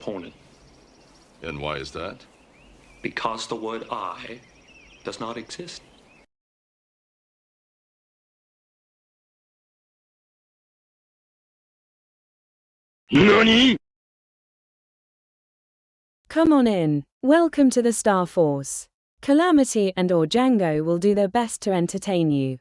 opponent. And why is that? Because the word I does not exist. NANI?! Come on in. Welcome to the Star Force. Calamity and or Django will do their best to entertain you.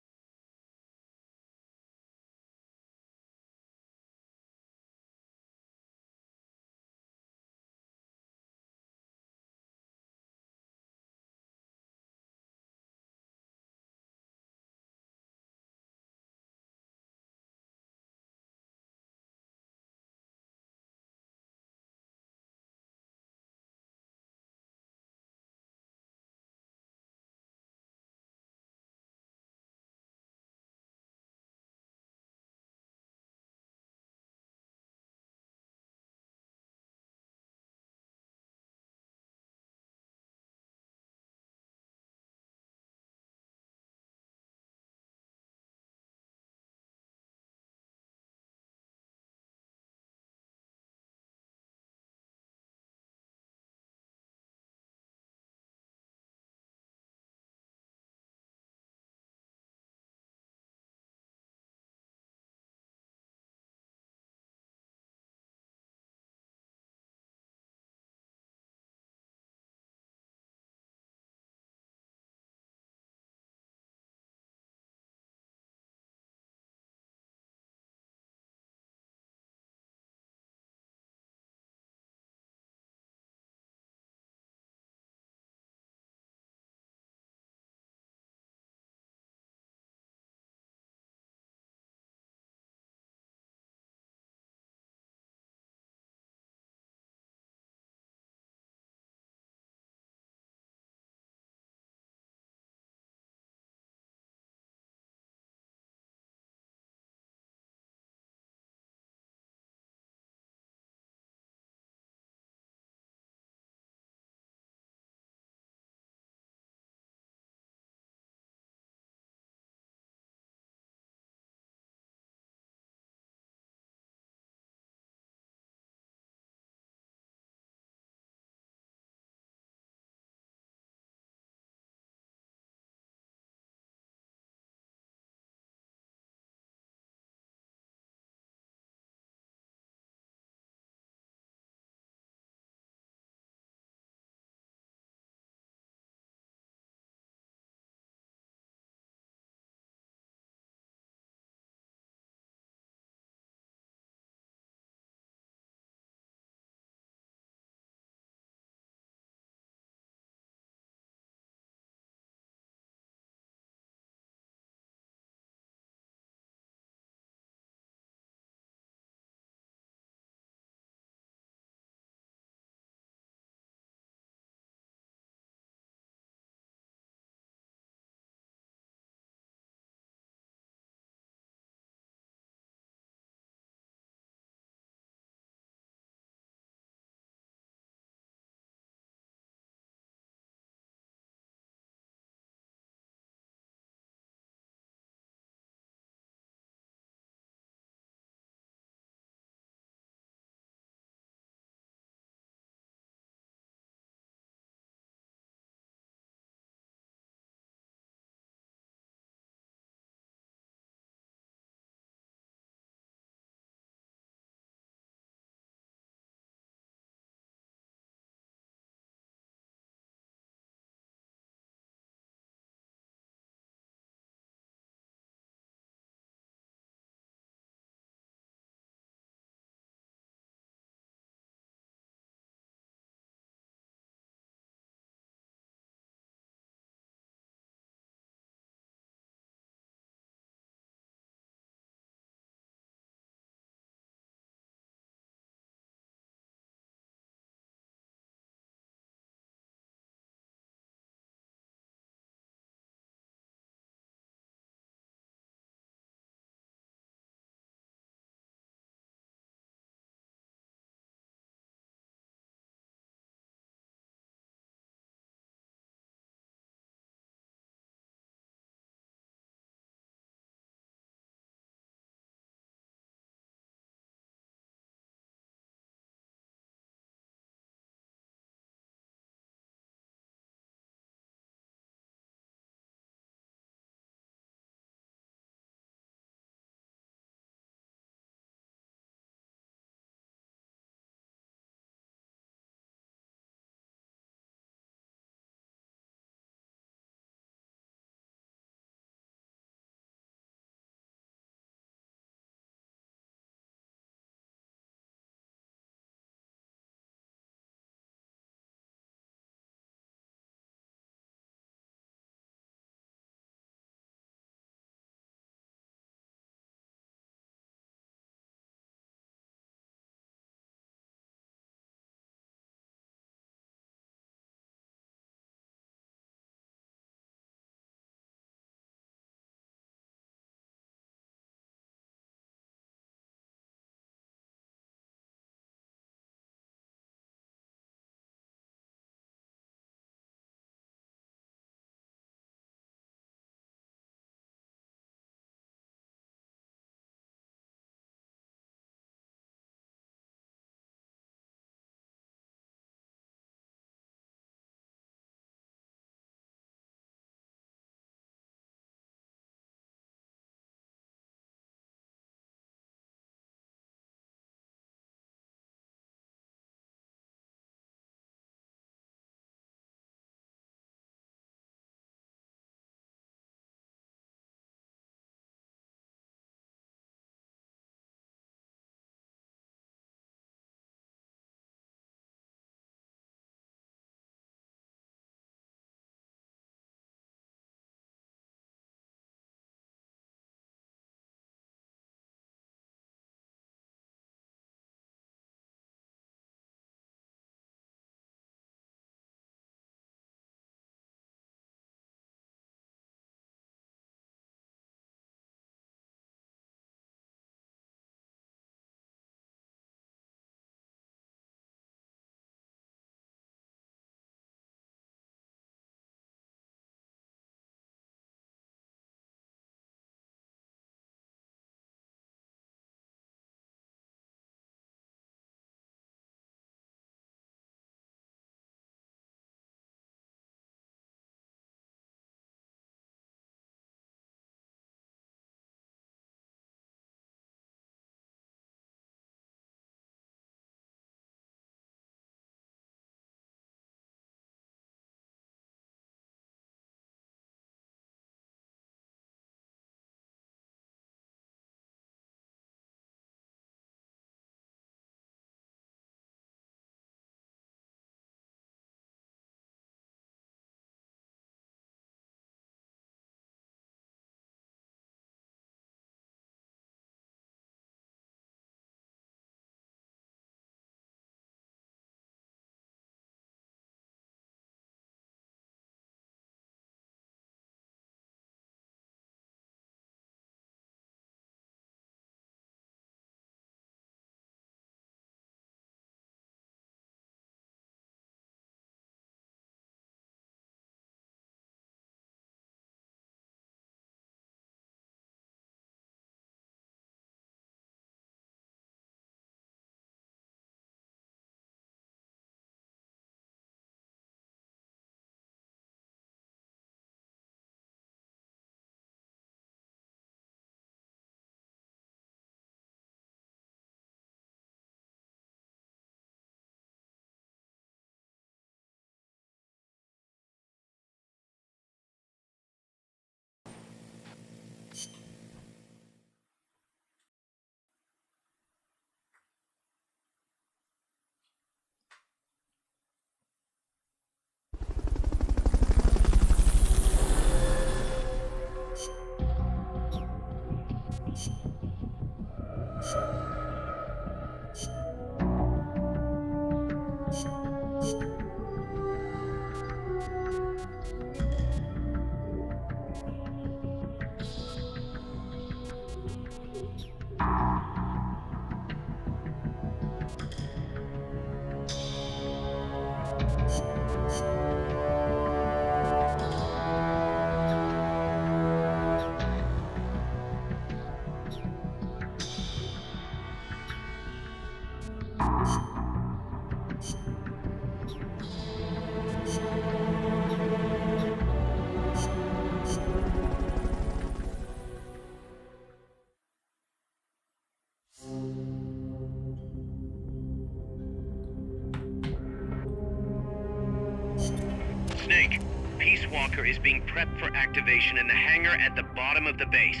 walker is being prepped for activation in the hangar at the bottom of the base.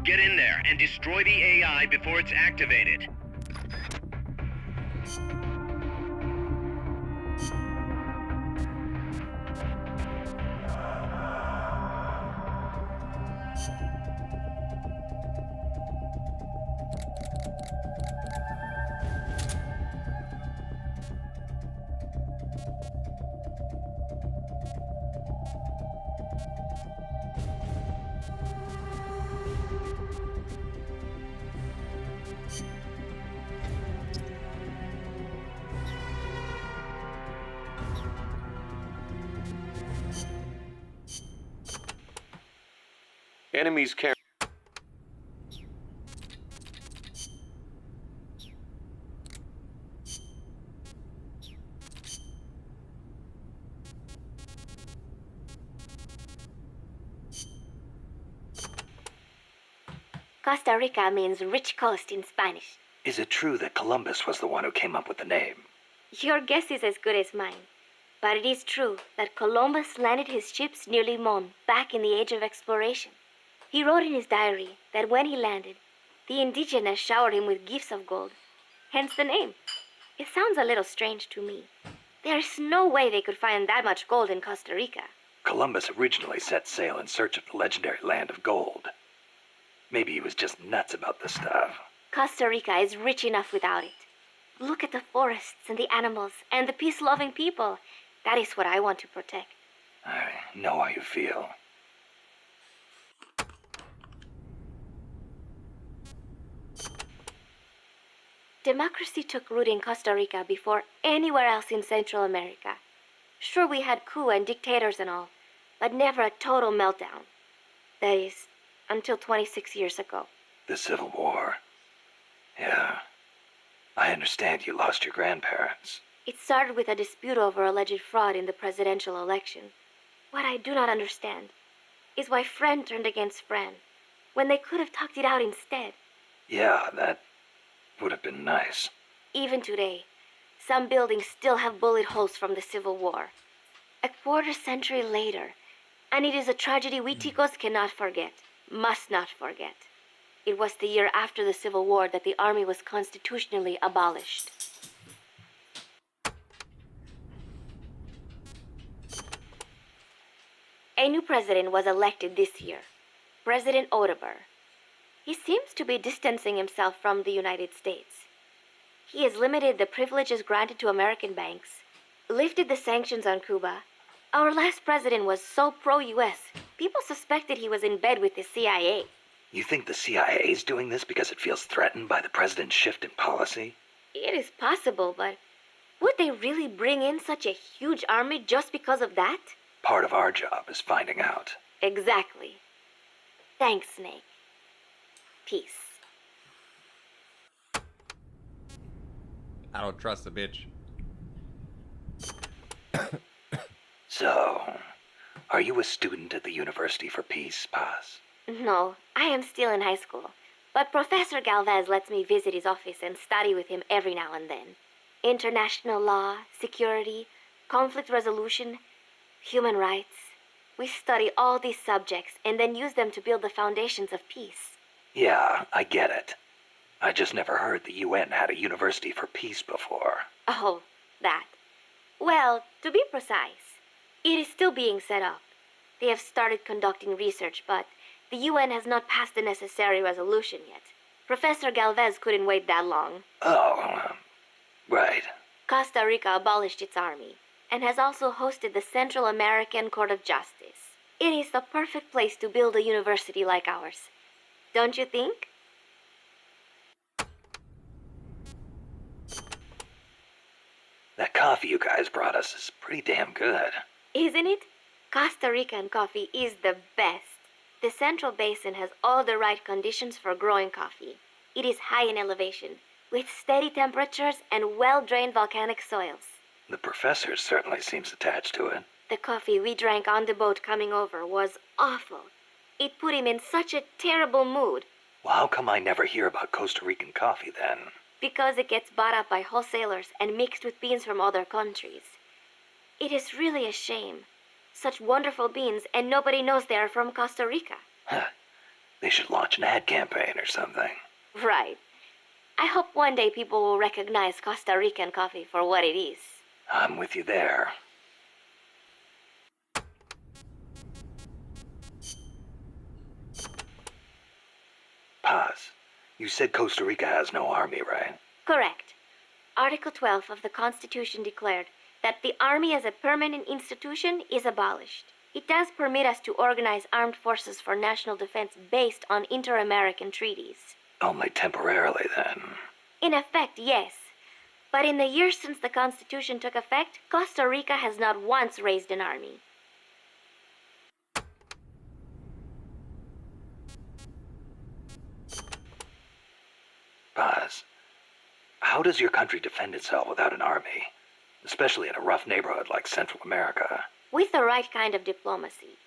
Get in there and destroy the AI before it's activated. Enemies carry. Costa Rica means rich coast in Spanish. Is it true that Columbus was the one who came up with the name? Your guess is as good as mine. But it is true that Columbus landed his ships near Limon back in the age of exploration. He wrote in his diary that when he landed, the indigenous showered him with gifts of gold. Hence the name. It sounds a little strange to me. There is no way they could find that much gold in Costa Rica. Columbus originally set sail in search of the legendary land of gold. Maybe he was just nuts about the stuff. Costa Rica is rich enough without it. Look at the forests and the animals and the peace-loving people. That is what I want to protect. I know how you feel. Democracy took root in Costa Rica before anywhere else in Central America. Sure, we had coup and dictators and all, but never a total meltdown. That is, until 26 years ago. The Civil War. Yeah. I understand you lost your grandparents. It started with a dispute over alleged fraud in the presidential election. What I do not understand is why friend turned against friend, when they could have talked it out instead. Yeah, that would have been nice. Even today, some buildings still have bullet holes from the Civil War. A quarter century later, and it is a tragedy we Ticos cannot forget, must not forget. It was the year after the Civil War that the army was constitutionally abolished. A new president was elected this year, President Otaber. He seems to be distancing himself from the United States. He has limited the privileges granted to American banks, lifted the sanctions on Cuba. Our last president was so pro-US, people suspected he was in bed with the CIA. You think the CIA is doing this because it feels threatened by the president's shift in policy? It is possible, but would they really bring in such a huge army just because of that? Part of our job is finding out. Exactly. Thanks, Snake. Peace. I don't trust the bitch. So, are you a student at the University for Peace, Paz? No, I am still in high school. But Professor Galvez lets me visit his office and study with him every now and then. International law, security, conflict resolution, human rights. We study all these subjects and then use them to build the foundations of peace. Yeah, I get it. I just never heard the UN had a University for Peace before. Oh, that. Well, to be precise, it is still being set up. They have started conducting research, but the UN has not passed the necessary resolution yet. Professor Galvez couldn't wait that long. Oh, right. Costa Rica abolished its army and has also hosted the Central American Court of Justice. It is the perfect place to build a university like ours. Don't you think? That coffee you guys brought us is pretty damn good. Isn't it? Costa Rican coffee is the best. The Central Basin has all the right conditions for growing coffee. It is high in elevation, with steady temperatures and well-drained volcanic soils. The professor certainly seems attached to it. The coffee we drank on the boat coming over was awful. It put him in such a terrible mood. Well, how come I never hear about Costa Rican coffee then? Because it gets bought up by wholesalers and mixed with beans from other countries. It is really a shame. Such wonderful beings, and nobody knows they are from Costa Rica. Huh. They should launch an ad campaign or something. Right. I hope one day people will recognize Costa Rican coffee for what it is. I'm with you there. Paz, you said Costa Rica has no army, right? Correct. Article 12 of the Constitution declared that the Army as a permanent institution is abolished. It does permit us to organize armed forces for national defense based on inter-American treaties. Only temporarily, then. In effect, yes. But in the years since the Constitution took effect, Costa Rica has not once raised an army. Paz, how does your country defend itself without an army? Especially in a rough neighborhood like Central America. With the right kind of diplomacy.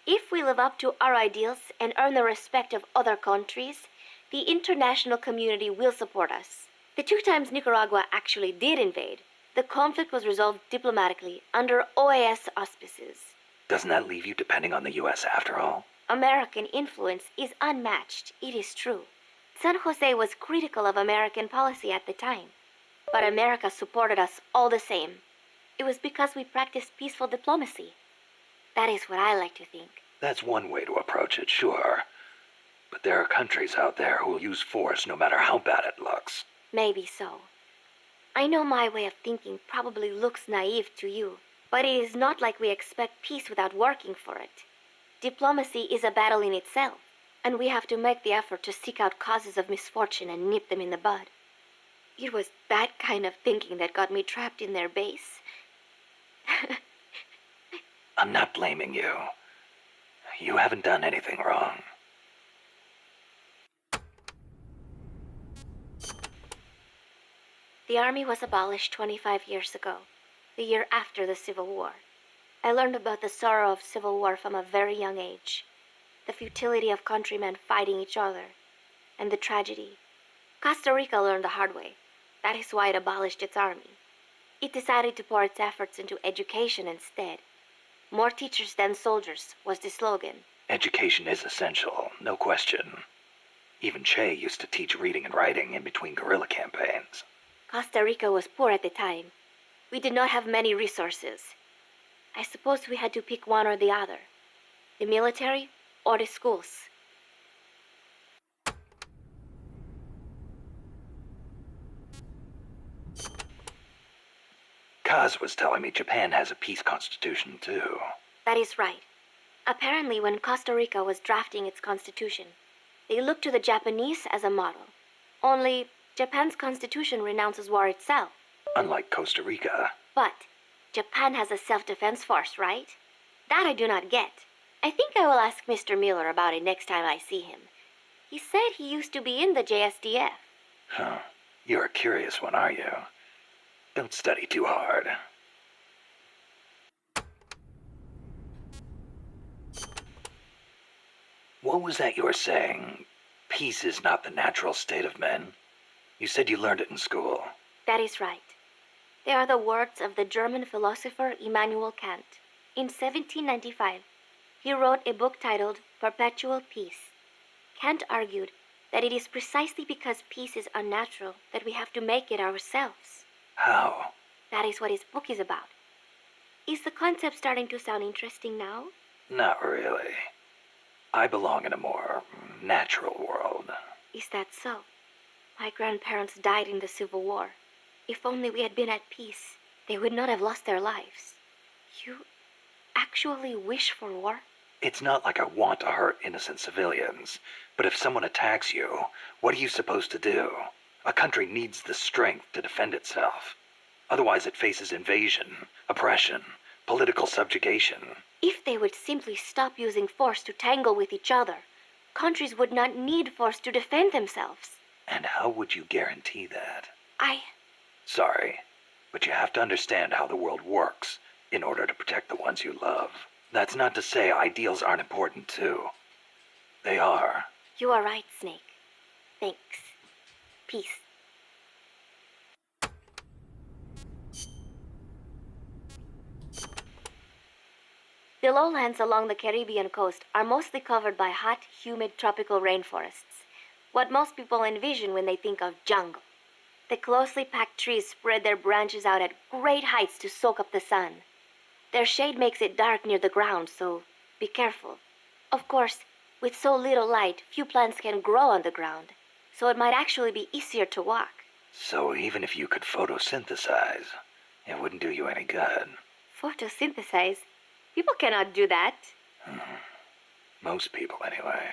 If we live up to our ideals and earn the respect of other countries, the international community will support us. The 2 times Nicaragua actually did invade, the conflict was resolved diplomatically under OAS auspices. Doesn't that leave you depending on the U.S. after all? American influence is unmatched, it is true. San Jose was critical of American policy at the time, but America supported us all the same. It was because we practiced peaceful diplomacy. That is what I like to think. That's one way to approach it, sure. But there are countries out there who will use force no matter how bad it looks. Maybe so. I know my way of thinking probably looks naive to you, but it is not like we expect peace without working for it. Diplomacy is a battle in itself, and we have to make the effort to seek out causes of misfortune and nip them in the bud. It was that kind of thinking that got me trapped in their base. I'm not blaming you. You haven't done anything wrong. The army was abolished 25 years ago, the year after the Civil War. I learned about the sorrow of civil war from a very young age, the futility of countrymen fighting each other, and the tragedy. Costa Rica learned the hard way. That is why it abolished its army. It decided to pour its efforts into education instead. More teachers than soldiers was the slogan. Education is essential, no question. Even Che used to teach reading and writing in between guerrilla campaigns. Costa Rica was poor at the time. We did not have many resources. I suppose we had to pick one or the other. The military or the schools. Kaz was telling me Japan has a peace constitution, too. That is right. Apparently, when Costa Rica was drafting its constitution, they looked to the Japanese as a model. Only, Japan's constitution renounces war itself. Unlike Costa Rica. But Japan has a self-defense force, right? That I do not get. I think I will ask Mr. Miller about it next time I see him. He said he used to be in the JSDF. Huh. You're a curious one, are you? Don't study too hard. What was that you were saying? Peace is not the natural state of men? You said you learned it in school. That is right. They are the words of the German philosopher Immanuel Kant. In 1795, he wrote a book titled Perpetual Peace. Kant argued that it is precisely because peace is unnatural that we have to make it ourselves. How? That is what his book is about. Is the concept starting to sound interesting now? Not really. I belong in a more natural world. Is that so? My grandparents died in the Civil War. If only we had been at peace, they would not have lost their lives. You actually wish for war? It's not like I want to hurt innocent civilians, but if someone attacks you, what are you supposed to do? A country needs the strength to defend itself. Otherwise it faces invasion, oppression, political subjugation. If they would simply stop using force to tangle with each other, countries would not need force to defend themselves. And how would you guarantee that? Sorry, but you have to understand how the world works in order to protect the ones you love. That's not to say ideals aren't important too. They are. You are right, Snake. Thanks. Peace. The The lowlands along the Caribbean coast are mostly covered by hot, humid tropical rainforests, what most people envision when they think of jungle. The closely packed trees spread their branches out at great heights to soak up the sun. Their shade makes it dark near the ground, so be careful. Of course, with so little light, few plants can grow on the ground, so it might actually be easier to walk. So even if you could photosynthesize, it wouldn't do you any good. Photosynthesize? People cannot do that. Most people, anyway.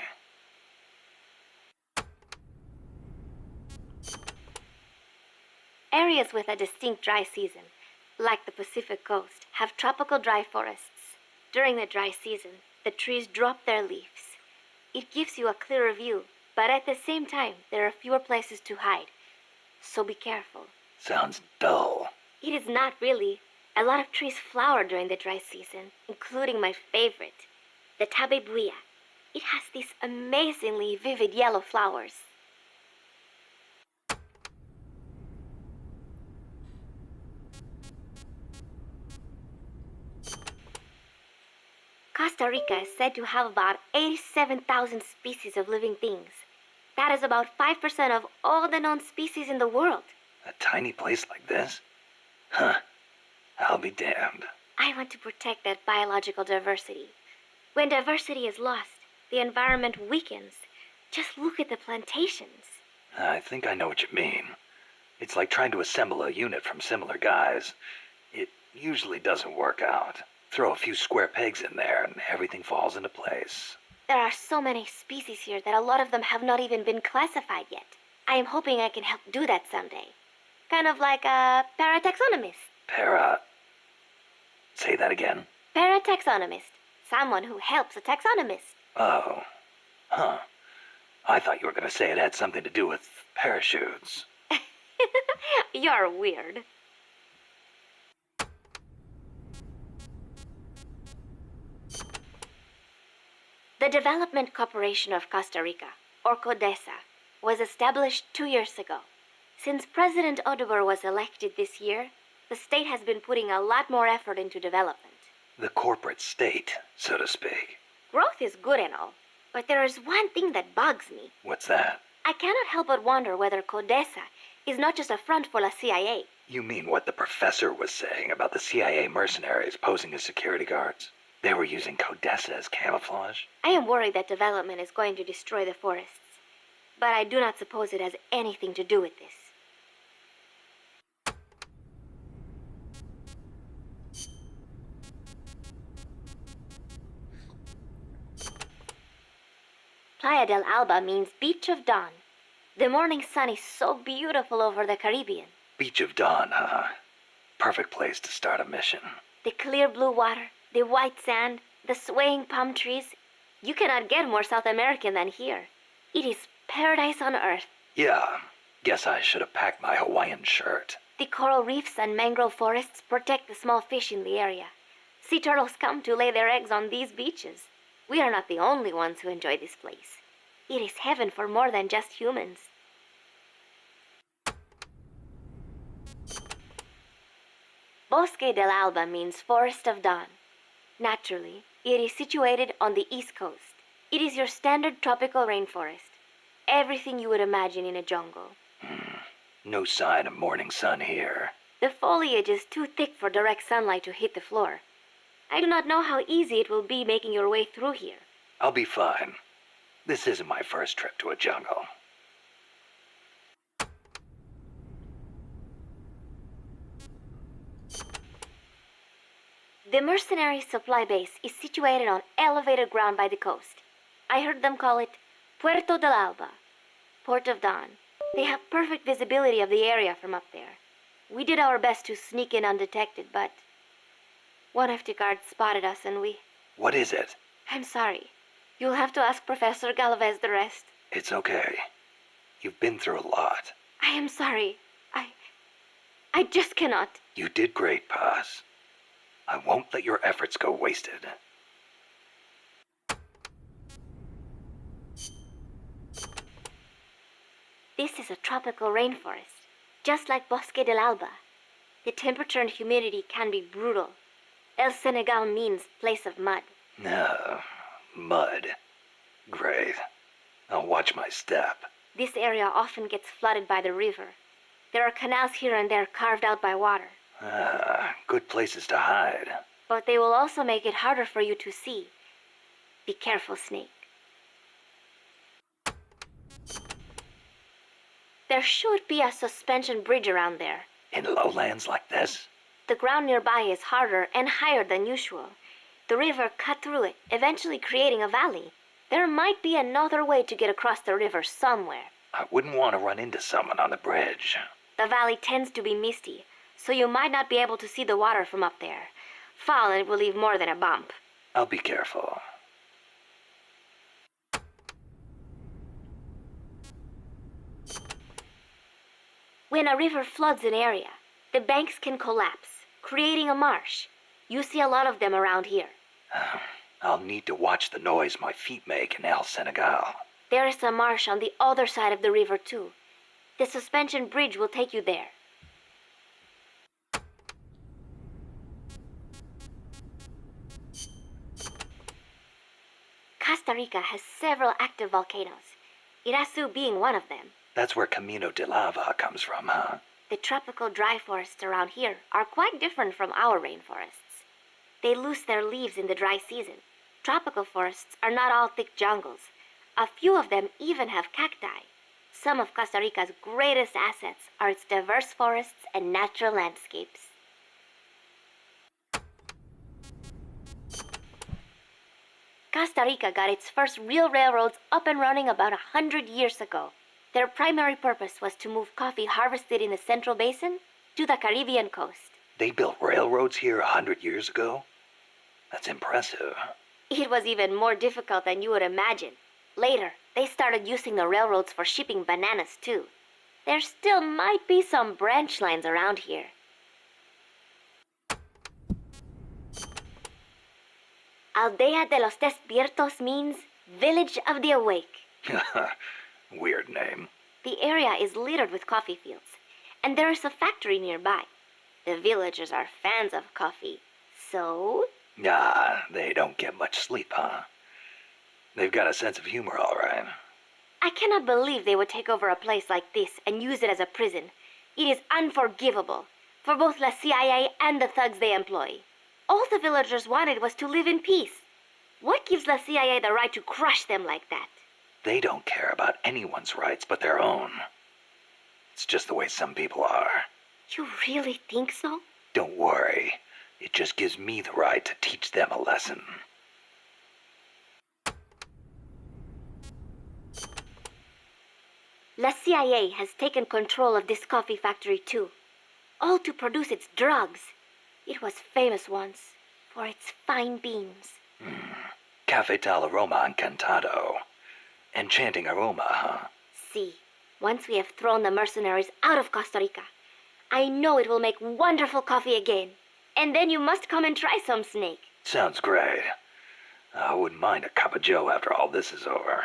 Areas with a distinct dry season, like the Pacific coast, have tropical dry forests. During the dry season, the trees drop their leaves. It gives you a clearer view, but at the same time, there are fewer places to hide. So be careful. Sounds dull. It is not really. A lot of trees flower during the dry season, including my favorite, the tabebuia. It has these amazingly vivid yellow flowers. Costa Rica is said to have about 87,000 species of living things. That is about 5% of all the known species in the world. A tiny place like this? Huh. I'll be damned. I want to protect that biological diversity. When diversity is lost, the environment weakens. Just look at the plantations. I think I know what you mean. It's like trying to assemble a unit from similar guys. It usually doesn't work out. Throw a few square pegs in there and everything falls into place. There are so many species here that a lot of them have not even been classified yet. I am hoping I can help do that someday. Kind of like a parataxonomist. Say that again? Parataxonomist. Someone who helps a taxonomist. Oh. Huh. I thought you were going to say it had something to do with parachutes. You're weird. The Development Corporation of Costa Rica, or CODESA, was established 2 years ago. Since President Odubor was elected this year, the state has been putting a lot more effort into development. The corporate state, so to speak. Growth is good and all, but there is one thing that bugs me. What's that? I cannot help but wonder whether CODESA is not just a front for the CIA. You mean what the professor was saying about the CIA mercenaries posing as security guards? They were using CODESA as camouflage? I am worried that development is going to destroy the forests, but I do not suppose it has anything to do with this. Playa del Alba means Beach of Dawn. The morning sun is so beautiful over the Caribbean. Beach of Dawn, huh? Perfect place to start a mission. The clear blue water, the white sand, the swaying palm trees. You cannot get more South American than here. It is paradise on earth. Yeah, guess I should have packed my Hawaiian shirt. The coral reefs and mangrove forests protect the small fish in the area. Sea turtles come to lay their eggs on these beaches. We are not the only ones who enjoy this place. It is heaven for more than just humans. Bosque del Alba means Forest of Dawn. Naturally, it is situated on the east coast. It is your standard tropical rainforest. Everything you would imagine in a jungle. No sign of morning sun here. The foliage is too thick for direct sunlight to hit the floor. I do not know how easy it will be making your way through here. I'll be fine. This isn't my first trip to a jungle. The mercenary supply base is situated on elevated ground by the coast. I heard them call it Puerto del Alba, Port of Dawn. They have perfect visibility of the area from up there. We did our best to sneak in undetected, but one of the guards spotted us and we... What is it? I'm sorry. You'll have to ask Professor Galvez the rest. It's okay. You've been through a lot. I am sorry. I just cannot. You did great, Paz. I won't let your efforts go wasted. This is a tropical rainforest, just like Bosque del Alba. The temperature and humidity can be brutal. El Senegal means place of mud. No, mud. Great. I'll watch my step. This area often gets flooded by the river. There are canals here and there carved out by water. Good places to hide. But they will also make it harder for you to see. Be careful, Snake. There should be a suspension bridge around there. In lowlands like this? The ground nearby is harder and higher than usual. The river cut through it, eventually creating a valley. There might be another way to get across the river somewhere. I wouldn't want to run into someone on the bridge. The valley tends to be misty, so you might not be able to see the water from up there. Fall and it will leave more than a bump. I'll be careful. When a river floods an area, the banks can collapse, creating a marsh. You see a lot of them around here. I'll need to watch the noise my feet make in El Senegal. There is a marsh on the other side of the river too. The suspension bridge will take you there. Costa Rica has several active volcanoes, Irasu being one of them. That's where Camino de Lava comes from, huh? The tropical dry forests around here are quite different from our rainforests. They lose their leaves in the dry season. Tropical forests are not all thick jungles. A few of them even have cacti. Some of Costa Rica's greatest assets are its diverse forests and natural landscapes. Costa Rica got its first real railroads up and running about 100 years ago. Their primary purpose was to move coffee harvested in the Central Basin to the Caribbean coast. They built railroads here 100 years ago? That's impressive. It was even more difficult than you would imagine. Later, they started using the railroads for shipping bananas too. There still might be some branch lines around here. Aldea de los Despiertos means Village of the Awake. Weird name. The area is littered with coffee fields, and there is a factory nearby. The villagers are fans of coffee, so... Nah, they don't get much sleep, huh? They've got a sense of humor, all right. I cannot believe they would take over a place like this and use it as a prison. It is unforgivable for both the CIA and the thugs they employ. All the villagers wanted was to live in peace. What gives the CIA the right to crush them like that? They don't care about anyone's rights but their own. It's just the way some people are. You really think so? Don't worry. It just gives me the right to teach them a lesson. La CIA has taken control of this coffee factory too, all to produce its drugs. It was famous once for its fine beans. Café tal aroma encantado. Enchanting aroma, huh? See, once we have thrown the mercenaries out of Costa Rica, I know it will make wonderful coffee again. And then you must come and try some, Snake. Sounds great. I wouldn't mind a cup of joe after all this is over.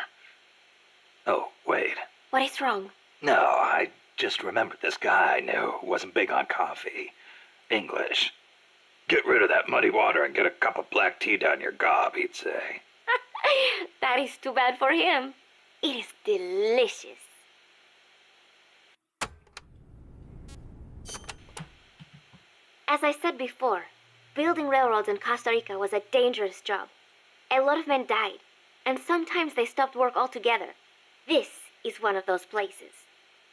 Oh, wait. What is wrong? No, I just remembered this guy I knew who wasn't big on coffee. English. Get rid of that muddy water and get a cup of black tea down your gob, he'd say. That is too bad for him. It is delicious. As I said before, building railroads in Costa Rica was a dangerous job. A lot of men died, and sometimes they stopped work altogether. This is one of those places.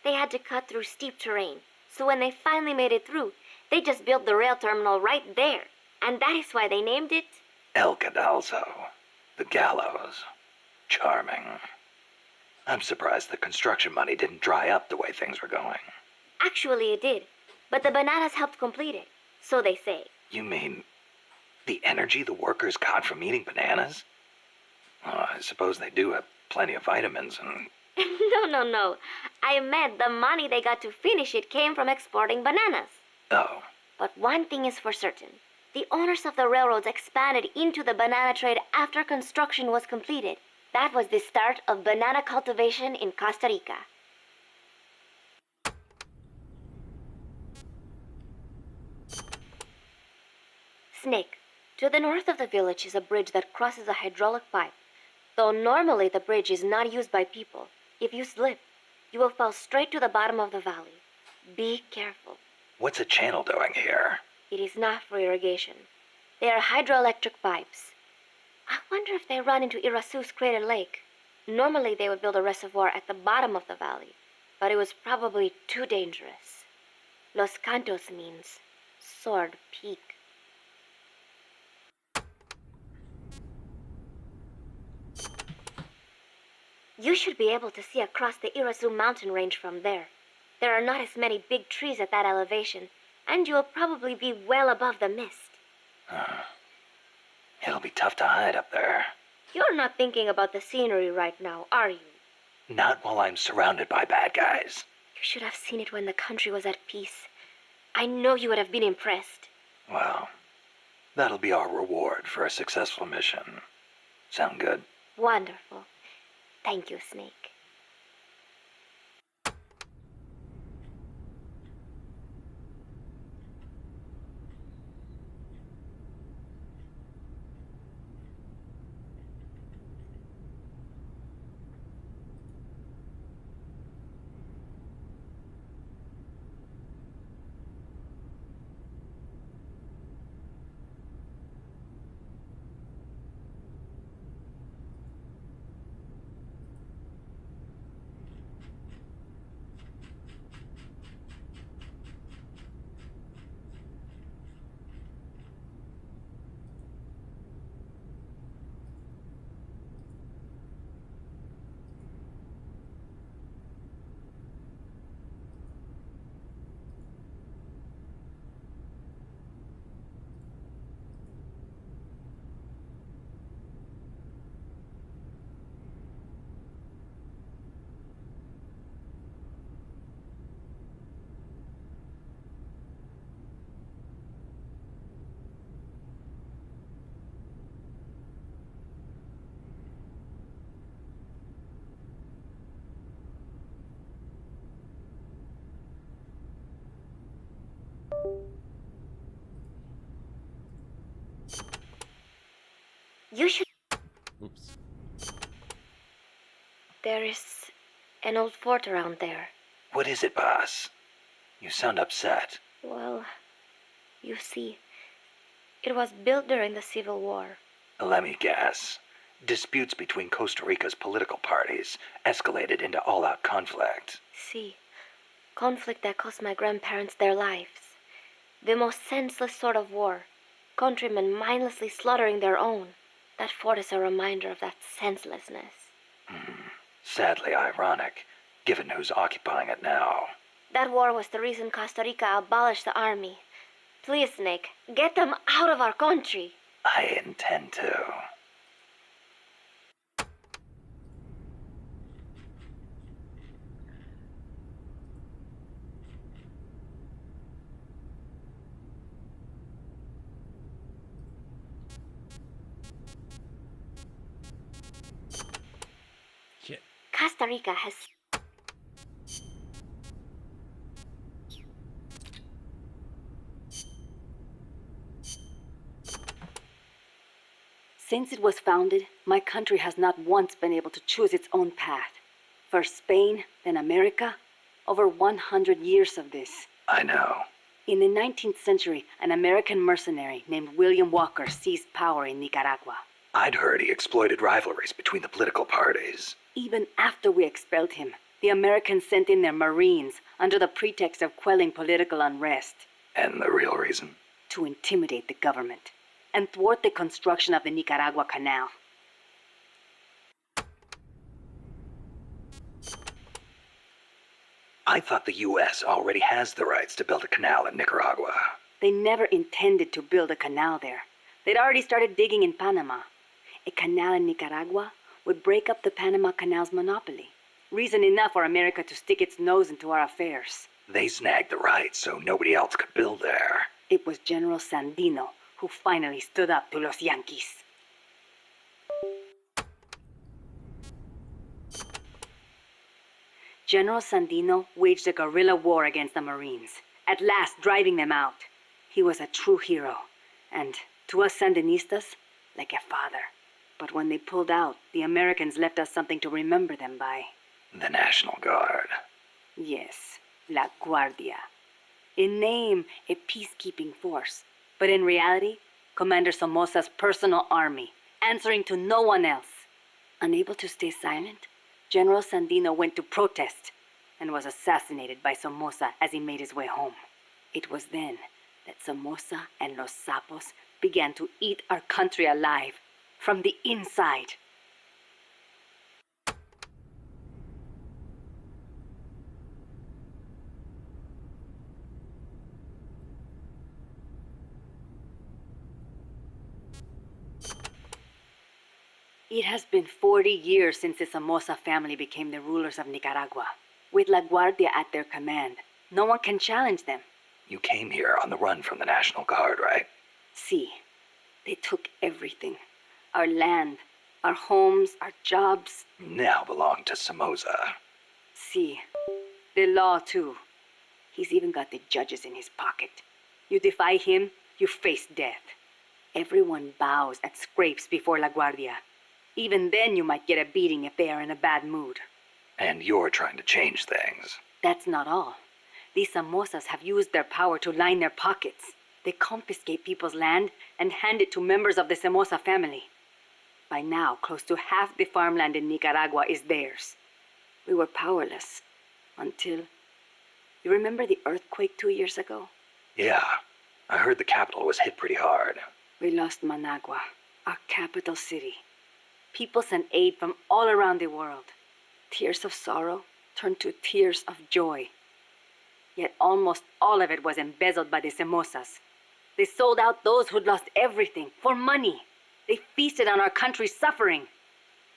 They had to cut through steep terrain, so when they finally made it through, they just built the rail terminal right there. And that is why they named it El Cadalso, the gallows. Charming. I'm surprised the construction money didn't dry up the way things were going. Actually, it did, but the bananas helped complete it, so they say. You mean the energy the workers got from eating bananas? Oh, I suppose they do have plenty of vitamins and... No. I meant the money they got to finish it came from exporting bananas. Oh. But one thing is for certain. The owners of the railroads expanded into the banana trade after construction was completed. That was the start of banana cultivation in Costa Rica. Snake, To the north of the village is a bridge that crosses a hydraulic pipe. Though normally the bridge is not used by people, if you slip, you will fall straight to the bottom of the valley. Be careful. What's a channel doing here? It is not for irrigation. They are hydroelectric pipes. I wonder if they run into Irasu's crater lake. Normally they would build a reservoir at the bottom of the valley, but it was probably too dangerous. Los Cantos means sword peak. You should be able to see across the Irasu mountain range from there. There are not as many big trees at that elevation, and you will probably be well above the mist. It'll be tough to hide up there. You're not thinking about the scenery right now, are you? Not while I'm surrounded by bad guys. You should have seen it when the country was at peace. I know you would have been impressed. Well, that'll be our reward for a successful mission. Sound good? Wonderful. Thank you, Snake. You should... Oops. There is an old fort around there. What is it, boss? You sound upset. Well, you see, it was built during the Civil War. Let me guess. Disputes between Costa Rica's political parties escalated into all-out conflict. See, conflict that cost my grandparents their lives. The most senseless sort of war. Countrymen mindlessly slaughtering their own. That fort is a reminder of that senselessness. Sadly ironic, given who's occupying it now. That war was the reason Costa Rica abolished the army. Please, Nick, get them out of our country. I intend to. Shit. Costa Rica has... Since it was founded, my country has not once been able to choose its own path. First Spain, then America. Over 100 years of this. I know. In the 19th century, an American mercenary named William Walker seized power in Nicaragua. I'd heard he exploited rivalries between the political parties. Even after we expelled him, the Americans sent in their Marines under the pretext of quelling political unrest. And the real reason? To intimidate the government and thwart the construction of the Nicaragua Canal. I thought the U.S. already has the rights to build a canal in Nicaragua. They never intended to build a canal there. They'd already started digging in Panama. A canal in Nicaragua would break up the Panama Canal's monopoly. Reason enough for America to stick its nose into our affairs. They snagged the rights so nobody else could build there. It was General Sandino who finally stood up to los Yankees. General Sandino waged a guerrilla war against the Marines, at last driving them out. He was a true hero, and To us Sandinistas, like a father. But when they pulled out, the Americans left us something to remember them by. The National Guard. Yes, La Guardia. In name, a peacekeeping force. But in reality, Commander Somoza's personal army, answering to no one else. Unable to stay silent, General Sandino went to protest and was assassinated by Somoza as he made his way home. It was then that Somoza and Los Sapos began to eat our country alive from the inside. It has been 40 years since the Somoza family became the rulers of Nicaragua. With La Guardia at their command, no one can challenge them. You came here on the run from the National Guard, right? See, they took everything. Our land, our homes, our jobs. Now belong to Somoza. See, the law too. He's even got the judges in his pocket. You defy him, you face death. Everyone bows and scrapes before La Guardia. Even then you might get a beating if they are in a bad mood. And you're trying to change things. That's not all. These Somozas have used their power to line their pockets. They confiscate people's land and hand it to members of the Somoza family. By now, close to half the farmland in Nicaragua is theirs. We were powerless until... You remember the earthquake 2 years ago? Yeah, I heard the capital was hit pretty hard. We lost Managua, our capital city. People sent aid from all around the world. Tears of sorrow turned to tears of joy. Yet almost all of it was embezzled by the Somozas. They sold out those who'd lost everything for money. They feasted on our country's suffering.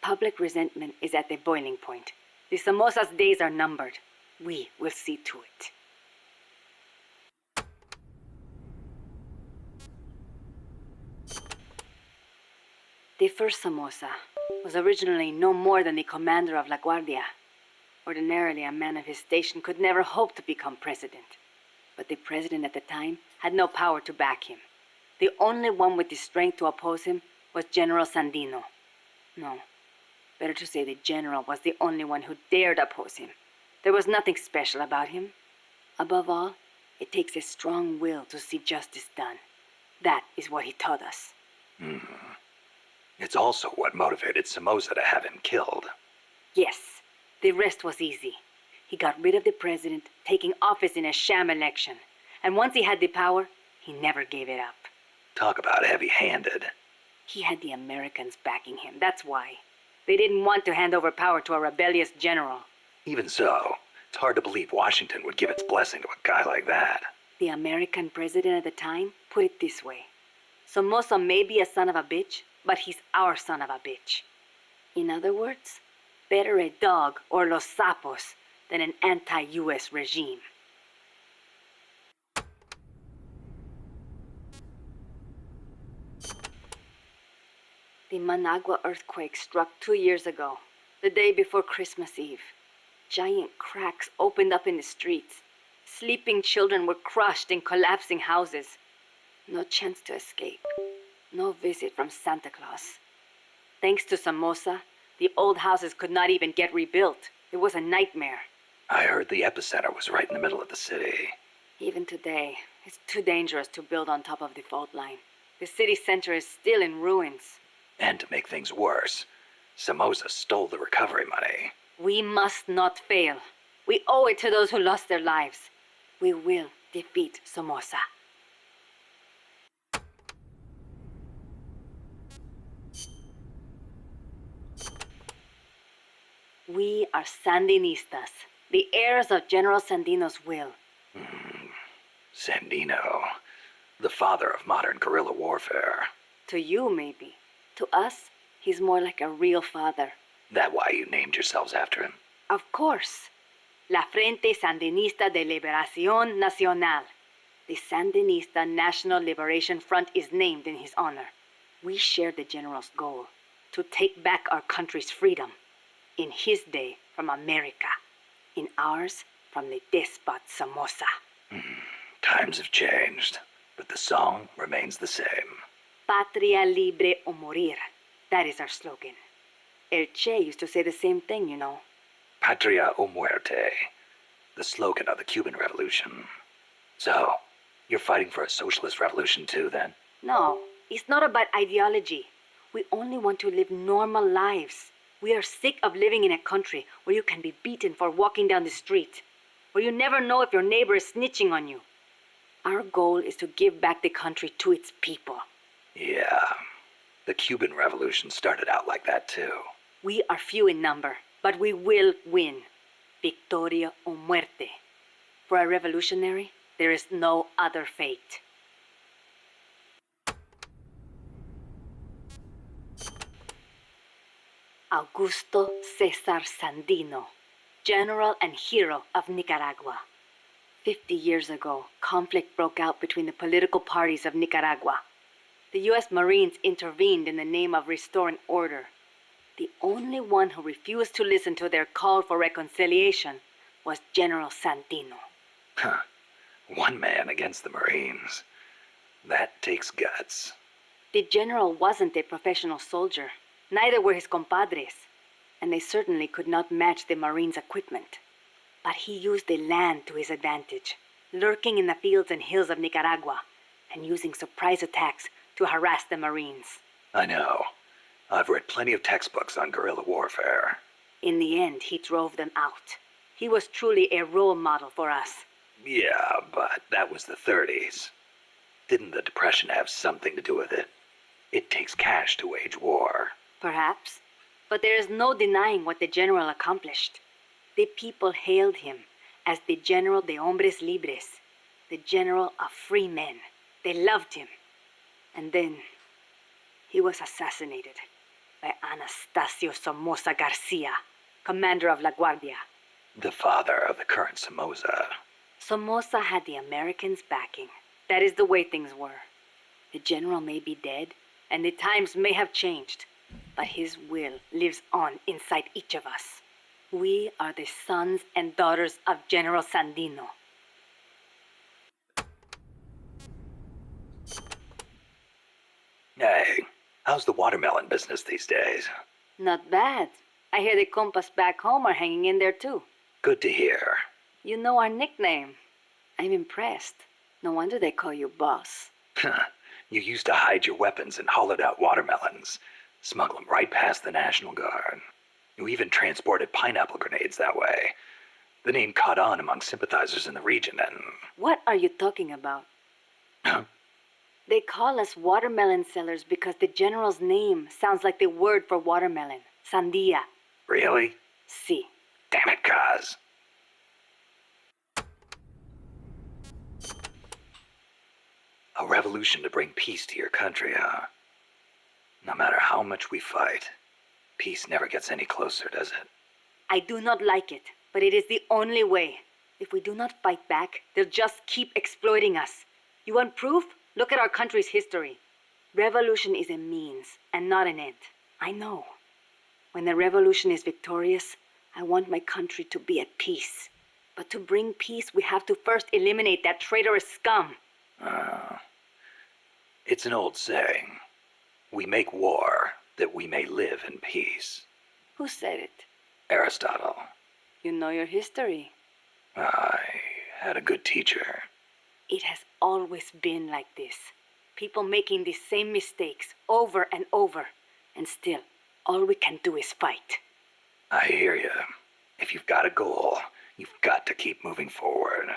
Public resentment is at the boiling point. The Somozas' days are numbered. We will see to it. The first Somoza was originally no more than the commander of La Guardia. Ordinarily, a man of his station could never hope to become president. But the president at the time had no power to back him. The only one with the strength to oppose him was General Sandino. No, better to say the general was the only one who dared oppose him. There was nothing special about him. Above all, it takes a strong will to see justice done. That is what he taught us. It's also what motivated Somoza to have him killed. Yes, the rest was easy. He got rid of the president, taking office in a sham election. And once he had the power, he never gave it up. Talk about heavy-handed. He had the Americans backing him, that's why. They didn't want to hand over power to a rebellious general. Even so, it's hard to believe Washington would give its blessing to a guy like that. The American president at the time put it this way. Somoza may be a son of a bitch, but he's our son of a bitch. In other words, better a dog or Los Sapos than an anti-US regime. The Managua earthquake struck 2 years ago, the day before Christmas Eve. Giant cracks opened up in the streets. Sleeping children were crushed in collapsing houses. No chance to escape. No visit from Santa Claus. Thanks to Somoza, the old houses could not even get rebuilt. It was a nightmare. I heard the epicenter was right in the middle of the city. Even today, it's too dangerous to build on top of the fault line. The city center is still in ruins. And to make things worse, Somoza stole the recovery money. We must not fail. We owe it to those who lost their lives. We will defeat Somoza. We are Sandinistas, the heirs of General Sandino's will. Sandino, the father of modern guerrilla warfare. To you, maybe. To us, he's more like a real father. That why you named yourselves after him? Of course. La Frente Sandinista de Liberación Nacional. The Sandinista National Liberation Front is named in his honor. We share the general's goal, to take back our country's freedom. In his day, from America. In ours, from the despot Somoza. Times have changed, but the song remains the same. Patria libre o morir. That is our slogan. El Che used to say the same thing, you know. Patria o muerte. The slogan of the Cuban Revolution. So, you're fighting for a socialist revolution too, then? No, it's not about ideology. We only want to live normal lives. We are sick of living in a country where you can be beaten for walking down the street, where you never know if your neighbor is snitching on you. Our goal is to give back the country to its people. Yeah. The Cuban Revolution started out like that too. We are few in number, but we will win. Victoria o muerte. For a revolutionary, there is no other fate. Augusto Cesar Sandino, general and hero of Nicaragua. 50 years ago, conflict broke out between the political parties of Nicaragua. The U.S. Marines intervened in the name of restoring order. The only one who refused to listen to their call for reconciliation was General Sandino. Huh. One man against the Marines. That takes guts. The general wasn't a professional soldier. Neither were his compadres. And they certainly could not match the Marines' equipment. But he used the land to his advantage, lurking in the fields and hills of Nicaragua, and using surprise attacks to harass the Marines. I know. I've read plenty of textbooks on guerrilla warfare. In the end, he drove them out. He was truly a role model for us. Yeah, but that was the 30s. Didn't the Depression have something to do with it? It takes cash to wage war. Perhaps. But there is no denying what the general accomplished. The people hailed him as the General de Hombres Libres, the General of Free Men. They loved him. And then he was assassinated by Anastasio Somoza Garcia, commander of La Guardia. The father of the current Somoza. Somoza had the Americans' backing. That is the way things were. The general may be dead, and the times may have changed, but his will lives on inside each of us. We are the sons and daughters of General Sandino. Hey, how's the watermelon business these days? Not bad. I hear the compas back home are hanging in there too. Good to hear. You know our nickname. I'm impressed. No wonder they call you boss. You used to hide your weapons in hollowed-out watermelons, smuggle them right past the National Guard. You even transported pineapple grenades that way. The name caught on among sympathizers in the region and... What are you talking about? Huh? They call us watermelon sellers because the general's name sounds like the word for watermelon. Sandia. Really? Si. Damn it, Kaz. A revolution to bring peace to your country, huh? No matter how much we fight, peace never gets any closer, does it? I do not like it, but it is the only way. If we do not fight back, they'll just keep exploiting us. You want proof? Look at our country's history. Revolution is a means and not an end. I know. When the revolution is victorious, I want my country to be at peace. But to bring peace, we have to first eliminate that traitorous scum. It's an old saying. We make war that we may live in peace. Who said it? Aristotle. You know your history. I had a good teacher. It has always been like this. People making the same mistakes over and over. And still, all we can do is fight. I hear you. If you've got a goal, you've got to keep moving forward.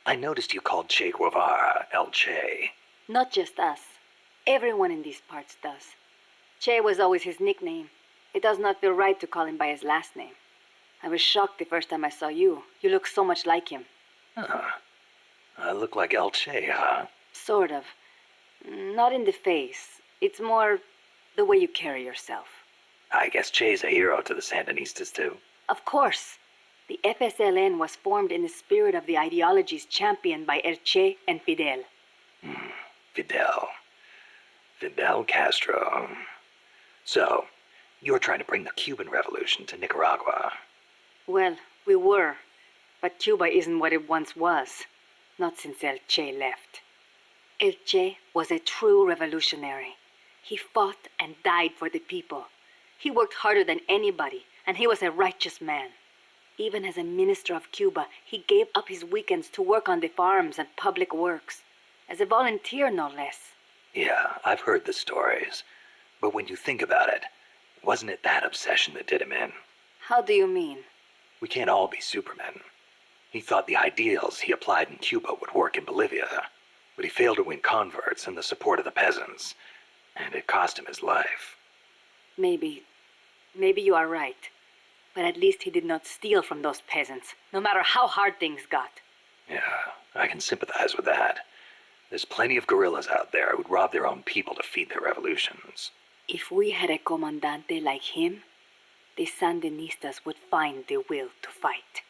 I noticed you called Che Guevara El Che. Not just us. Everyone in these parts does. Che was always his nickname. It does not feel right to call him by his last name. I was shocked the first time I saw you. You look so much like him. I look like El Che, huh? Sort of. Not in the face. It's more the way you carry yourself. I guess Che's a hero to the Sandinistas, too. Of course. The FSLN was formed in the spirit of the ideologies championed by El Che and Fidel. Fidel Castro. So, you're trying to bring the Cuban Revolution to Nicaragua. Well, we were. But Cuba isn't what it once was. Not since El Che left. El Che was a true revolutionary. He fought and died for the people. He worked harder than anybody, and he was a righteous man. Even as a minister of Cuba, he gave up his weekends to work on the farms and public works. As a volunteer, no less. Yeah, I've heard the stories. But when you think about it, wasn't it that obsession that did him in? How do you mean? We can't all be supermen. He thought the ideals he applied in Cuba would work in Bolivia, but he failed to win converts and the support of the peasants, and it cost him his life. Maybe you are right. But at least he did not steal from those peasants, no matter how hard things got. Yeah, I can sympathize with that. There's plenty of guerrillas out there who'd rob their own people to feed their revolutions. If we had a comandante like him, the Sandinistas would find the will to fight.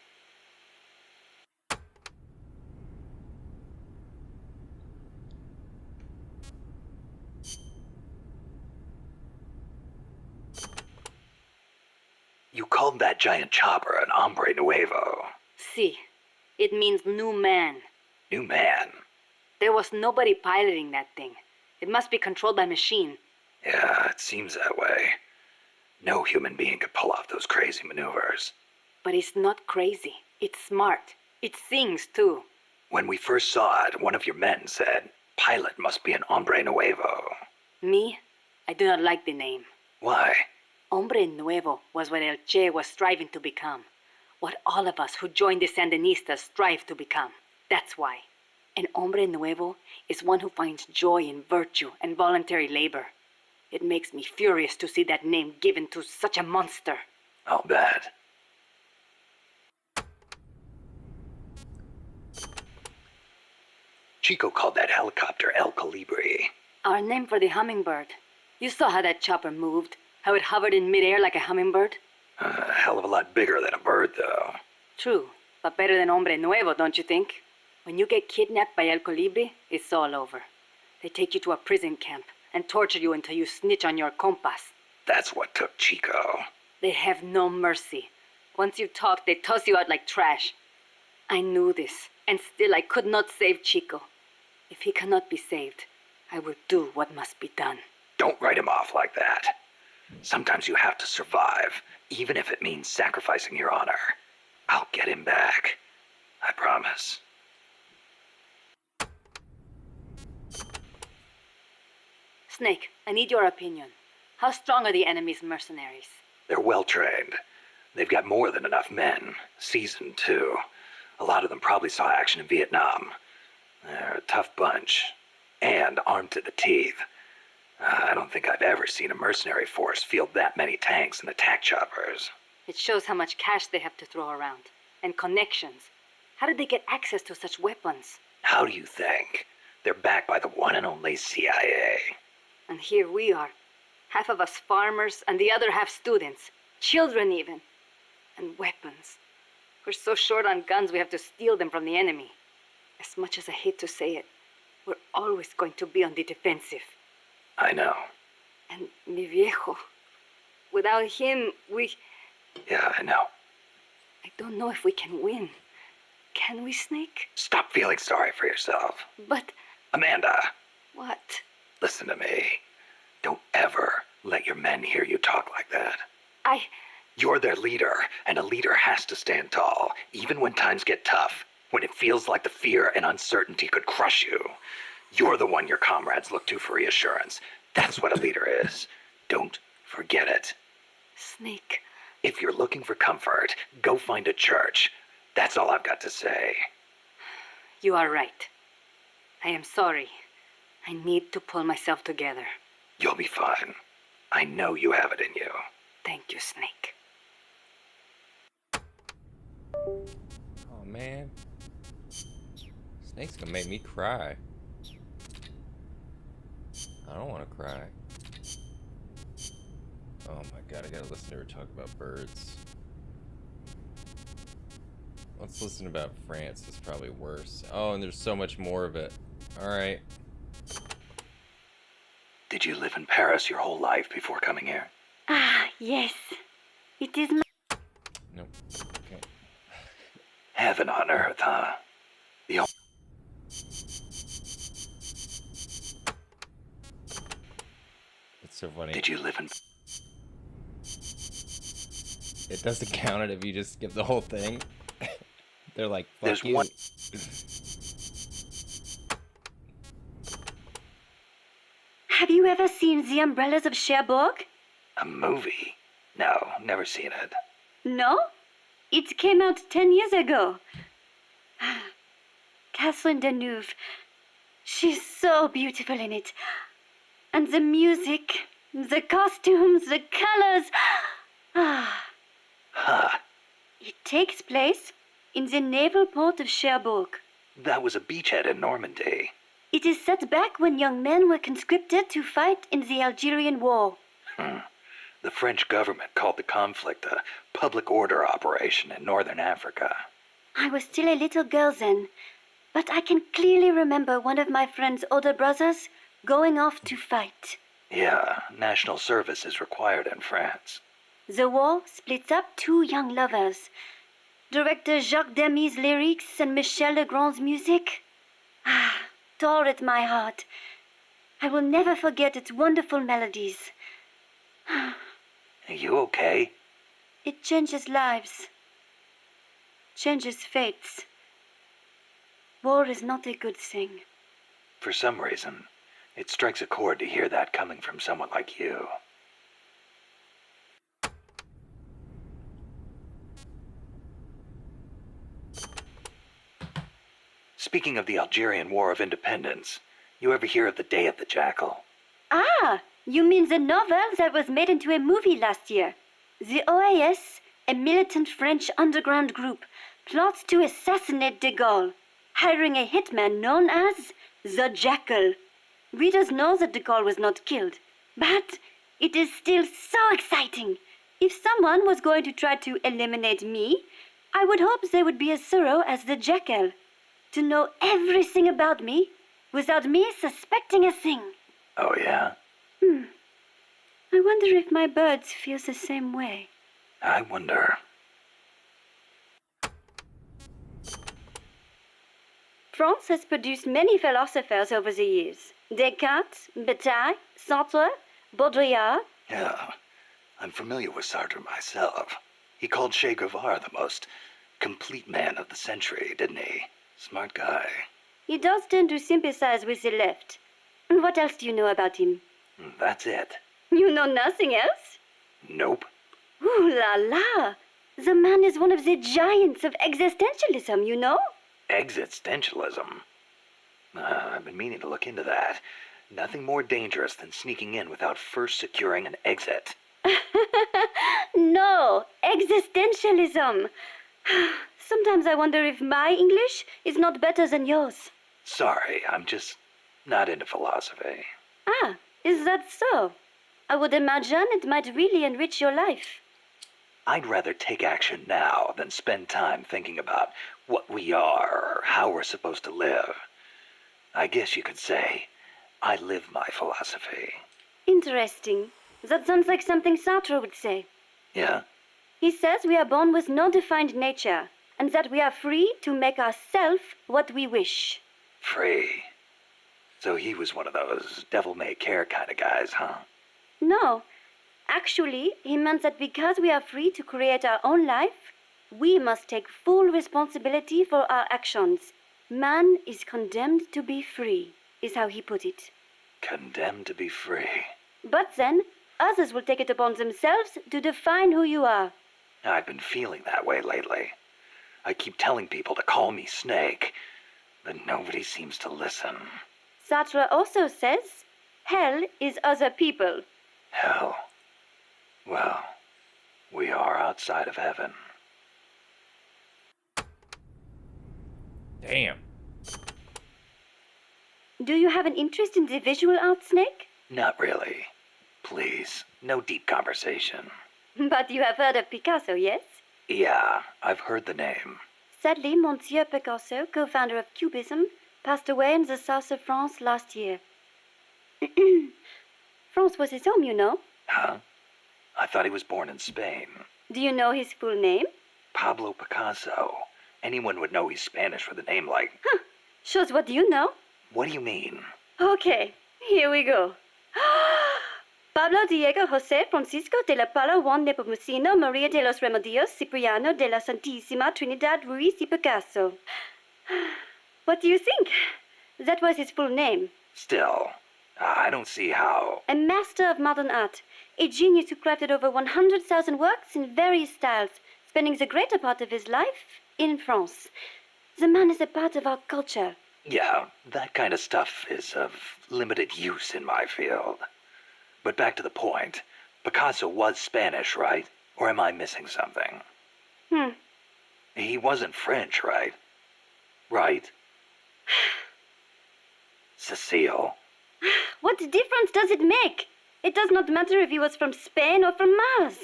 You called that giant chopper an hombre nuevo. Si. It means new man. New man? There was nobody piloting that thing. It must be controlled by machine. Yeah, it seems that way. No human being could pull off those crazy maneuvers. But it's not crazy. It's smart. It sings, too. When we first saw it, one of your men said, "Pilot must be an hombre nuevo." Me? I do not like the name. Why? Hombre Nuevo was what El Che was striving to become. What all of us who joined the Sandinistas strive to become. That's why. An Hombre Nuevo is one who finds joy in virtue and voluntary labor. It makes me furious to see that name given to such a monster. I'll bet. Chico called that helicopter El Colibri. Our name for the hummingbird. You saw how that chopper moved. How it hovered in midair like a hummingbird? A hell of a lot bigger than a bird, though. True, but better than Hombre Nuevo, don't you think? When you get kidnapped by El Colibri, it's all over. They take you to a prison camp and torture you until you snitch on your compas. That's what took Chico. They have no mercy. Once you talk, they toss you out like trash. I knew this, and still I could not save Chico. If he cannot be saved, I will do what must be done. Don't write him off like that. Sometimes you have to survive, even if it means sacrificing your honor. I'll get him back. I promise. Snake, I need your opinion. How strong are the enemy's mercenaries? They're well trained. They've got more than enough men. Seasoned, too. A lot of them probably saw action in Vietnam. They're a tough bunch. And armed to the teeth. I don't think I've ever seen a mercenary force field that many tanks and attack choppers. It shows how much cash they have to throw around. And connections. How did they get access to such weapons? How do you think? They're backed by the one and only CIA. And here we are. Half of us farmers, and the other half students. Children, even. And weapons. We're so short on guns we have to steal them from the enemy. As much as I hate to say it, we're always going to be on the defensive. I know. And mi viejo. Without him, we... Yeah, I know. I don't know if we can win. Can we, Snake? Stop feeling sorry for yourself. But... Amanda. What? Listen to me. Don't ever let your men hear you talk like that. You're their leader, and a leader has to stand tall, even when times get tough, when it feels like the fear and uncertainty could crush you. You're the one your comrades look to for reassurance. That's what a leader is. Don't forget it. Snake. If you're looking for comfort, go find a church. That's all I've got to say. You are right. I am sorry. I need to pull myself together. You'll be fine. I know you have it in you. Thank you, Snake. Oh, man. Snake's gonna make me cry. I don't want to cry. Oh my god, I gotta listen to her talk about birds. Let's listen about France. It's probably worse. Oh, and there's so much more of it. Alright. Did you live in Paris your whole life before coming here? Ah, yes. It is my... Nope. Okay. Heaven. heaven on earth, huh? The o- It's so funny. Did you live in... It doesn't count it if you just skip the whole thing. They're like, fuck There's you. one... Have you ever seen The Umbrellas of Cherbourg? A movie? No, never seen it. No? It came out 10 years ago. Catherine Deneuve. She's so beautiful in it. And the music, the costumes, the colors. Huh. It takes place in the naval port of Cherbourg. That was a beachhead in Normandy. It is set back when young men were conscripted to fight in the Algerian War. The French government called the conflict a public order operation in northern Africa. I was still a little girl then, but I can clearly remember one of my friend's older brothers going off to fight. Yeah, national service is required in France. The war splits up two young lovers. Director Jacques Demy's lyrics and Michel Legrand's music tore at my heart. I will never forget its wonderful melodies. Are you okay? It changes lives, changes fates. War is not a good thing. For some reason, it strikes a chord to hear that coming from someone like you. Speaking of the Algerian War of Independence, you ever hear of the Day of the Jackal? Ah, you mean the novel that was made into a movie last year? The OAS, a militant French underground group, plots to assassinate de Gaulle, hiring a hitman known as the Jackal. Readers know that de Gaulle was not killed, but it is still so exciting. If someone was going to try to eliminate me, I would hope they would be as thorough as the Jackal, to know everything about me without me suspecting a thing. Oh, yeah? I wonder if my birds feel the same way. I wonder. France has produced many philosophers over the years. Descartes, Bataille, Sartre, Baudrillard. Yeah, I'm familiar with Sartre myself. He called Che Guevara the most complete man of the century, didn't he? Smart guy. He does tend to sympathize with the left. And what else do you know about him? That's it. You know nothing else? Nope. Ooh la la! The man is one of the giants of existentialism, you know? Existentialism? I've been meaning to look into that. Nothing more dangerous than sneaking in without first securing an exit. No, existentialism. Sometimes I wonder if my English is not better than yours. Sorry, I'm just not into philosophy. Ah, is that so? I would imagine it might really enrich your life. I'd rather take action now than spend time thinking about what we are or how we're supposed to live. I guess you could say I live my philosophy. Interesting. That sounds like something Sartre would say. Yeah? He says we are born with no defined nature, and that we are free to make ourselves what we wish. Free. So he was one of those devil-may-care kind of guys, huh? No. Actually, he meant that because we are free to create our own life, we must take full responsibility for our actions. Man is condemned to be free, is how he put it. Condemned to be free. But then, others will take it upon themselves to define who you are. I've been feeling that way lately. I keep telling people to call me Snake, but nobody seems to listen. Sartre also says, hell is other people. Hell. Well, we are outside of heaven. Damn. Do you have an interest in the visual arts, Snake? Not really. Please, no deep conversation. But you have heard of Picasso, yes? Yeah, I've heard the name. Sadly, Monsieur Picasso, co-founder of Cubism, passed away in the south of France last year. France was his home, you know. Huh? I thought he was born in Spain. Do you know his full name? Pablo Picasso. anyone would know he's Spanish with a name like... Huh. Shows what you know. What do you mean? Okay, here we go. Pablo Diego José Francisco de la Pala Juan Nepomuceno Maria de los Remedios Cipriano de la Santísima Trinidad Ruiz y Picasso. What do you think? That was his full name. Still, I don't see how... A master of modern art. A genius who crafted over 100,000 works in various styles, spending the greater part of his life in France. The man is a part of our culture. Yeah, that kind of stuff is of limited use in my field. But back to the point. Picasso was Spanish, right? Or am I missing something? He wasn't French, right? Right? Cecile. What difference does it make? It does not matter if he was from Spain or from Mars.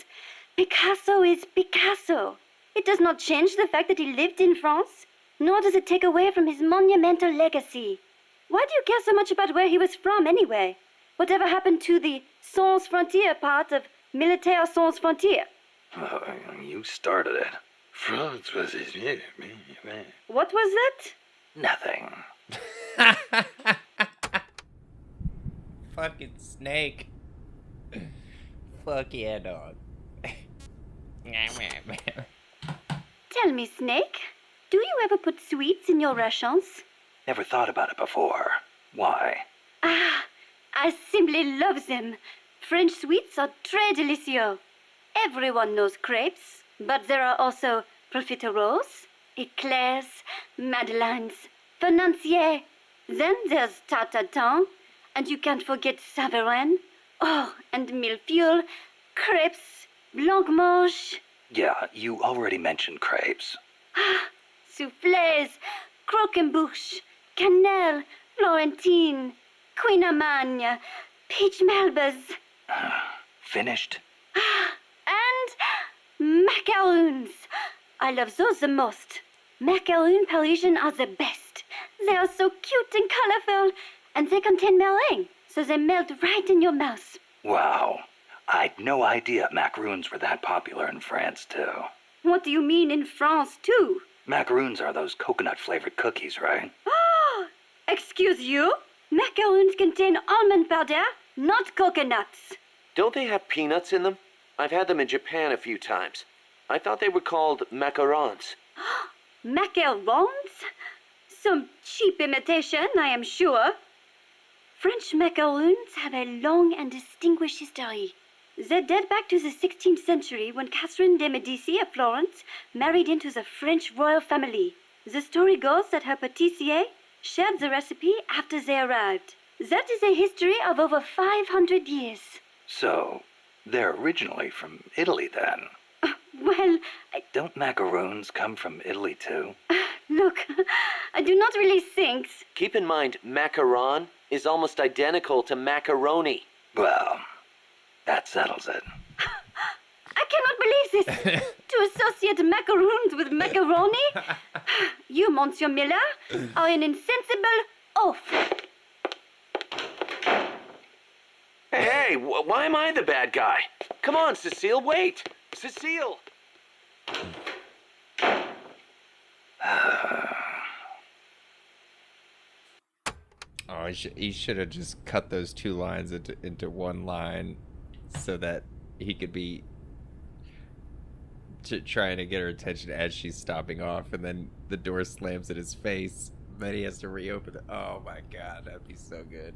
Picasso is Picasso. It does not change the fact that he lived in France, nor does it take away from his monumental legacy. Why do you care so much about where he was from, anyway? Whatever happened to the sans frontière part of Militaire sans frontière? You started it. What was that? Nothing. Fucking snake. Fuck yeah, dog. Tell me, Snake, do you ever put sweets in your rations? Never thought about it before. Why? Ah, I simply love them. French sweets are très délicieux. Everyone knows crepes, but there are also profiteroles, eclairs, madeleines, financiers. Then there's tarte tatin, and you can't forget Savarin. Oh, and millefeuille, crepes, blancmange. Yeah, you already mentioned crepes. Ah, soufflés, croquembouche, cannelle, Florentine, Queen Amagne, peach melbas. Finished? And macaroons. I love those the most. Macaroon Parisian are the best. They are so cute and colorful, and they contain meringue, so they melt right in your mouth. Wow. I'd no idea macaroons were that popular in France, too. What do you mean in France, too? Macaroons are those coconut-flavored cookies, right? Oh, excuse you? Macaroons contain almond powder, not coconuts. Don't they have peanuts in them? I've had them in Japan a few times. I thought they were called macarons. Macarons? Some cheap imitation, I am sure. French macaroons have a long and distinguished history. They date back to the 16th century when Catherine de' Medici of Florence married into the French royal family. The story goes that her pâtissier shared the recipe after they arrived. That is a history of over 500 years. So, they're originally from Italy, then? Well, Don't macaroons come from Italy, too? Look, I do not really think... Keep in mind, macaron is almost identical to macaroni. Well, that settles it. I cannot believe this! To associate macaroons with macaroni? You, Monsieur Miller, are an insensible oaf. Hey, why am I the bad guy? Come on, Cecile, wait! Cecile! Oh, he should have just cut those two lines into one line so that he could be trying to get her attention as she's stopping off, and then the door slams in his face. Then he has to reopen it. Oh my god, that'd be so good.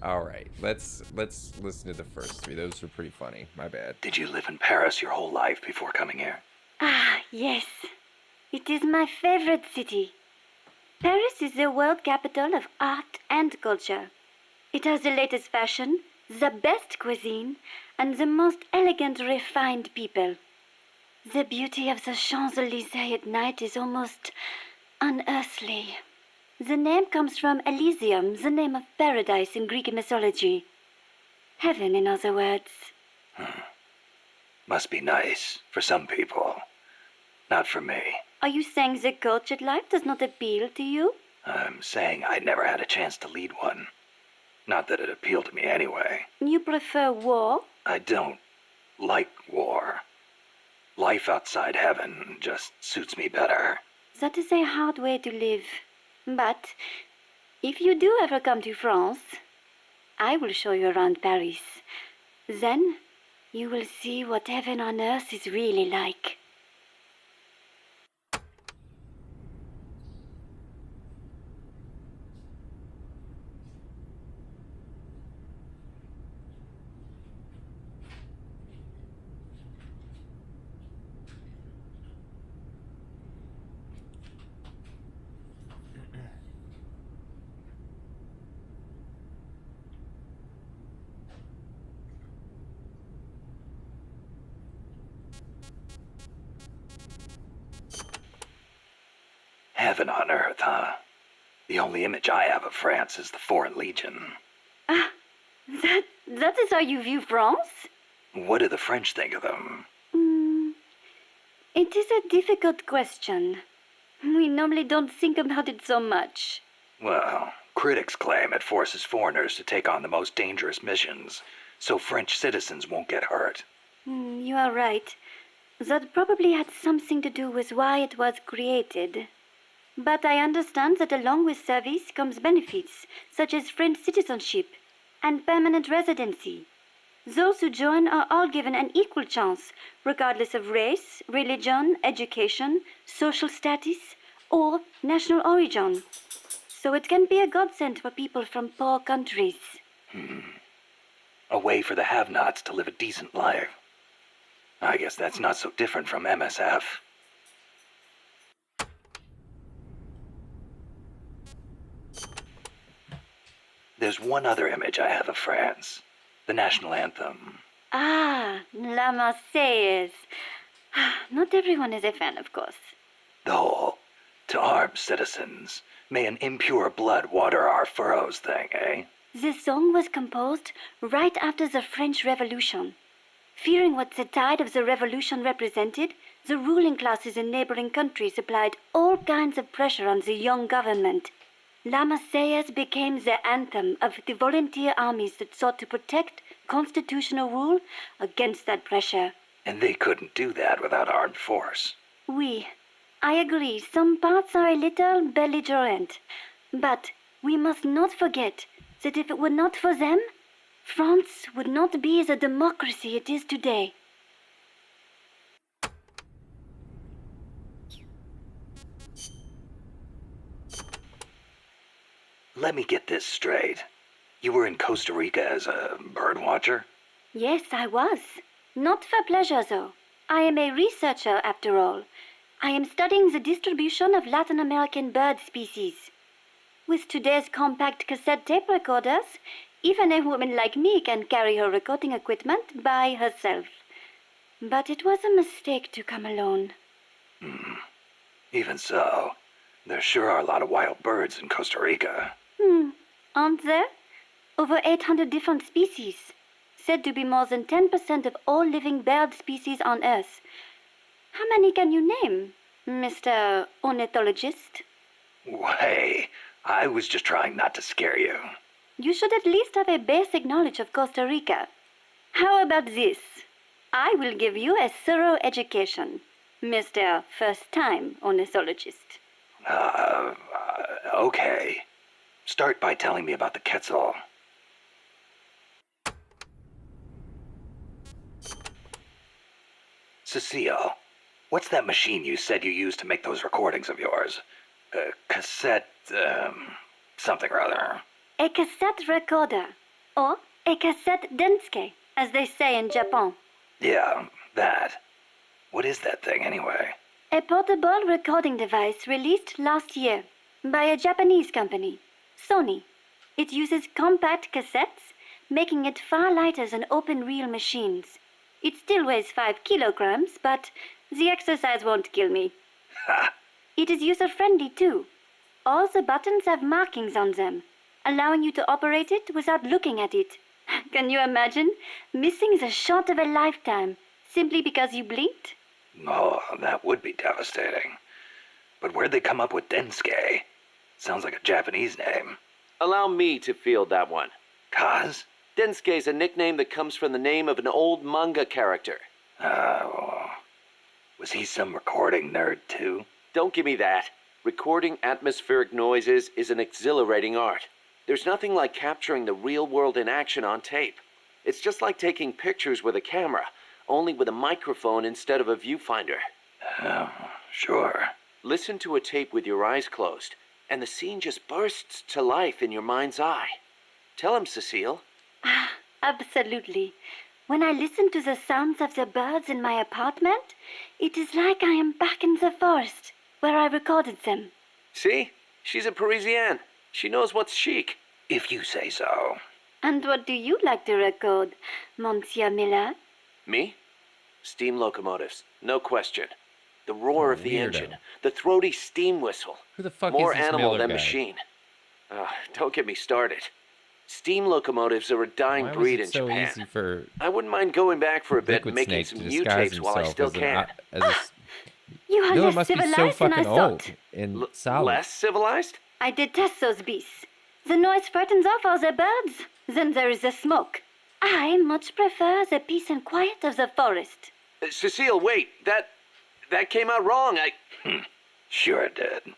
All right, let's listen to the first three. Those were pretty funny. My bad. Did you live in Paris your whole life before coming here? Ah, yes. It is my favorite city. Paris is the world capital of art and culture. It has the latest fashion, the best cuisine, and the most elegant, refined people. The beauty of the Champs-Élysées at night is almost unearthly. The name comes from Elysium, the name of paradise in Greek mythology. Heaven, in other words. Must be nice for some people. Not for me. Are you saying the cultured life does not appeal to you? I'm saying I never had a chance to lead one. Not that it appealed to me anyway. You prefer war? I don't like war. Life outside heaven just suits me better. That is a hard way to live. But if you do ever come to France, I will show you around Paris. Then you will see what heaven on earth is really like. Heaven on earth, huh? The only image I have of France is the Foreign Legion. Ah, that is how you view France? What do the French think of them? It is a difficult question. We normally don't think about it so much. Well, critics claim it forces foreigners to take on the most dangerous missions, so French citizens won't get hurt. You are right. That probably had something to do with why it was created. But I understand that along with service comes benefits, such as French citizenship and permanent residency. Those who join are all given an equal chance, regardless of race, religion, education, social status, or national origin. So it can be a godsend for people from poor countries. A way for the have-nots to live a decent life. I guess that's not so different from MSF. There's one other image I have of France. The national anthem. Ah, La Marseillaise. Not everyone is a fan, of course. The whole, to arms, citizens. May an impure blood water our furrows thing, eh? The song was composed right after the French Revolution. Fearing what the tide of the revolution represented, the ruling classes in neighboring countries applied all kinds of pressure on the young government. La Marseillaise became the anthem of the volunteer armies that sought to protect constitutional rule against that pressure. And they couldn't do that without armed force. Oui, I agree. Some parts are a little belligerent. But we must not forget that if it were not for them, France would not be the democracy it is today. Let me get this straight. You were in Costa Rica as a bird watcher? Yes, I was. Not for pleasure, though. I am a researcher, after all. I am studying the distribution of Latin American bird species. With today's compact cassette tape recorders, even a woman like me can carry her recording equipment by herself. But it was a mistake to come alone. Even so, there sure are a lot of wild birds in Costa Rica. Aren't there? Over 800 different species. Said to be more than 10% of all living bird species on Earth. How many can you name, Mr. Ornithologist? Hey, I was just trying not to scare you. You should at least have a basic knowledge of Costa Rica. How about this? I will give you a thorough education, Mr. First-Time Ornithologist. Okay. Start by telling me about the Quetzal. Cecile, what's that machine you said you used to make those recordings of yours? Cassette, something or other. A cassette recorder, or a cassette denske, as they say in Japan. Yeah, that. What is that thing anyway? A portable recording device released last year by a Japanese company, Sony. It uses compact cassettes, making it far lighter than open-reel machines. It still weighs 5 kilograms, but the exercise won't kill me. Ha! It is user-friendly too. All the buttons have markings on them, allowing you to operate it without looking at it. Can you imagine missing the shot of a lifetime simply because you blinked? Oh, that would be devastating. But where'd they come up with Densuke? Sounds like a Japanese name. Allow me to field that one. Kaz? Densuke is a nickname that comes from the name of an old manga character. Was he some recording nerd, too? Don't give me that. Recording atmospheric noises is an exhilarating art. There's nothing like capturing the real world in action on tape. It's just like taking pictures with a camera, only with a microphone instead of a viewfinder. Oh, sure. Listen to a tape with your eyes closed, and the scene just bursts to life in your mind's eye. Tell him, Cecile. Absolutely. When I listen to the sounds of the birds in my apartment, it is like I am back in the forest, where I recorded them. See? She's a Parisienne. She knows what's chic. If you say so. And what do you like to record, Monsieur Miller? Me? Steam locomotives, no question. The roar of the Weirdo. engine, the throaty steam whistle. Who the fuck More is this animal Miller than guy? machine. Don't get me started. Steam locomotives are a dying Why was breed it in so Japan. easy for I wouldn't mind going back for a bit Liquid and making Snake some to new disguise tapes while I himself still as an can. as a You are Miller less must be so civilized than I fucking old thought. and solid. Less civilized? I detest those beasts. The noise frightens off all the birds. Then there is the smoke. I much prefer the peace and quiet of the forest. Cecile, wait. That came out wrong. Sure it did.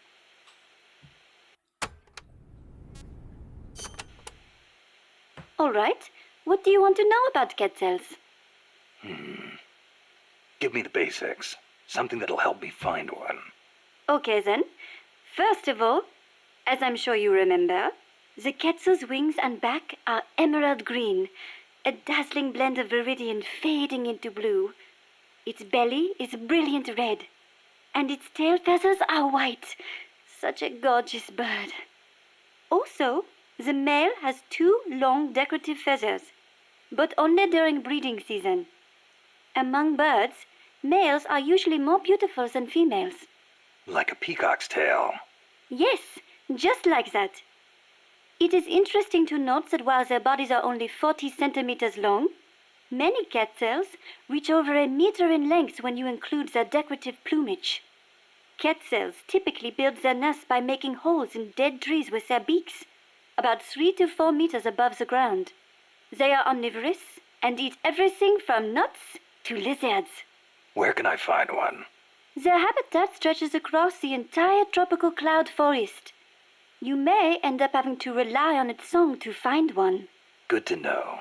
All right. What do you want to know about Quetzals? Give me the basics. Something that'll help me find one. Okay then. First of all, as I'm sure you remember, the Quetzal's wings and back are emerald green, a dazzling blend of viridian fading into blue. Its belly is brilliant red, and its tail feathers are white. Such a gorgeous bird. Also, the male has 2 long decorative feathers, but only during breeding season. Among birds, males are usually more beautiful than females. Like a peacock's tail. Yes, just like that. It is interesting to note that while their bodies are only 40 centimeters long, many quetzals reach over a meter in length when you include their decorative plumage. Quetzals typically build their nests by making holes in dead trees with their beaks, about 3 to 4 meters above the ground. They are omnivorous and eat everything from nuts to lizards. Where can I find one? Their habitat stretches across the entire tropical cloud forest. You may end up having to rely on its song to find one. Good to know.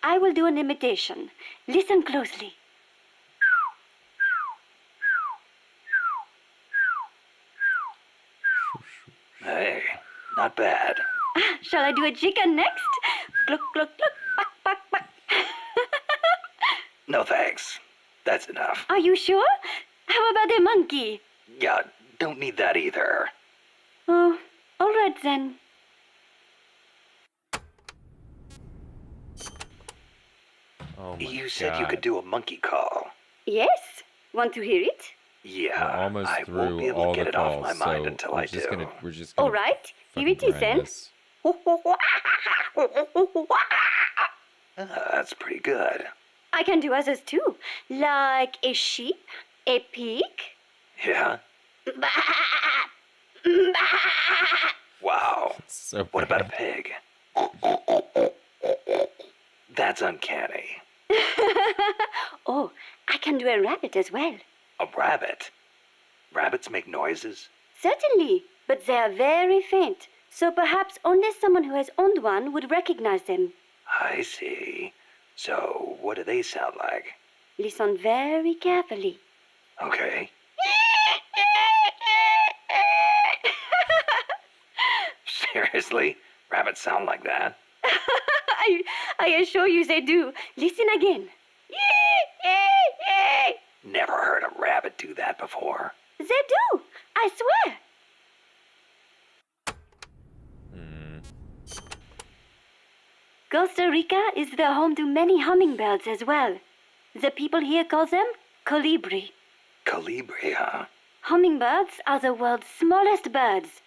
I will do an imitation. Listen closely. Hey, not bad. Shall I do a chicken next? Cluck, cluck, cluck, buck, buck, buck. No thanks. That's enough. Are you sure? How about a monkey? Yeah, don't need that either. Oh, all right then. Oh my You said God. you could do a monkey call. Yes? Want to hear it? Yeah, We're almost I through won't be able all to get the it calls, off my mind so until we're I just do. We're just gonna All right, here it fucking is grind then. this. That's pretty good. I can do others too, like a sheep, a pig. Yeah? Wow. So What about a bad. pig? That's uncanny. Oh, I can do a rabbit as well. A rabbit? Rabbits make noises? Certainly, but they are very faint, so perhaps only someone who has owned one would recognize them. I see. So, what do they sound like? Listen very carefully. Okay. Seriously? Rabbits sound like that? I assure you they do. Listen again. Never heard a rabbit do that before. They do, I swear. Costa Rica is the home to many hummingbirds as well. The people here call them colibri. Colibri, huh? Hummingbirds are the world's smallest birds.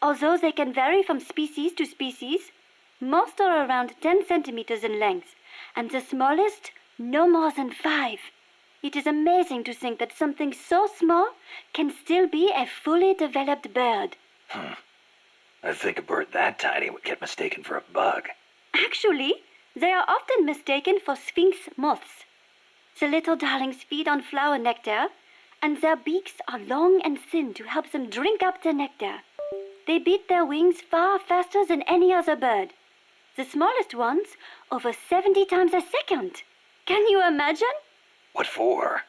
Although they can vary from species to species, most are around 10 centimeters in length, and the smallest no more than 5. It is amazing to think that something so small can still be a fully developed bird. I think a bird that tiny would get mistaken for a bug. Actually, they are often mistaken for sphinx moths. The little darlings feed on flower nectar and their beaks are long and thin to help them drink up the nectar. They beat their wings far faster than any other bird. The smallest ones, over 70 times a second. Can you imagine? What for?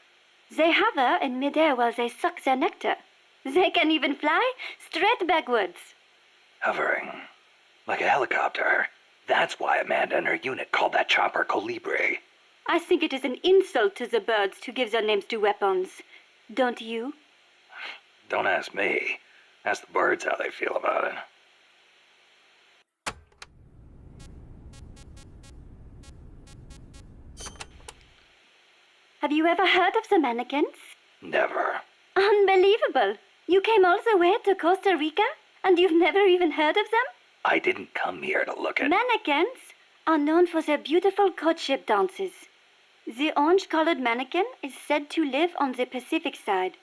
They hover in midair while they suck their nectar. They can even fly straight backwards. Hovering. Like a helicopter. That's why Amanda and her unit called that chopper Colibri. I think it is an insult to the birds to give their names to weapons. Don't you? Don't ask me. Ask the birds how they feel about it. Have you ever heard of the mannequins? Never. Unbelievable! You came all the way to Costa Rica and you've never even heard of them? I didn't come here to look at... Mannequins are known for their beautiful courtship dances. The orange-colored mannequin is said to live on the Pacific side,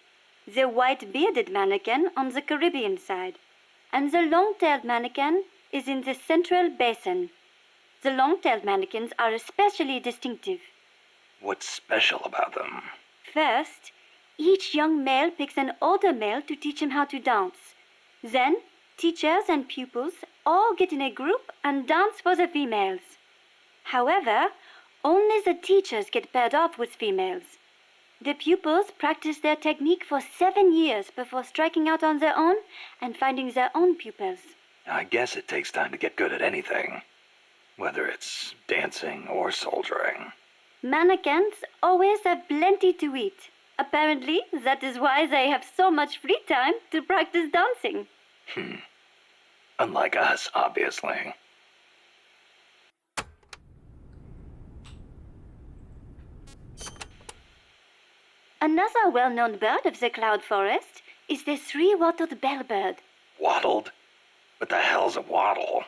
the white-bearded mannequin on the Caribbean side, and the long-tailed mannequin is in the Central Basin. The long-tailed mannequins are especially distinctive. What's special about them? First, each young male picks an older male to teach him how to dance. Then, teachers and pupils all get in a group and dance for the females. However, only the teachers get paired off with females. The pupils practice their technique for 7 years before striking out on their own and finding their own pupils. I guess it takes time to get good at anything, whether it's dancing or soldiering. Mannequins always have plenty to eat. Apparently, that is why they have so much free time to practice dancing. Unlike us, obviously. Another well-known bird of the cloud forest is the three-wattled bellbird. Wattled? What the hell's a wattle?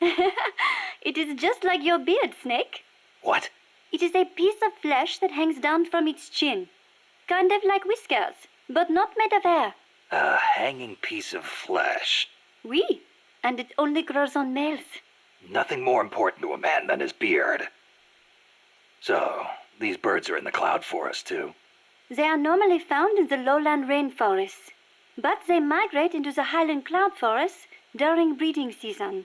It is just like your beard, Snake. What? It is a piece of flesh that hangs down from its chin. Kind of like whiskers, but not made of hair. A hanging piece of flesh. Oui, and it only grows on males. Nothing more important to a man than his beard. So, these birds are in the cloud forest too? They are normally found in the lowland rainforests, but they migrate into the highland cloud forests during breeding season.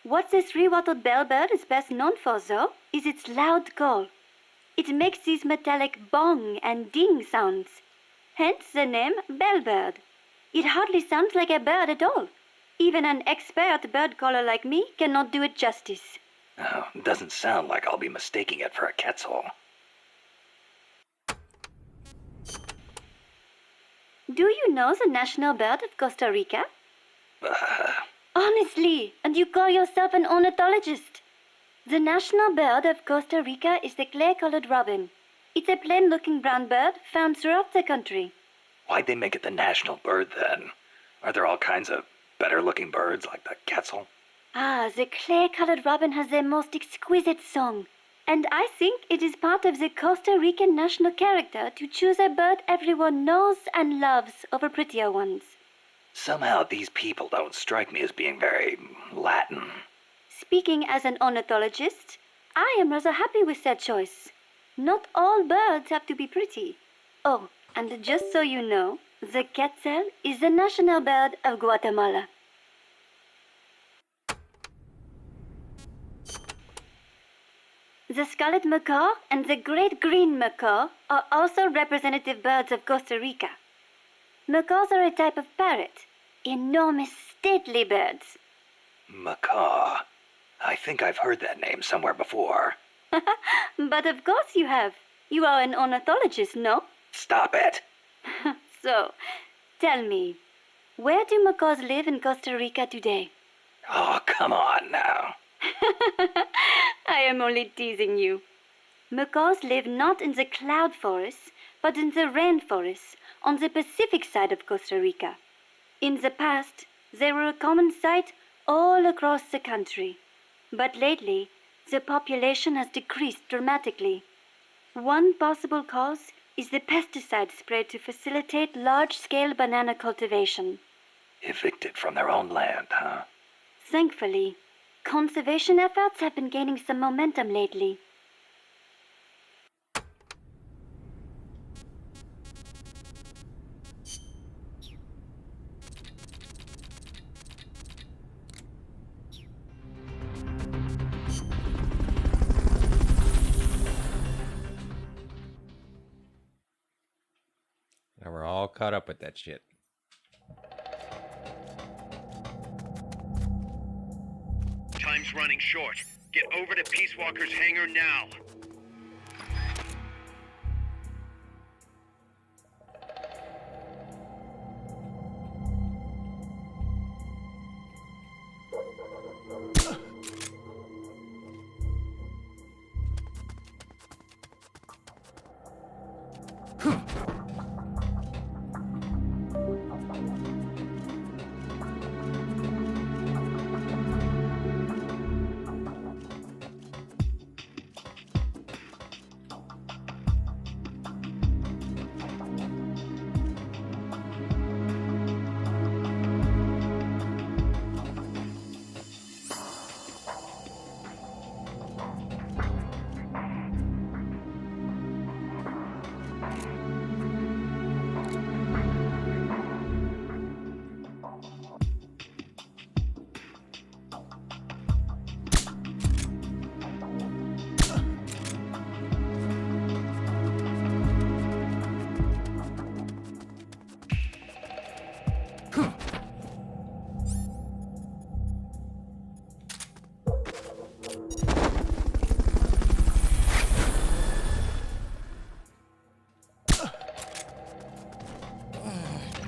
What the three-wattled bellbird is best known for, though, is its loud call. It makes these metallic bong and ding sounds, hence the name bellbird. It hardly sounds like a bird at all. Even an expert bird caller like me cannot do it justice. Oh, doesn't sound like I'll be mistaking it for a quetzal. Do you know the national bird of Costa Rica? Honestly, and you call yourself an ornithologist? The national bird of Costa Rica is the clay-colored robin. It's a plain-looking brown bird found throughout the country. Why'd they make it the national bird then? Are there all kinds of better-looking birds like the quetzal? Ah, the clay-colored robin has the most exquisite song. And I think it is part of the Costa Rican national character to choose a bird everyone knows and loves over prettier ones. Somehow these people don't strike me as being very Latin. Speaking as an ornithologist, I am rather happy with that choice. Not all birds have to be pretty. Oh, and just so you know, the quetzal is the national bird of Guatemala. The scarlet macaw and the great green macaw are also representative birds of Costa Rica. Macaws are a type of parrot, enormous, stately birds. Macaw. I think I've heard that name somewhere before. But of course you have. You are an ornithologist, no? Stop it. So, tell me, where do macaws live in Costa Rica today? Oh, come on now. I am only teasing you. Macaws live not in the cloud forests, but in the rainforests on the Pacific side of Costa Rica. In the past, they were a common sight all across the country. But lately, the population has decreased dramatically. One possible cause is the pesticide sprayed to facilitate large-scale banana cultivation. Evicted from their own land, huh? Thankfully, conservation efforts have been gaining some momentum lately. Now we're all caught up with that shit. Time's running short. Get over to Peace Walker's hangar now.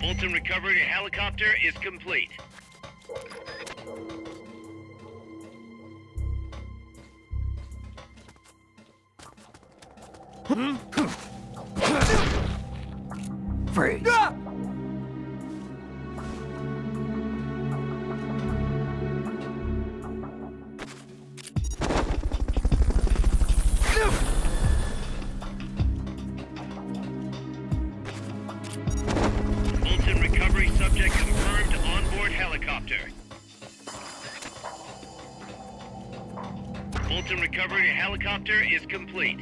Fulton recovery helicopter is complete. Freeze! Fulton recovery subject confirmed onboard helicopter. Fulton recovery helicopter is complete.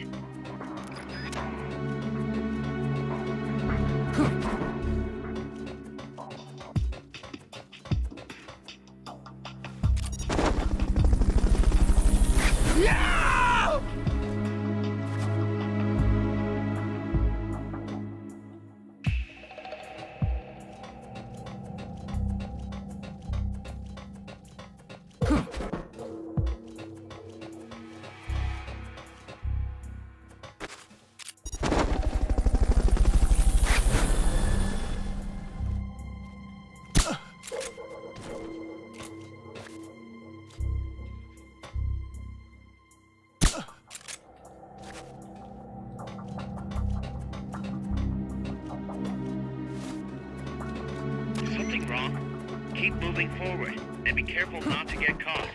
Something wrong? Keep moving forward and be careful not to get caught.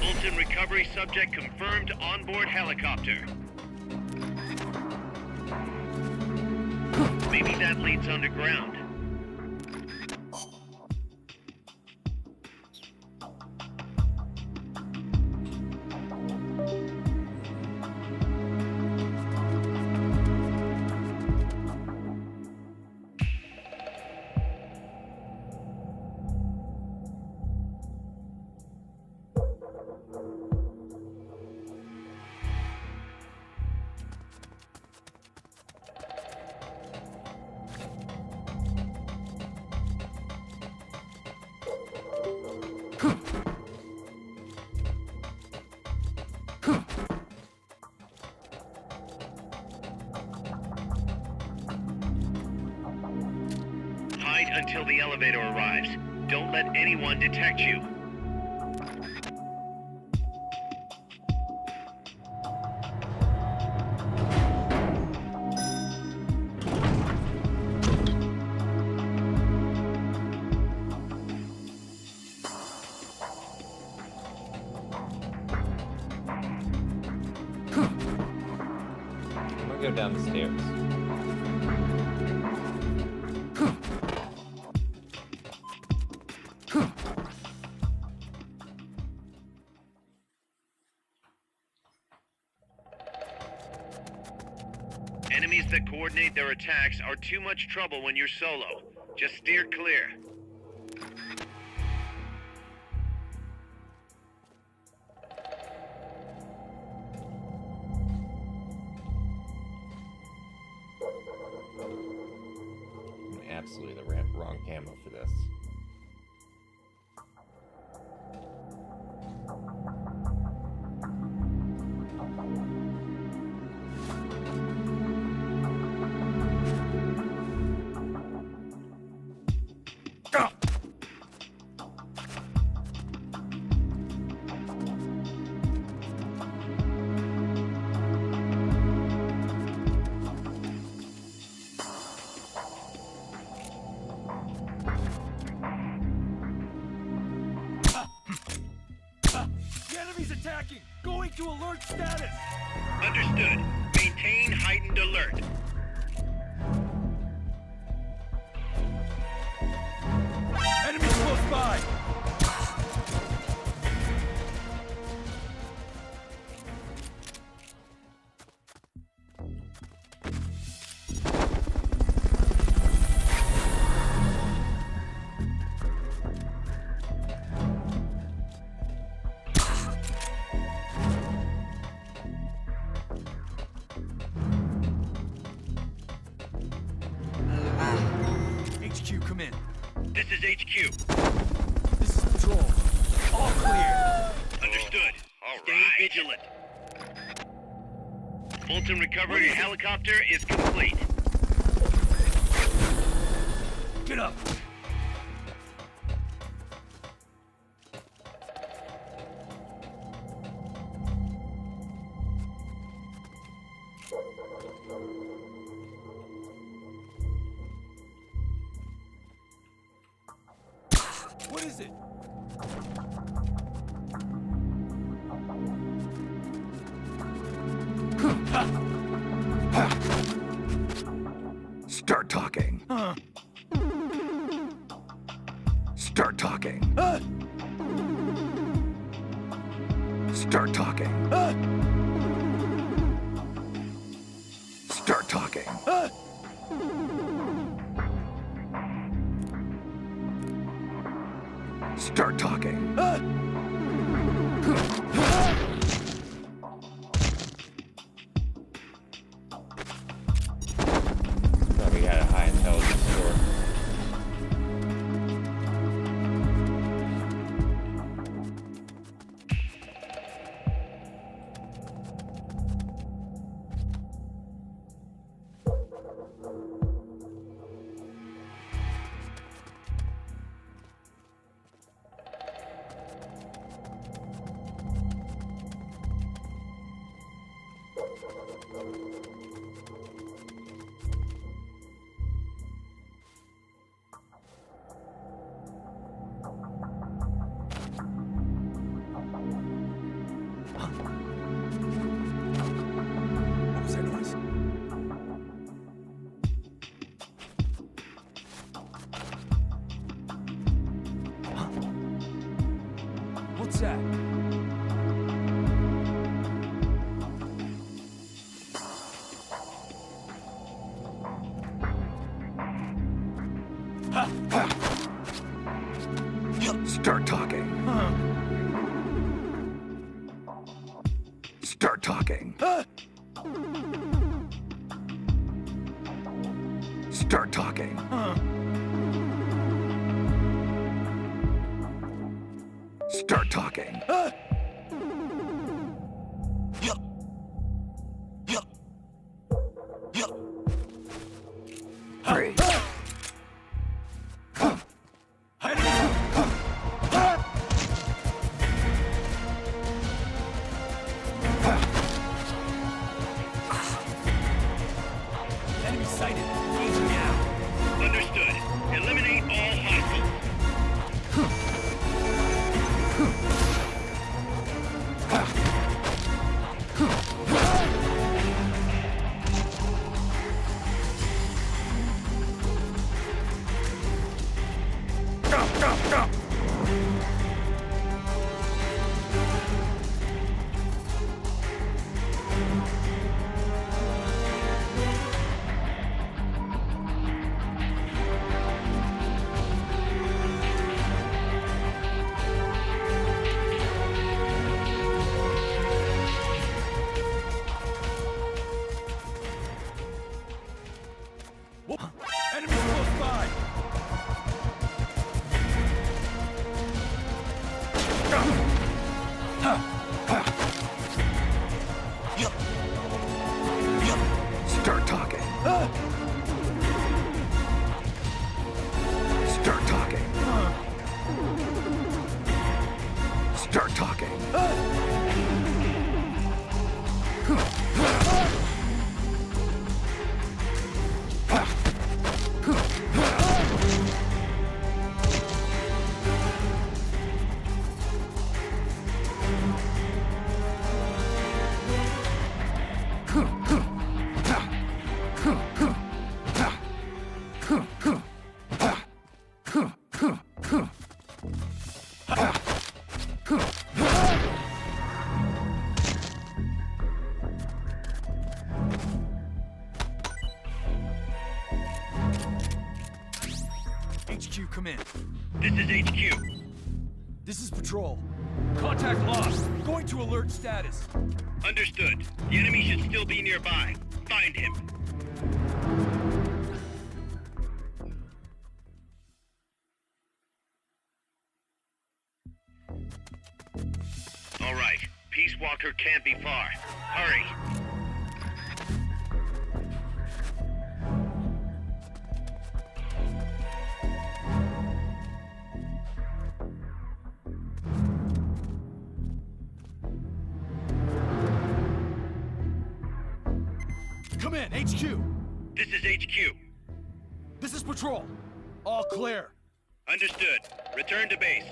Fulton recovery subject confirmed onboard helicopter. Maybe that leads underground. Hide until the elevator arrives. Don't let anyone detect you. I'm gonna go down the stairs. Enemies that coordinate their attacks are too much trouble when you're solo. Just steer clear. Absolutely the wrong camo for this. Attacking! Going to alert status! Understood. Maintain heightened alert. Enemies close by! HQ, come in. This is HQ. This is Patrol. All clear. Understood. Stay vigilant. Fulton recovery helicopter is complete. Get up. What is it? Start talking. Start talking. Start talking. Start talking. Start talking. Probably got a high intelligence score. What was that noise? Huh? What's that? Start talking. Start talking. Start talking. Start talking. Hurry. Enemy sighted. Engage now. Understood. Eliminate all hostiles. HQ, come in. This is HQ. This is Patrol. Contact lost. Going to alert status. Understood. The enemy should still be nearby. Find him. All right. Peace Walker can't be far. Hurry. Come in, HQ. This is HQ. This is Patrol. All clear. Understood. Return to base.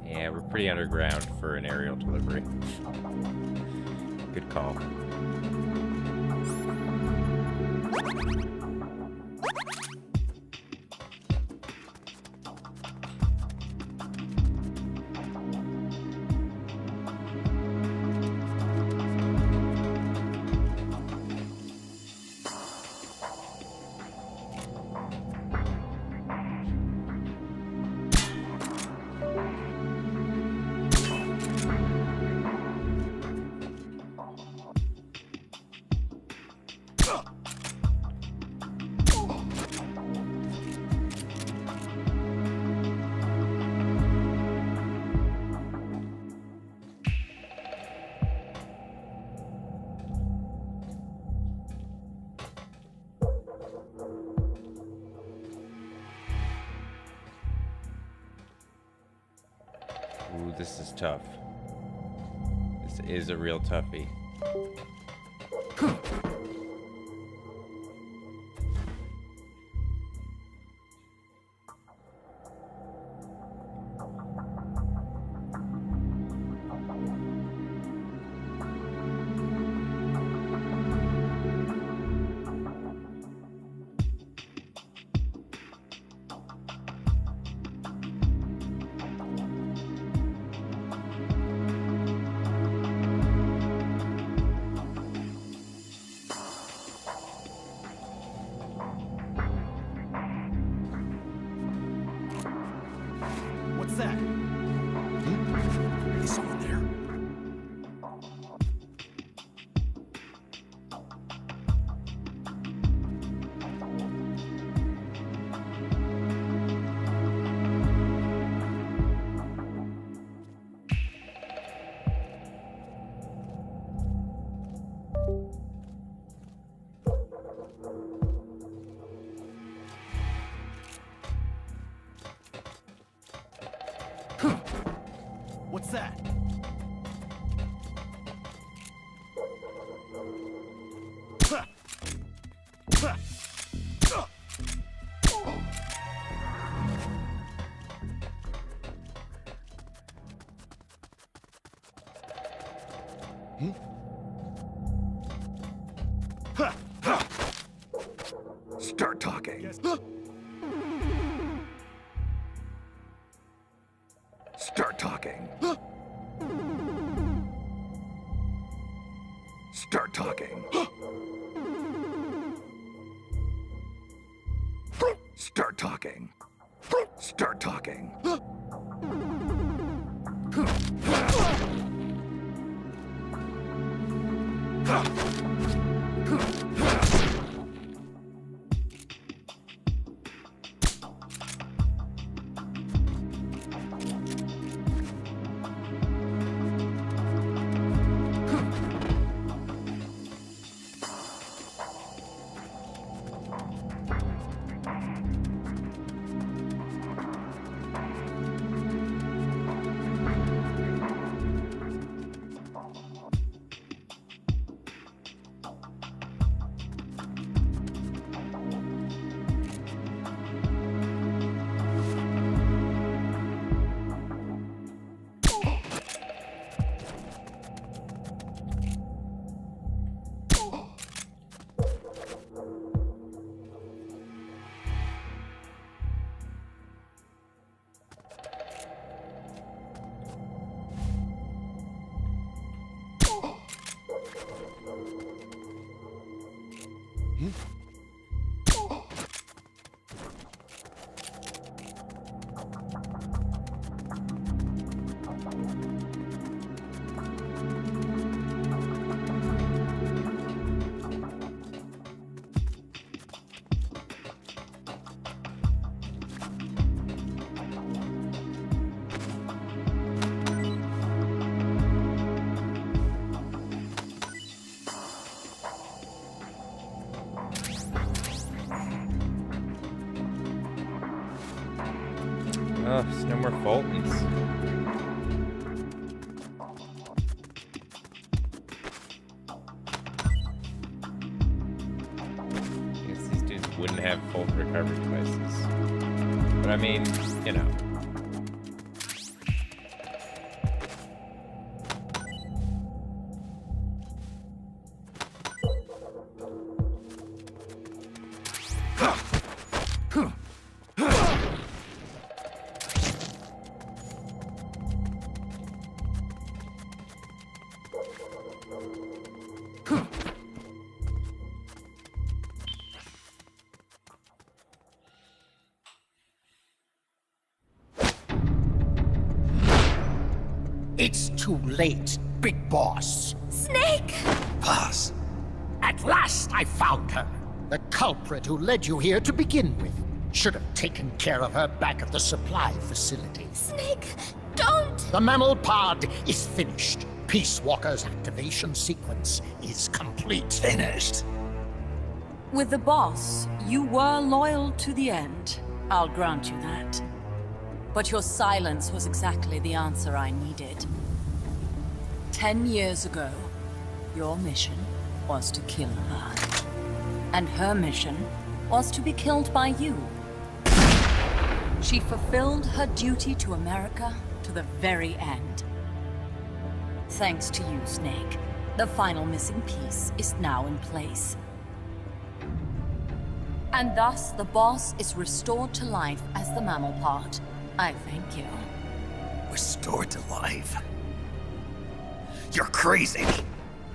Yeah, we're pretty underground for an aerial delivery. Good call. Ooh, this is tough. This is a real toughie. What's that? Is someone there? What's that? Start talking. Yes. Start talking. Start talking. Start talking. Start talking. Oh, there's no more Fultons. I guess these dudes wouldn't have full recovery devices. But I mean, you know. It's too late, Big Boss. Snake! Boss. At last I found her. The culprit who led you here to begin with. Should have taken care of her back at the supply facility. Snake, don't! The mammal pod is finished. Peace Walker's activation sequence is complete. Finished? With the boss, you were loyal to the end. I'll grant you that. But your silence was exactly the answer I needed. 10 years ago, your mission was to kill her. And her mission was to be killed by you. She fulfilled her duty to America to the very end. Thanks to you, Snake, the final missing piece is now in place. And thus, the boss is restored to life as the mammal pod. I thank you. Restored to life? You're crazy.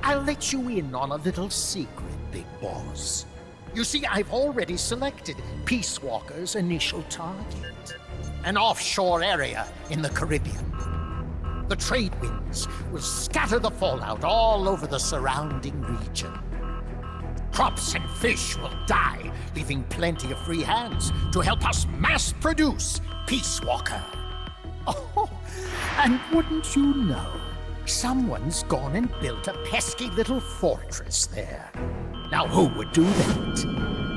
I'll let you in on a little secret, Big Boss. You see, I've already selected Peace Walker's initial target. An offshore area in the Caribbean. The trade winds will scatter the fallout all over the surrounding region. Crops and fish will die, leaving plenty of free hands to help us mass produce Peace Walker. Oh, and wouldn't you know, someone's gone and built a pesky little fortress there. Now who would do that?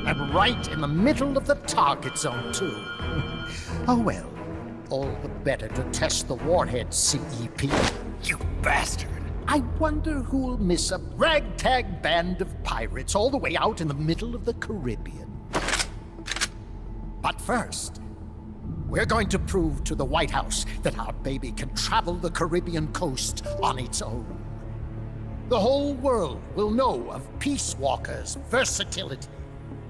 And right in the middle of the target zone, too. Oh well, all the better to test the warhead, CEP. You bastard! I wonder who'll miss a ragtag band of pirates all the way out in the middle of the Caribbean. But first, we're going to prove to the White House that our baby can travel the Caribbean coast on its own. The whole world will know of Peace Walker's versatility.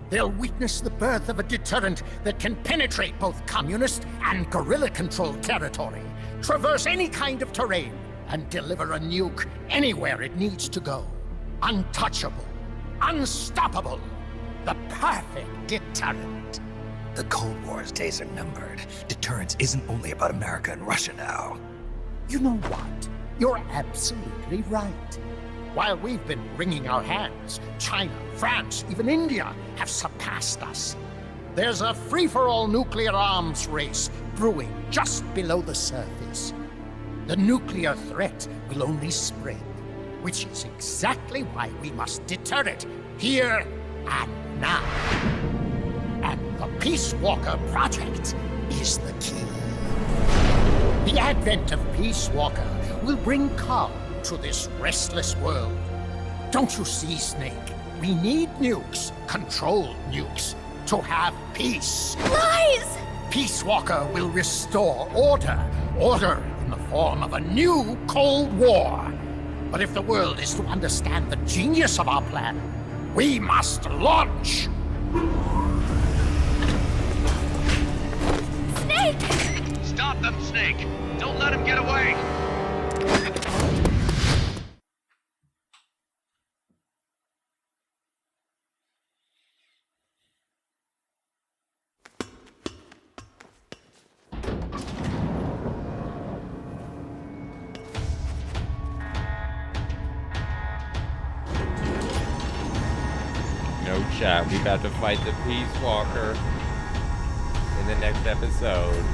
They'll witness the birth of a deterrent that can penetrate both communist and guerrilla-controlled territory, traverse any kind of terrain, and deliver a nuke anywhere it needs to go. Untouchable. Unstoppable. The perfect deterrent. The Cold War's days are numbered. Deterrence isn't only about America and Russia now. You know what? You're absolutely right. While we've been wringing our hands, China, France, even India have surpassed us. There's a free-for-all nuclear arms race brewing just below the surface. The nuclear threat will only spread, which is exactly why we must deter it, here and now. And the Peace Walker Project is the key. The advent of Peace Walker will bring calm to this restless world. Don't you see, Snake? We need nukes, controlled nukes, to have peace. Lies! Peace Walker will restore order. Order in the form of a new Cold War. But if the world is to understand the genius of our plan, we must launch! Snake! Stop them, Snake! Don't let him get away! No chat, we about to fight the Peace Walker in the next episode.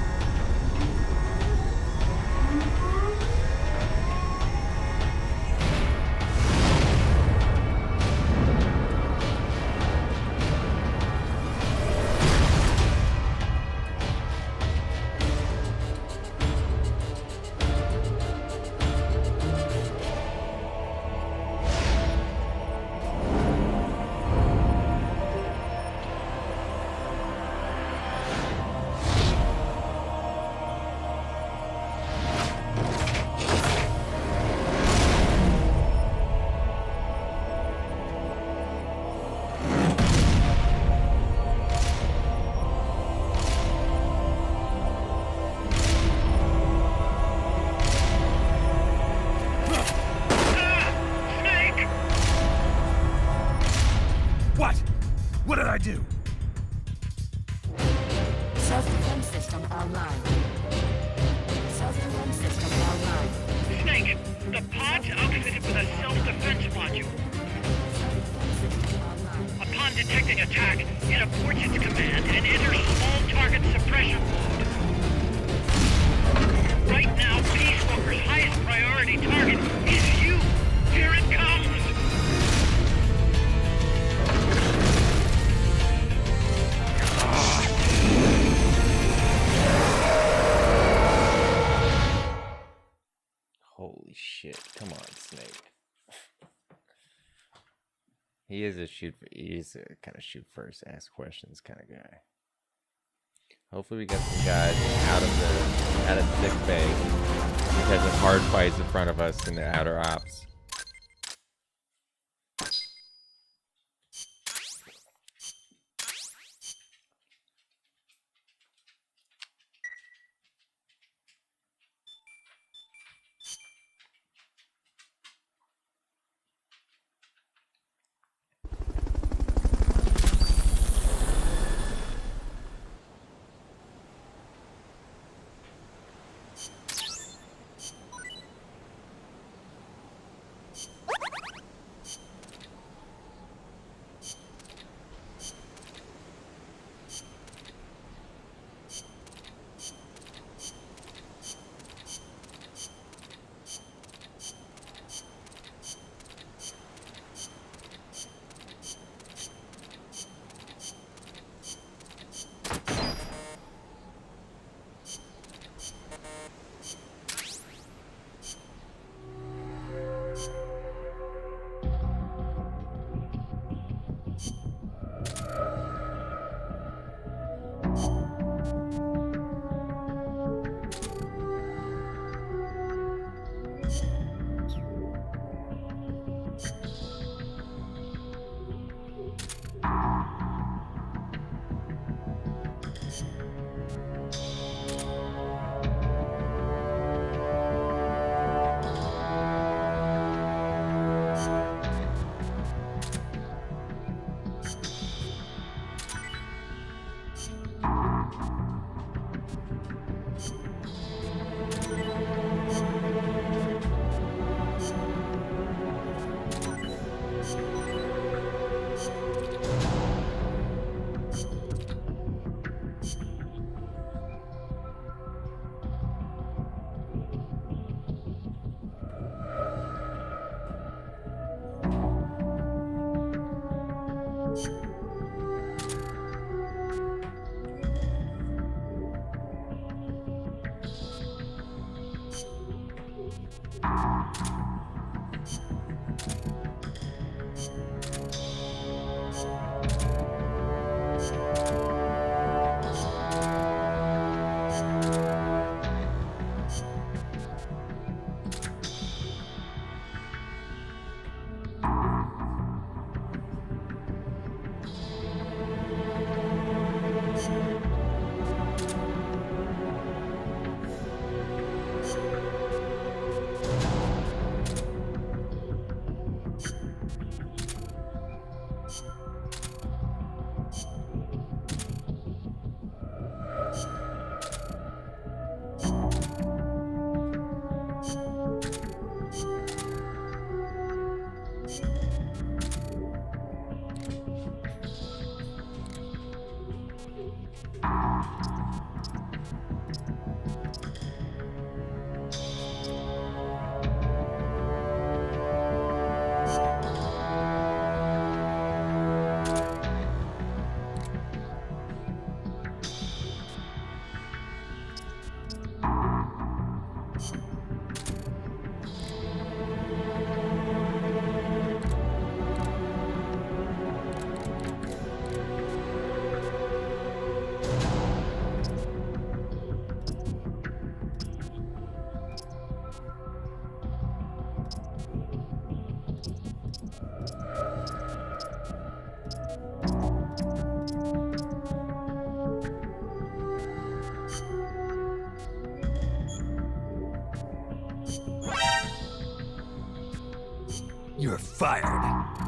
What did I do? Self-defense system online. Self-defense system online. Snake, the pod's outfitted with a self-defense module. Upon detecting attack, it aborts its command and enters small target suppression mode. Right now, Peace Walker's highest priority target is you. Here it comes! Holy shit. Come on, Snake. He's a kind of shoot first, ask questions kind of guy. Hopefully we get some guys out of sick bay because of hard fights in front of us in the outer ops. You're fired.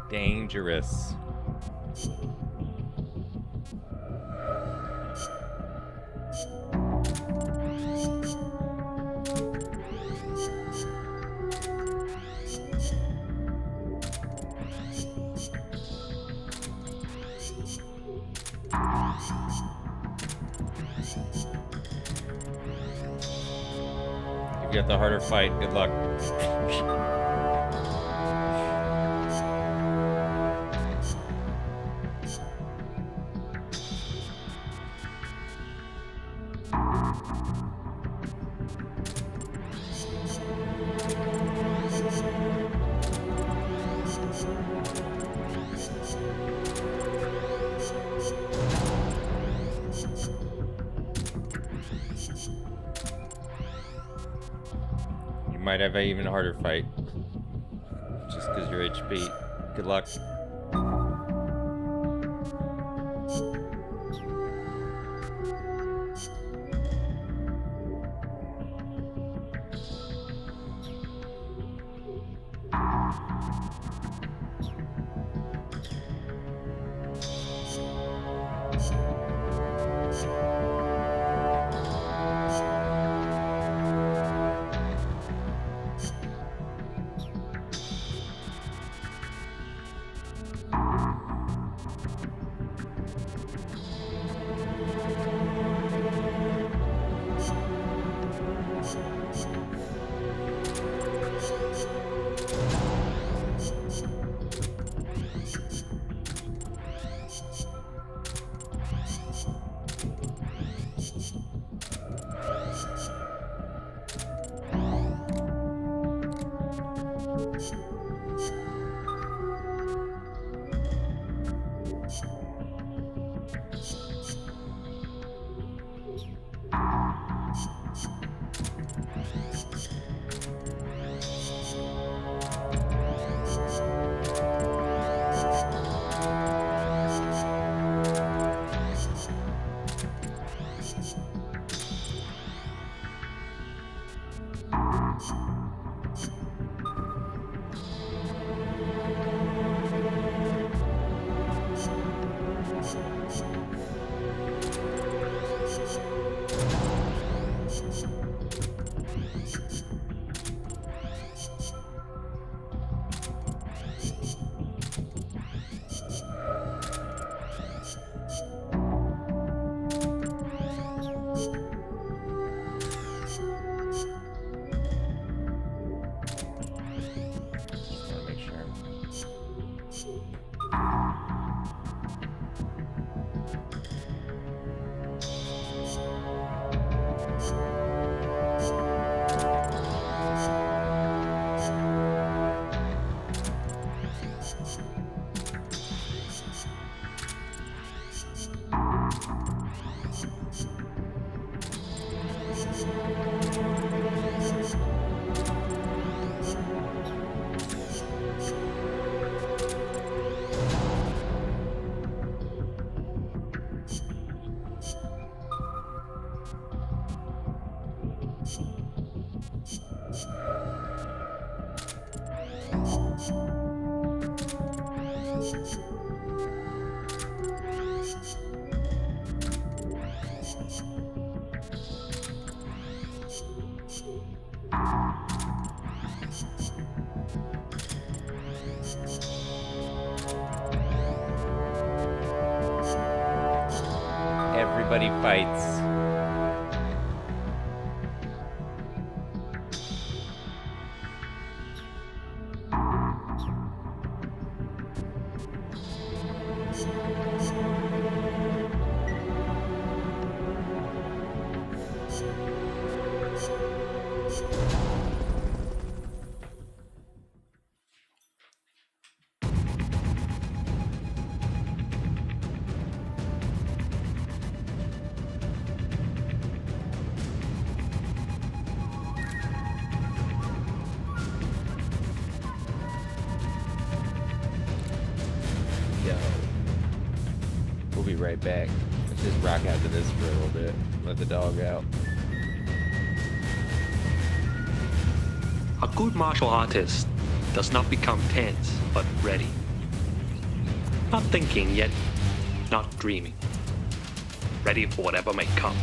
Dangerous. You get the harder fight. Good luck. Might have an even harder fight just because you're HP. Good luck. Everybody fights. We'll be right back. Let's just rock out to this for a little bit. Let the dog out. A good martial artist does not become tense, but ready. Not thinking, yet not dreaming. Ready for whatever may come.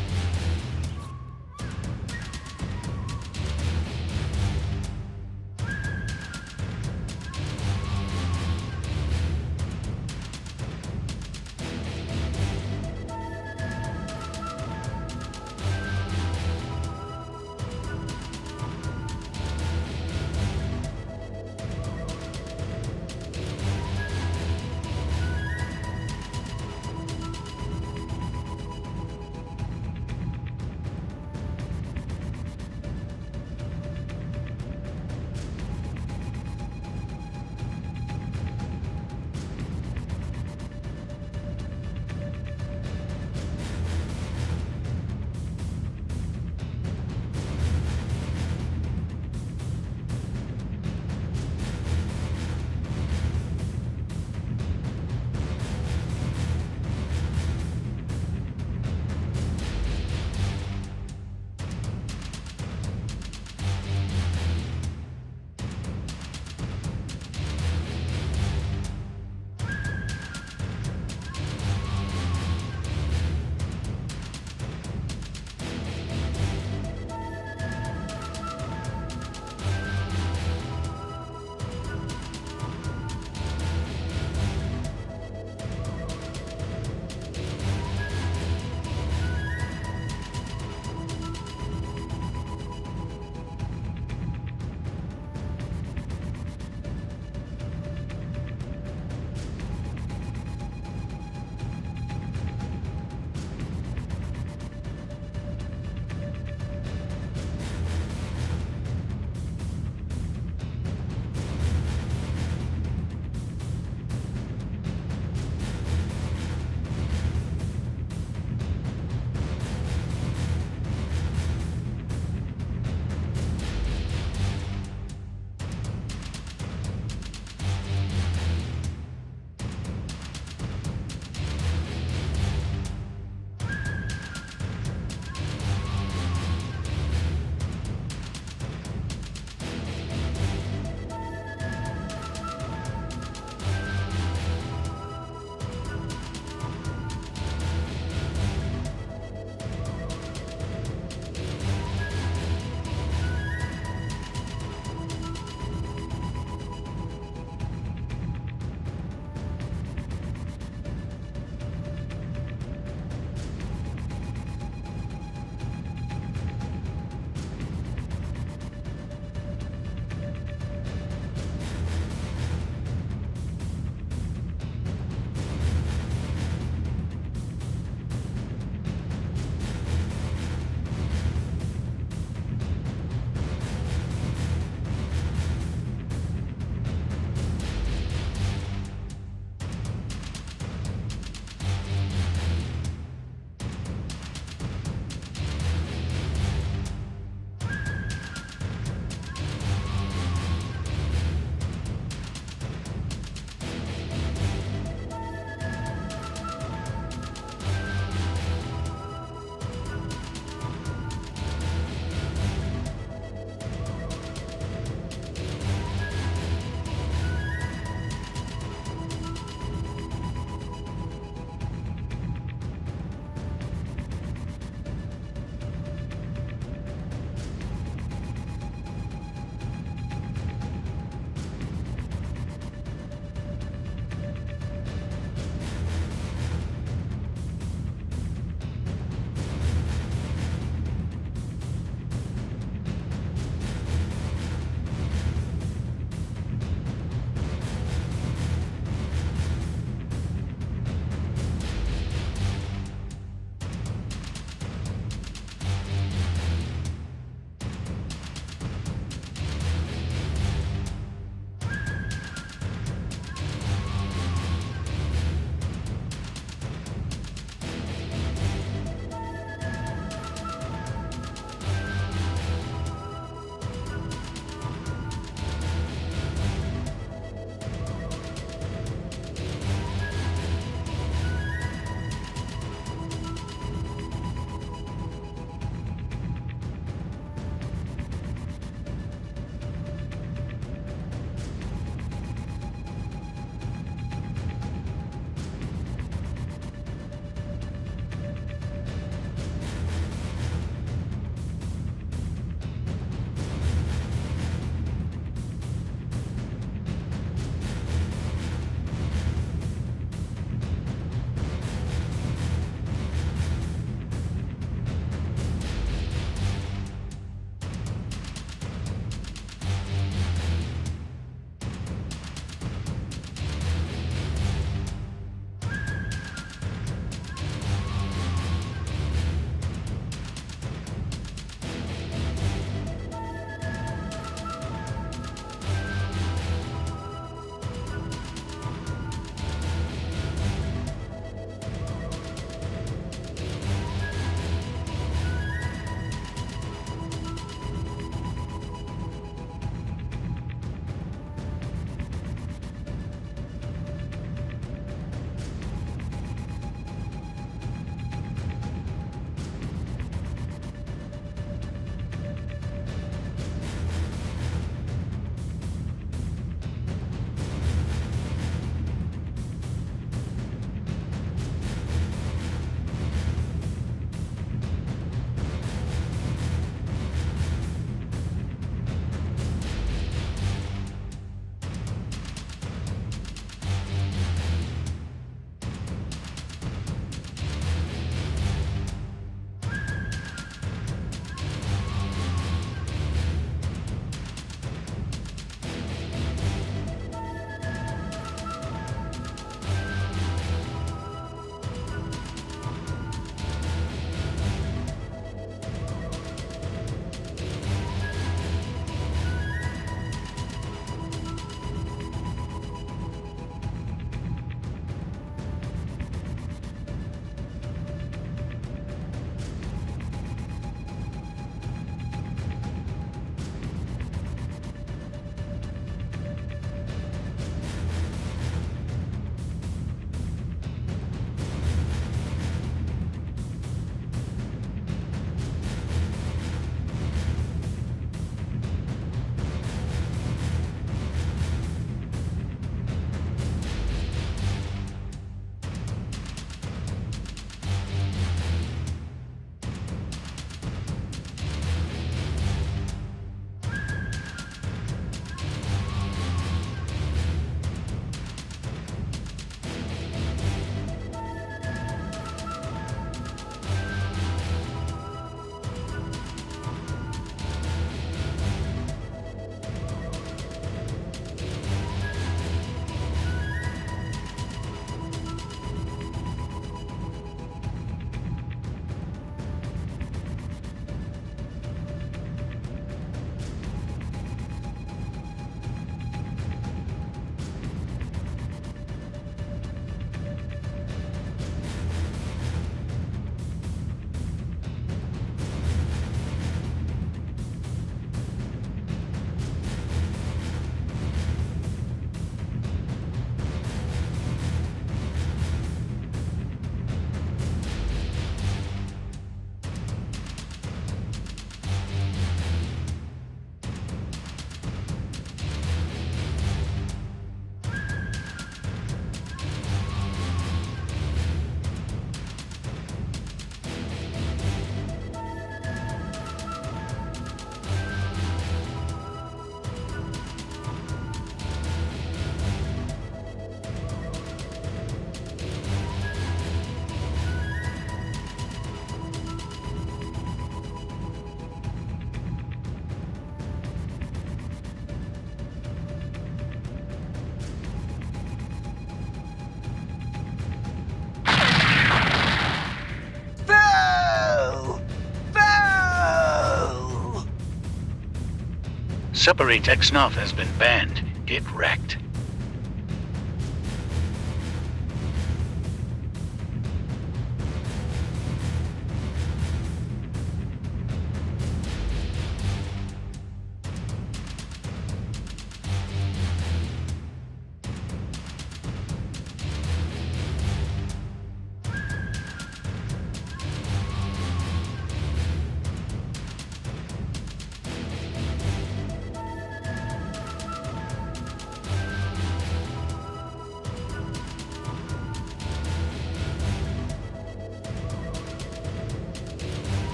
Separate X-Nuff has been banned. Get wrecked.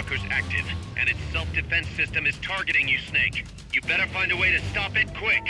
Walker's active, and its self-defense system is targeting you, Snake. You better find a way to stop it quick.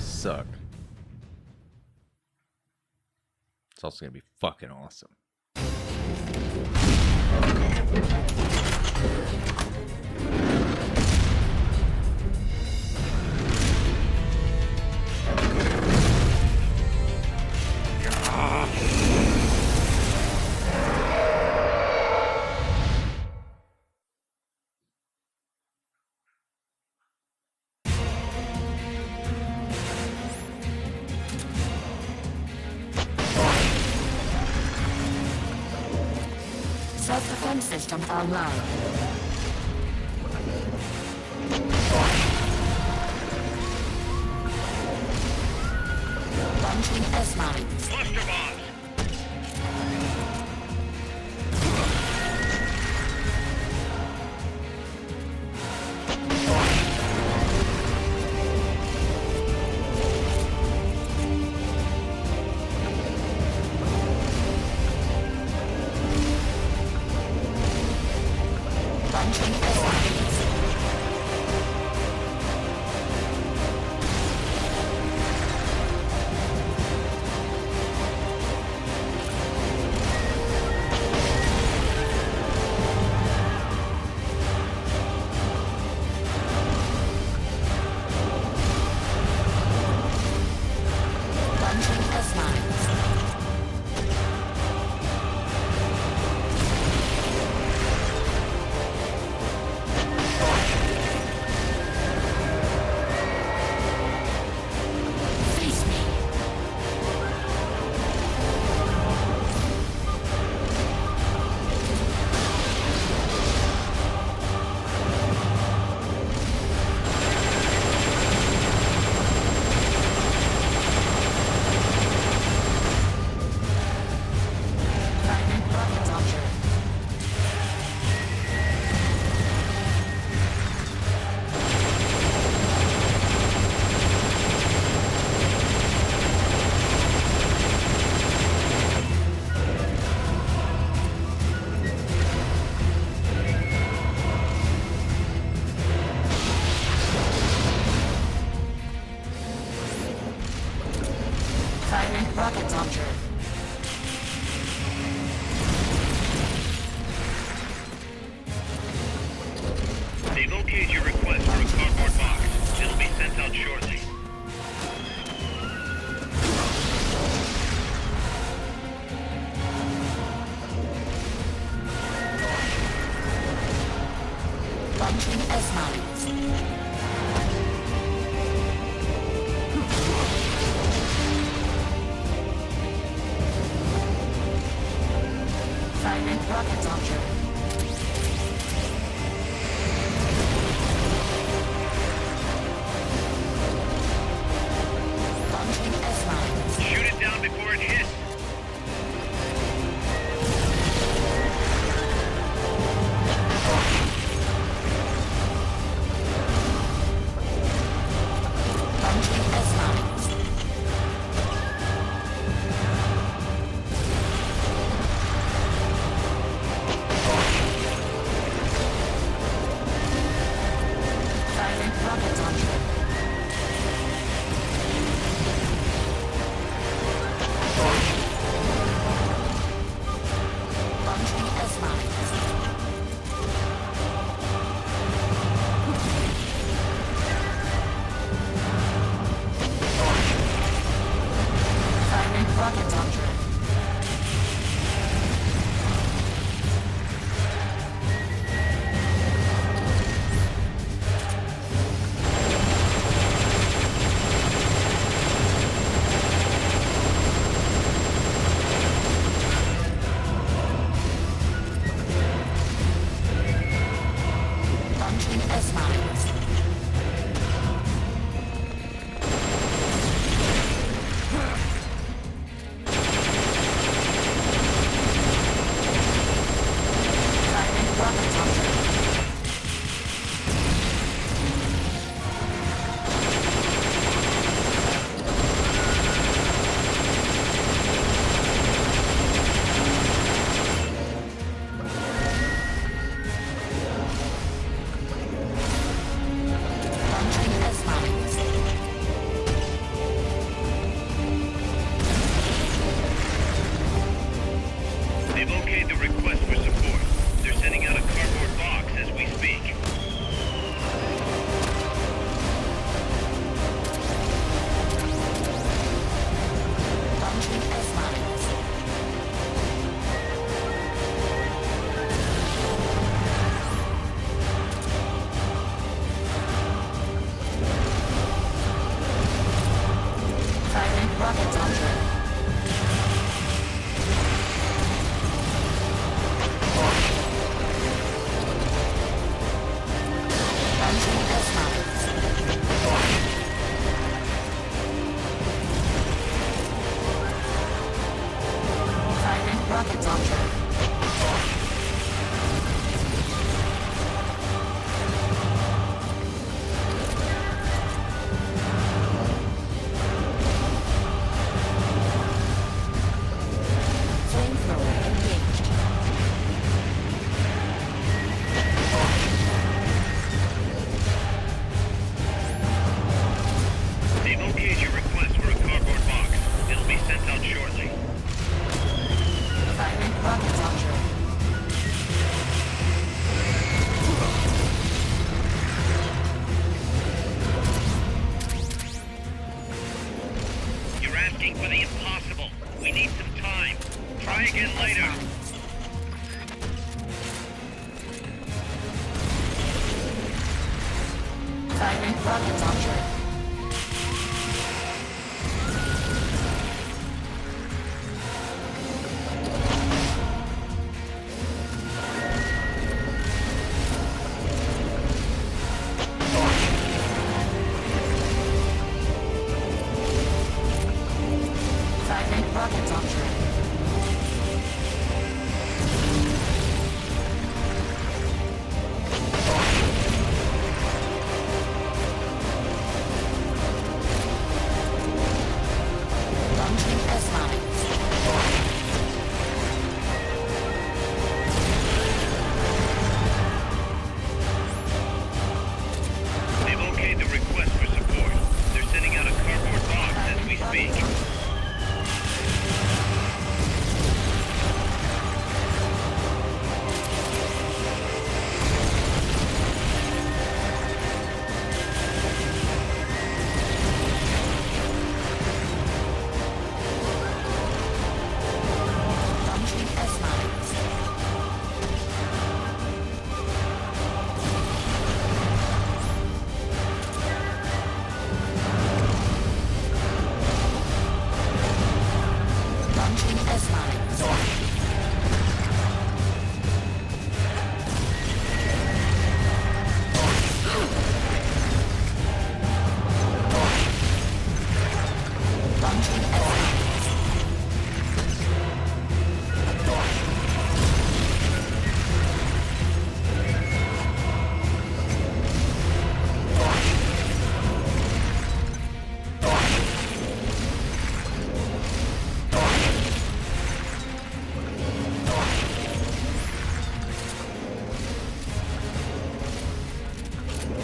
Suck. It's also gonna be fucking awesome. Self-defense system online. Launching S-mines. Cluster bombs! Rocket launcher. They've okayed your request for a cardboard box. It'll be sent out shortly. Launching S-mines. Firing rocket launcher. They've okayed the request for support. They're sending out a cardboard box as we speak. Launching S-Mines. Firing rocket launcher. Launching S-Mines. Firing rocket launcher. Flamethrower engaged. They've okayed your request for a cardboard box. It'll be sent out shortly. Firing rocket launcher. You're asking for the impossible. We need some time. Try again later. Firing rocket launcher. Firing rocket launcher. Launching S-Mines. They've okayed the request for support. They're sending out a cardboard box as we speak. Launching S-Mines. Launching S-Mines. Launching S-Mines.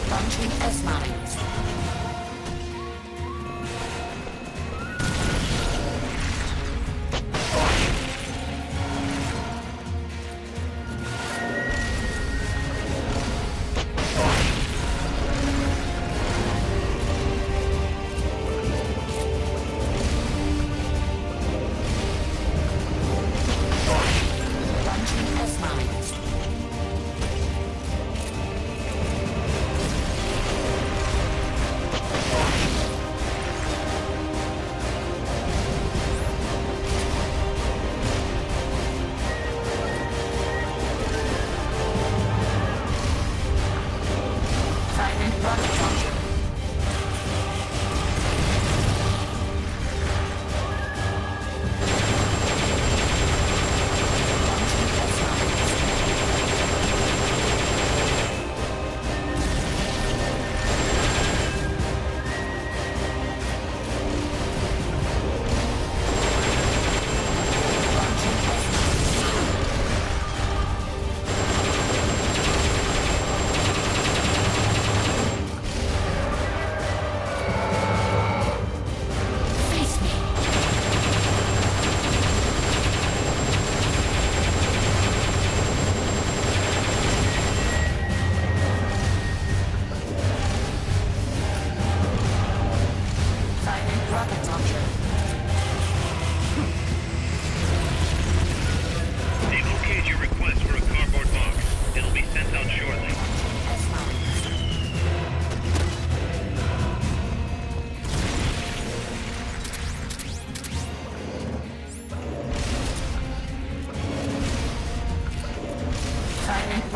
Launching S-Mines. Launching S-Mines.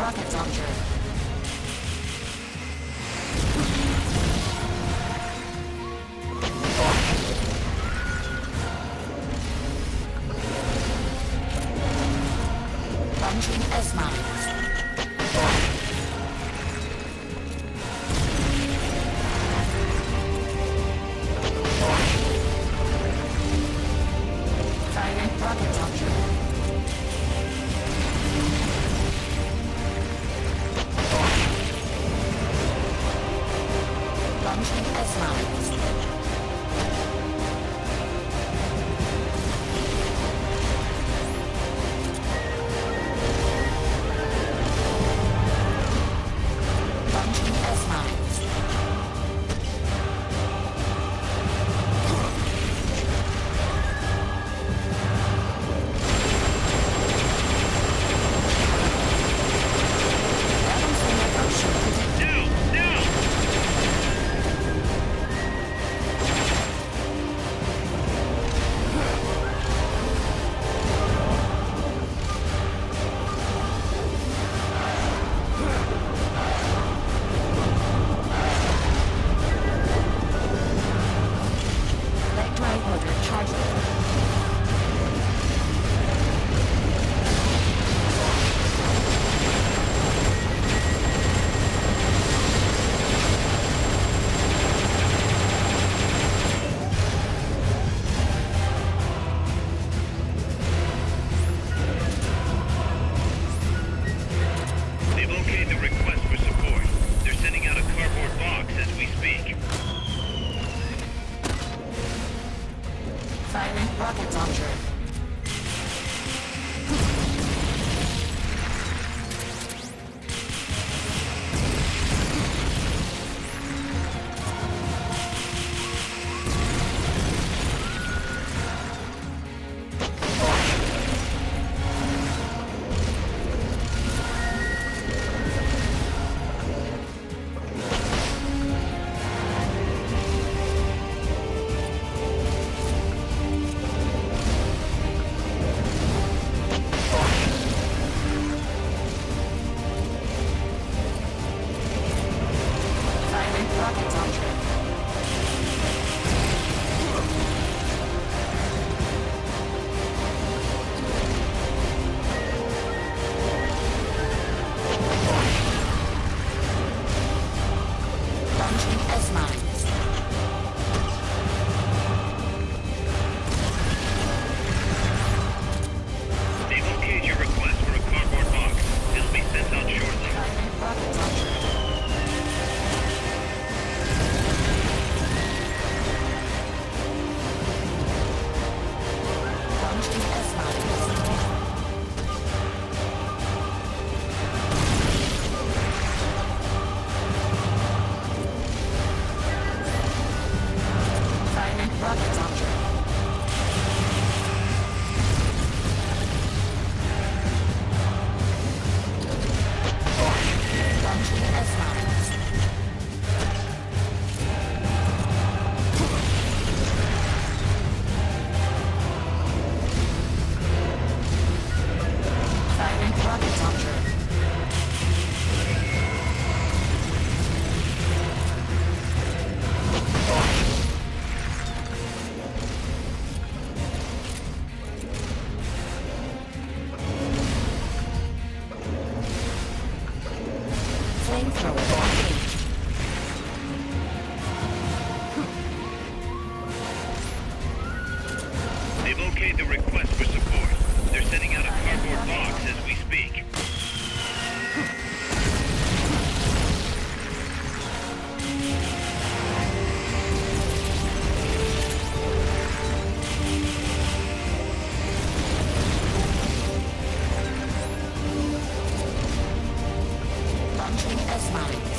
rocket launcher. Launching S-mines. Firing rocket launcher. Launching S-mines. Launching S-mines. Electronic motor charged. They've okayed the request for support. They're sending out a cardboard box as we speak. Firing rocket launcher. Firing rocket launcher. Launching S-mines. They've okayed your request for a cardboard box. It'll be sent out shortly. Firing rocket launcher. Launching S-mines. Firing rocket launcher. Launching S-mines. Firing rocket launcher. Flamethrower engaged. They've okayed the request for support. They're sending out a cardboard box as we speak. Launching S-mines.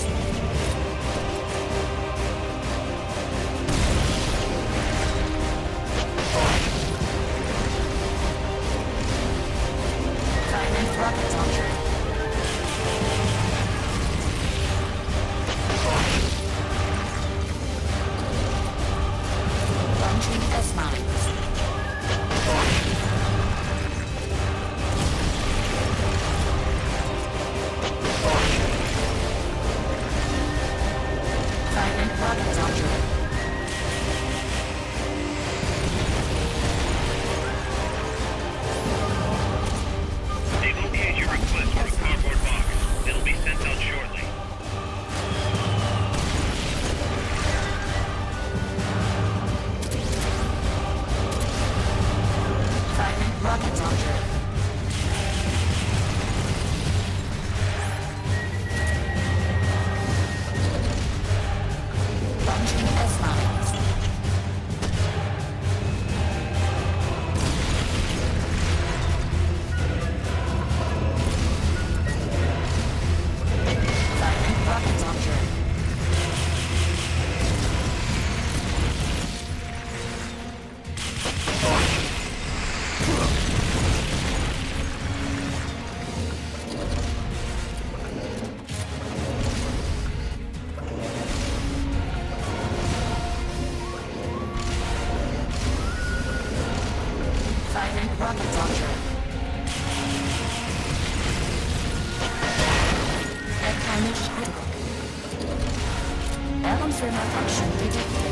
Sensor malfunction detected.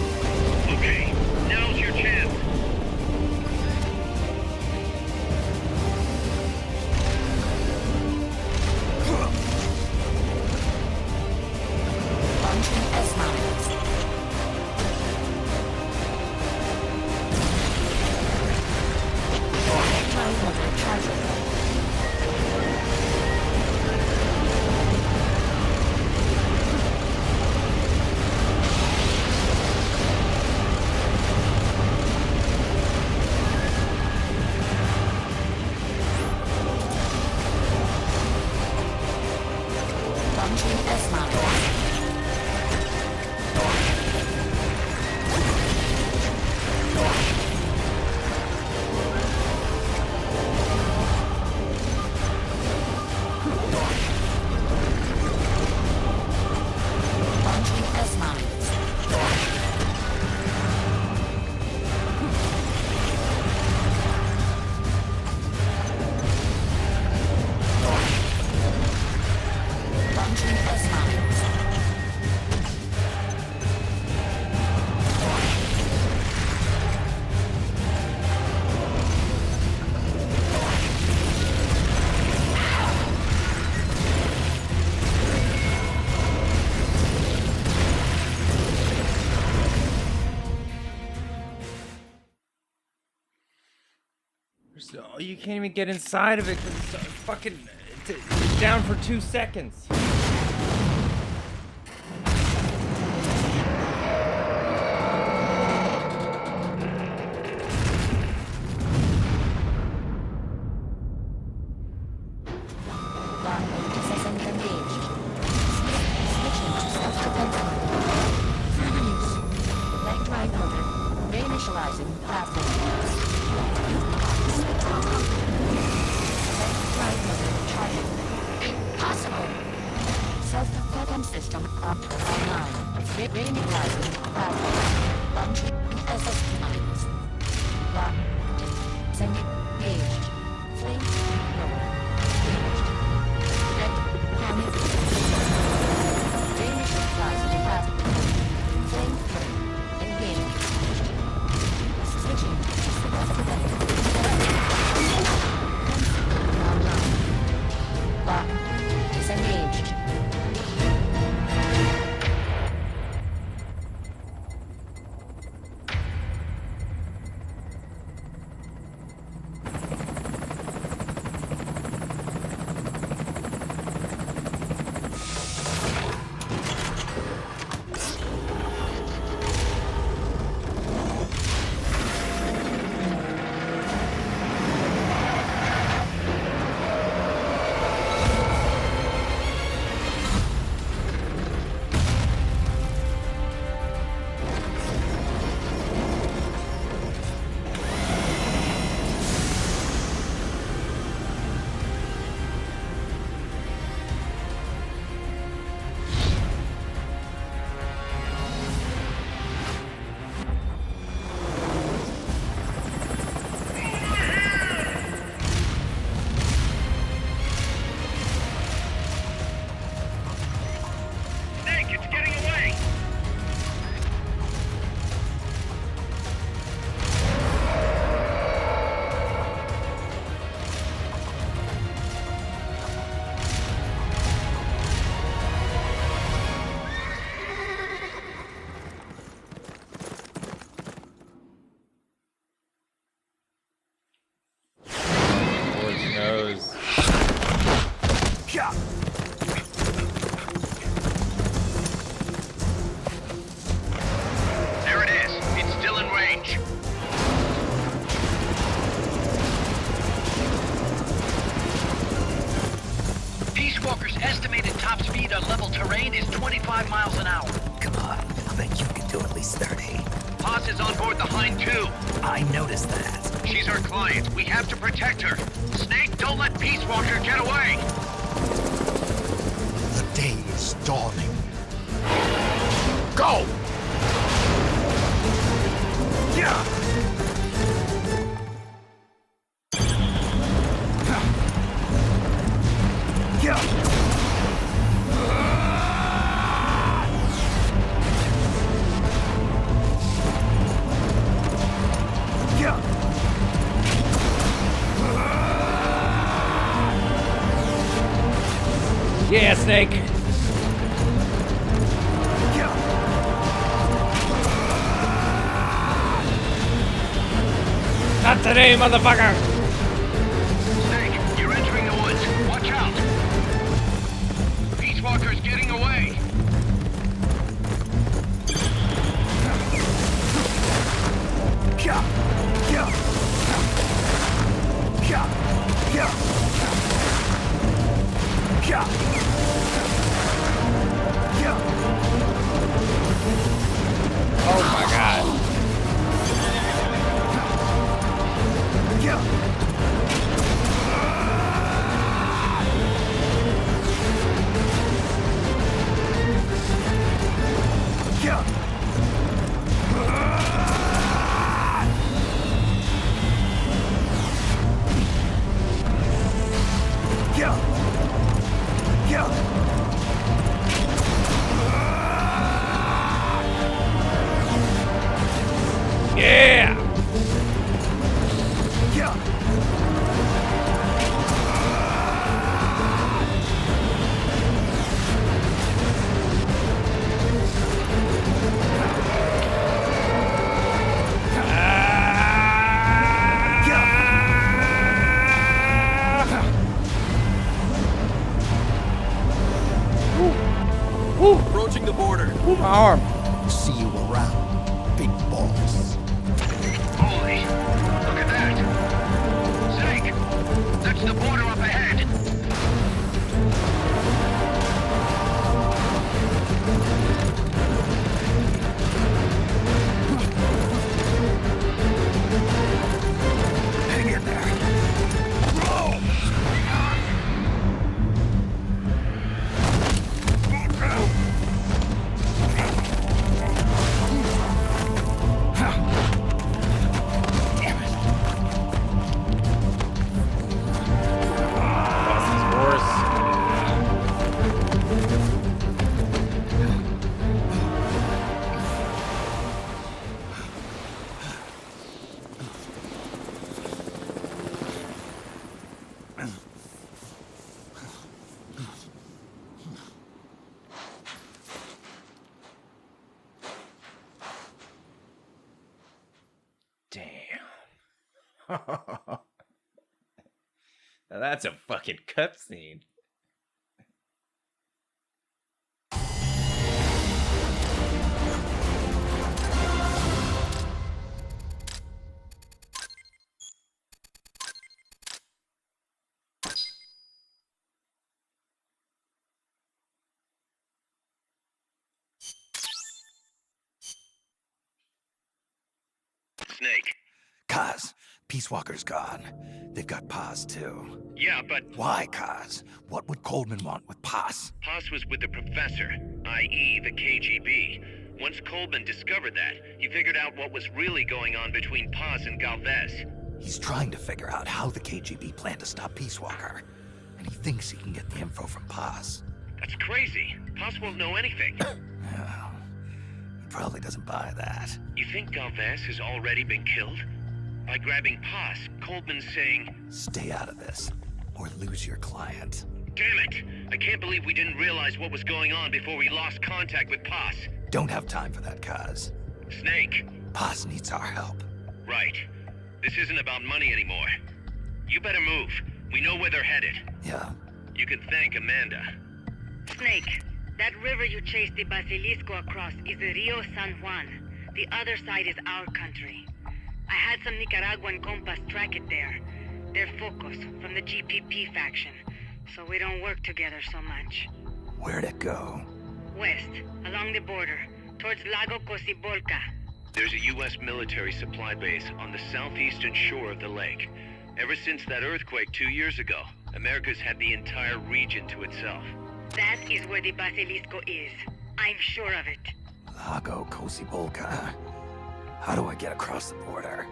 Okay, now's your chance. Launching S-mount. Electronic motor charging. Launching S-mount. Launching S-mount. Launching S-mount. So, you can't even get inside of it because it's fucking it's down for 2 seconds. Lock system engaged. Switching to self-defense mode. Use. Leg drive motor. Reinitializing platform. Leg drive motor charging. Possible. Self-defense system up online. Reinitializing platform. Launching SS mines. Lock. Engaged. Flame thrower. Engaged. Red panic. Reinitializing platform. Flame thrower. Engaged. Switching to self-defense. Online. Lock. Disengaged. There it is. It's still in range. Peace Walker's estimated top speed on level terrain is 25 miles an hour. Come on, I bet you can do at least 30. Haas is on board the Hind too. I noticed that. She's our client. We have to protect her. Snake, don't let Peace Walker get away. The day is dawning. Go! Yeah! Yeah! Yeah, Snake. Not today, motherfucker. Snake, you're entering the woods. Watch out. Peace Walker's getting away. Oh my god. Yeah! Approaching the border. My arm. See you around, big boss. Holy, look at that. Snake, that's the border up ahead. Hang in there. Roll! Now that's a fucking cutscene. Snake. Kaz, Peace Walker's gone. They've got Paz too. Yeah, but... Why, Kaz? What would Coleman want with Paz? Paz was with the professor, i.e. the KGB. Once Coleman discovered that, he figured out what was really going on between Paz and Galvez. He's trying to figure out how the KGB plan to stop Peace Walker. And he thinks he can get the info from Paz. That's crazy. Paz won't know anything. Well, he probably doesn't buy that. You think Galvez has already been killed? By grabbing Paz, Coleman's saying... Stay out of this, or lose your client. Damn it! I can't believe we didn't realize what was going on before we lost contact with Paz. Don't have time for that, Kaz. Snake. Paz needs our help. Right. This isn't about money anymore. You better move. We know where they're headed. Yeah. You can thank Amanda. Snake, that river you chased the Basilisco across is the Rio San Juan. The other side is our country. I had some Nicaraguan compas track it there. They're focus from the GPP faction, so we don't work together so much. Where'd it go? West, along the border, towards Lago Cocibolca. There's a U.S. military supply base on the southeastern shore of the lake. Ever since that earthquake 2 years ago, America's had the entire region to itself. That is where the Basilisco is. I'm sure of it. Lago Cocibolca. How do I get across the border?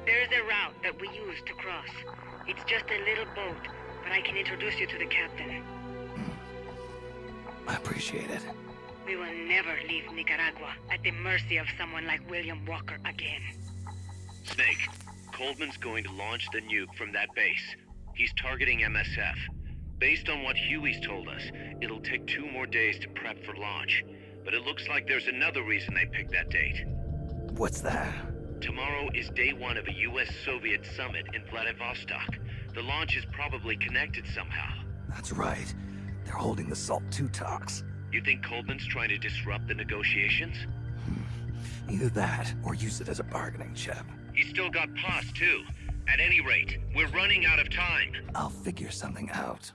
There's a route that we use to cross. It's just a little boat, but I can introduce you to the captain. I appreciate it. We will never leave Nicaragua at the mercy of someone like William Walker again. Snake, Coleman's going to launch the nuke from that base. He's targeting MSF. Based on what Huey's told us, it'll take 2 more days to prep for launch. But it looks like there's another reason they picked that date. What's that? Tomorrow is day 1 of a US-Soviet summit in Vladivostok. The launch is probably connected somehow. That's right. They're holding the SALT II talks. You think Coleman's trying to disrupt the negotiations? Either that, or use it as a bargaining chip. He's still got pos, too. At any rate, we're running out of time. I'll figure something out.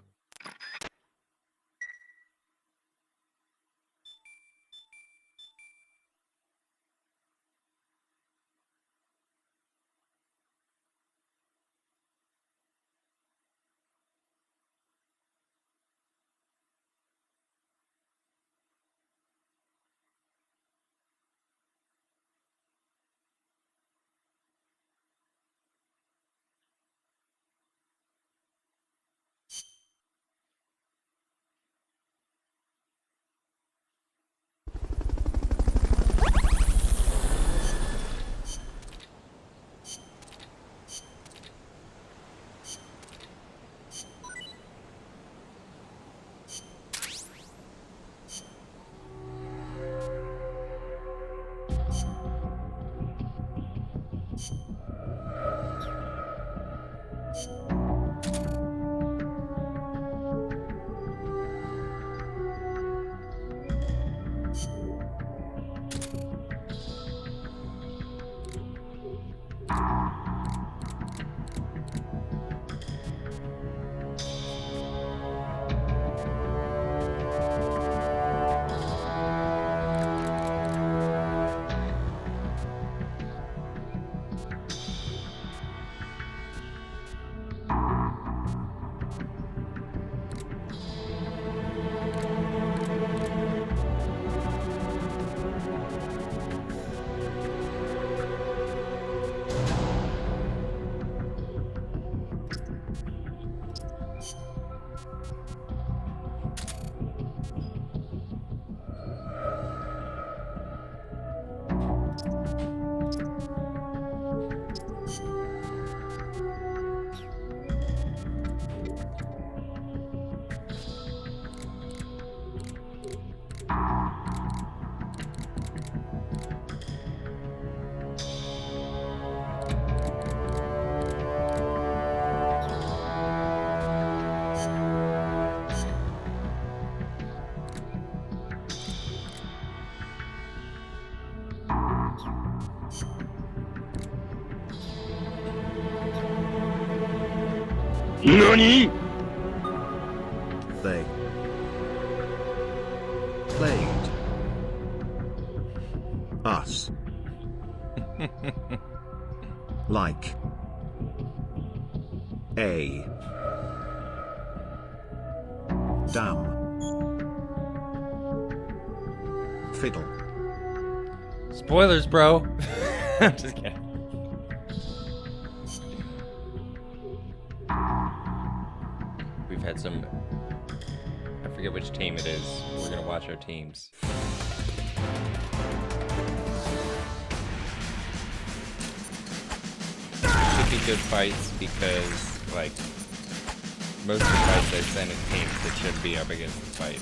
NANI?! They played us like a damn fiddle. Spoilers, bro. I'm just kidding. We've had some... I forget which team it is. We're gonna watch our teams. Should be good fights because, like, most of the fights I send in teams that shouldn't be up against the fight.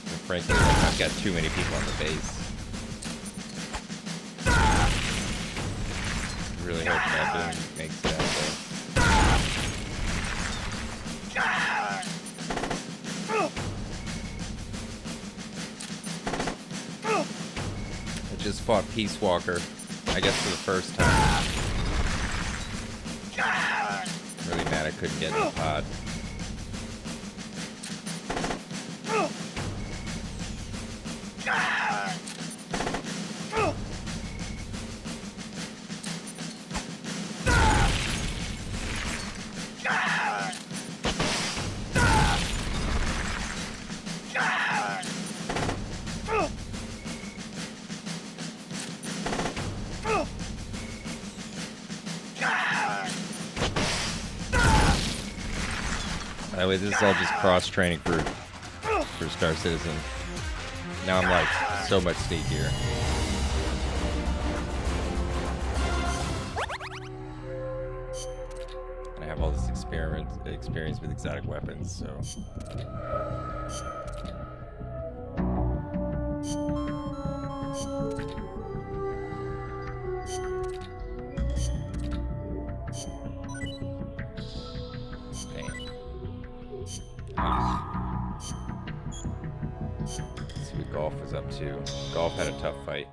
But frankly, like, I've got too many people on the base. Really hope that doing makes it out there. I just fought Peace Walker, I guess for the first time. I'm really mad I couldn't get in the pod. By the way, this is all just cross-training for Star Citizen. Now I'm like so much sneakier. experience with exotic weapons, so. Let's see what Golf was up to. Golf had a tough fight.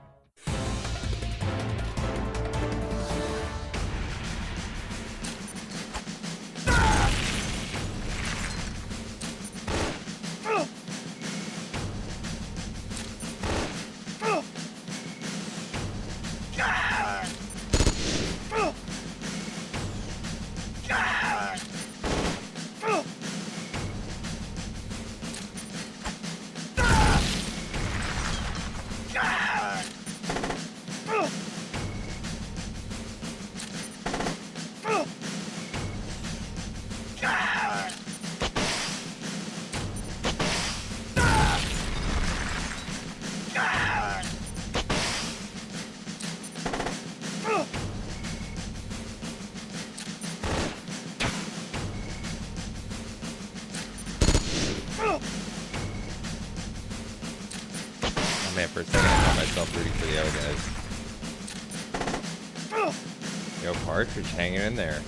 Man, for a second I found myself rooting for the other guys. Yo, Partridge hanging in there.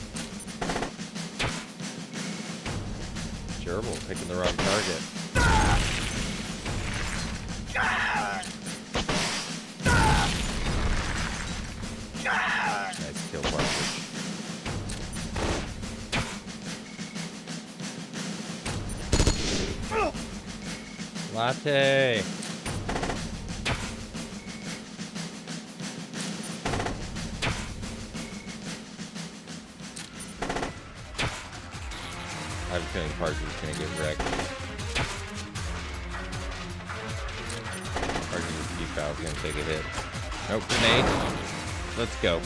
Gerbil picking the wrong target. Nice kill, Partridge. Latte! I have a feeling Partridge is going to get wrecked. Partridge's defoul is going to take a hit. Nope, grenade. Let's go.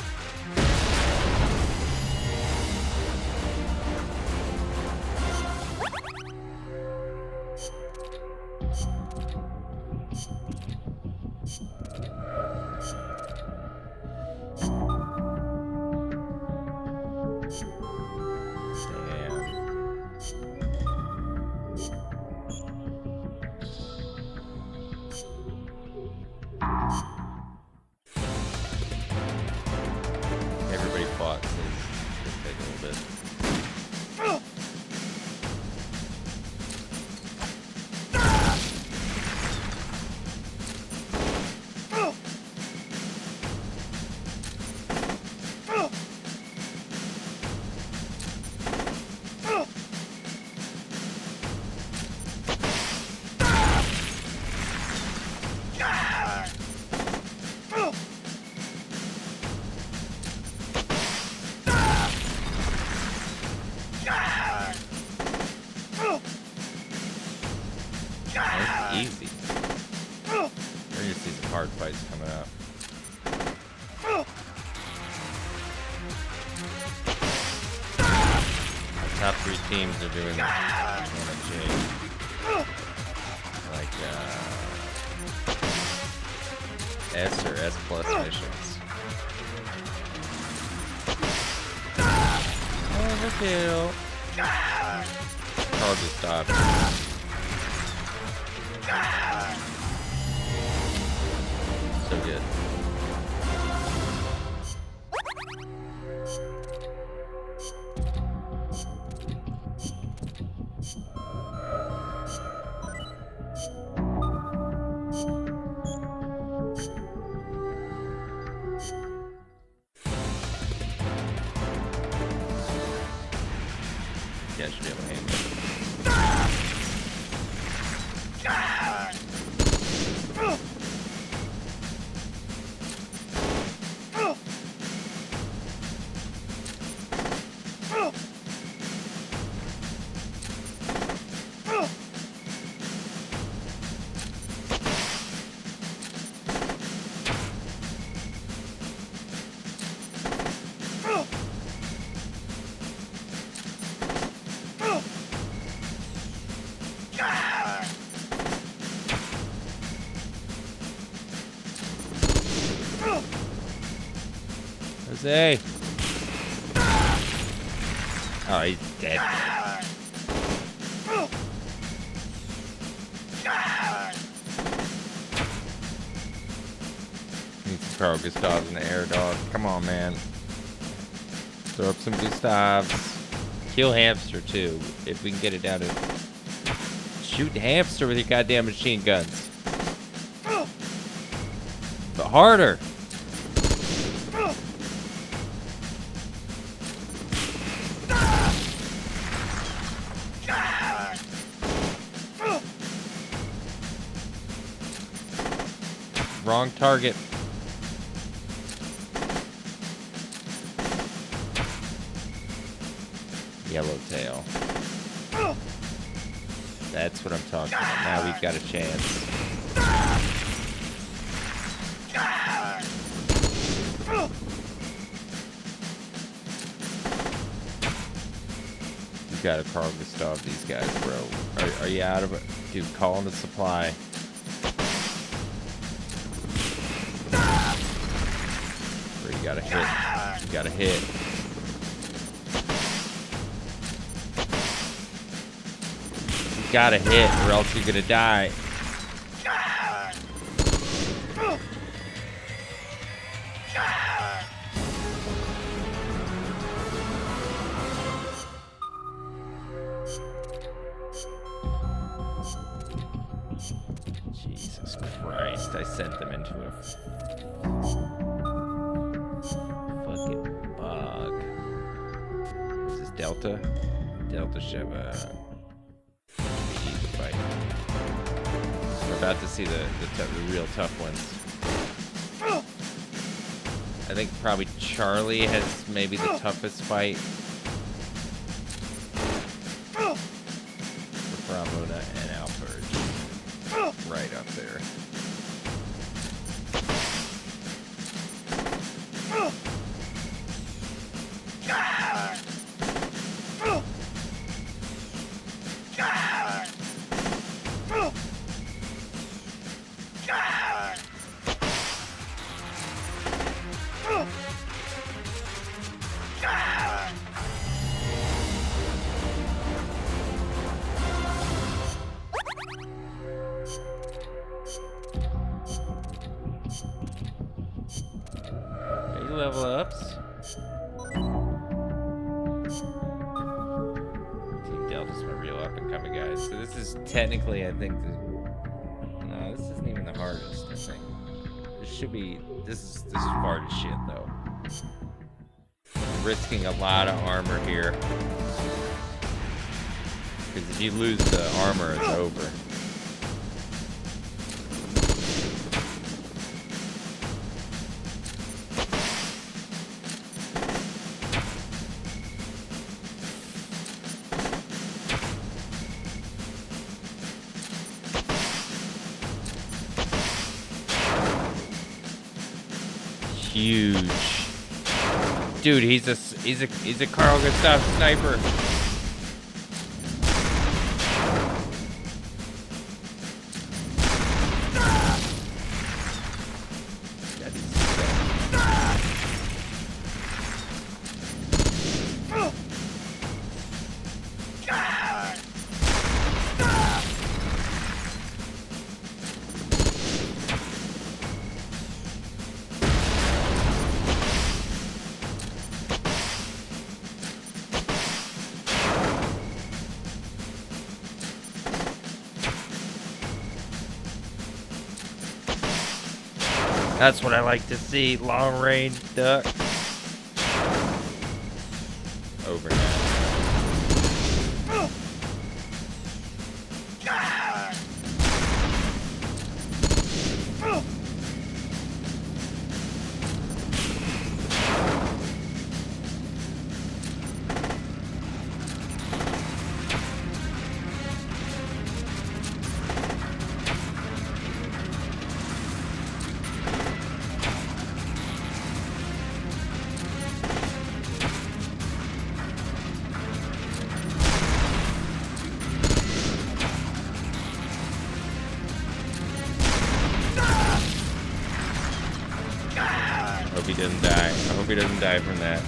Everybody fought, so it's take a little bit. Easy. We're gonna see some hard fights coming up. The top three teams are doing like S or S plus missions. Overkill. Carl just stopped. So good. Yeah, I should be able to handle it. Jose. Oh, Oh, he's dead. Need some Carl Gustavs in the air, dog. Come on, man. Throw up some Gustavs. Kill hamster, too, if we can get it down to... Shoot hamster with your goddamn machine guns. But harder. Wrong target. Yellowtail. That's what I'm talking about. Now we've got a chance. You gotta Carl Gustav these guys, bro. Are you out of it? Dude, call in the supply. Or you gotta hit. You gotta hit. You gotta hit, or else you're gonna die. Jesus Christ, I sent them into a fucking bug. Is this Delta? Delta Sheva. Fight. We're about to see the real tough ones. I think probably Charlie has maybe the toughest fight. For Ramona and Alfred. Right up there. Level ups. Team Delta's my real up and coming guys. So this is technically, I think, no, this isn't even the hardest. I think this should be. This is hard as shit though. Risking a lot of armor here because if you lose the armor, it's over. Huge, dude. He's a Carl Gustav sniper. That's what I like to see. Long range duck. Over now. Hope he doesn't die. I hope he doesn't die from that.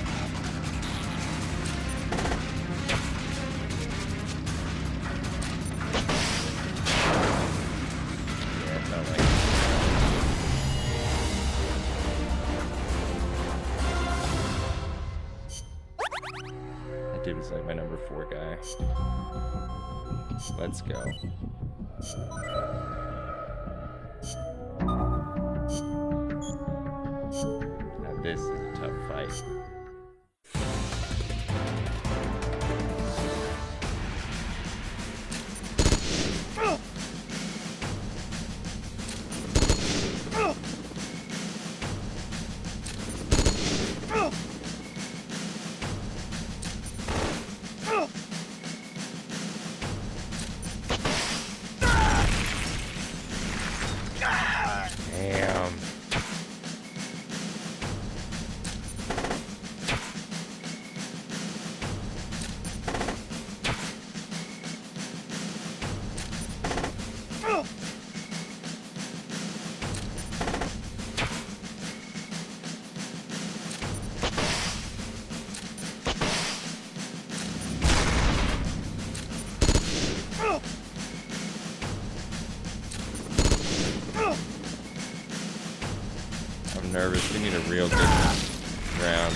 dude was like my number 4 guy. Let's go. Now this is a tough fight. Nervous. We need a real good round.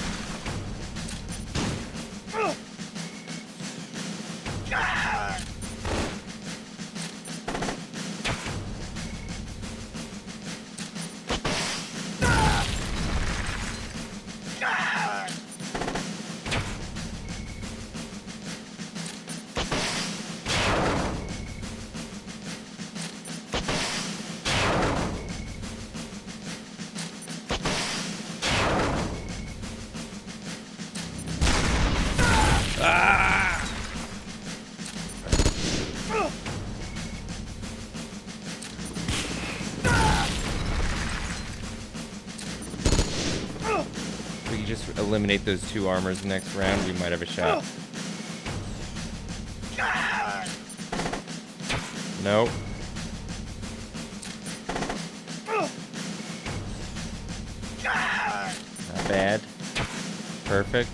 Eliminate those 2 armors next round, we might have a shot. Nope. Not bad. Perfect.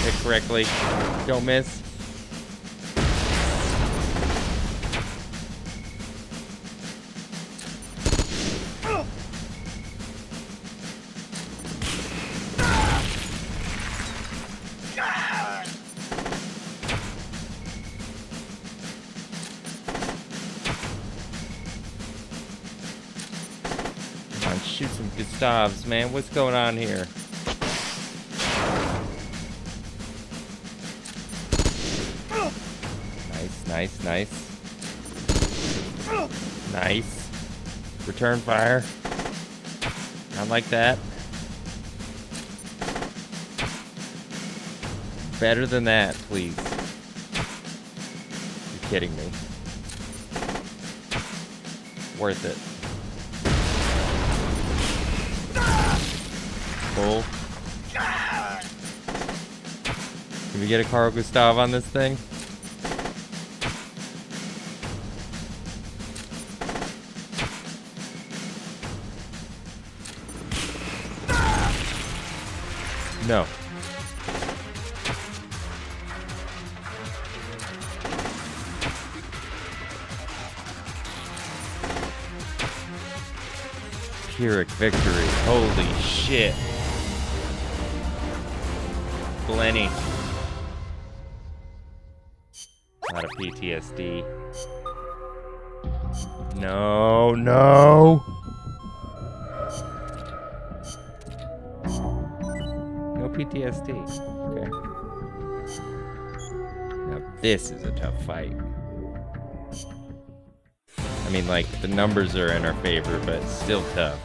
Hit correctly. Don't miss. Shoot some Gustavs, man. What's going on here? Nice, nice. Nice. Return fire. Not like that. Better than that, please. You're kidding me. Worth it. Full. Can we get a Carl Gustav on this thing? No. Pyrrhic victory. Holy shit. Plenty. Not a PTSD. No, no. No PTSD. Okay. Now this is a tough fight. I mean, like, the numbers are in our favor, but it's still tough.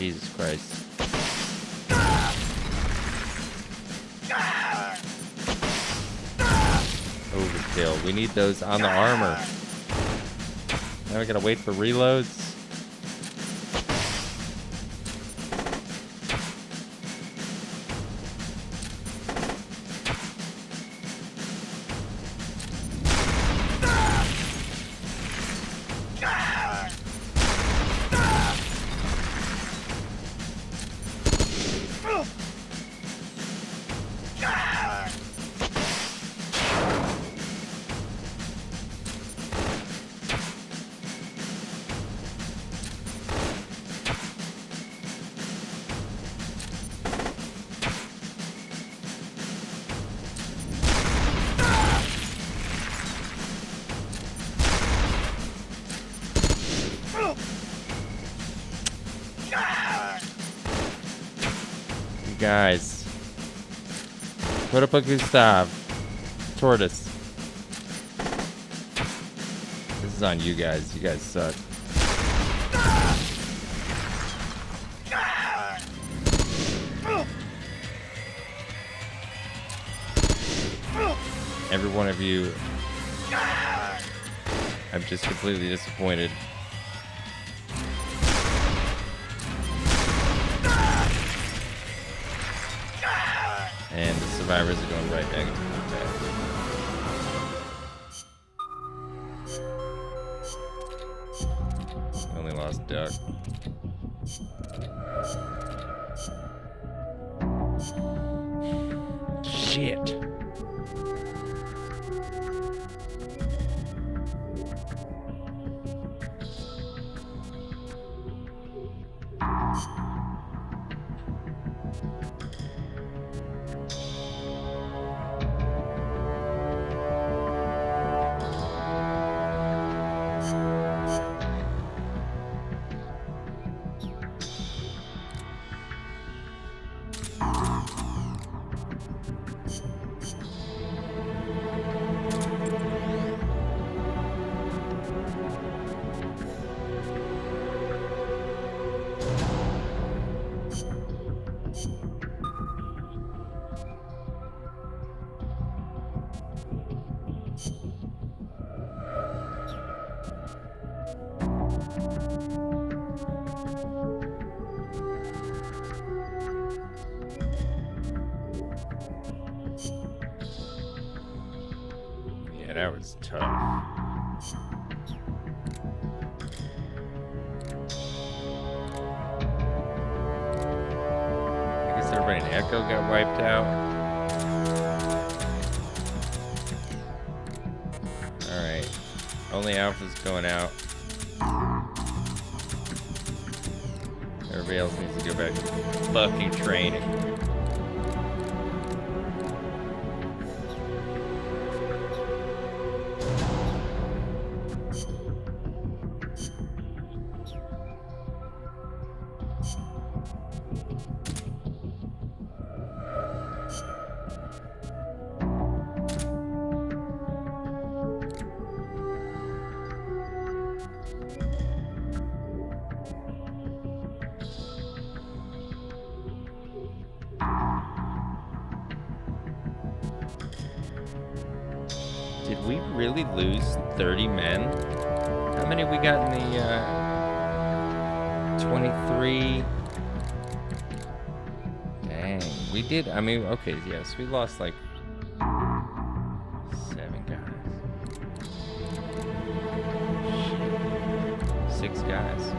Jesus Christ. Overkill. We need those on the armor. Now we gotta wait for reloads. Guys, put up a Gustav. Tortoise. This is on you guys. You guys suck. Every one of you. I'm just completely disappointed. And the survivors are going right back into combat. Only lost Duck. Shit. Yeah, that was tough. I guess everybody in Echo got wiped out. Alright. Only Alpha's going out. Everybody else needs to go back to fucking training. Did we really lose 30 men? How many we got in the 23? Dang, we did. I mean, okay, yes, we lost like 7 guys. Shit. 6 guys.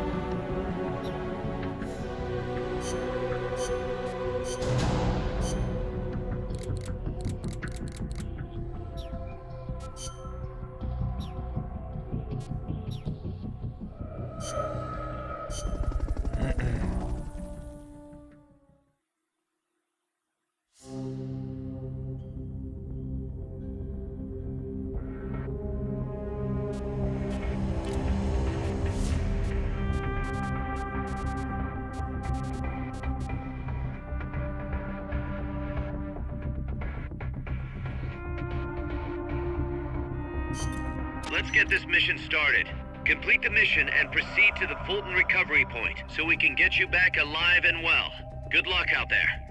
Let's get this mission started. Complete the mission and proceed to the Fulton recovery point so we can get you back alive and well. Good luck out there.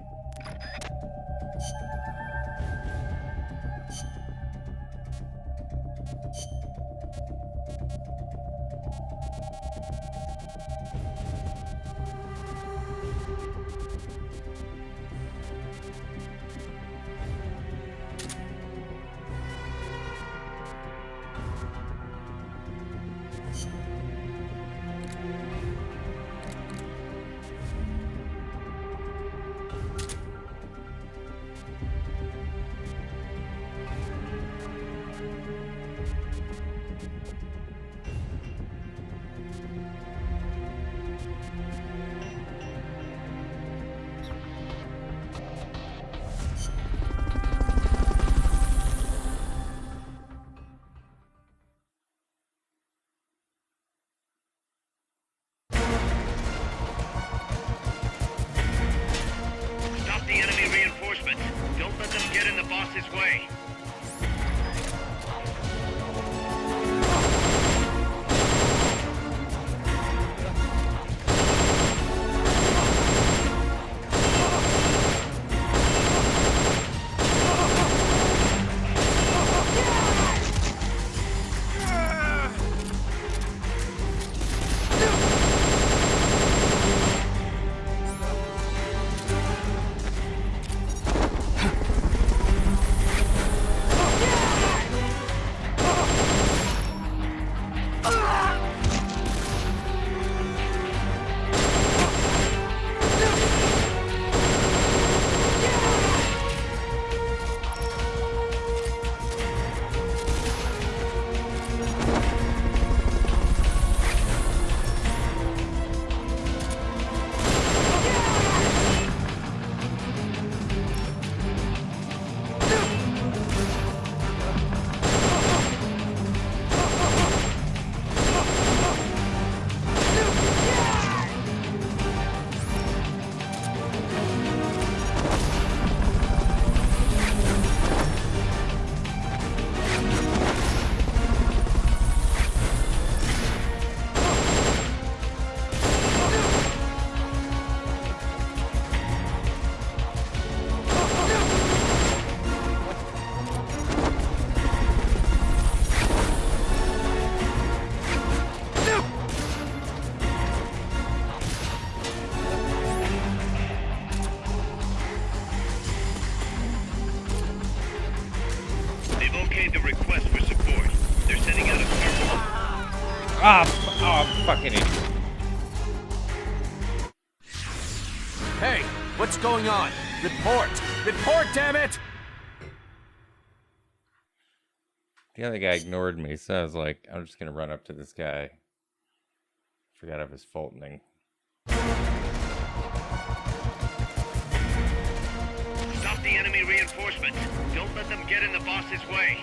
Don't let them get in the boss's way. Fucking idiot. Hey, what's going on? Report! Report, damn it! The other guy ignored me, so I was like, I'm just gonna run up to this guy. Forgot of his Fultoning. Stop the enemy reinforcements. Don't let them get in the boss's way.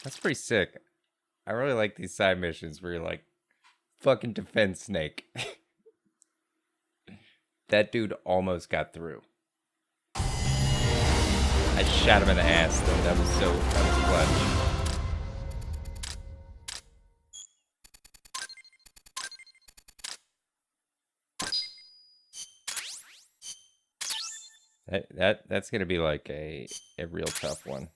That's pretty sick. I really like these side missions where you're like, fucking defend Snake. That dude almost got through. I shot him in the ass though. That was clutch. That's gonna be like a real tough one.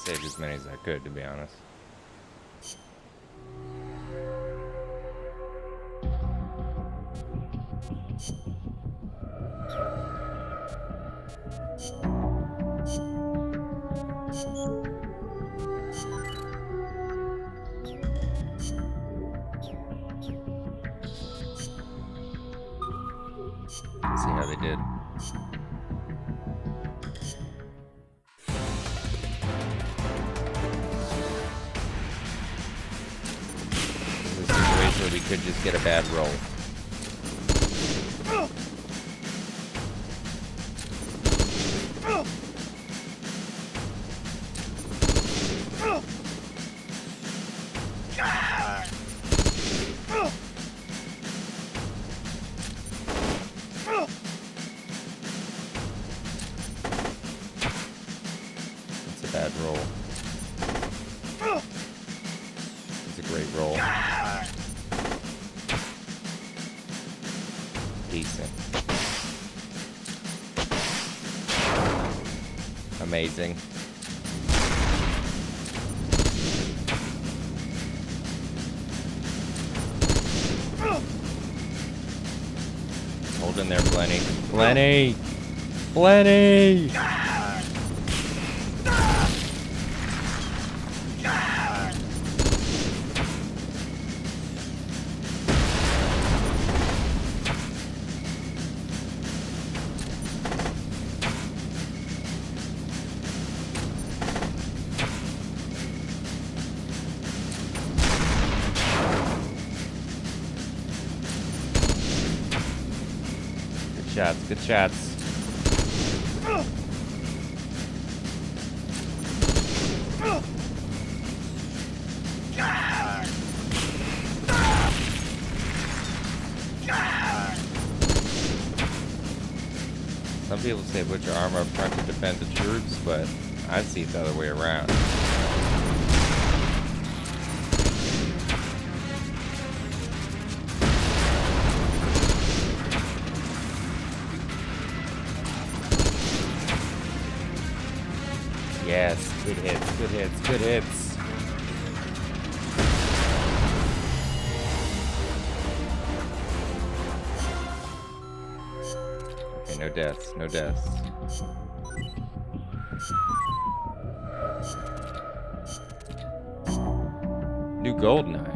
Saved as many as I could, to be honest. Let's see how they did. We could just get a bad roll. It's a bad roll. It's a great roll. Decent. Amazing. Hold in there, Plenty. Plenty! Plenty! Good shots. Some people say put your armor up front to defend the troops, but I see it the other way around. Yes, good hits, good hits, good hits. Okay, no deaths, no deaths. New GoldenEye.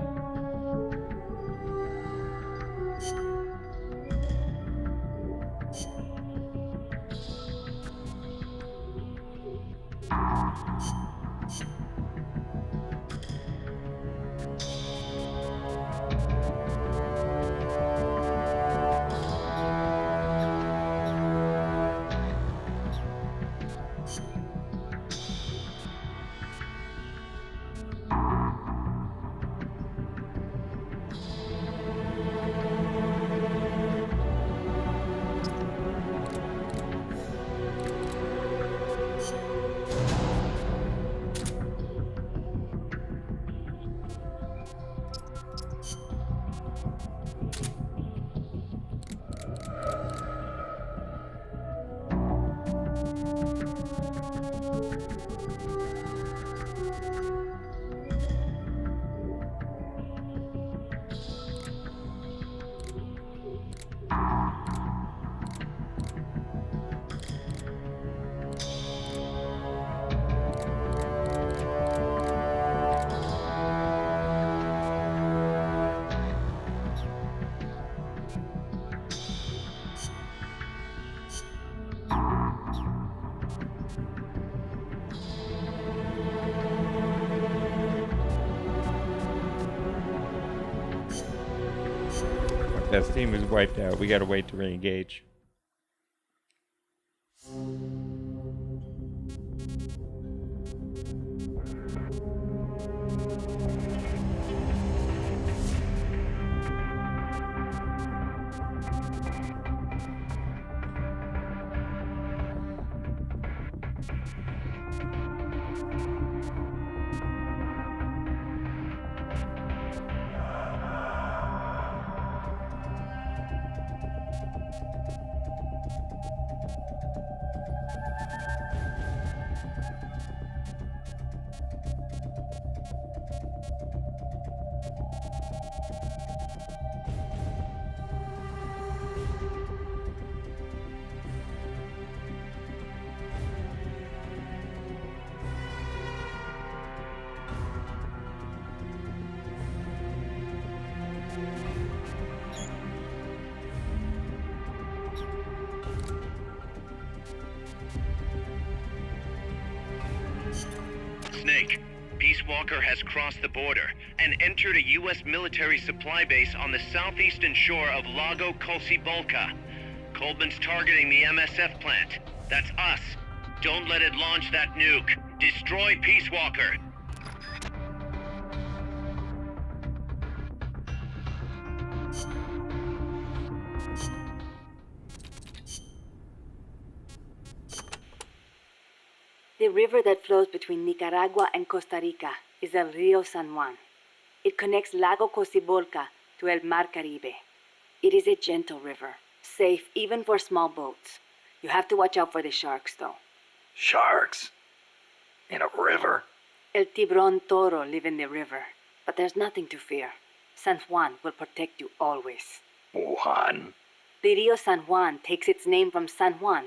That steam was wiped out. We gotta wait to re-engage. Snake, Peace Walker has crossed the border and entered a U.S. military supply base on the southeastern shore of Lago Colcibolca. Coleman's targeting the MSF plant. That's us. Don't let it launch that nuke. Destroy Peace Walker. The river that flows between Nicaragua and Costa Rica is el Rio San Juan. It connects Lago Cocibolca to El Mar Caribe. It is a gentle river, safe even for small boats. You have to watch out for the sharks, though. Sharks? In a river? El Tiburón Toro live in the river, but there's nothing to fear. San Juan will protect you always. Juan? The Rio San Juan takes its name from San Juan,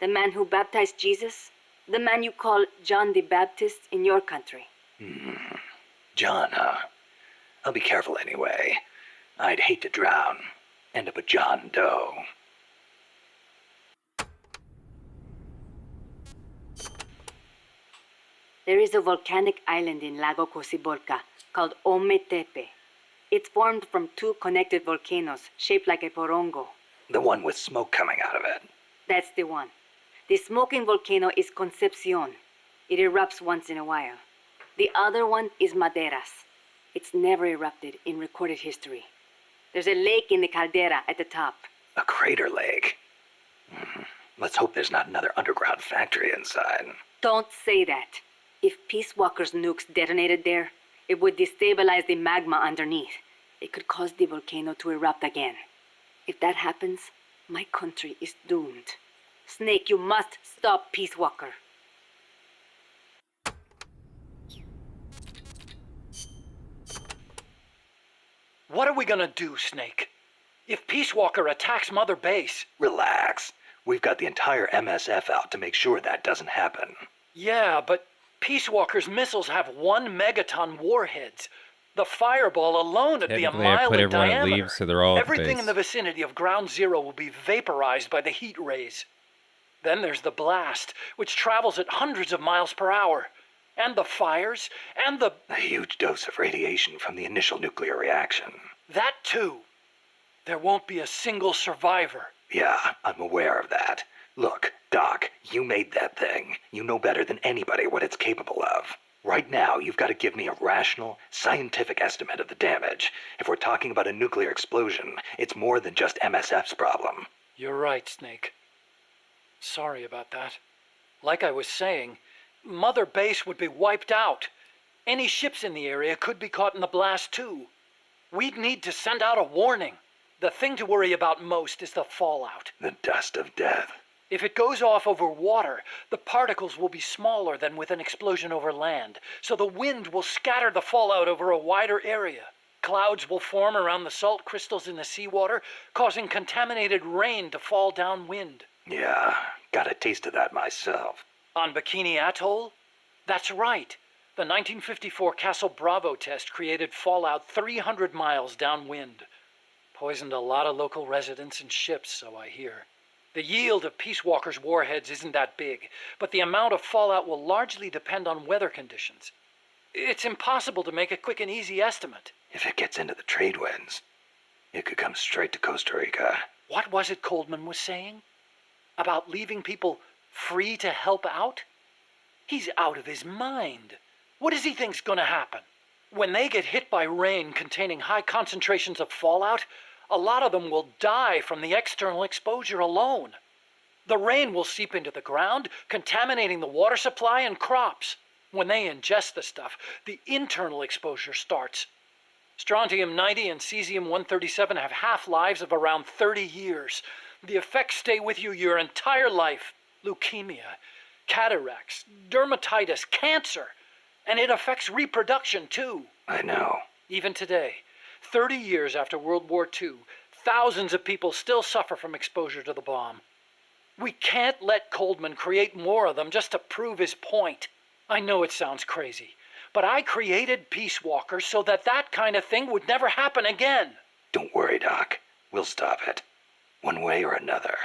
the man who baptized Jesus. The man you call John the Baptist in your country. John, huh? I'll be careful anyway. I'd hate to drown. End up a John Doe. There is a volcanic island in Lago Cocibolca called Ometepe. It's formed from two connected volcanoes shaped like a porongo. The one with smoke coming out of it. That's the one. The smoking volcano is Concepcion. It erupts once in a while. The other one is Maderas. It's never erupted in recorded history. There's a lake in the caldera at the top. A crater lake. Let's hope there's not another underground factory inside. Don't say that. If Peace Walker's nukes detonated there, it would destabilize the magma underneath. It could cause the volcano to erupt again. If that happens, my country is doomed. Snake, you must stop Peace Walker. What are we gonna do, Snake? If Peace Walker attacks Mother Base... Relax. We've got the entire MSF out to make sure that doesn't happen. Yeah, but Peace Walker's missiles have 1 megaton warheads. The fireball alone would be a mile in diameter. Leave, so they're all Everything in the vicinity of Ground Zero will be vaporized by the heat rays. Then there's the blast, which travels at hundreds of miles per hour. And the fires, and the... A huge dose of radiation from the initial nuclear reaction. That too. There won't be a single survivor. Yeah, I'm aware of that. Look, Doc, you made that thing. You know better than anybody what it's capable of. Right now, you've got to give me a rational, scientific estimate of the damage. If we're talking about a nuclear explosion, it's more than just MSF's problem. You're right, Snake. Sorry about that. Like I was saying, Mother Base would be wiped out. Any ships in the area could be caught in the blast too. We'd need to send out a warning. The thing to worry about most is the fallout. The dust of death. If it goes off over water, the particles will be smaller than with an explosion over land, so the wind will scatter the fallout over a wider area. Clouds will form around the salt crystals in the seawater, causing contaminated rain to fall downwind. Yeah, got a taste of that myself. On Bikini Atoll? That's right. The 1954 Castle Bravo test created fallout 300 miles downwind. Poisoned a lot of local residents and ships, so I hear. The yield of Peace Walker's warheads isn't that big, but the amount of fallout will largely depend on weather conditions. It's impossible to make a quick and easy estimate. If it gets into the trade winds, You could come straight to Costa Rica. What was it Coldman was saying? About leaving people free to help out? He's out of his mind. What does he think's gonna happen? When they get hit by rain containing high concentrations of fallout, a lot of them will die from the external exposure alone. The rain will seep into the ground, contaminating the water supply and crops. When they ingest the stuff, the internal exposure starts. Strontium-90 and cesium-137 have half-lives of around 30 years. The effects stay with you your entire life. Leukemia, cataracts, dermatitis, cancer. And it affects reproduction, too. I know. Even today, 30 years after World War II, thousands of people still suffer from exposure to the bomb. We can't let Coldman create more of them just to prove his point. I know it sounds crazy, but I created Peace Walkers so that that kind of thing would never happen again. Don't worry, Doc. We'll stop it. One way or another.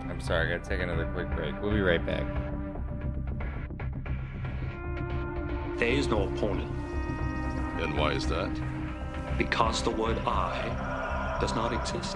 I'm sorry, I gotta take another quick break. We'll be right back. There is no opponent. And why is that? Because the word I does not exist.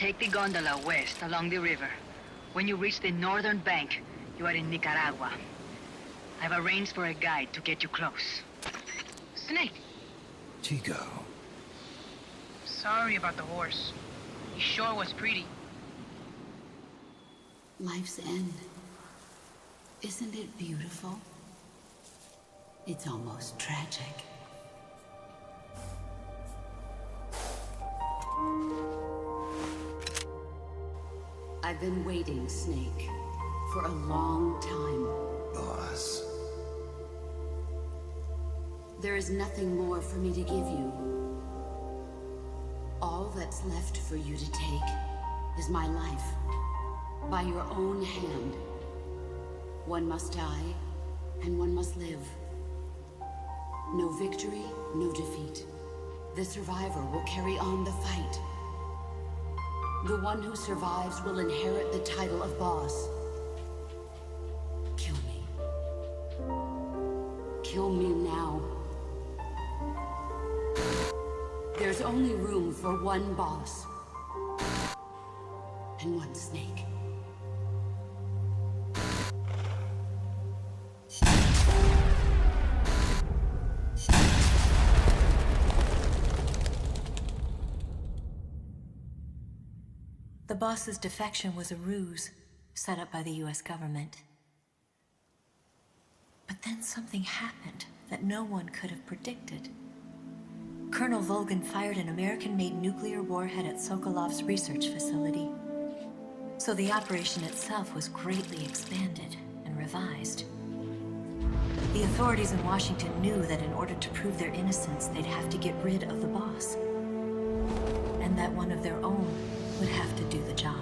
Take the gondola west along the river. When you reach the northern bank, you are in Nicaragua. I've arranged for a guide to get you close. Snake! Chico. Sorry about the horse. He sure was pretty. Life's end. Isn't it beautiful? It's almost tragic. I've been waiting, Snake, for a long time. Boss. There is nothing more for me to give you. All that's left for you to take is my life. By your own hand. One must die, and one must live. No victory, no defeat. The survivor will carry on the fight. The one who survives will inherit the title of boss. Kill me. Kill me now. There's only room for one boss. And one snake. The boss's defection was a ruse set up by the US government. But then something happened that no one could have predicted. Colonel Volgan fired an American-made nuclear warhead at Sokolov's research facility. So the operation itself was greatly expanded and revised. The authorities in Washington knew that in order to prove their innocence, they'd have to get rid of the boss. And that one of their own would have to do the job.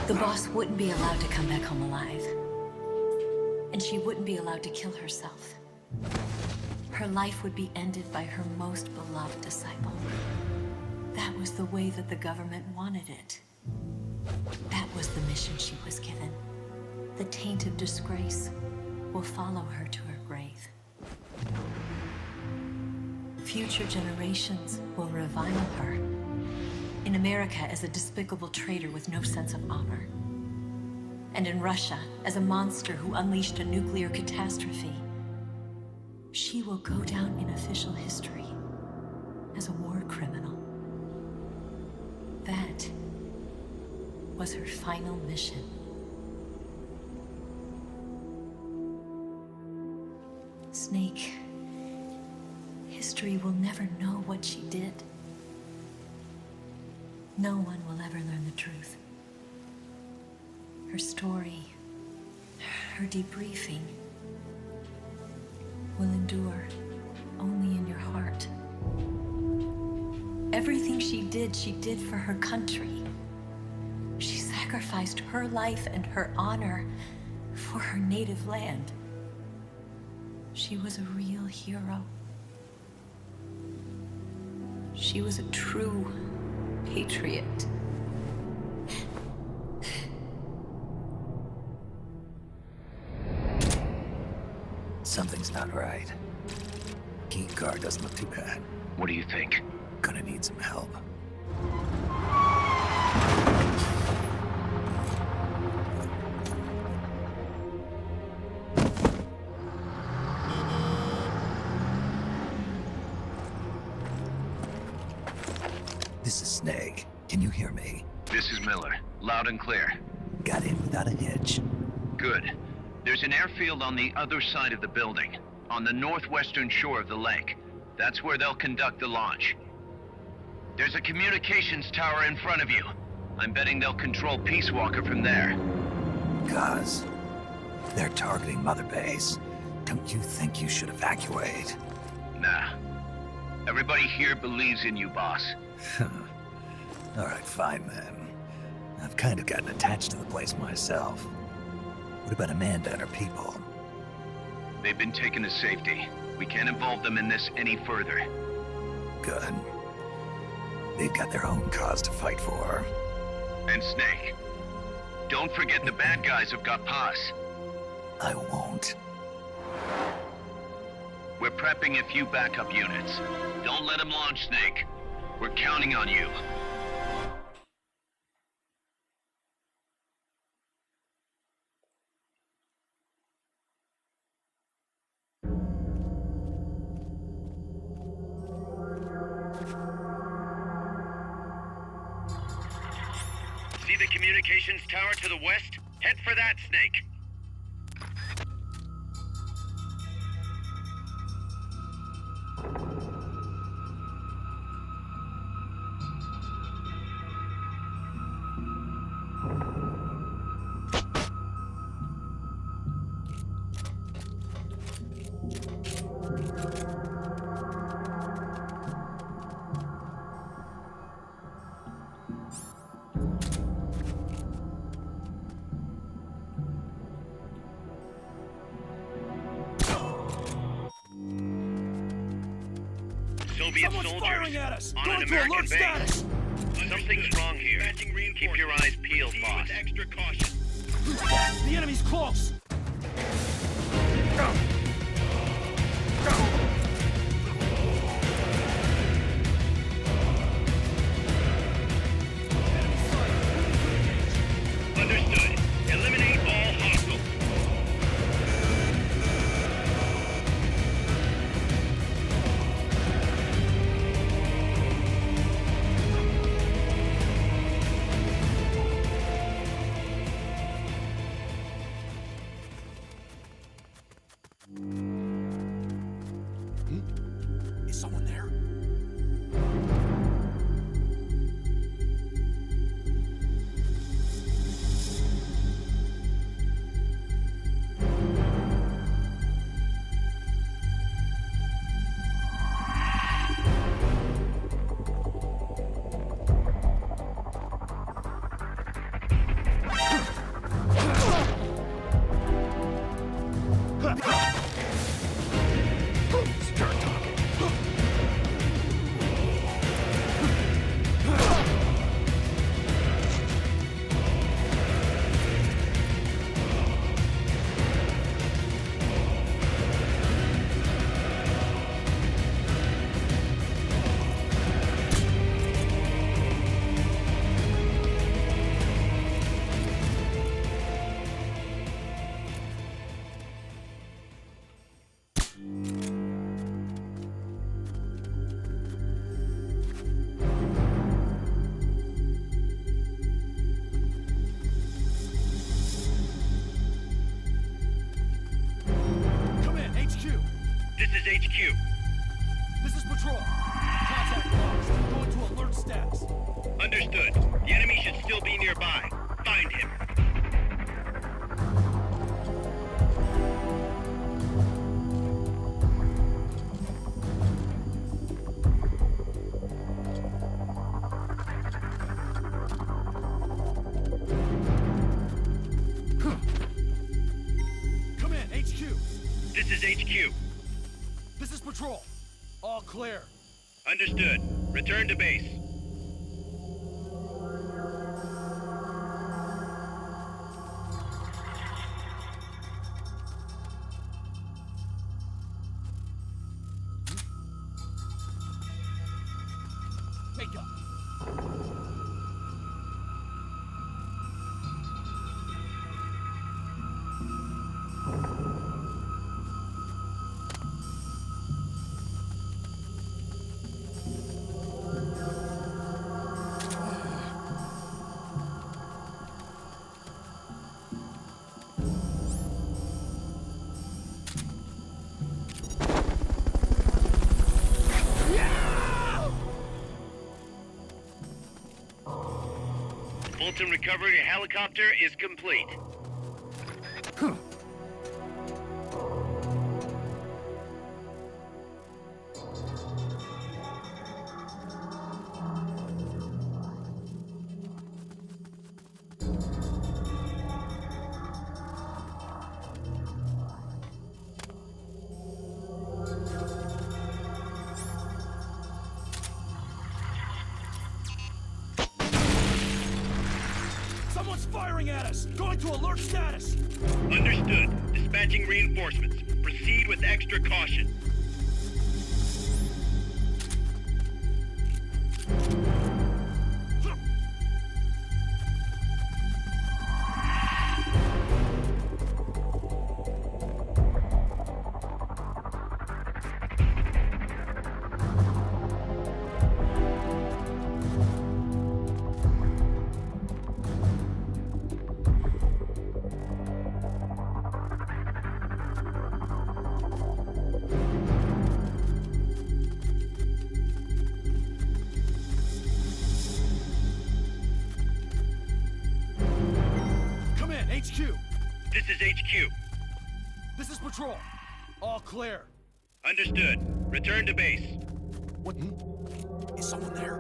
The boss wouldn't be allowed to come back home alive. And she wouldn't be allowed to kill herself. Her life would be ended by her most beloved disciple. That was the way that the government wanted it. That was the mission she was given. The taint of disgrace will follow her to her grave. Future generations will revile her. In America as a despicable traitor with no sense of honor. And in Russia as a monster who unleashed a nuclear catastrophe. She will go down in official history as a war criminal. That was her final mission. Snake, history will never know what she did. No one will ever learn the truth. Her story, her debriefing, will endure only in your heart. Everything she did for her country. She sacrificed her life and her honor for her native land. She was a real hero. She was a true patriot. Something's not right. Key card doesn't look too bad. What do you think? Gonna need some help. This is Snake. Can you hear me? This is Miller. Loud and clear. Got in without a hitch. Good. There's an airfield on the other side of the building, on the northwestern shore of the lake. That's where they'll conduct the launch. There's a communications tower in front of you. I'm betting they'll control Peace Walker from there. Cuz they're targeting Mother Base. Don't you think you should evacuate? Nah. Everybody here believes in you, boss. Alright, fine then. I've kind of gotten attached to the place myself. What about Amanda and her people? They've been taken to safety. We can't involve them in this any further. Good. They've got their own cause to fight for. And Snake. Don't forget the bad guys have got Paz. I won't. We're prepping a few backup units. Don't let them launch, Snake. We're counting on you. the communications tower to the west? Head for that, Snake. Soviet soldiers on an American base. Something's wrong here. Keep your eyes peeled, boss. With extra caution. The enemy's close! Understood. Eliminate all hostiles. Is someone there? HQ. This is Patrol. Contact lost. Going to alert status. Understood. The enemy should still be nearby. Find him. Come in, HQ. This is HQ. This is Patrol. All clear. Understood. Return to base. Make up. Fulton recovery helicopter is complete. Someone's firing at us! Going to alert status! Understood. Dispatching reinforcements. Proceed with extra caution. HQ! This is HQ. This is Patrol. All clear. Understood. Return to base. What? Is someone there?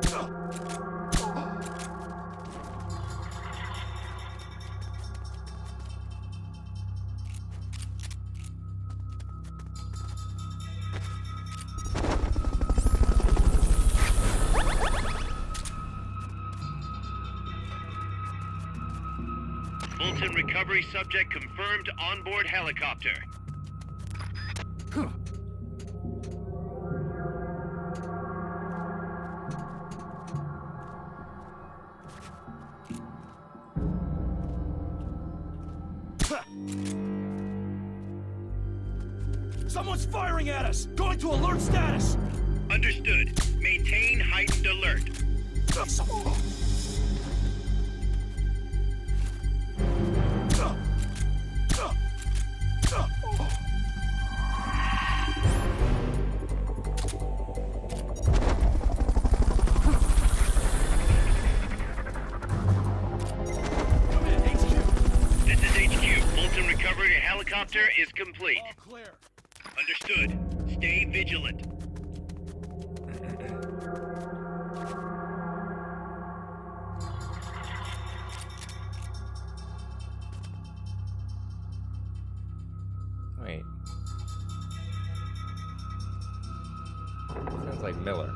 Fulton recovery subject confirmed onboard helicopter. Someone's firing at us! Going to alert status! Understood. Maintain heightened alert. This is HQ. Fulton recovery helicopter is complete. All clear. Understood. Stay vigilant. Wait. Sounds like Miller.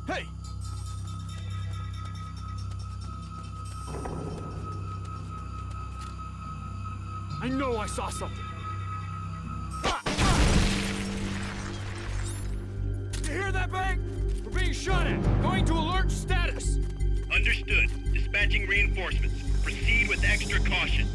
Hey! I know I saw something. You hear that bang? We're being shot at. Going to alert status. Understood. Dispatching reinforcements. Proceed with extra caution.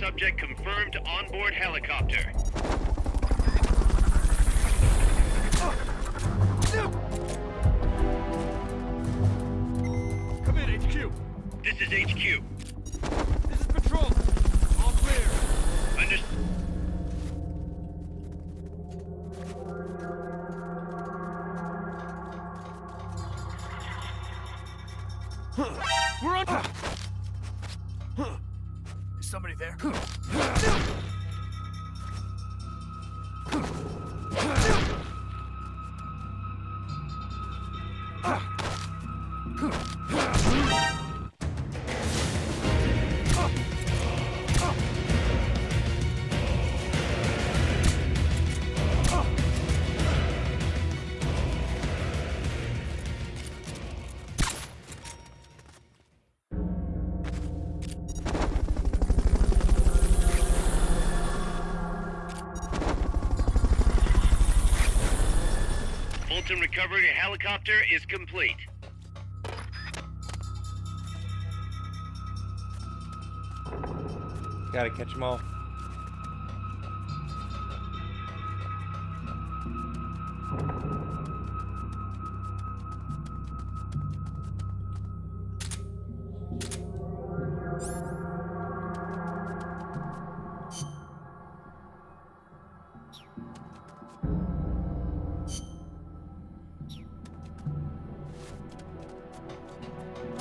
Subject confirmed onboard helicopter. Come in, HQ. This is HQ. This is Patrol. All clear. We're on. Somebody there? Fulton recovery helicopter is complete. Gotta catch them all.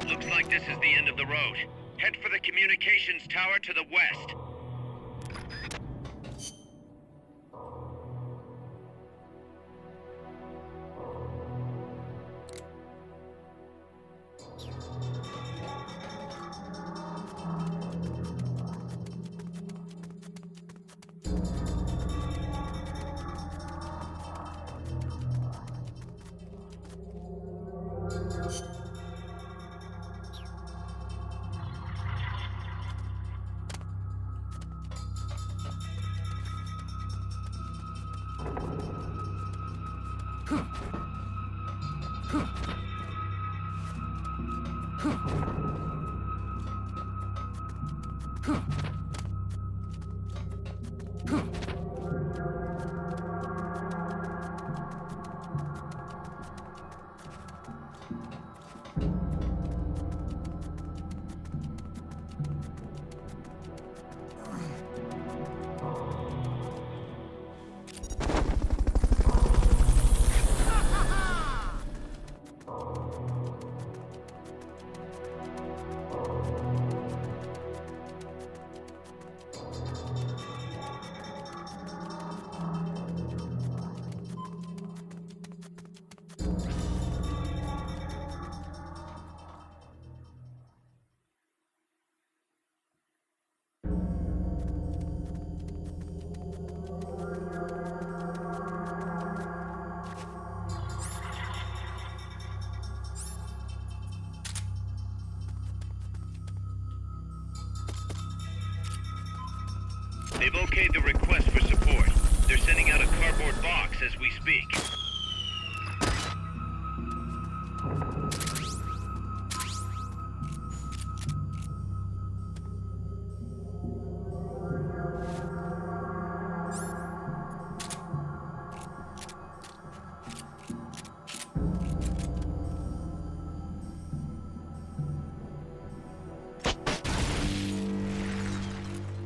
Looks like this is the end of the road. Head for the communications tower to the west. They've okayed the request for support. They're sending out a cardboard box as we speak.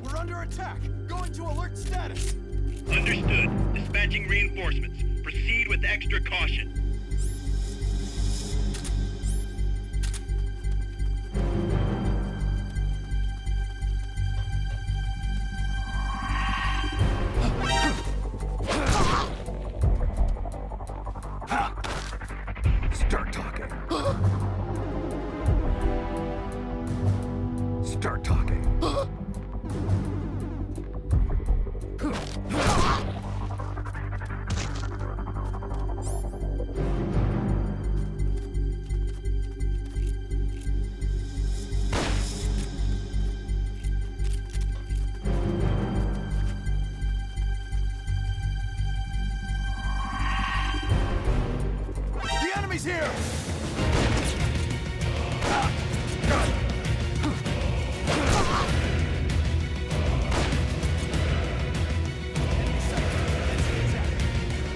We're under attack! Going to alert status! Understood. Dispatching reinforcements. Proceed with extra caution. Start talking. Start talking. The enemy's here!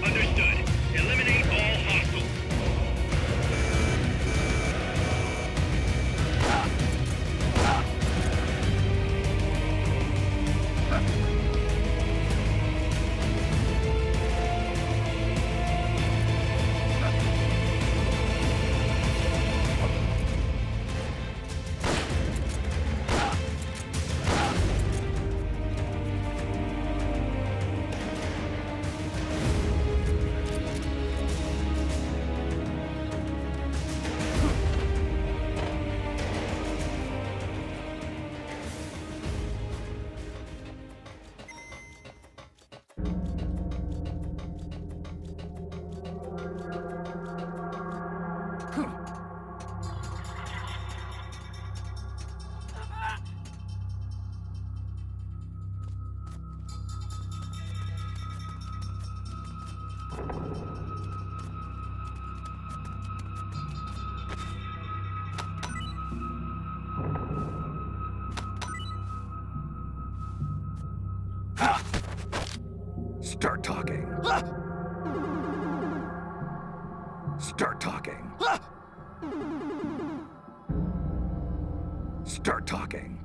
Understood. Eliminate all hostiles. Start talking. Start talking. Start talking.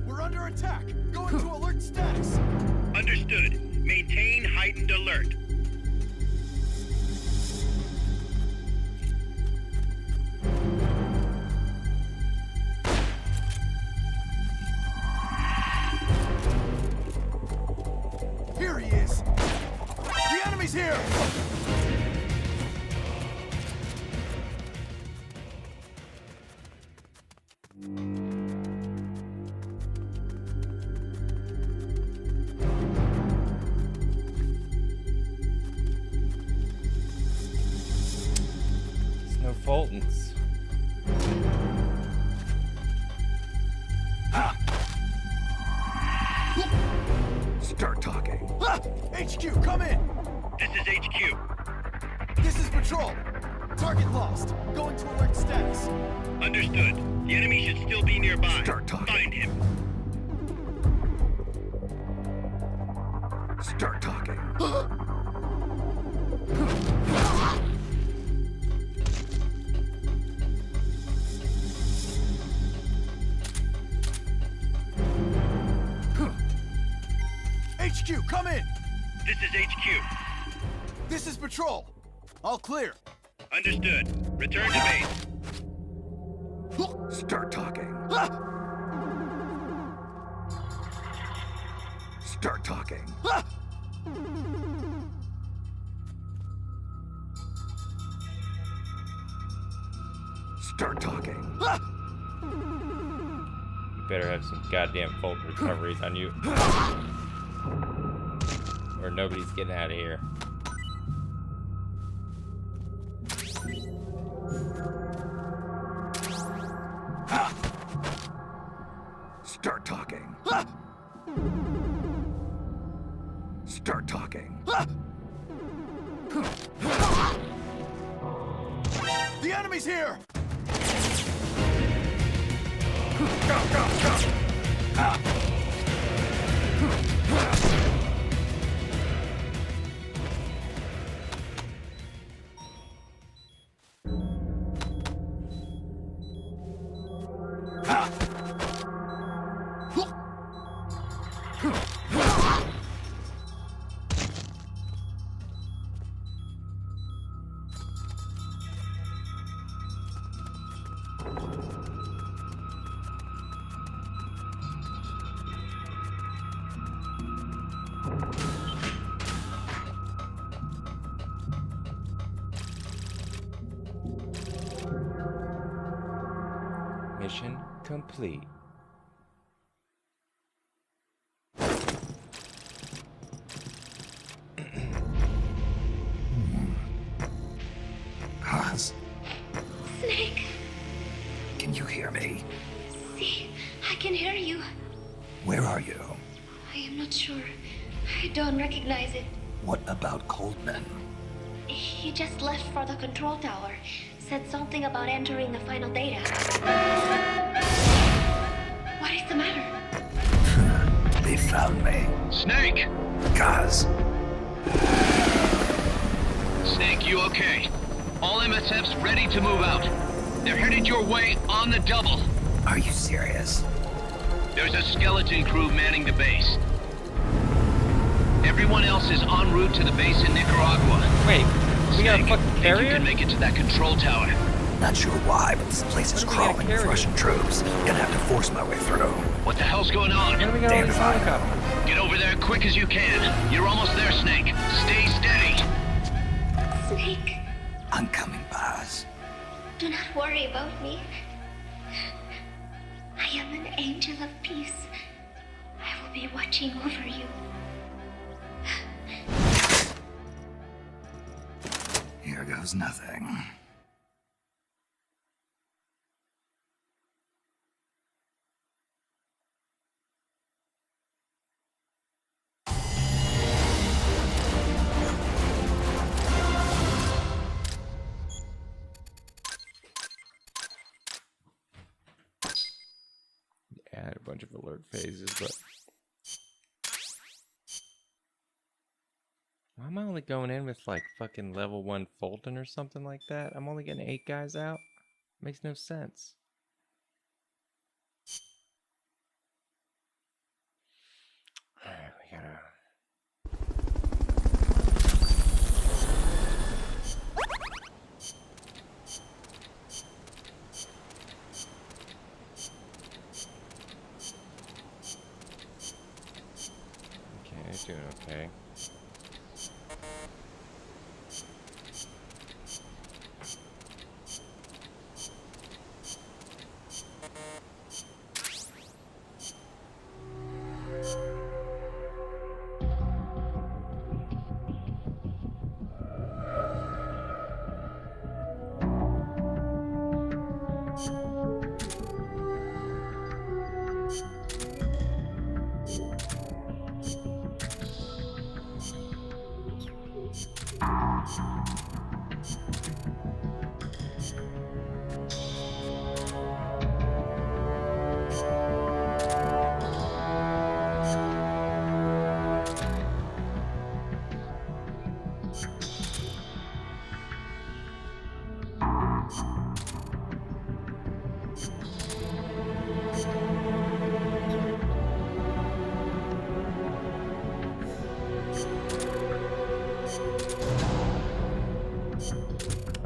We're under attack. Go into alert status. Understood. Maintain heightened alert. Here he is. The enemy's here. Fultons. Start talking. HQ, come in. This is HQ. This is patrol. Target lost. Going to alert status. Understood. The enemy should still be nearby. Start talking. Find him. Start talking. HQ, come in. This is HQ. This is patrol. All clear. Understood. Return to base. Start talking. Start talking. Start talking. You better have some goddamn Fulton recoveries on you. Or nobody's getting out of here. Start talking. Start talking. The enemy's here. Go, go, go. Mission complete. Hans, Snake, can you hear me? see, I can hear you. Where are you? I am not sure. I don't recognize it. What about Coldman? He just left for the control tower. Said something about entering the final data. What is the matter? They found me. Snake! Gaz. Snake, you okay? All MSF's ready to move out. They're headed your way on the double. Are you serious? There's a skeleton crew manning the base. Everyone else is en route to the base in Nicaragua. Wait, we got a Snake, fucking think carrier? you can make it to that control tower? Not sure why, but this place is crawling with Russian troops. Gonna have to force my way through. What the hell's going on? When do we got all these helicopters? Get over there quick as you can. You're almost there, Snake. Stay steady. Snake, I'm coming, Baz. do not worry about me. I am an angel of peace. I will be watching over you. Here goes nothing. Yeah, I had a bunch of alert phases, but why am I only going in with like fucking level 1 Fulton or something like that? I'm only getting 8 guys out. Makes no sense. Alright, we gotta. Okay, doing okay.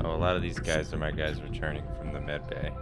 Oh, a lot of these guys are my guys returning from the med bay.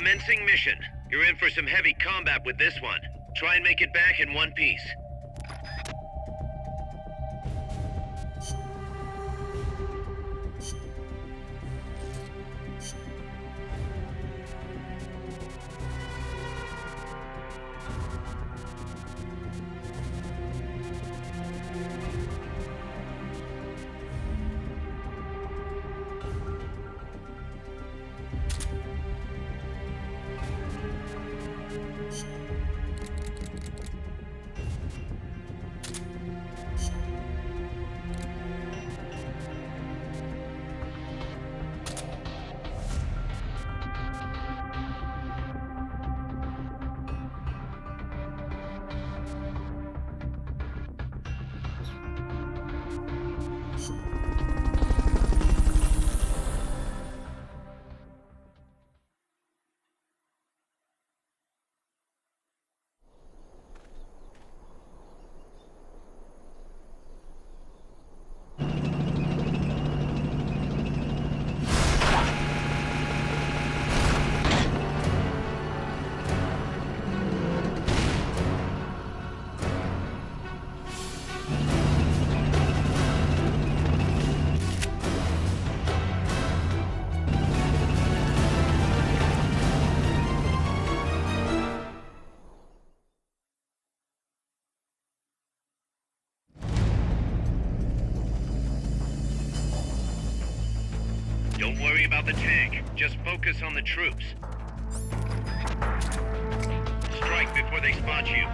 Commencing mission. You're in for some heavy combat with this one. Try and make it back in one piece. Don't worry about the tank. Just focus on the troops. Strike before they spot you.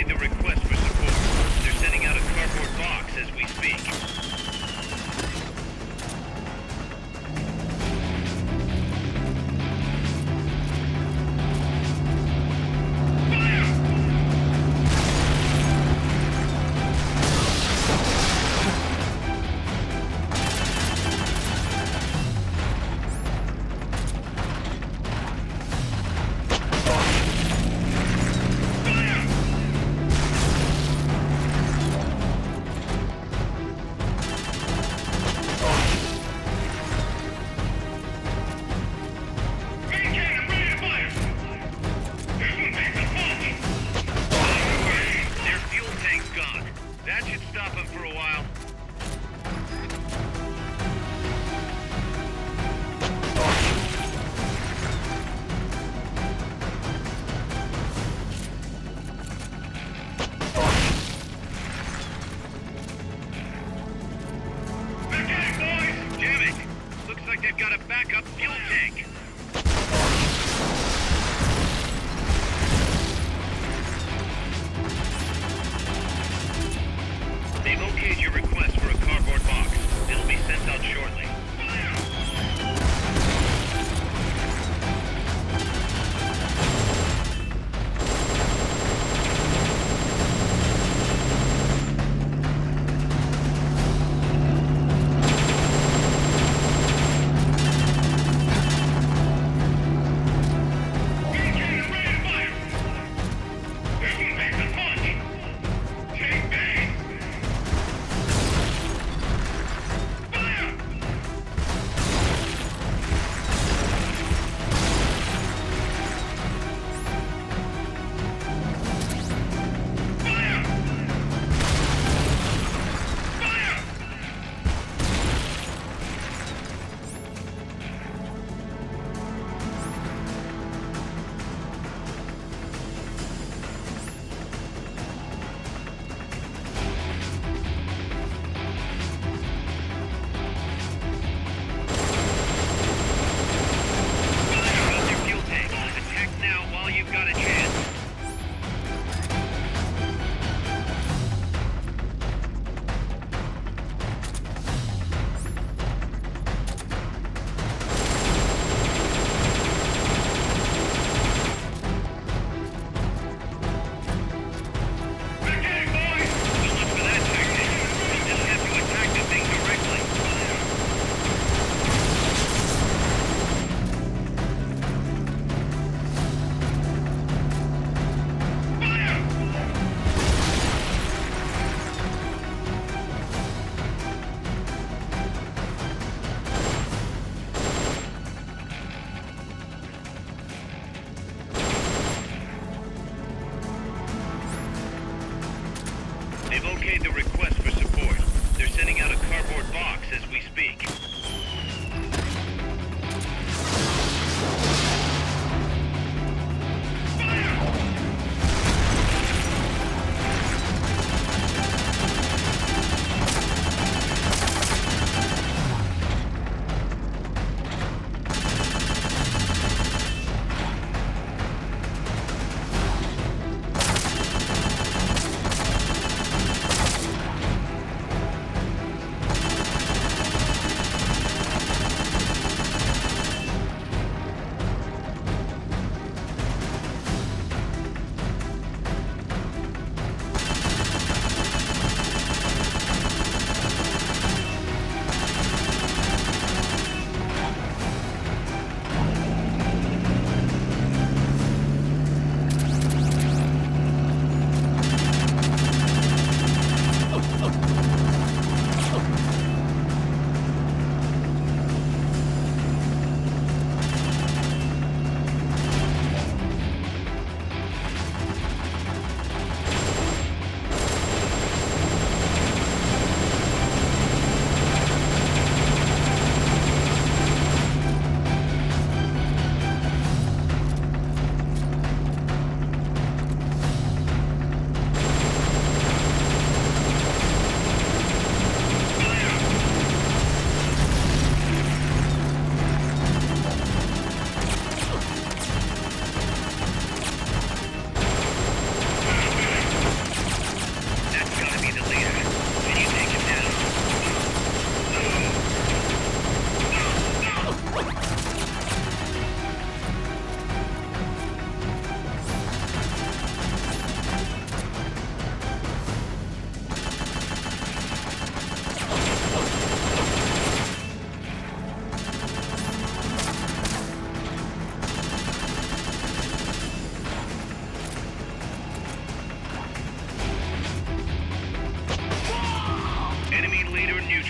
okayed the request for support. They're sending out a cardboard box as we speak. They've okayed the request for support. They're sending out a cardboard box as we speak.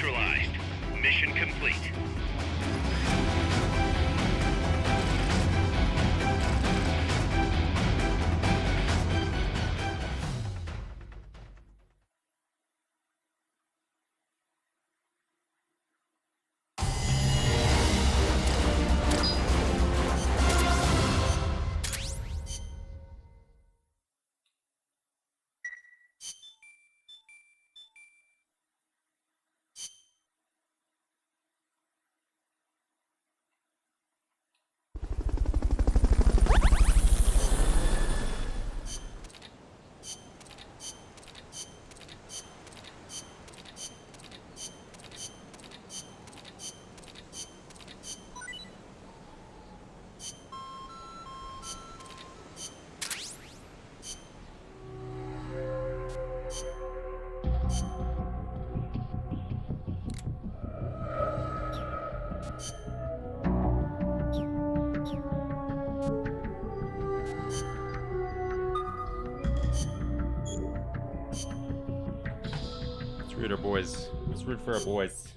neutralized. Mission complete. Root our boys. Let's root for our boys.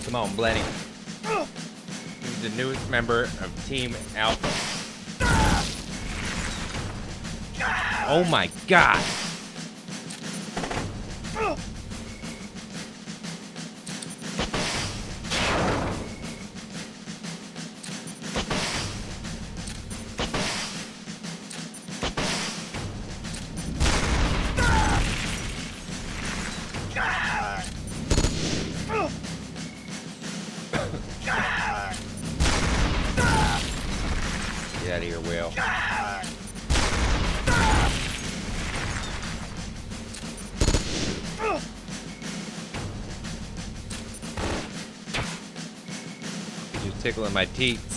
Come on, Blenny. He's the newest member of Team Alpha. Oh my god! Get out of here, Will. You're just tickling my teats.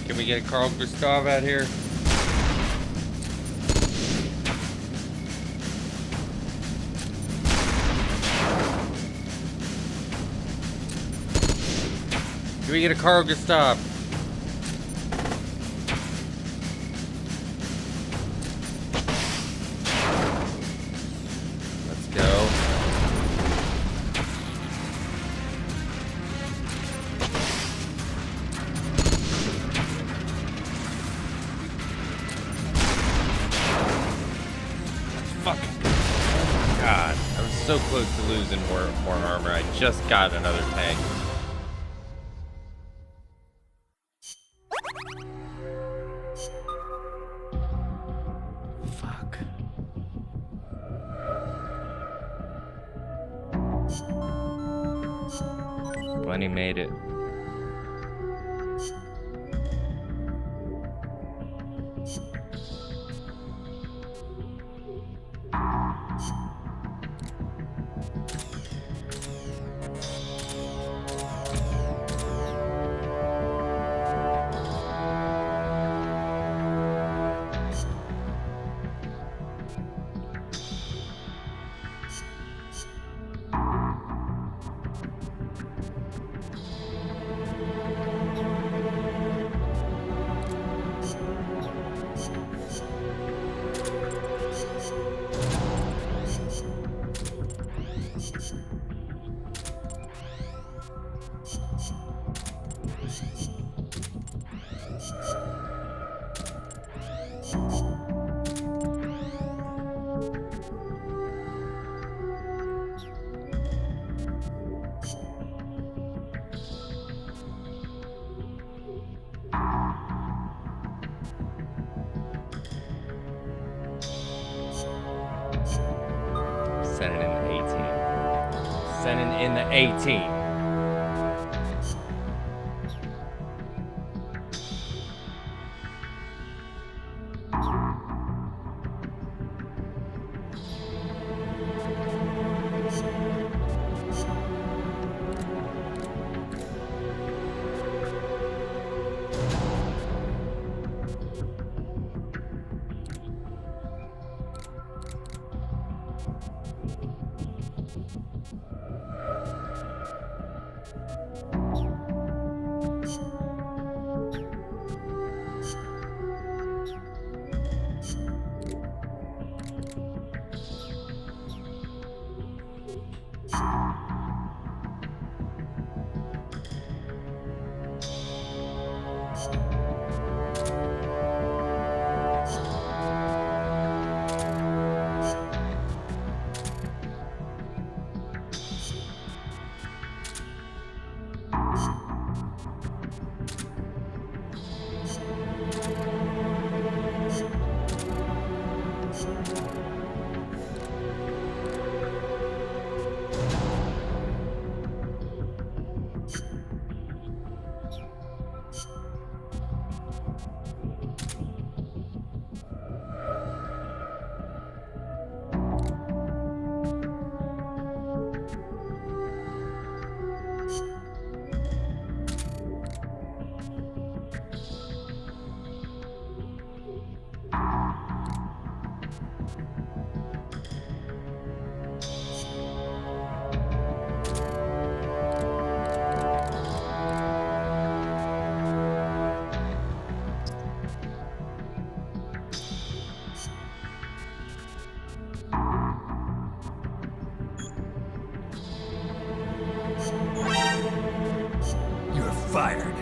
Can we get a Carl Gustav out here? Can we get a Carl Gustav? Let's go. So close to losing more armor. I just got another tank. Fuck. Bunny made it. sending in the 18. Sending in the 18. You're fired.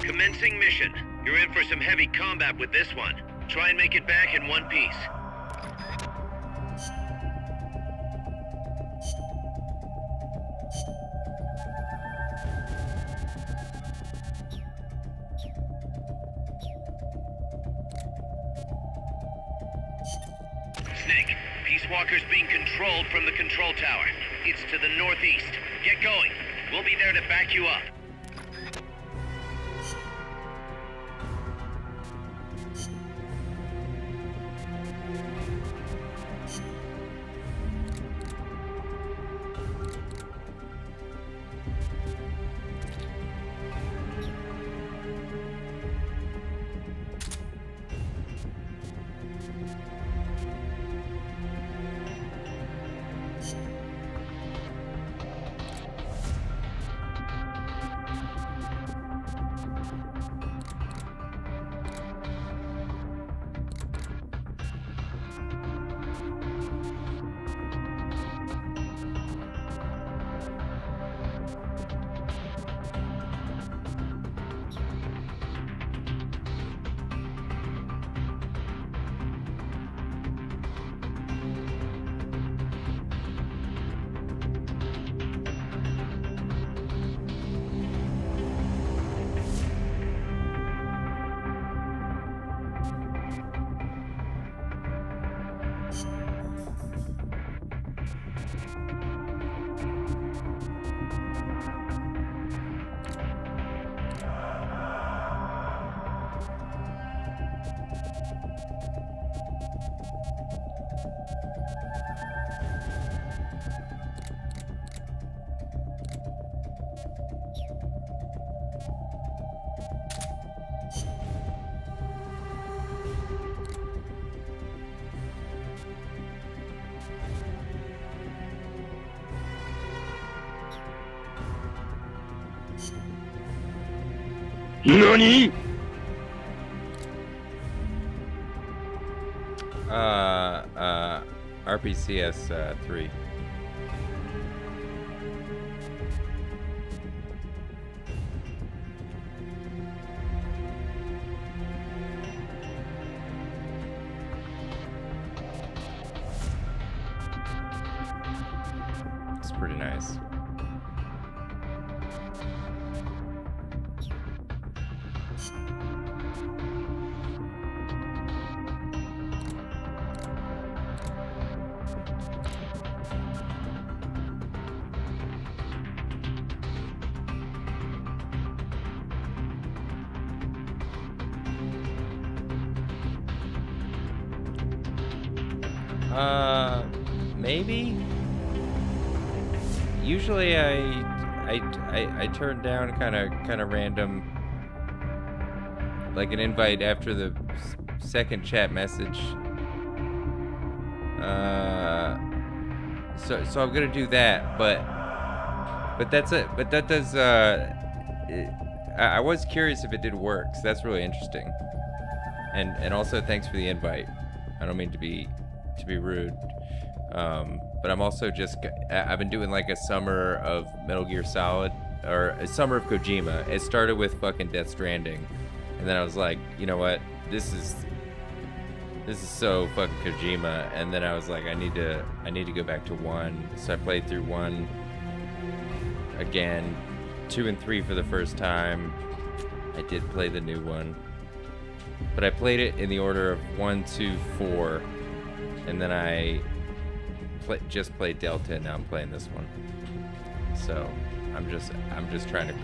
Commencing mission. You're in for some heavy combat with this one. Try and make it back in one piece. Snake, Peace Walker's being controlled from the control tower. It's to the northeast. Get going. We'll be there to back you up. NANI?! RPCS 3. It's pretty nice. Maybe. Usually I turn down kind of random, like an invite after the second chat message. So I'm gonna do that, but that's it. But that does. I was curious if it did work, so that's really interesting. And also thanks for the invite. I don't mean to be rude. But I'm also I've been doing like a summer of Metal Gear Solid, or a summer of Kojima. It started with fucking Death Stranding, and then I was like, you know what, this is so fucking Kojima, and then I was like, I need to go back to 1, so I played through 1 again, 2 and 3 for the first time. I did play the new one, but I played it in the order of 1, 2, 4, and then I just played Delta, and now I'm playing this one. So I'm just trying to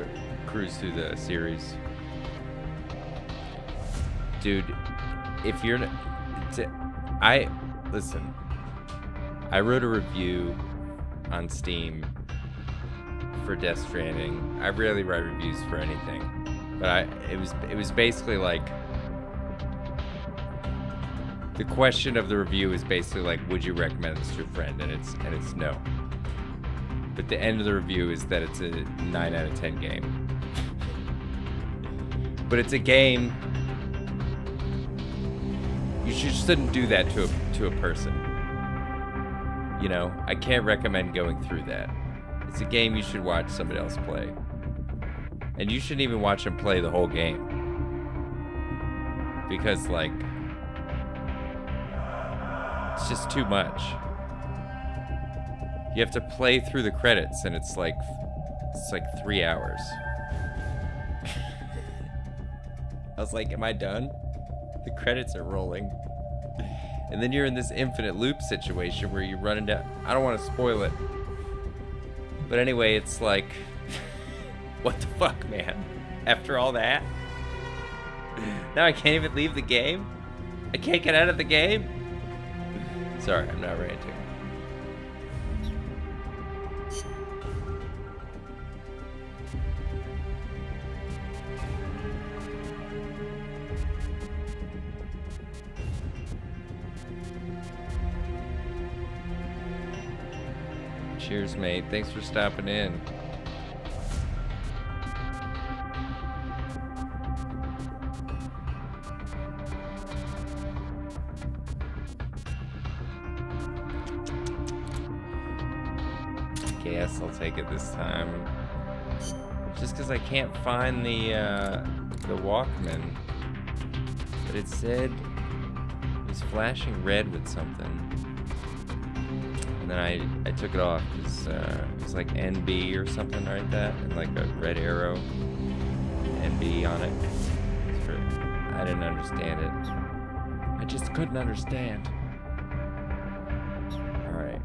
cruise through the series. Dude, if you're listen, I wrote a review on Steam for Death Stranding. I rarely write reviews for anything, but it was basically like, the question of the review is basically like, would you recommend this to your friend? And it's no. But the end of the review is that it's a 9 out of 10 game. But it's a game. You shouldn't do that to a person. You know, I can't recommend going through that. It's a game you should watch somebody else play. And you shouldn't even watch them play the whole game. Because, like, it's just too much. You have to play through the credits, and it's like 3 hours. I was like, am I done? The credits are rolling. And then you're in this infinite loop situation where you're running down. I don't want to spoil it. But anyway, it's like, what the fuck, man? After all that? Now I can't even leave the game? I can't get out of the game? Sorry, I'm not ranting. Cheers, mate. Thanks for stopping in. Guess I'll take it this time. Just because I can't find the Walkman. But it said it was flashing red with something. And then I took it off because it was like NB or something like that, and like a red arrow, NB on it. I didn't understand it. I just couldn't understand. All right.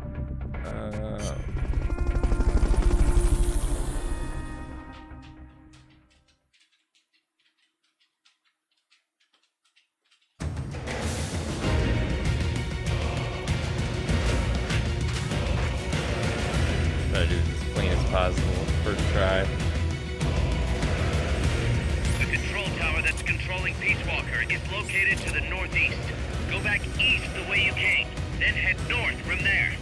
Try to do this as clean as possible. First try. The control tower that's controlling Peace Walker is located to the northeast. Go back east the way you came, then head north from there.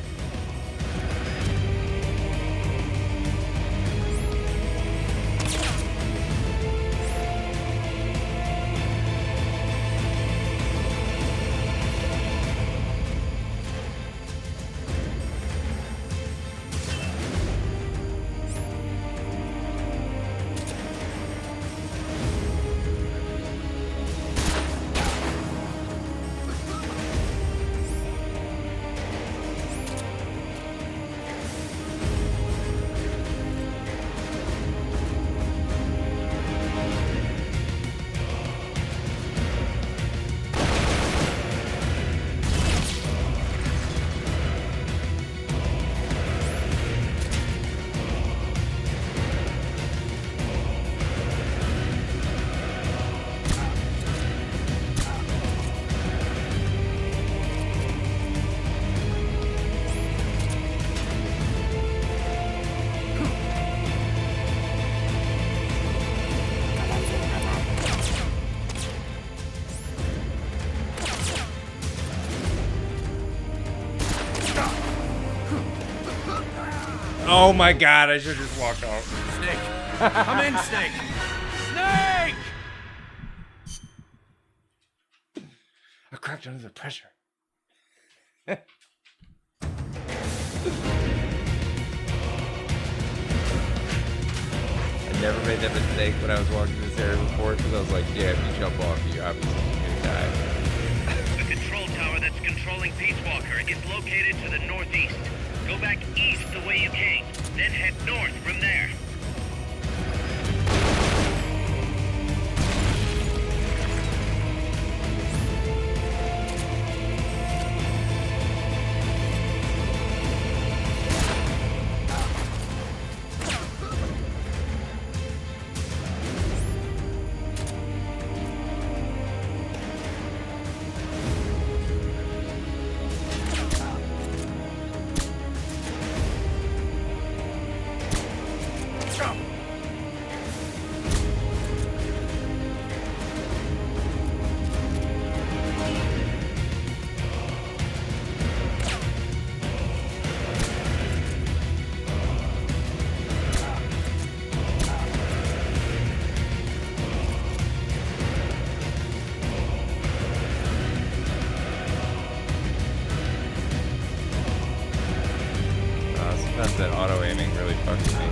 Oh my god, I should just walk off. Snake! Come in, Snake! Snake! I cracked under the pressure. I never made that mistake when I was walking this area before, because I was like, yeah, if you jump off, you obviously gonna die. The control tower that's controlling Peace Walker is located to the northeast. Go back east the way you came, then head north from there. Sometimes that auto aiming really fucks me.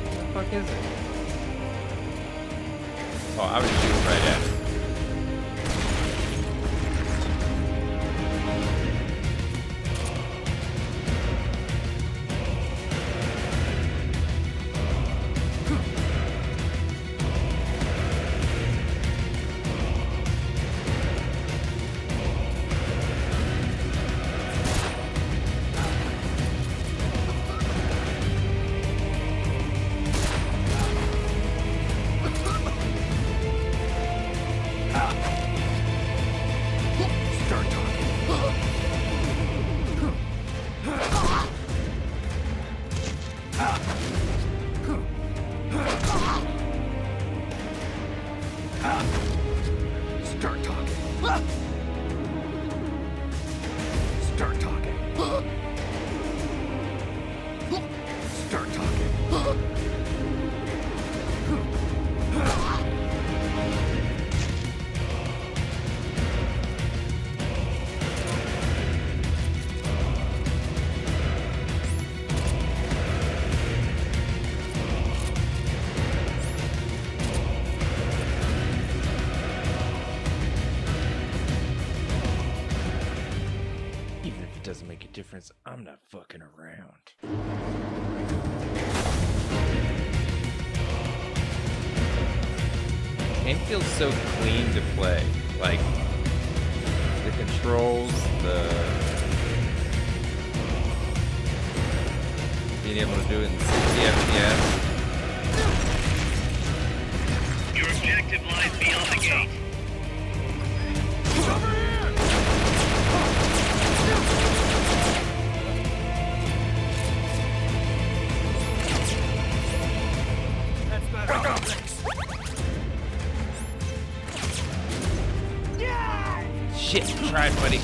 What the fuck is it? Oh, I was shooting right at it. Doesn't make a difference. I'm not fucking around. Game feels so clean to play. Like the controls, being able to do it in 60 FPS. Your objective lies beyond the gate. Over here! Shit, try it, buddy.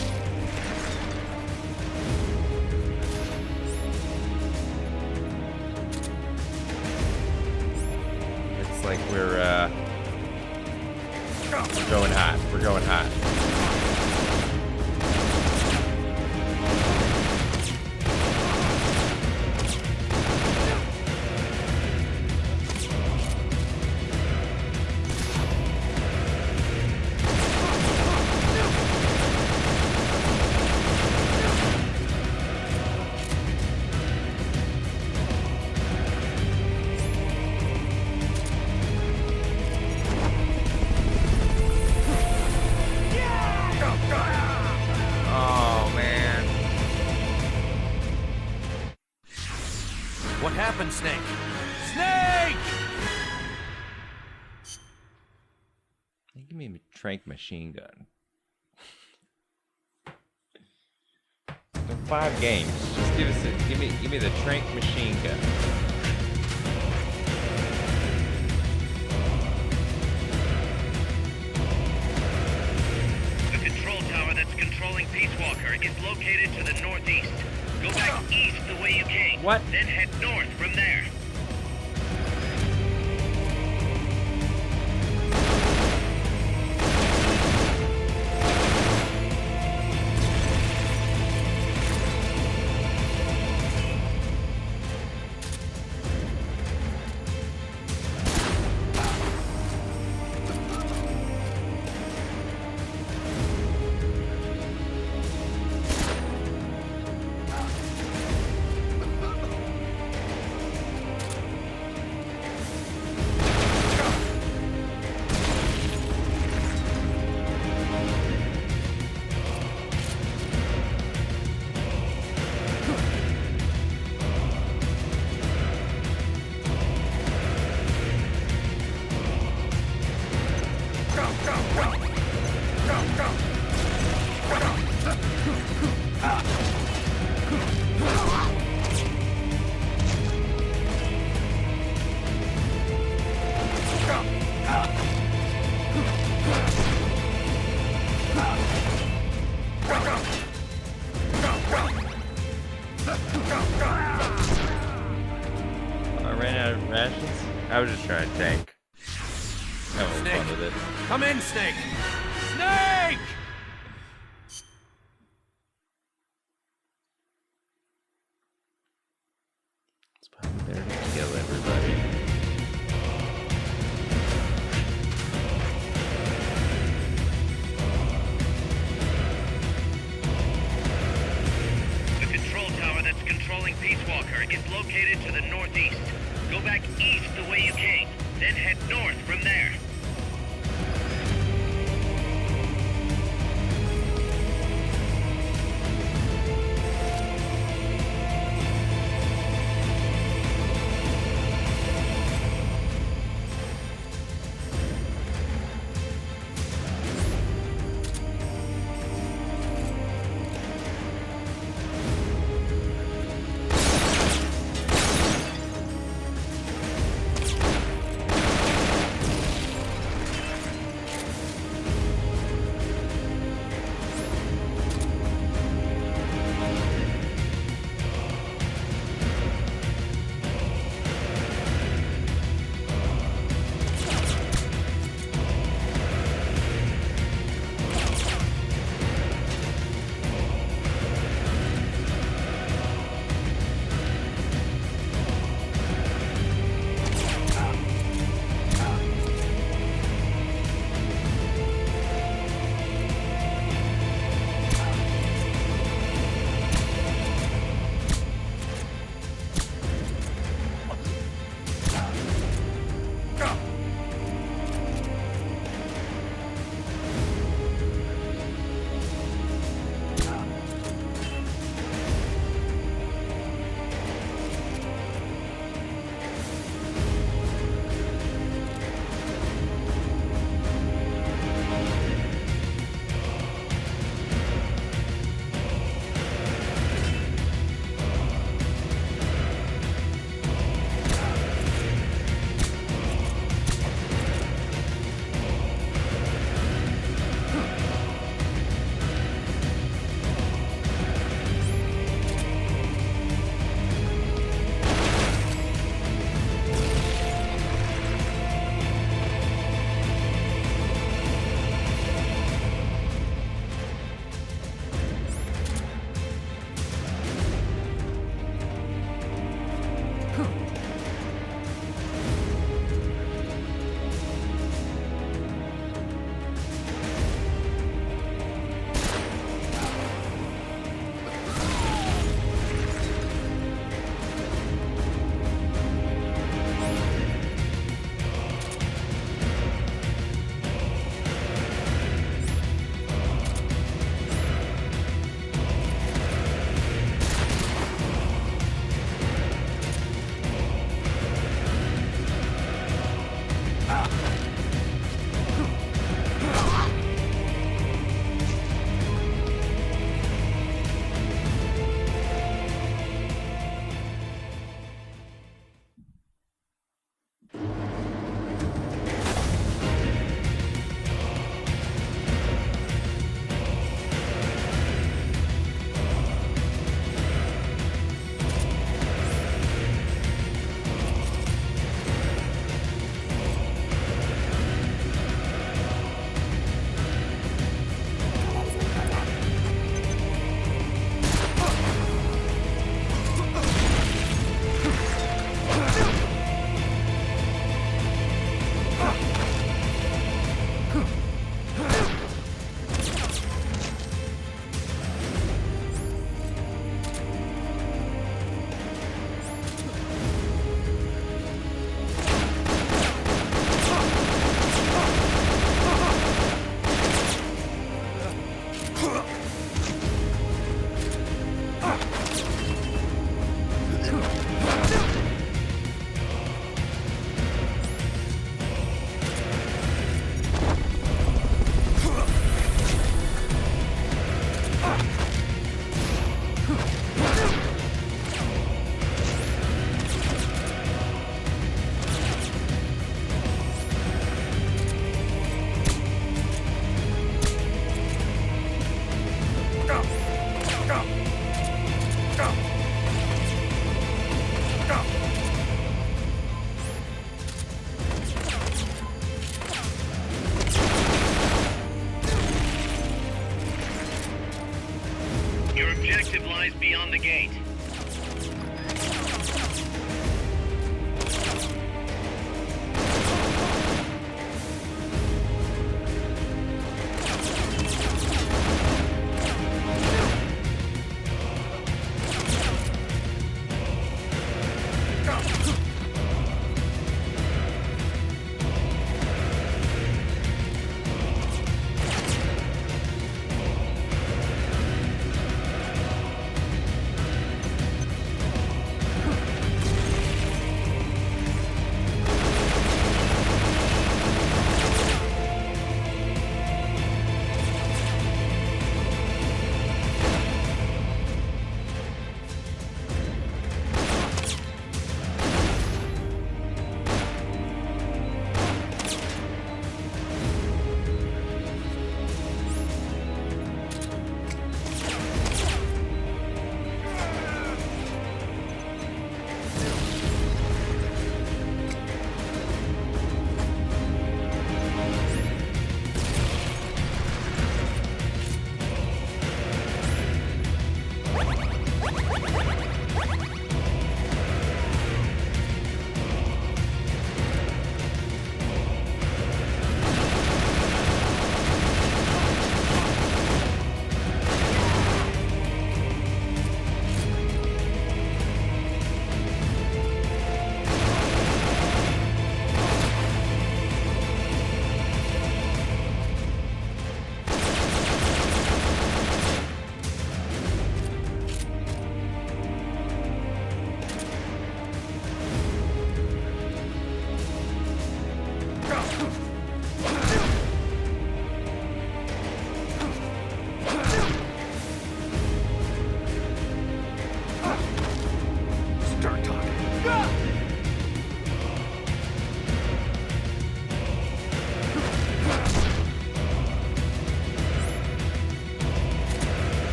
It's like we're going hot. We're going hot. Snake! Snake! Give me a trank machine gun. So 5 games. Just give me the trank machine gun. The control tower that's controlling Peace Walker is located to the northeast. Go back east the way you came. What? Then head north from there. I was just trying to tank. Having fun with it. Come in, Snake! Snake! It's probably better to kill everybody. The control tower that's controlling Peace Walker is located to the northeast. Go back east the way you came, then head north from there. lies beyond the gate.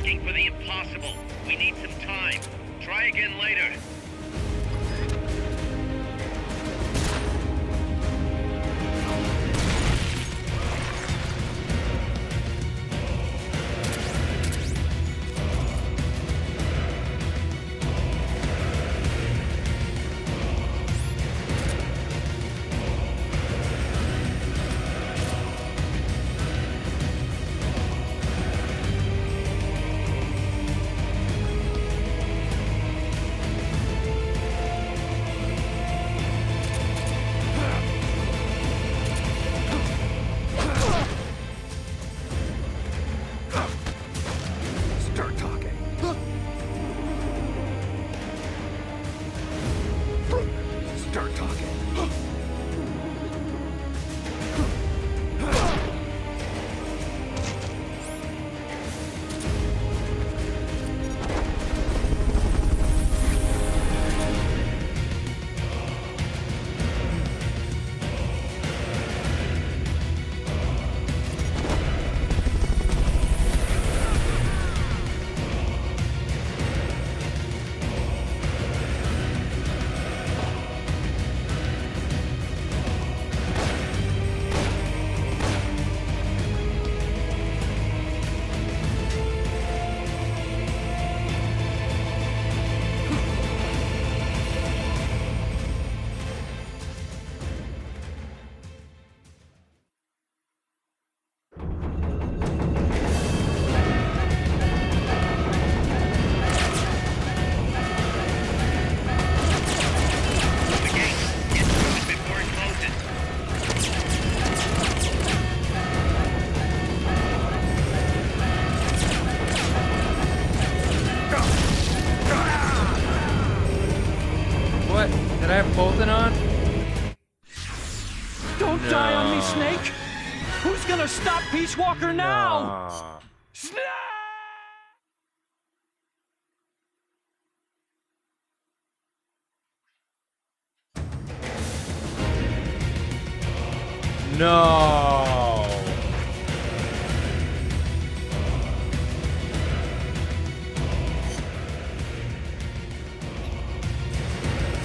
asking for the impossible. We need some time. Try again later. Did I have Bolton on? Don't die on me, Snake! Who's gonna stop Peace Walker now? Snake! No.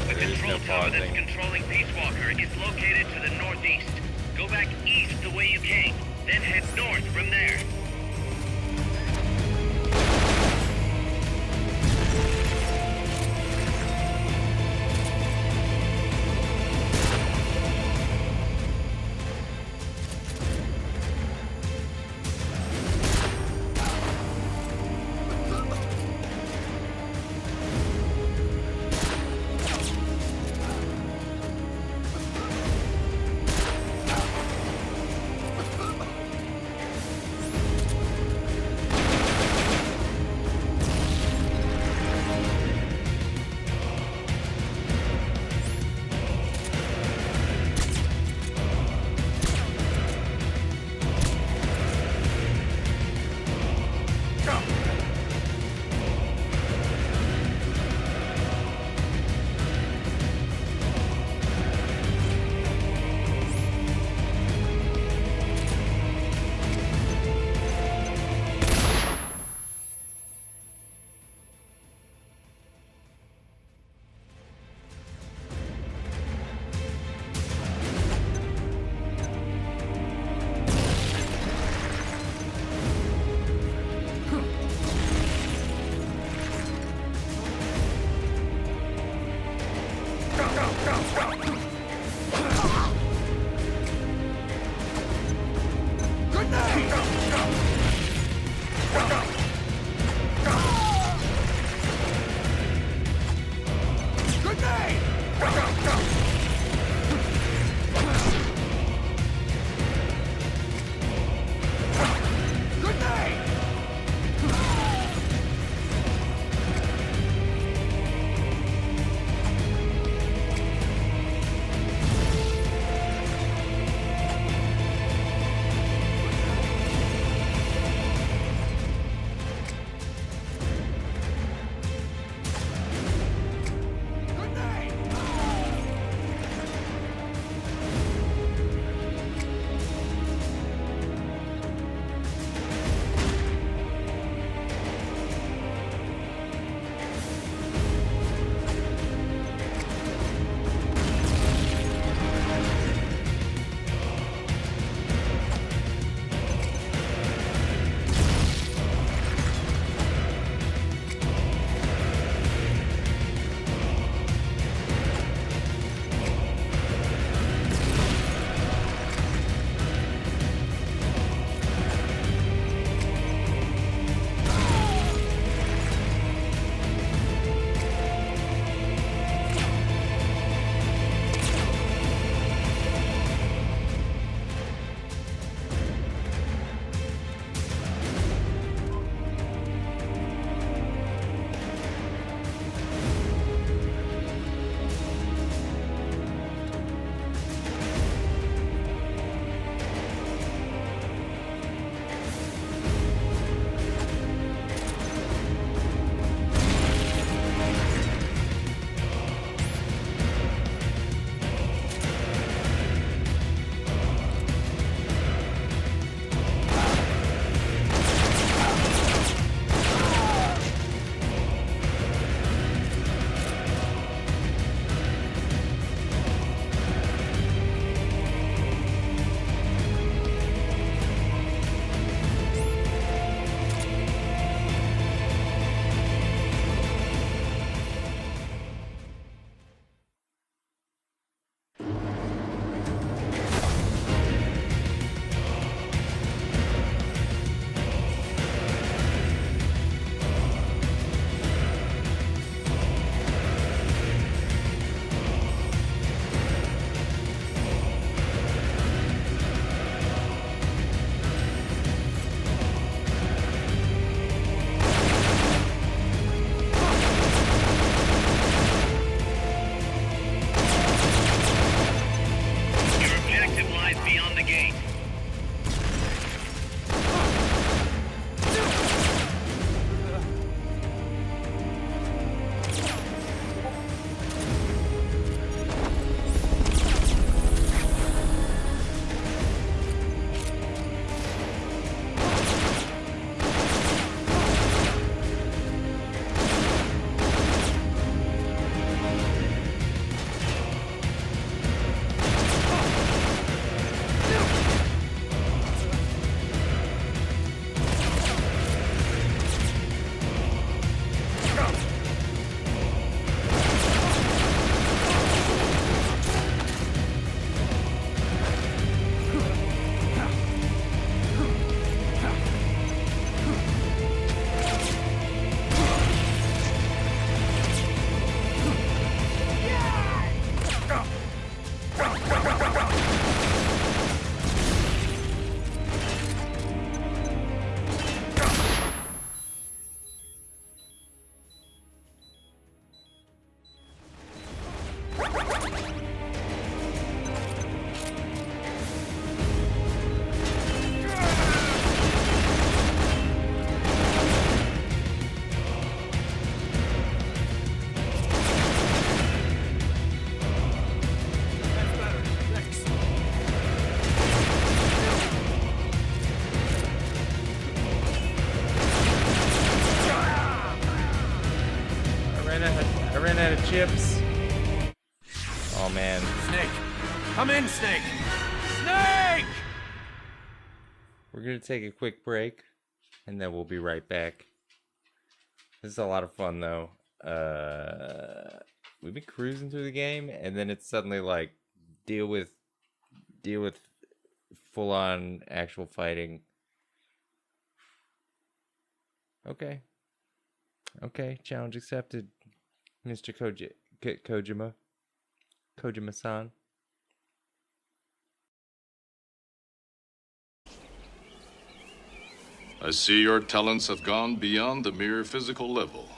The control tower that's controlling Peace Walker is located to the northeast. Go back east the way you came, then head north from there. ships. Oh man. Snake! Come in, Snake! Snake! We're gonna take a quick break, and then we'll be right back. This is a lot of fun, though. We've been cruising through the game, and then it's suddenly like deal with full-on actual fighting. Okay, challenge accepted, Mr. Kojima-san. I see your talents have gone beyond the mere physical level.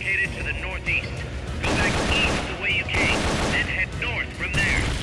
located to the northeast. Go back east the way you came, then head north from there.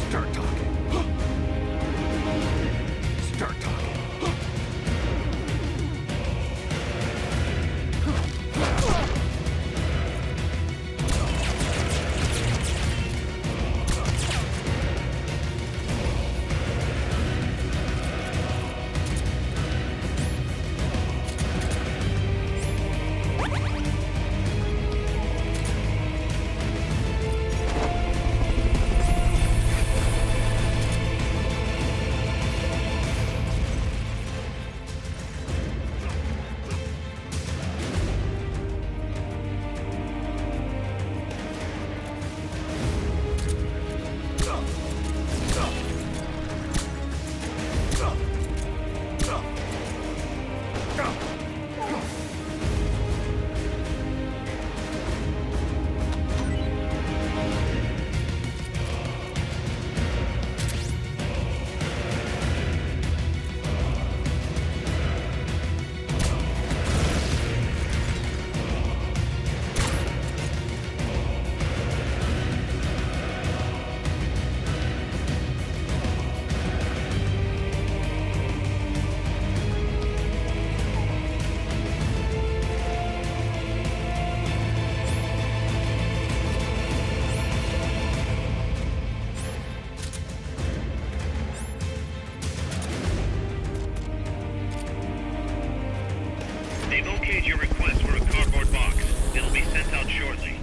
Start talking. Start talking. They've okayed your request for a cardboard box. It'll be sent out shortly.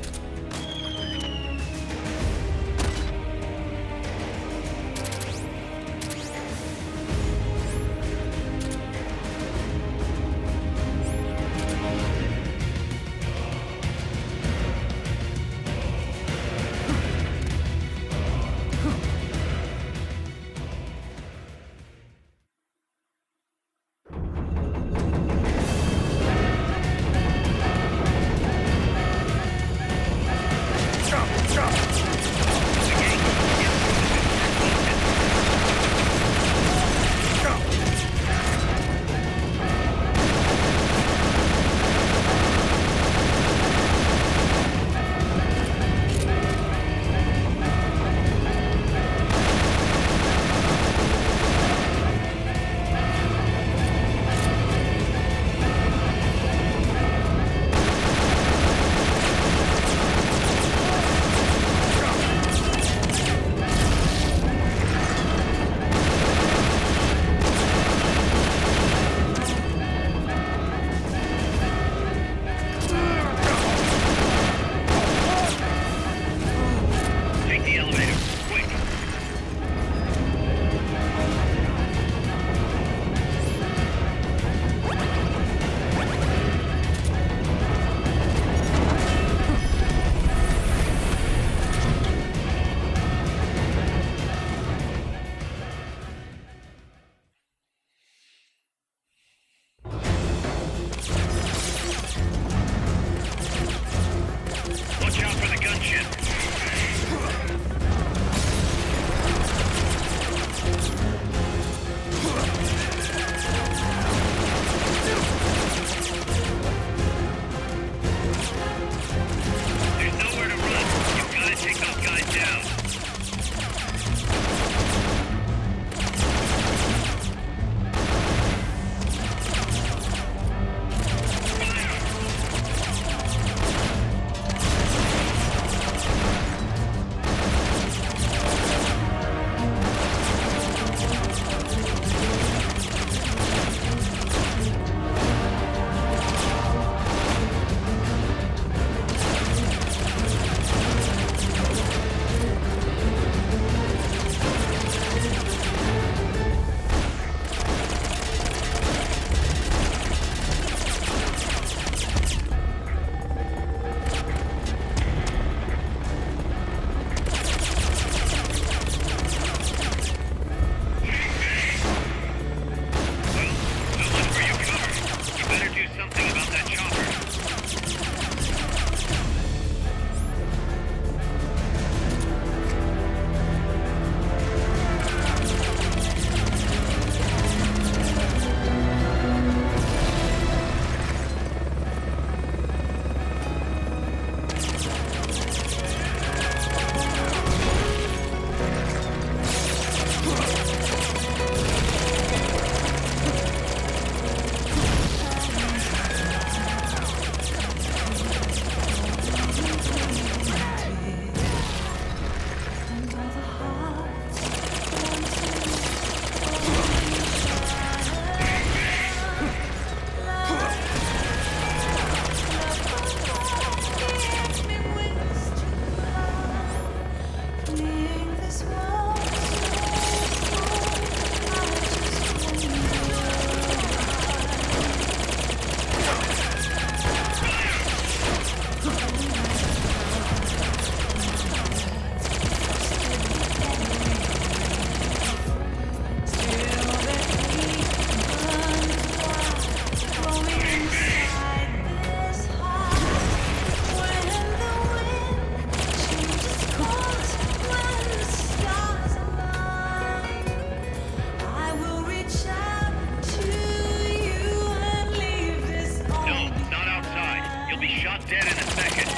second.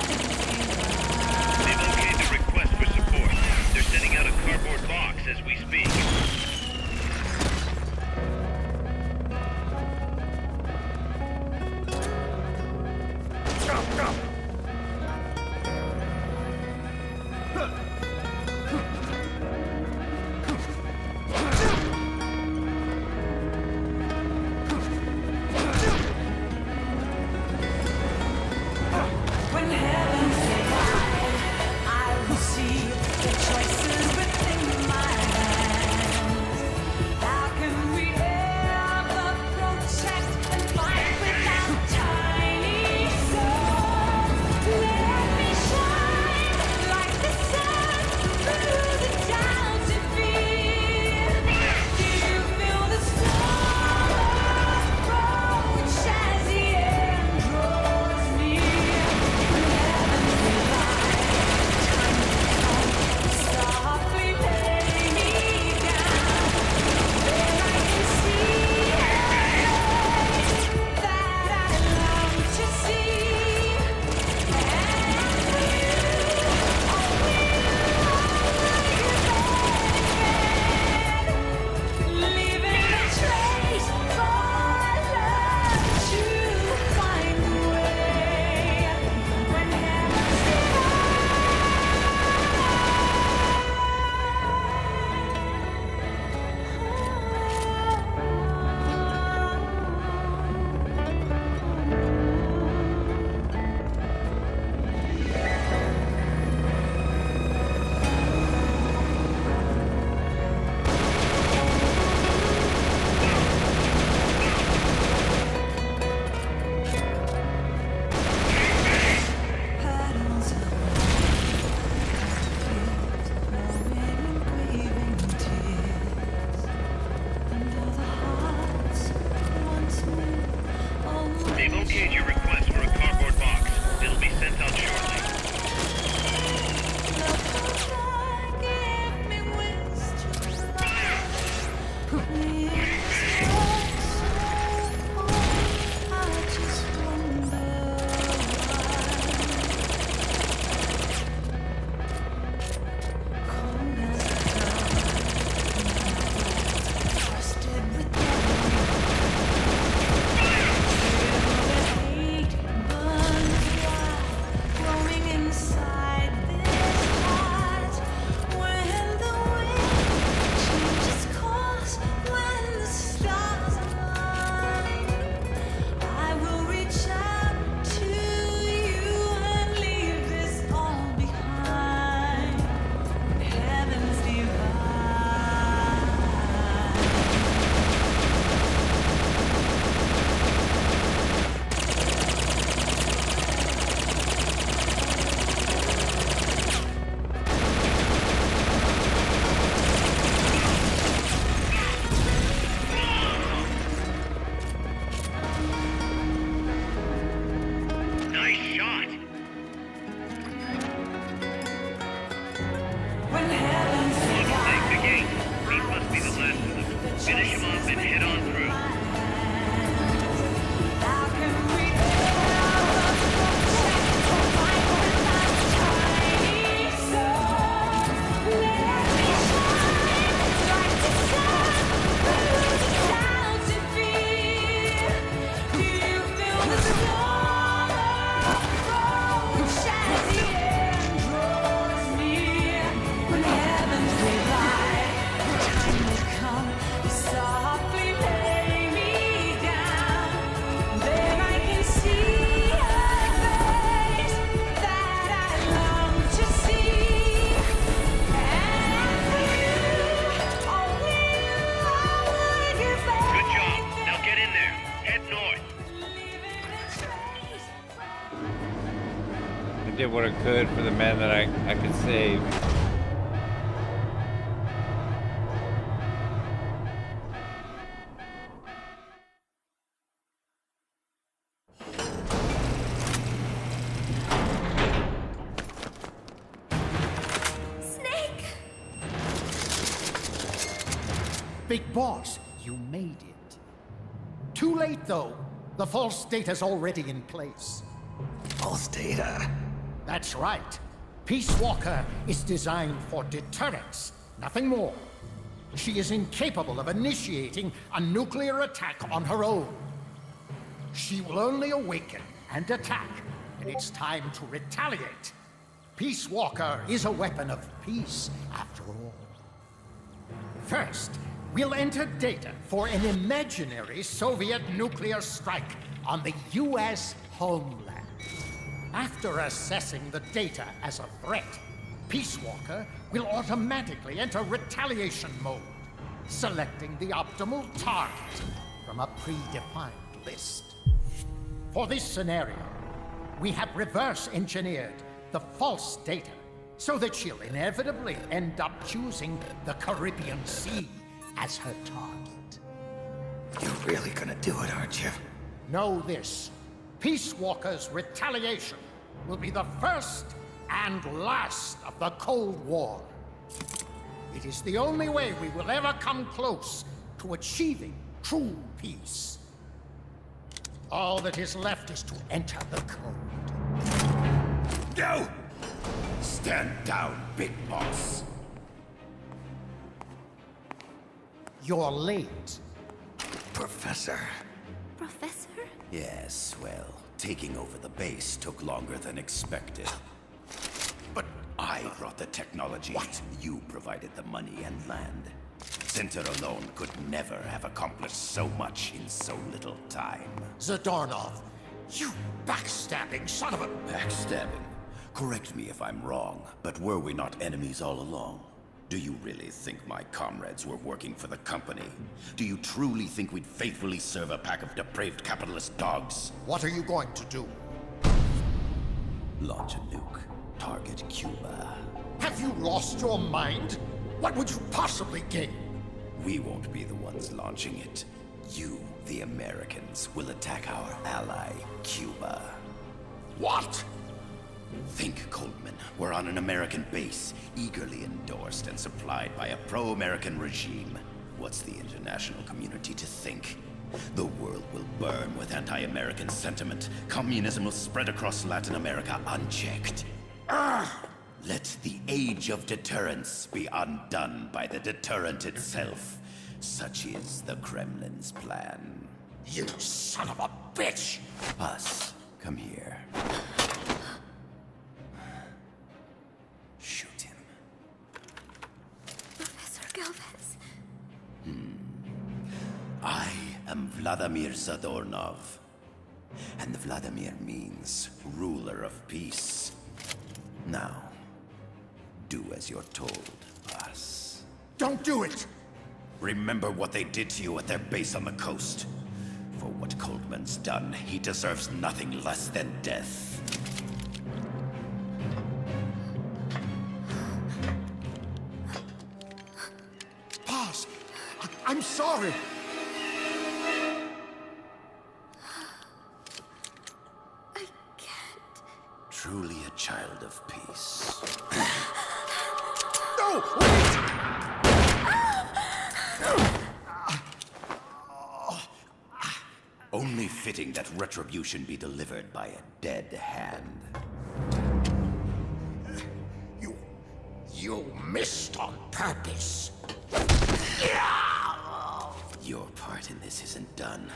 They've okayed the request for support. They're sending out a cardboard box as we speak. They've okayed your request for a cardboard box. It'll be sent out shortly. Did what I could for the men that I could save. Snake! Big boss, you made it. Too late, though. The false state is already in place. false data. That's right. Peace Walker is designed for deterrence, nothing more. She is incapable of initiating a nuclear attack on her own. She will only awaken and attack when it's time to retaliate. Peace Walker is a weapon of peace, after all. First, we'll enter data for an imaginary Soviet nuclear strike on the U.S. homeland. After assessing the data as a threat, Peace Walker will automatically enter retaliation mode, selecting the optimal target from a predefined list. For this scenario, we have reverse-engineered the false data so that she'll inevitably end up choosing the Caribbean Sea as her target. You're really gonna do it, aren't you? Know this. Peace Walker's retaliation will be the first and last of the Cold War. It is the only way we will ever come close to achieving true peace. All that is left is to enter the code. No! Stand down, Big Boss. You're late. Professor. Professor? Yes, well, taking over the base took longer than expected. But I brought the technology. What? You provided the money and land. Center alone could never have accomplished so much in so little time. Zadornov, you backstabbing son of a... Backstabbing? Correct me if I'm wrong, but were we not enemies all along? Do you really think my comrades were working for the company? Do you truly think we'd faithfully serve a pack of depraved capitalist dogs? What are you going to do? Launch a nuke. Target Cuba. Have you lost your mind? What would you possibly gain? We won't be the ones launching it. You, the Americans, will attack our ally, Cuba. What? Think, Coldman. We're on an American base, eagerly endorsed and supplied by a pro-American regime. What's the international community to think? The world will burn with anti-American sentiment. Communism will spread across Latin America unchecked. Let the age of deterrence be undone by the deterrent itself. Such is the Kremlin's plan. You son of a bitch! Us, come here. Shoot him. Professor Galvez. I am Vladimir Zadornov. And Vladimir means ruler of peace. Now, do as you're told, boss. Don't do it! Remember what they did to you at their base on the coast. For what Coldman's done, he deserves nothing less than death. Boss, I'm sorry. I can't. Truly a child of peace. No, wait! Only fitting that retribution be delivered by a dead hand. You missed on purpose. Your part in this isn't done.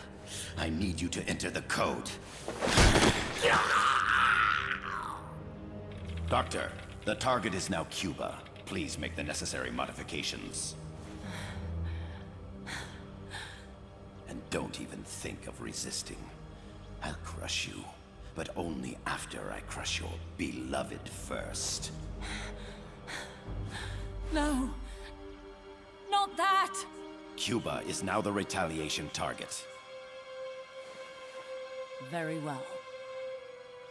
I need you to enter the code. Doctor, the target is now Cuba. Please make the necessary modifications. And don't even think of resisting. I'll crush you, but only after I crush your beloved first. No. Not that! Cuba is now the retaliation target. Very well.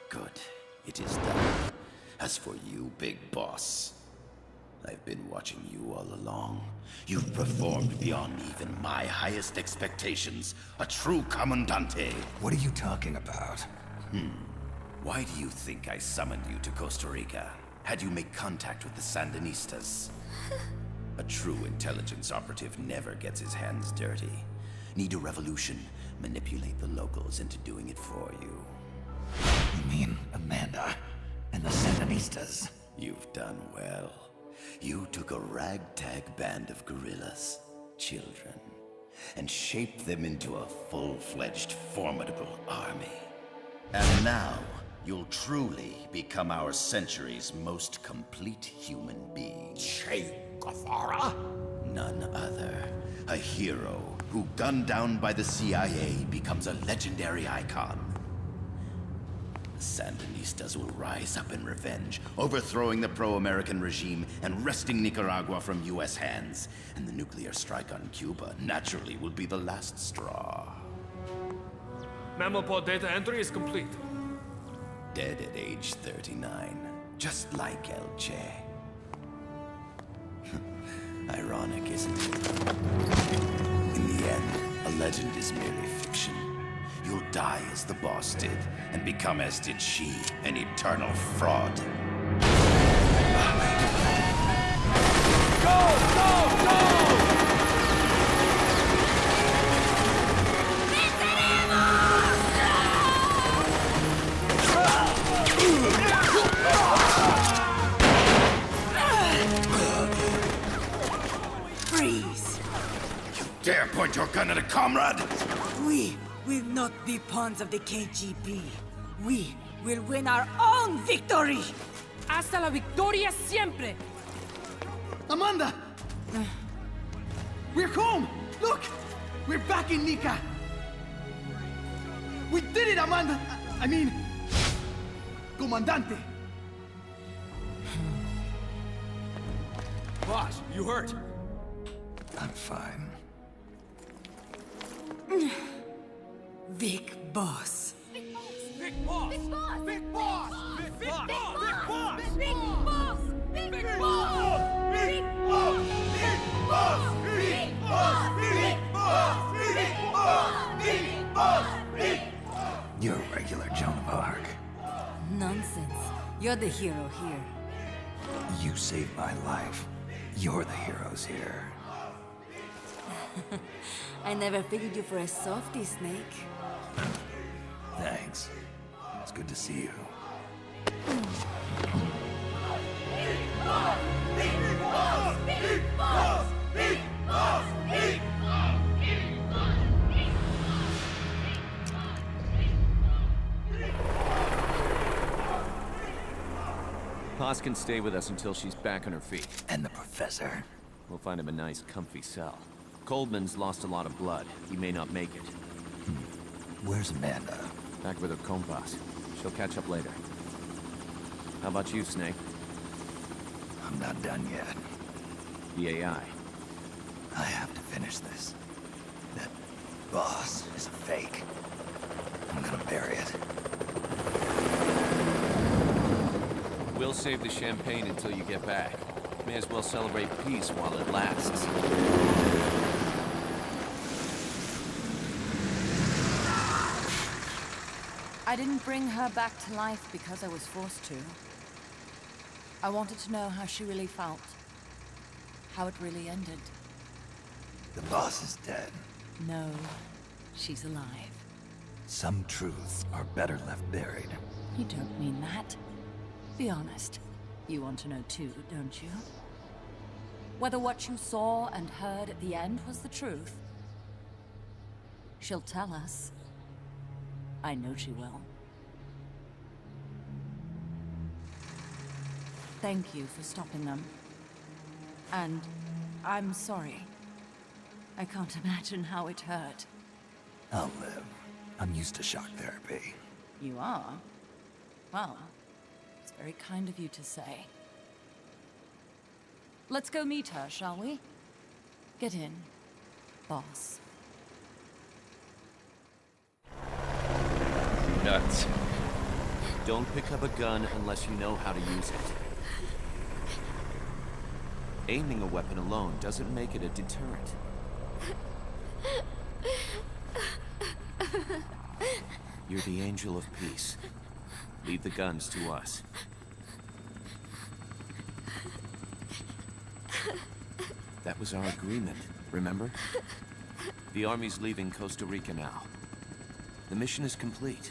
Good. It is done. As for you, Big Boss, I've been watching you all along. You've performed beyond even my highest expectations. A true Commandante. What are you talking about? Why do you think I summoned you to Costa Rica? Had you make contact with the Sandinistas? A true intelligence operative never gets his hands dirty. Need a revolution? Manipulate the locals into doing it for you. You mean Amanda and the Sandinistas? You've done well. You took a ragtag band of guerrillas, children, and shaped them into a full-fledged, formidable army. And now, you'll truly become our century's most complete human being. Che Guevara? None other. A hero who, gunned down by the CIA, becomes a legendary icon. The Sandinistas will rise up in revenge, overthrowing the pro-American regime and wresting Nicaragua from U.S. hands. And the nuclear strike on Cuba, naturally, will be the last straw. Mammal pod data entry is complete. Dead at age 39, just like El Che. Ironic, isn't it? In the end, a legend is merely fiction. You'll die as the boss did, and become as did she, an eternal fraud. Freeze! You dare point your gun at a comrade? We will not be pawns of the KGB. We will win our own victory! Hasta la victoria siempre! Amanda! We're home! Look! We're back in Nica! We did it, Amanda! I mean... Comandante! Boss, you hurt? I'm fine. Big boss. Big boss! Big boss! Big boss! Big boss! Big boss! Big boss! Big boss! Big boss! Big boss! Big boss! Big boss! Big boss! Big boss! Big boss! You're a regular Joan of Arc. Nonsense. You're the hero here. You saved my life. You're the heroes here. I never figured you for a softie, Snake. Thanks. It's good to see you. Paz can stay with us until she's back on her feet. And the professor? We'll find him a nice, comfy cell. Coldman's lost a lot of blood. He may not make it. Where's Amanda? Back with her compas. She'll catch up later. How about you, Snake? I'm not done yet. The AI. I have to finish this. That boss is a fake. I'm gonna bury it. We'll save the champagne until you get back. May as well celebrate peace while it lasts. I didn't bring her back to life because I was forced to. I wanted to know how she really felt. How it really ended. The boss is dead. No, she's alive. Some truths are better left buried. You don't mean that. Be honest. You want to know too, don't you? Whether what you saw and heard at the end was the truth. She'll tell us. I know she will. Thank you for stopping them. And I'm sorry. I can't imagine how it hurt. I'll live. I'm used to shock therapy. You are? Well, it's very kind of you to say. Let's go meet her, shall we? Get in, boss. Nuts. Don't pick up a gun unless you know how to use it. Aiming a weapon alone doesn't make it a deterrent. You're the angel of peace. Leave the guns to us. That was our agreement, remember? The army's leaving Costa Rica now. The mission is complete.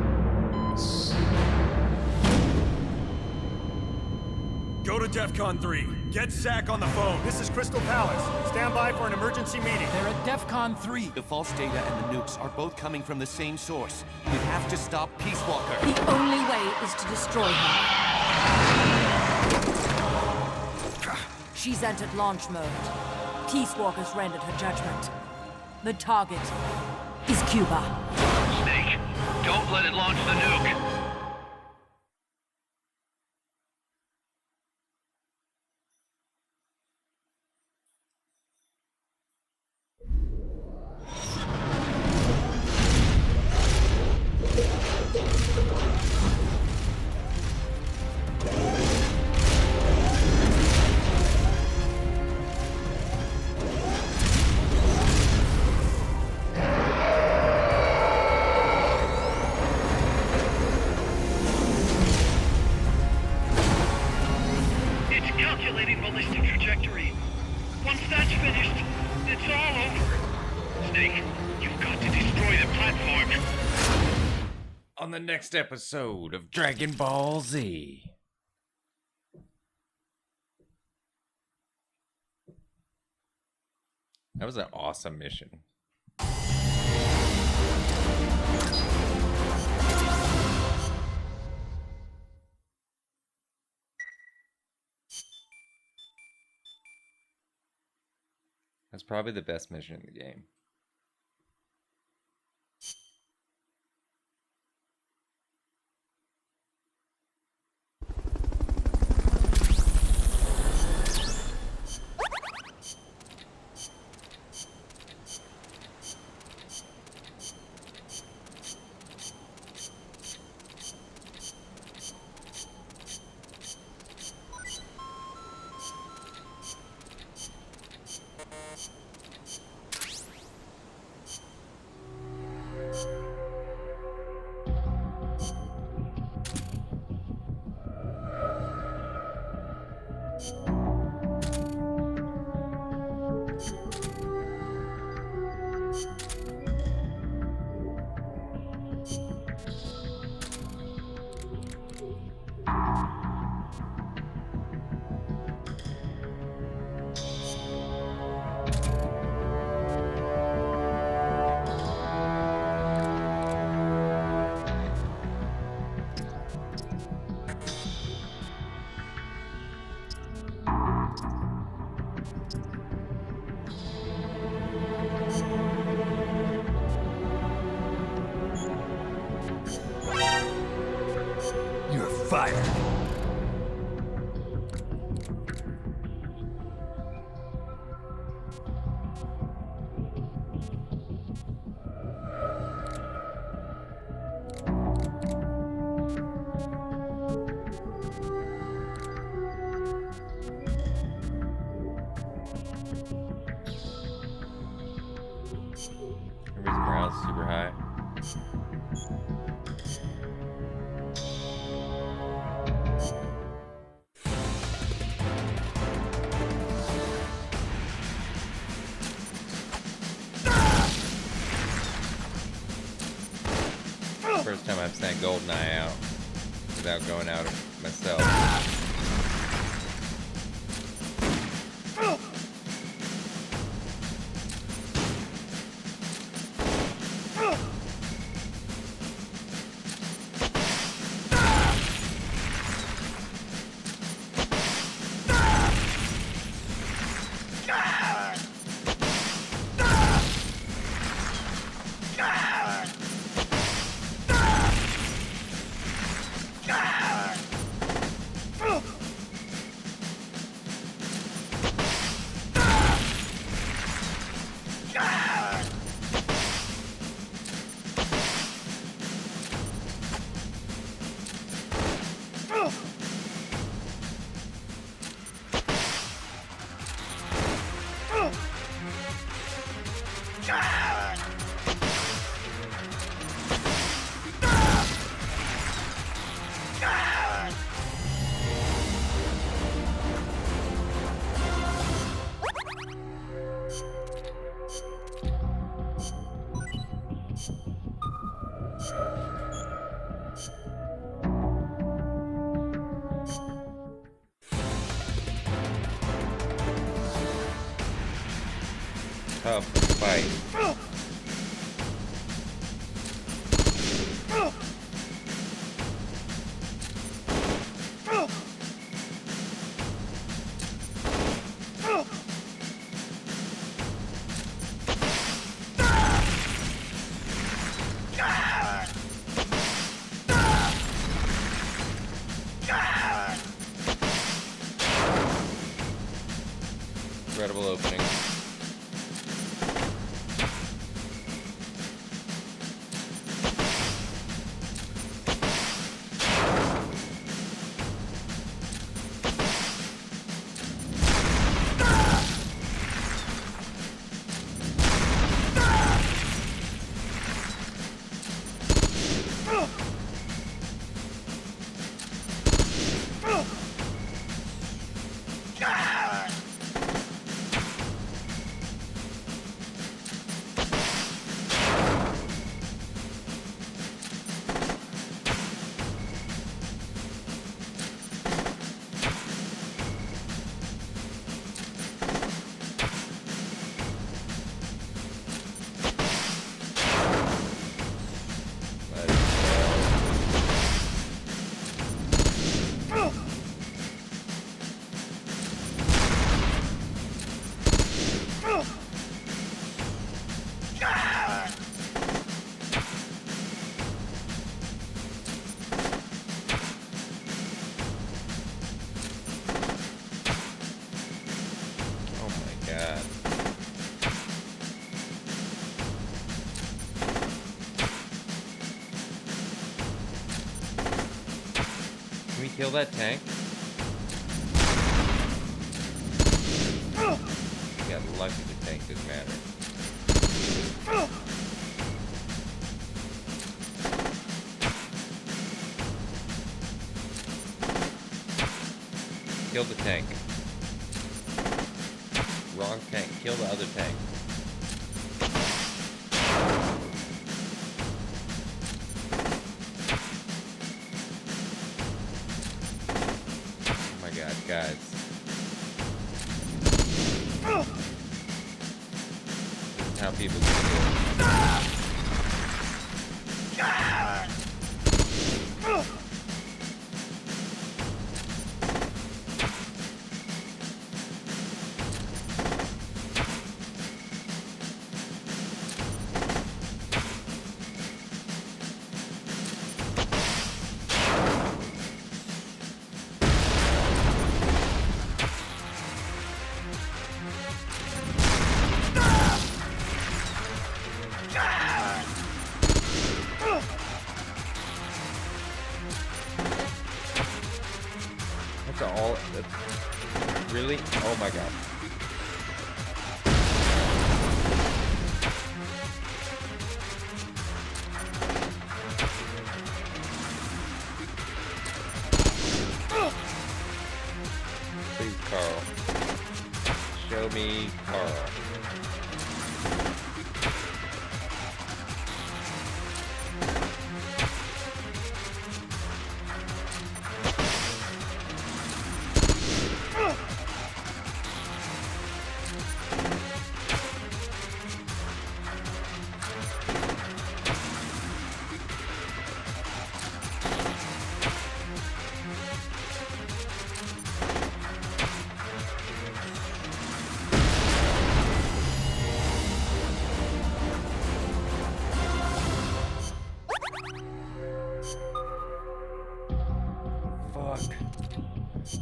to DEFCON 3. Get Zach on the phone. This is Crystal Palace. Stand by for an emergency meeting. They're at DEFCON 3. The false data and the nukes are both coming from the same source. We have to stop Peace Walker. The only way is to destroy her. She's entered launch mode. Peace Walker's rendered her judgment. The target is Cuba. Snake, don't let it launch the nuke. On the next episode of Dragon Ball Z. That was an awesome mission. That's probably the best mission in the game. Fired. Everybody's morale's super high. First time I've sent GoldenEye out without going out myself. Tough fight. Incredible opening. Can we kill that tank? We got lucky the tank didn't matter. Kill the tank. Wrong tank. Kill the other tank. Oh my god, guys. This is how people get killed. Really? Oh my god. Please, Carl. Show me Carl.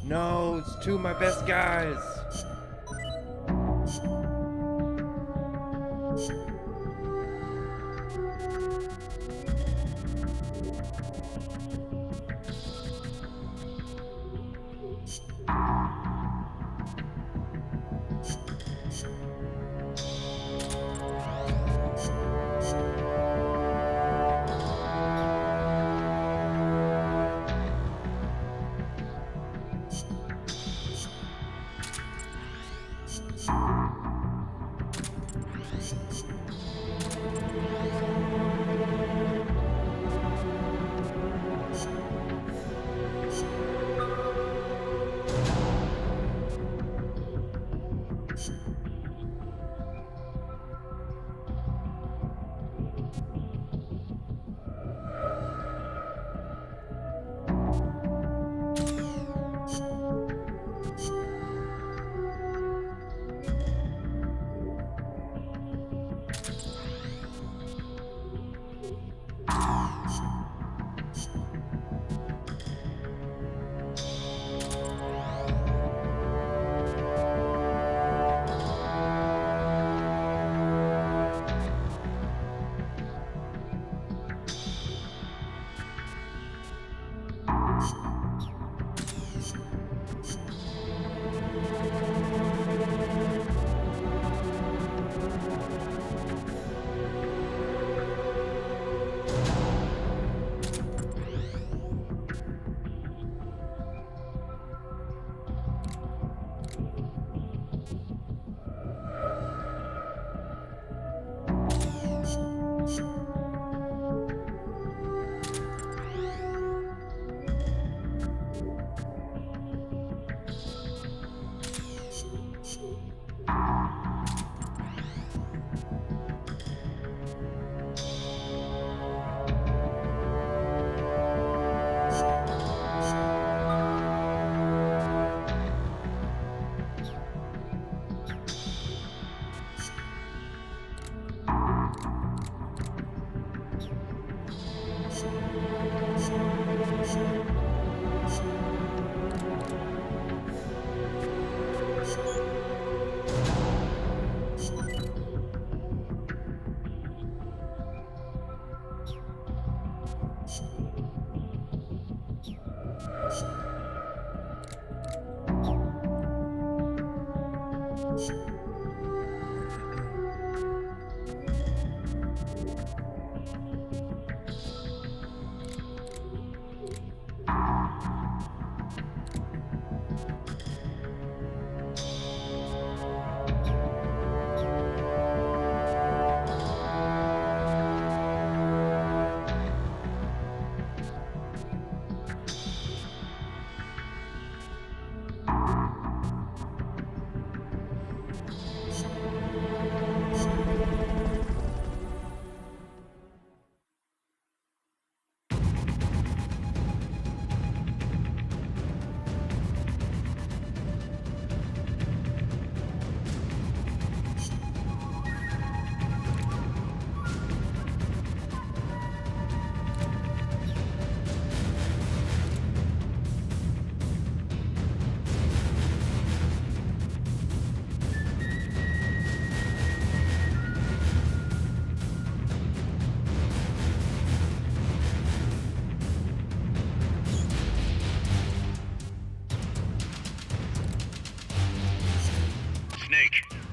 No, it's two of my best guys.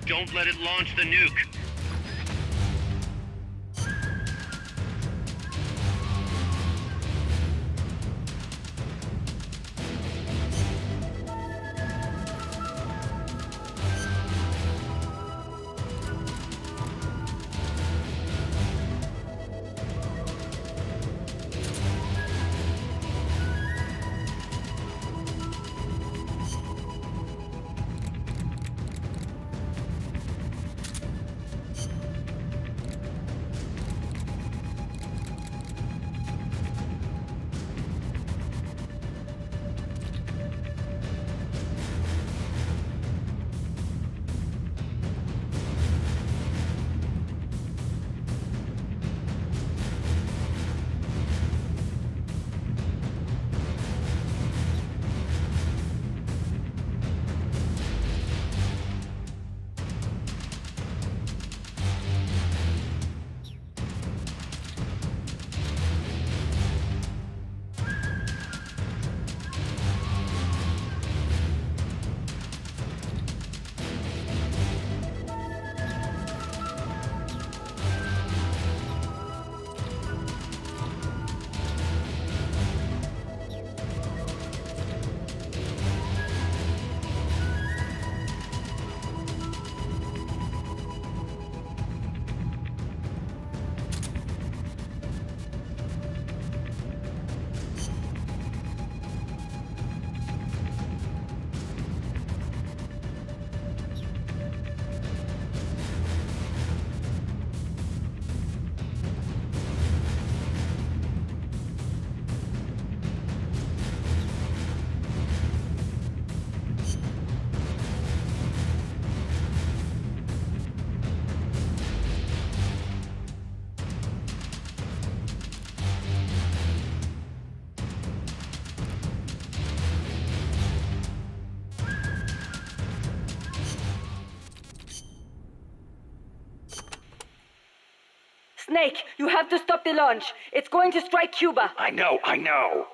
Don't let it launch the nuke. Snake, you have to stop the launch. It's going to strike Cuba. I know.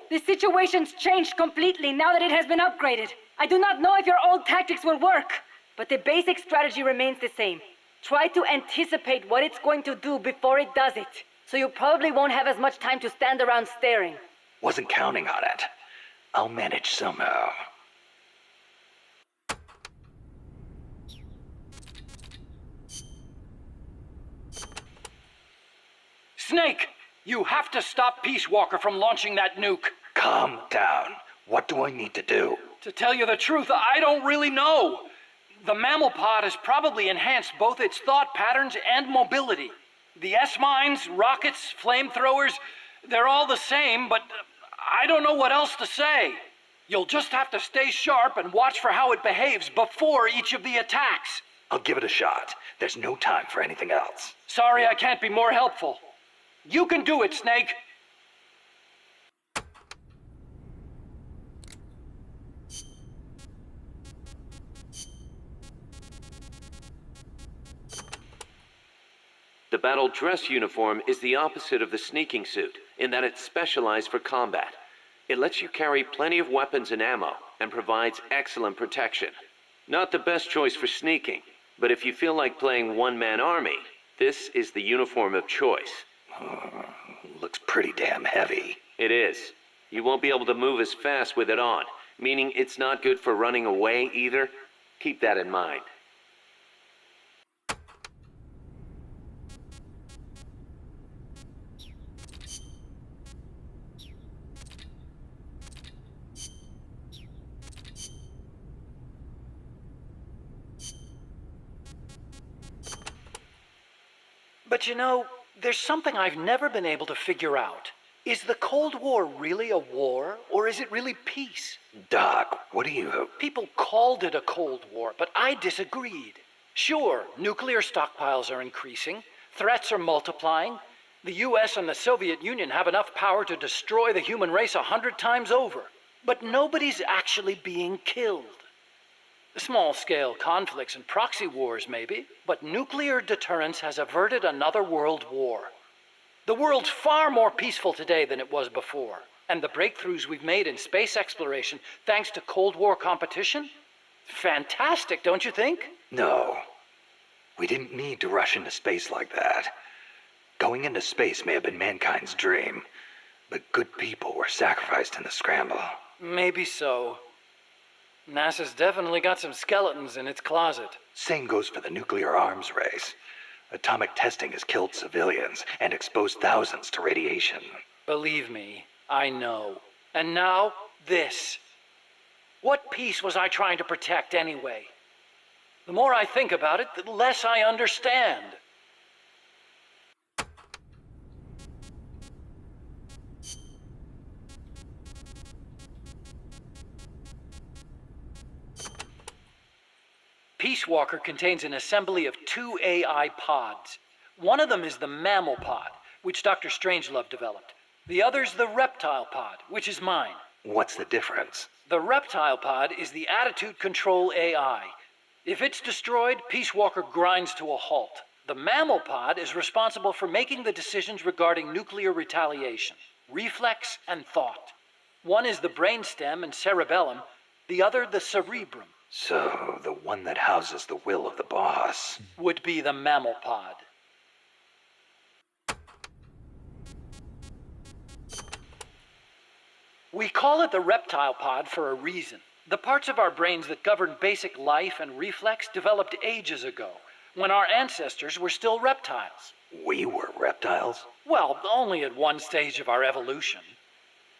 The situation's changed completely now that it has been upgraded. I do not know if your old tactics will work, but the basic strategy remains the same. Try to anticipate what it's going to do before it does it, so you probably won't have as much time to stand around staring. Wasn't counting on it. I'll manage somehow. Snake, you have to stop Peace Walker from launching that nuke. Calm down. What do I need to do? To tell you the truth, I don't really know. The mammal pod has probably enhanced both its thought patterns and mobility. The S-mines, rockets, flamethrowers, they're all the same, but I don't know what else to say. You'll just have to stay sharp and watch for how it behaves before each of the attacks. I'll give it a shot. There's no time for anything else. Sorry I can't be more helpful. You can do it, Snake. The battle dress uniform is the opposite of the sneaking suit, in that it's specialized for combat. It lets you carry plenty of weapons and ammo, and provides excellent protection. Not the best choice for sneaking, but if you feel like playing one-man army, this is the uniform of choice. Looks pretty damn heavy. It is. You won't be able to move as fast with it on, meaning it's not good for running away either. Keep that in mind. But you know, there's something I've never been able to figure out. Is the Cold War really a war, or is it really peace? Doc, what do you... People called it a Cold War, but I disagreed. Sure, nuclear stockpiles are increasing, threats are multiplying. The US and the Soviet Union have enough power to destroy the human race 100 times over. But nobody's actually being killed. Small-scale conflicts and proxy wars, maybe, but nuclear deterrence has averted another world war. The world's far more peaceful today than it was before, and the breakthroughs we've made in space exploration, thanks to Cold War competition? Fantastic, don't you think? No. We didn't need to rush into space like that. Going into space may have been mankind's dream, but good people were sacrificed in the scramble. Maybe so. NASA's definitely got some skeletons in its closet. Same goes for the nuclear arms race. Atomic testing has killed civilians and exposed thousands to radiation. Believe me, I know. And now, this. What peace was I trying to protect anyway? The more I think about it, the less I understand. Peace Walker contains an assembly of 2 AI pods. One of them is the mammal pod, which Dr. Strangelove developed. The other's the reptile pod, which is mine. What's the difference? The reptile pod is the attitude control AI. If it's destroyed, Peace Walker grinds to a halt. The mammal pod is responsible for making the decisions regarding nuclear retaliation, reflex, and thought. One is the brainstem and cerebellum, the other the cerebrum. So, the one that houses the will of the boss would be the mammal pod. We call it the reptile pod for a reason. The parts of our brains that govern basic life and reflex developed ages ago, when our ancestors were still reptiles. We were reptiles? Well, only at one stage of our evolution.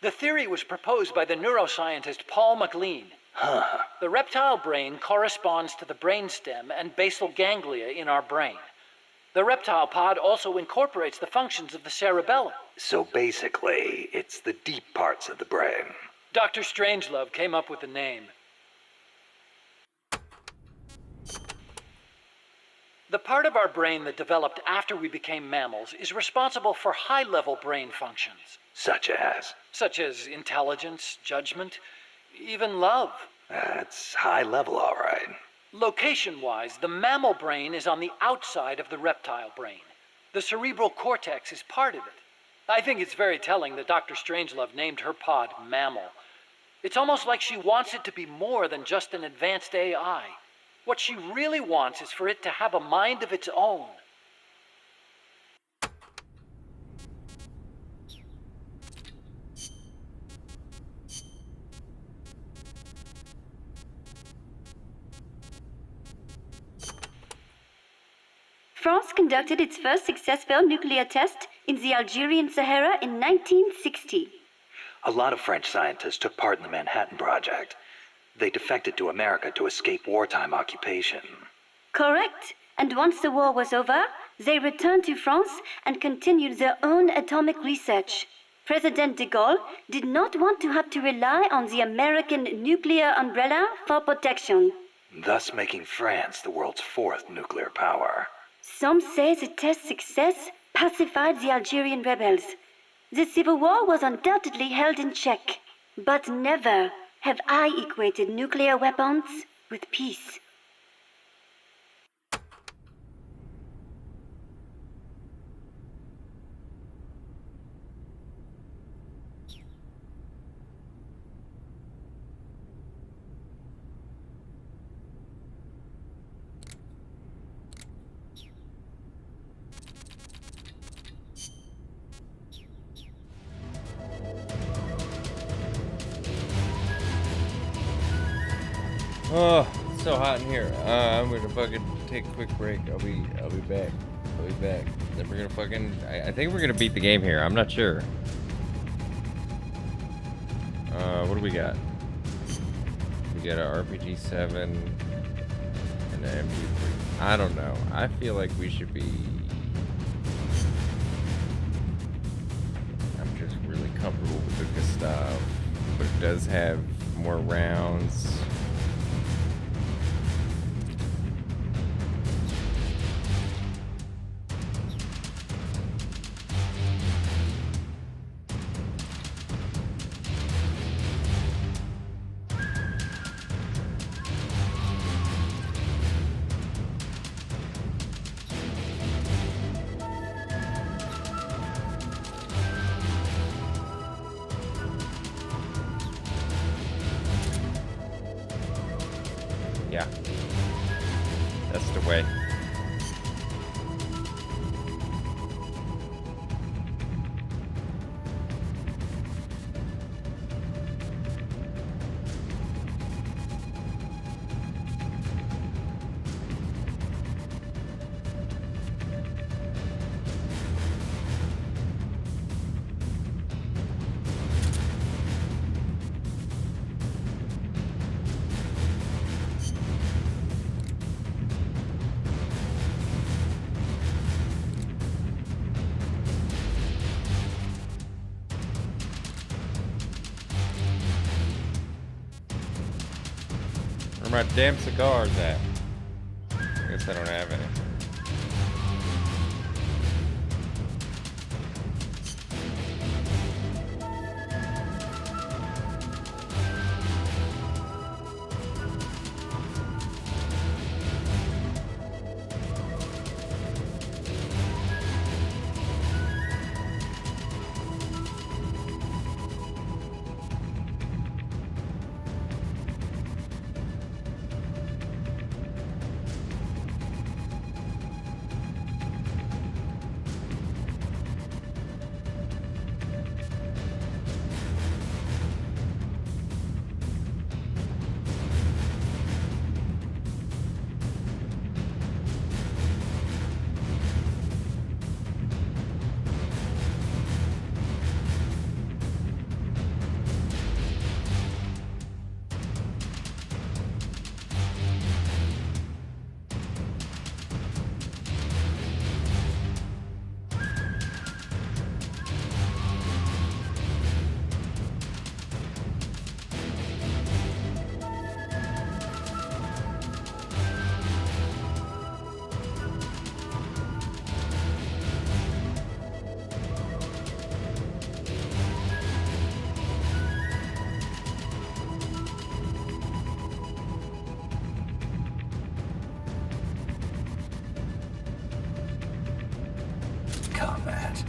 The theory was proposed by the neuroscientist Paul MacLean. Huh. The reptile brain corresponds to the brainstem and basal ganglia in our brain. The reptile pod also incorporates the functions of the cerebellum. So basically, it's the deep parts of the brain. Dr. Strangelove came up with the name. The part of our brain that developed after we became mammals is responsible for high-level brain functions. Such as? Such as intelligence, judgment, even love. That's high level, all right. Location-wise, the mammal brain is on the outside of the reptile brain. The cerebral cortex is part of it. I think it's very telling that Dr. Strangelove named her pod Mammal. It's almost like she wants it to be more than just an advanced AI. What she really wants is for it to have a mind of its own. France conducted its first successful nuclear test in the Algerian Sahara in 1960. A lot of French scientists took part in the Manhattan Project. They defected to America to escape wartime occupation. Correct. And once the war was over, they returned to France and continued their own atomic research. President de Gaulle did not want to have to rely on the American nuclear umbrella for protection. Thus making France the world's 4th nuclear power. Some say the test's success pacified the Algerian rebels. The civil war was undoubtedly held in check. But never have I equated nuclear weapons with peace. Oh, it's so hot in here. I'm gonna fucking take a quick break. I'll be back. I'll be back. Then we're gonna fucking. I think we're gonna beat the game here. I'm not sure. What do we got? We got an RPG 7 and an MP3. I don't know. I feel like we should be. I'm just really comfortable with the Gustav, but it does have more rounds. Yeah. That's the way. my damn cigars at? I guess I don't have any. Combat.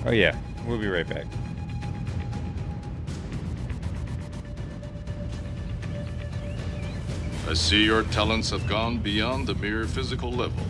Oh yeah, we'll be right back. I see your talents have gone beyond the mere physical level.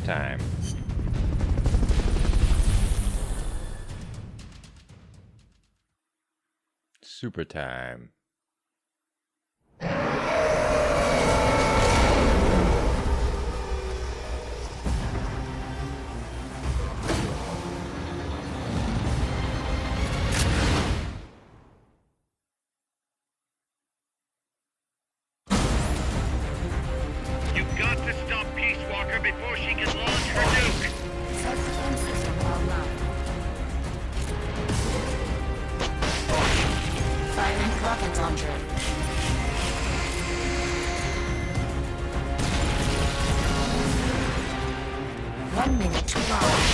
time. Super time. You've got to stop Peace Walker before she can launch her nuke. Self-defense system online. Firing rocket launcher. 1 minute to launch.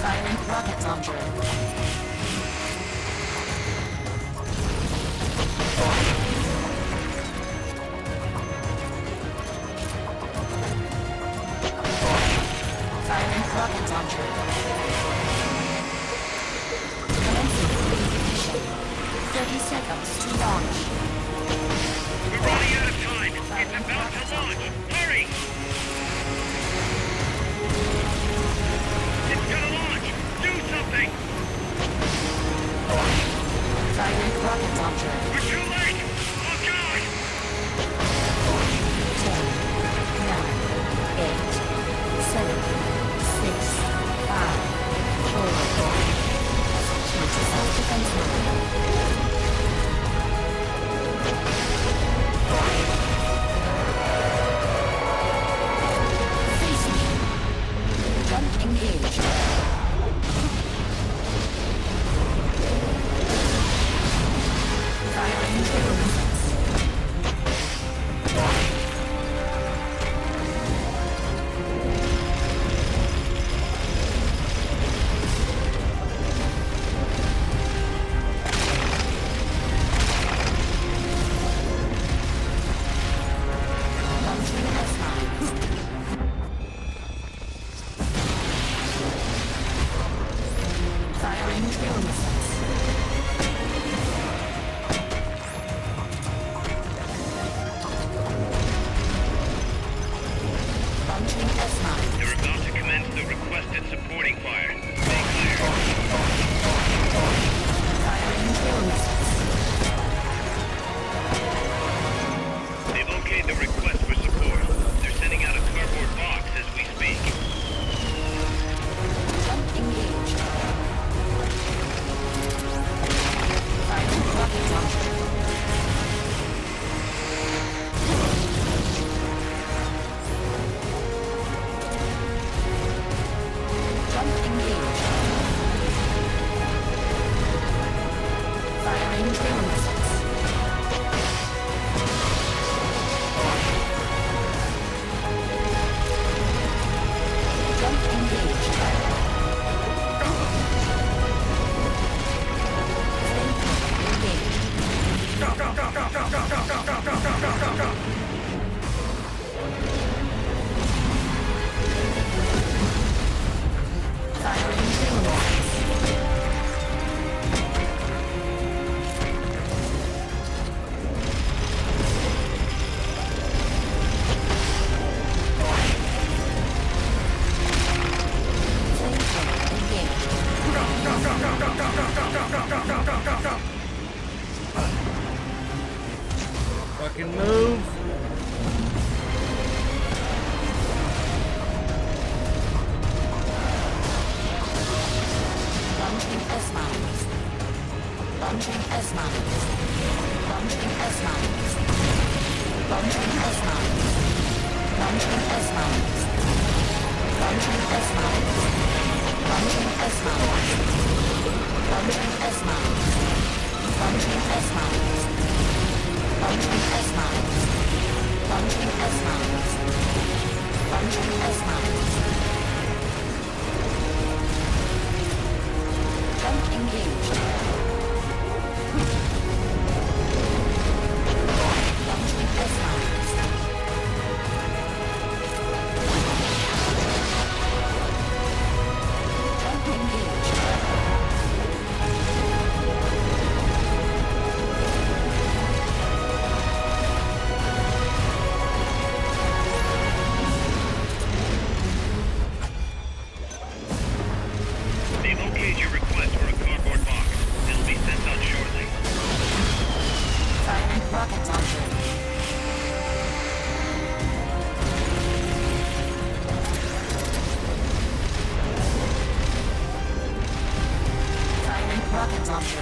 Firing rocket launcher. Firing rocket launcher. Commencing ignition. 30 seconds to launch. We're running out of time. It's about to launch. Hurry! It's gonna launch. Do something. Firing rocket launcher. We're too late. Oh God! 10, 9, 8, 7, 6, 5, 4. Switch to self-defense mode. Face me. Jump engaged. Firing trigger missiles. Launching S-mines. Firing trigger missiles. Launching S-mines. You're about to commence the requested supporting fire. Stay clear. Firing trigger missiles. They've okayed the request for support. They're sending out a cardboard box as we speak. Jump engaged. Firing rocket launcher. Jump engaged. Firing trigger missiles. Jump engaged. Firing trigger missiles. Fucking move. Launching S-mines. Launching S-mines. Launching S-mines. Launching S-mines. Launching S-mines. Launching S-mines. Launching S-mines. Launching S-mines. Launching S-mines. Launching S-mines. Launching S-mines. Launching S-mines. Jump engaged. Launching S-mines. launcher.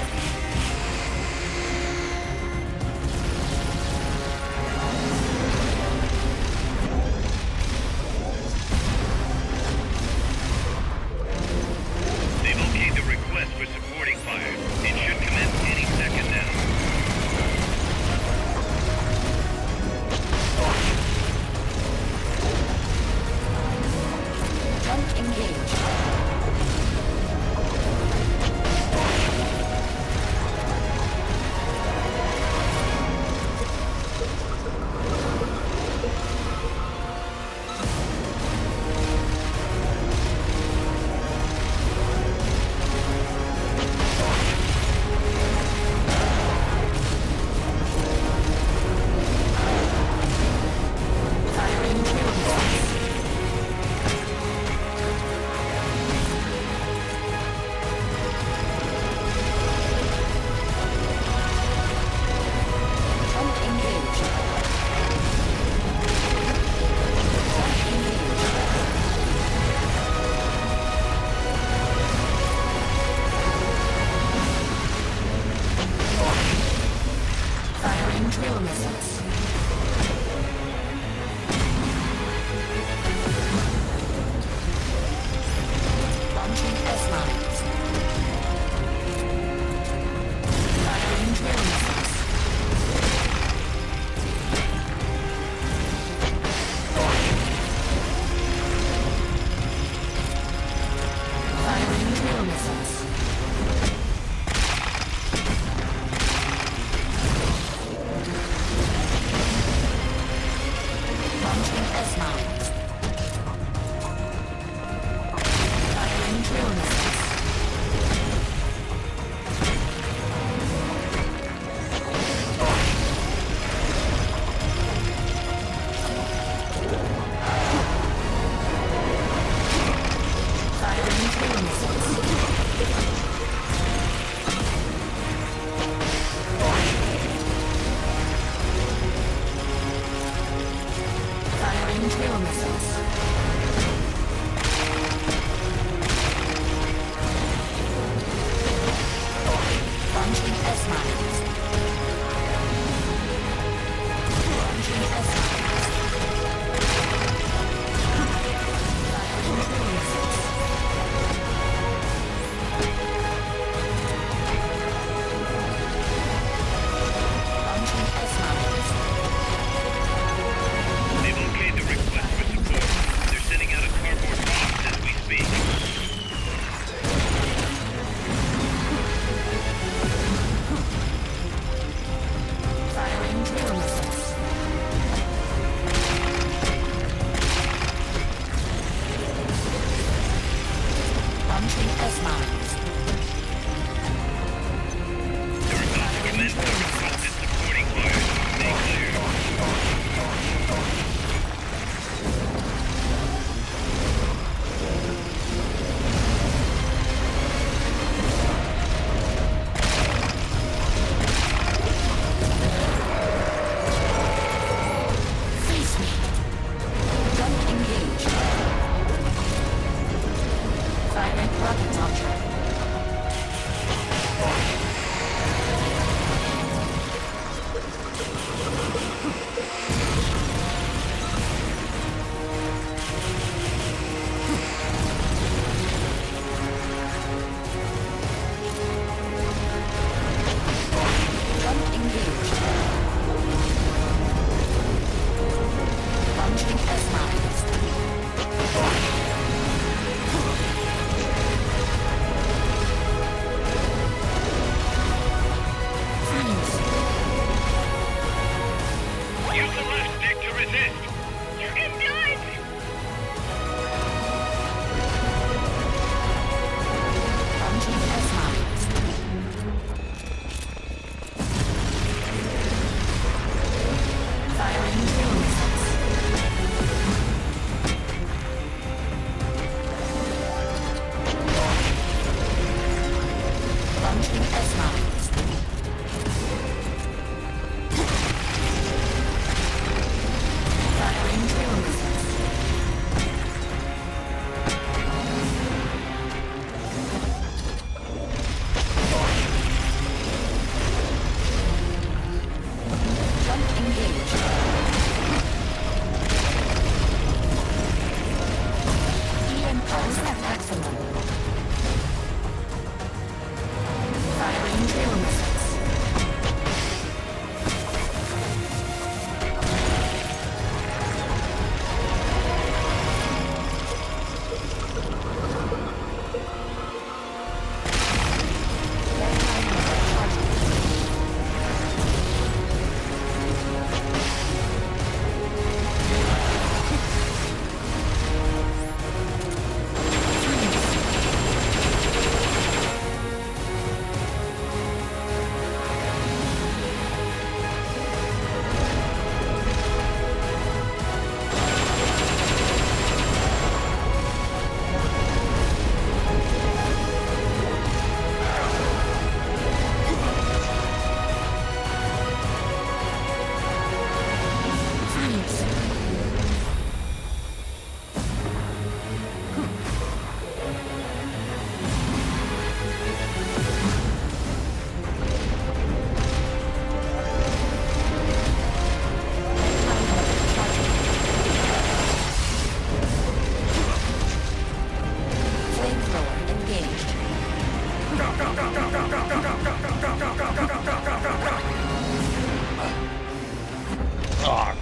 They've okayed the request for supporting fire. It should commence any second now. Jump engaged.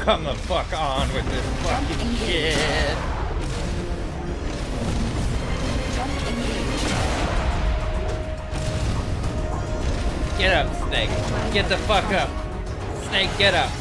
Come the fuck on with this fucking shit. Get up, Snake. Get the fuck up. Snake, get up.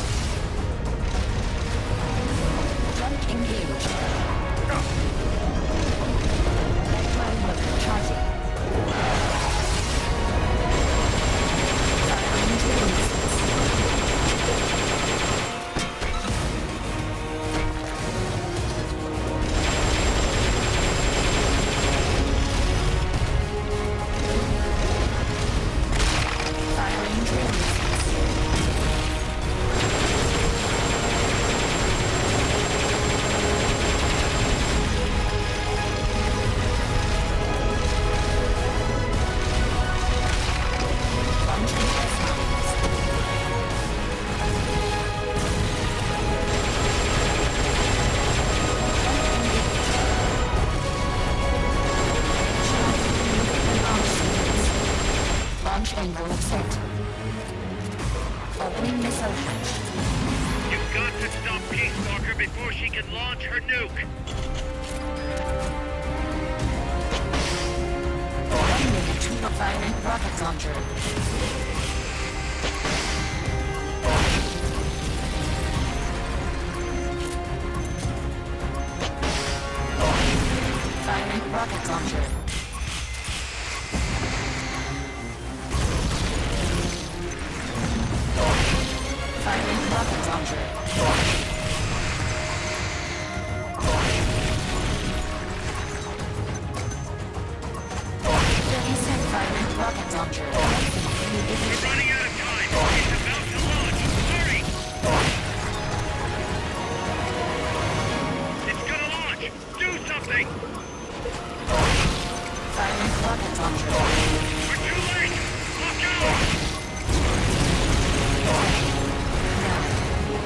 You've got to stop Peace Walker before she can launch her nuke. Firing rocket launcher. Firing rocket launcher. Firing rocket launcher. Rocket launcher. We're running out of time. It's about to launch. Hurry! It's gonna launch. Do something. Firing rocket launcher. We're too late. Look out!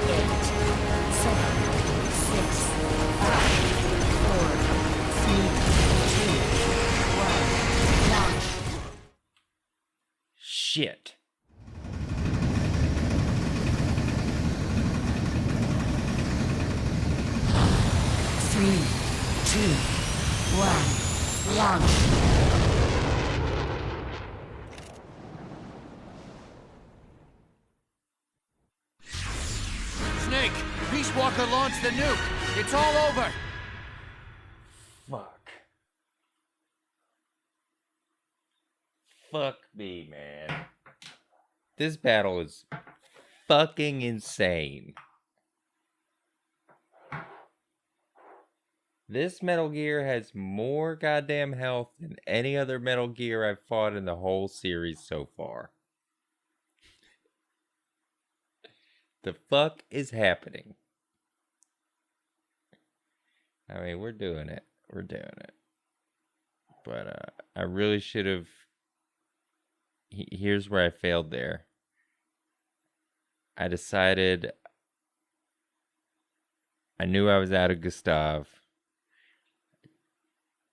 9, 8, 7, 6, 5, 4, 3, 2, 1. Launch. Shit. Three, two, one, launch. Snake, Peace Walker launched the nuke. It's all over. Fuck. Fuck me, man. This battle is fucking insane. This Metal Gear has more goddamn health than any other Metal Gear I've fought in the whole series so far. The fuck is happening? I mean, we're doing it. We're doing it. But I really should have... Here's where I failed there. I decided... I knew I was out of Gustav.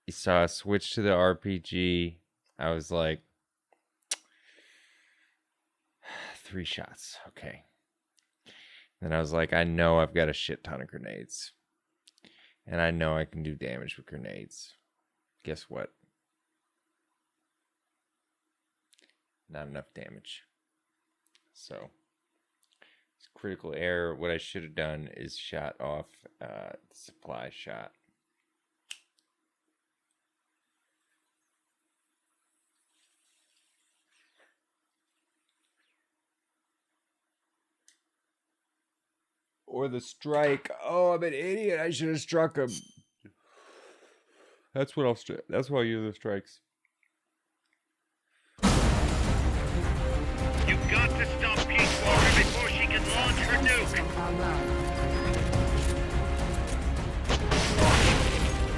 You saw a switch to the RPG. I was like... 3 shots. Okay. Then I was like, I know I've got a shit ton of grenades. And I know I can do damage with grenades. Guess what? Not enough damage. So, it's critical error. What I should have done is shot off the supply shot. Or the strike. Oh, I'm an idiot. I should have struck him. That's what that's why I use the strikes. You've got to stop Peace Walker before she can launch her nuke.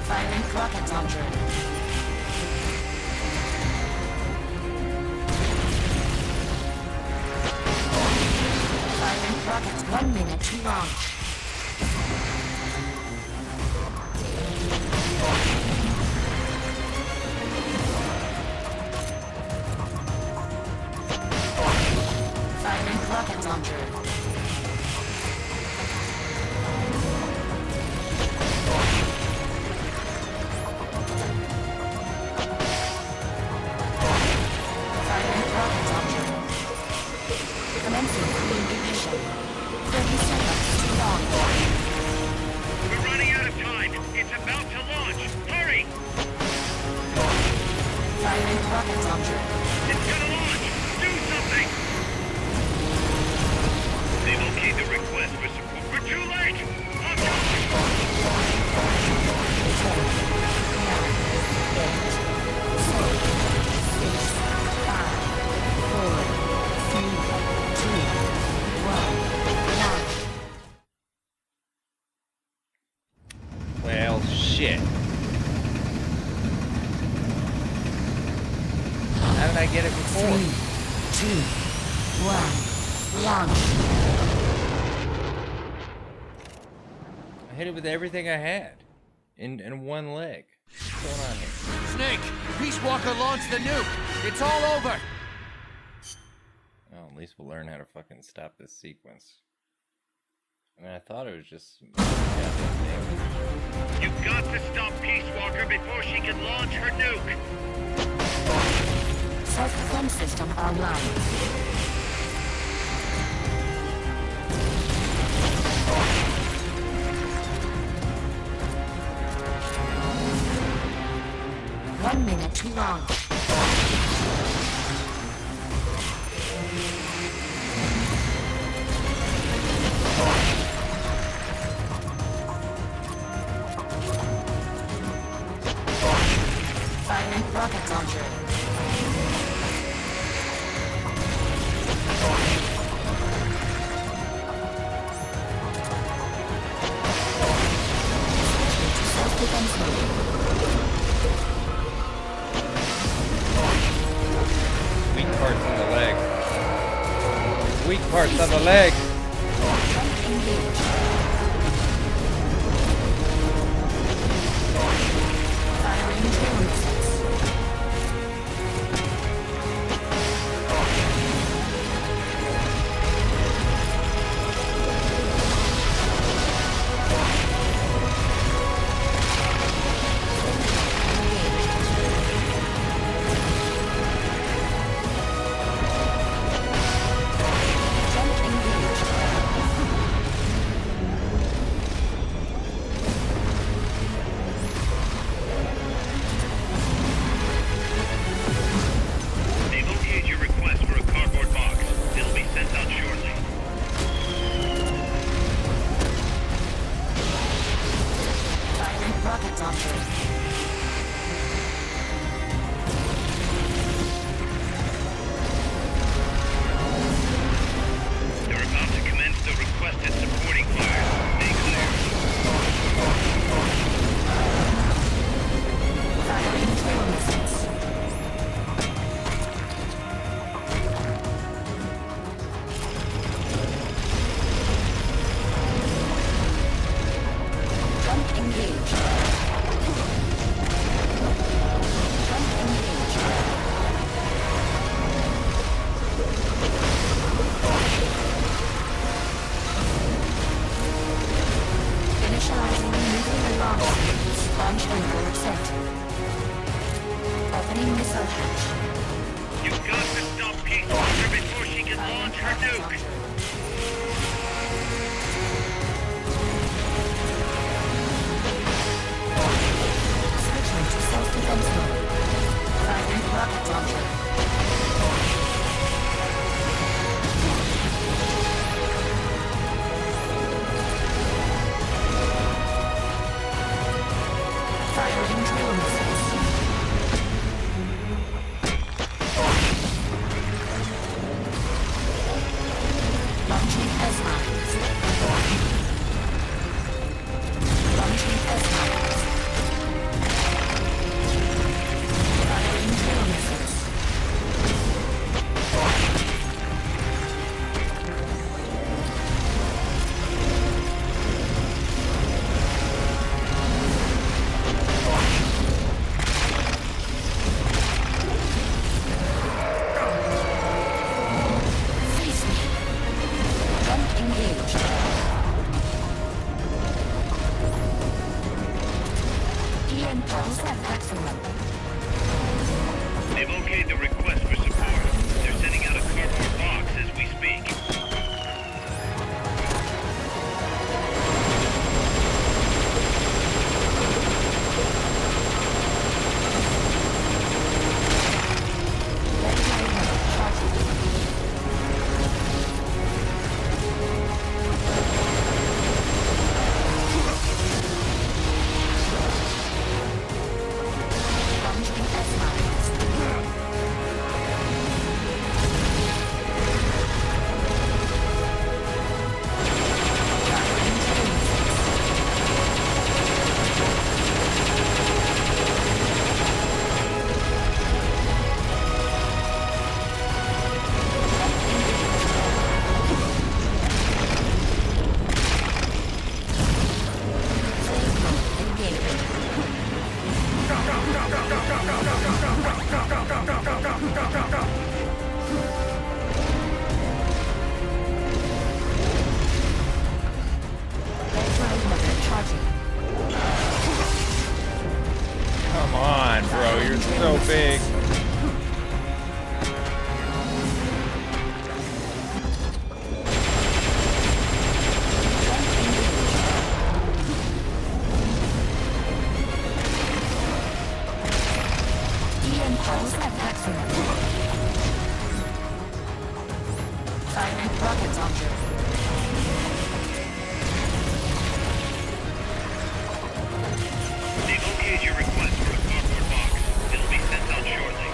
Firing rocket launcher. Firing rocket. 1 minute to launch. Firing rocket launcher. rocket launcher. It's gonna launch! Do something! They've okayed the request for support. We're too late! Well, shit. How did I get it before? 3, 2, 1, launch. I hit it with everything I had. In one leg. What's going on here? Snake! Peace Walker launched the nuke! It's all over! Well, at least we'll learn how to fucking stop this sequence. I mean, I thought it was just... You've got to stop Peace Walker before she can launch her nuke! Self-defense system online. One minute to launch. Firing rocket launcher. Self-defense mode. Weak parts on the leg. Weak parts on the leg. so big. They've okayed your request for a cardboard box. It'll be sent out shortly.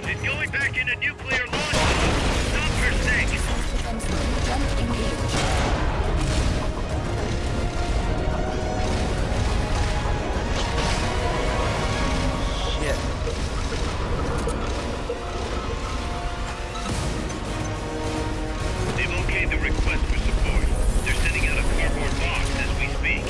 She's going back into nuclear launch mode. Stop her sake. They've okayed the request for support. They're sending out a cardboard box as we speak.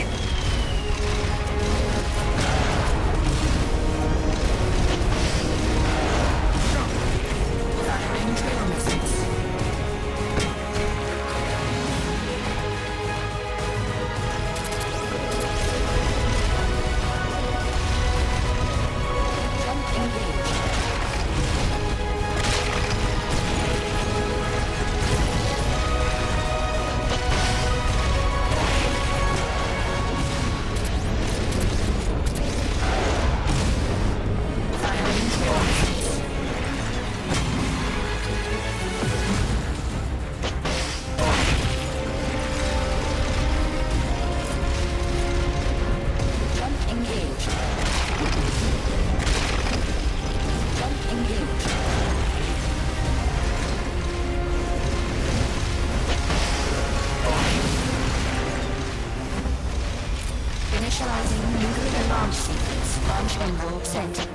Initializing nuclear launch sequence. Launch envelope sent. 1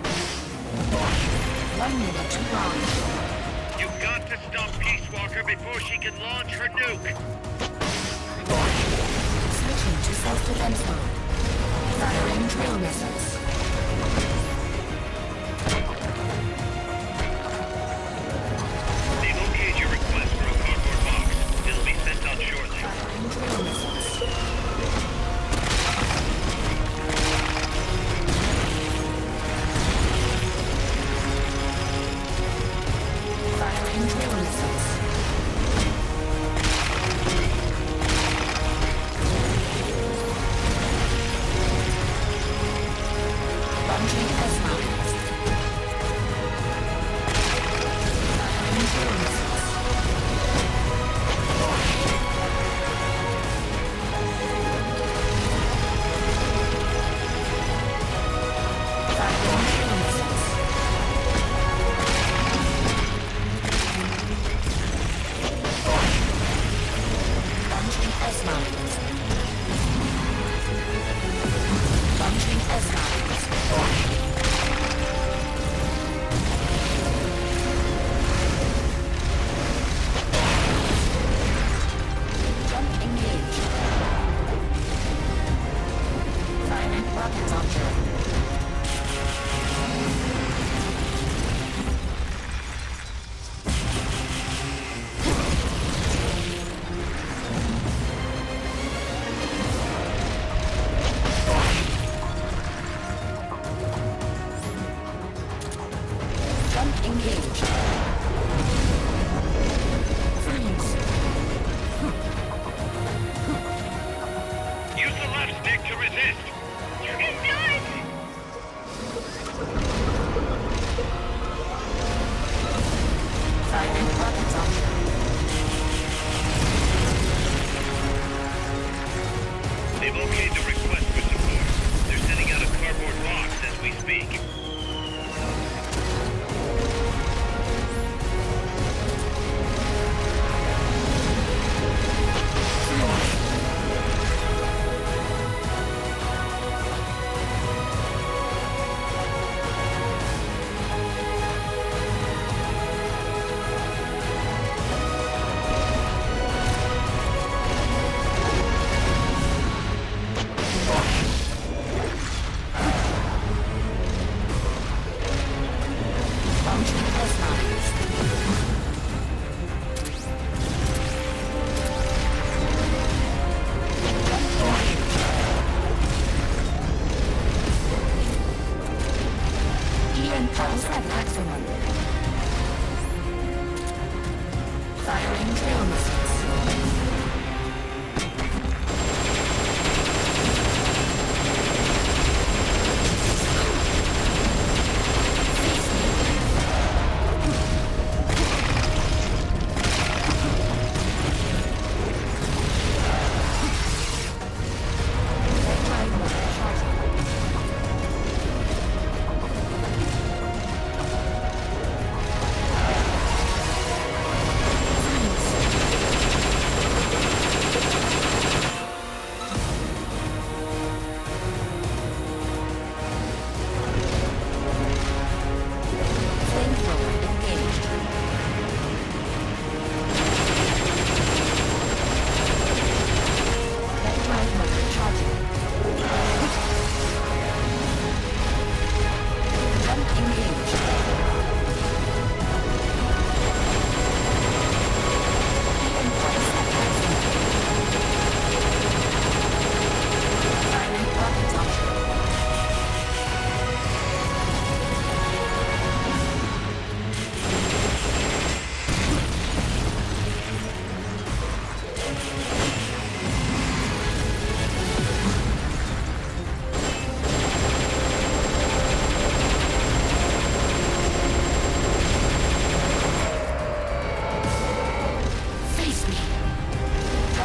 minute to launch. You've got to stop Peace Walker before she can launch her nuke. Switching to self-defense mode. Firing drill missiles. They've okayed your request for a cardboard box. It'll be sent out shortly. Firing drill missiles. Firing drill missiles. Launching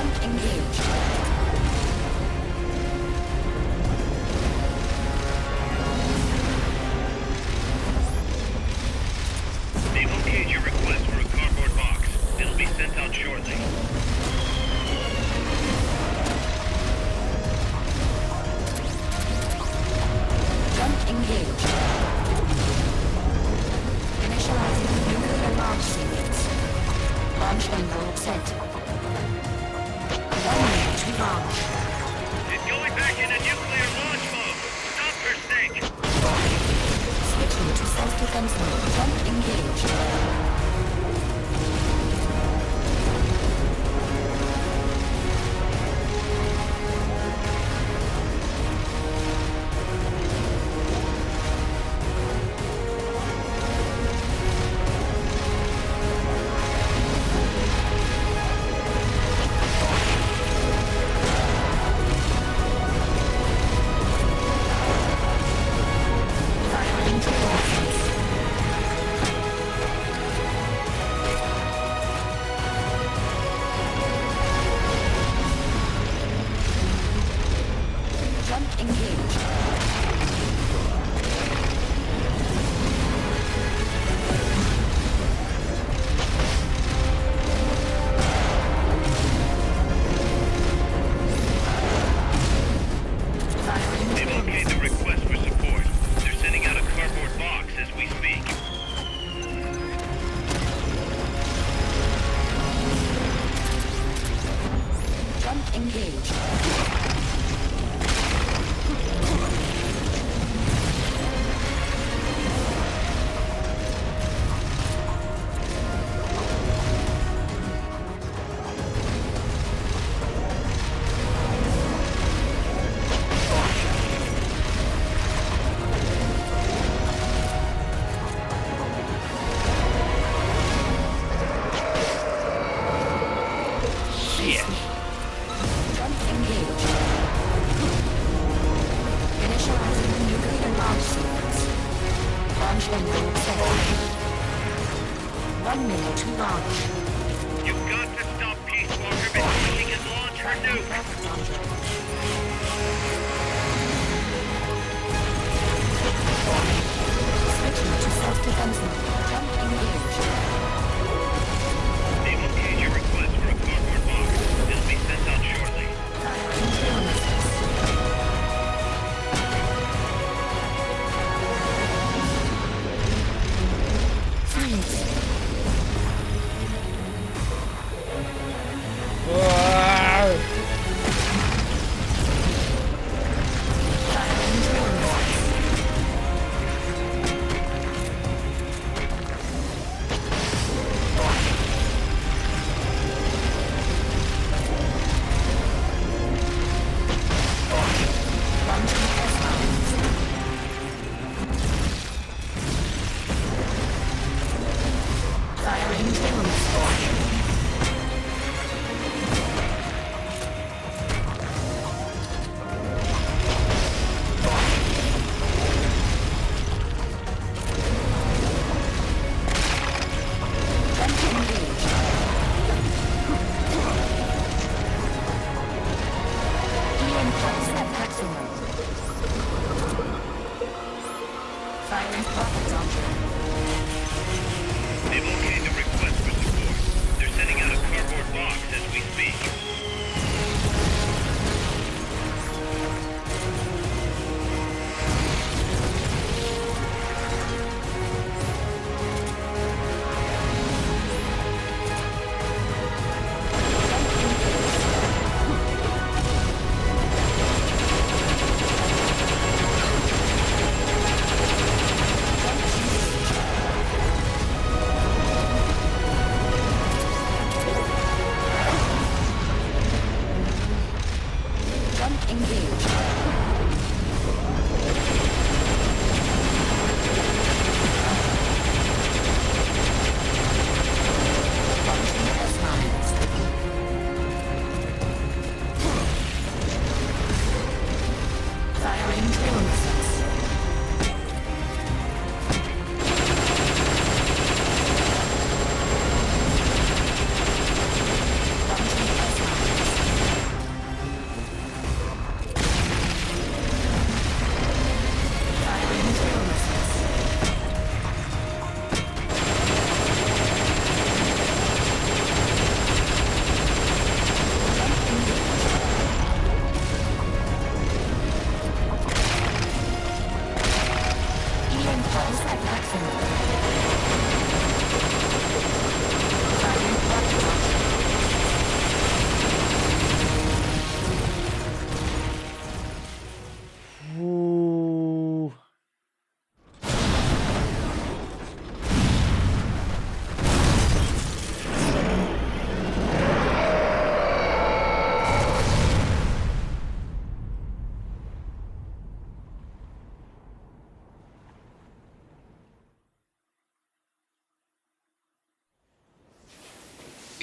Jump engaged. They've okayed your request for a cardboard box. It'll be sent out shortly. Jump engaged. Initializing nuclear launch sequence. Launch window set. 1 minute to launch. It's going back into nuclear launch mode. Stop her stake. Switching to self-defense mode. Jump engaged.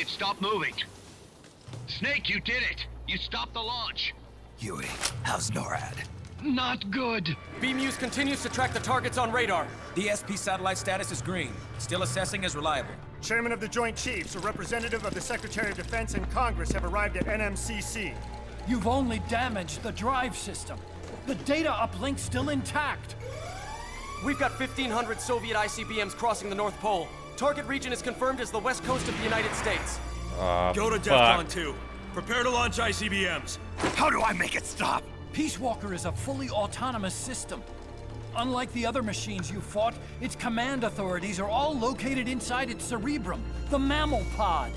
stop moving. Snake, you did it! You stopped the launch! Huey, how's NORAD? Not good. B-Muse continues to track the targets on radar. DSP satellite status is green. Still assessing as reliable. Chairman of the Joint Chiefs, a representative of the Secretary of Defense and Congress have arrived at NMCC. You've only damaged the drive system. The data uplink's still intact. We've got 1,500 Soviet ICBMs crossing the North Pole. Target region is confirmed as the west coast of the United States. Go to DEFCON 2. Prepare to launch ICBMs. How do I make it stop? Peace Walker is a fully autonomous system. Unlike the other machines you fought, its command authorities are all located inside its cerebrum, the mammal pod.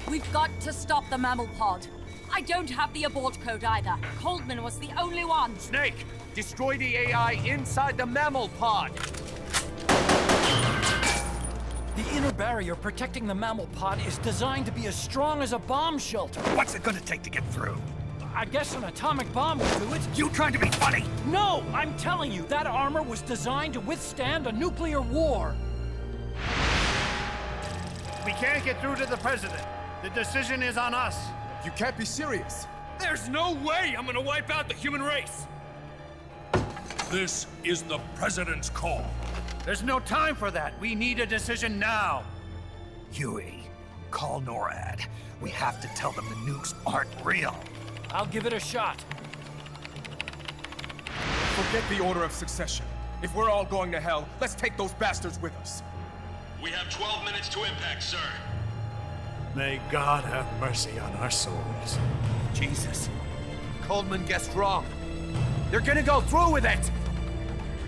We've got to stop the mammal pod. I don't have the abort code either. Coldman was the only one. Snake, destroy the AI inside the mammal pod. The inner barrier protecting the mammal pod is designed to be as strong as a bomb shelter. What's it gonna take to get through? I guess an atomic bomb will do it. You trying to be funny? No, I'm telling you, that armor was designed to withstand a nuclear war. We can't get through to the president. The decision is on us. You can't be serious. There's no way I'm gonna wipe out the human race. This is the President's call. There's no time for that. We need a decision now. Huey, call NORAD. We have to tell them the nukes aren't real. I'll give it a shot. Forget the order of succession. If we're all going to hell, let's take those bastards with us. We have 12 minutes to impact, sir. May God have mercy on our souls. Jesus. Coldman guessed wrong. They're gonna go through with it!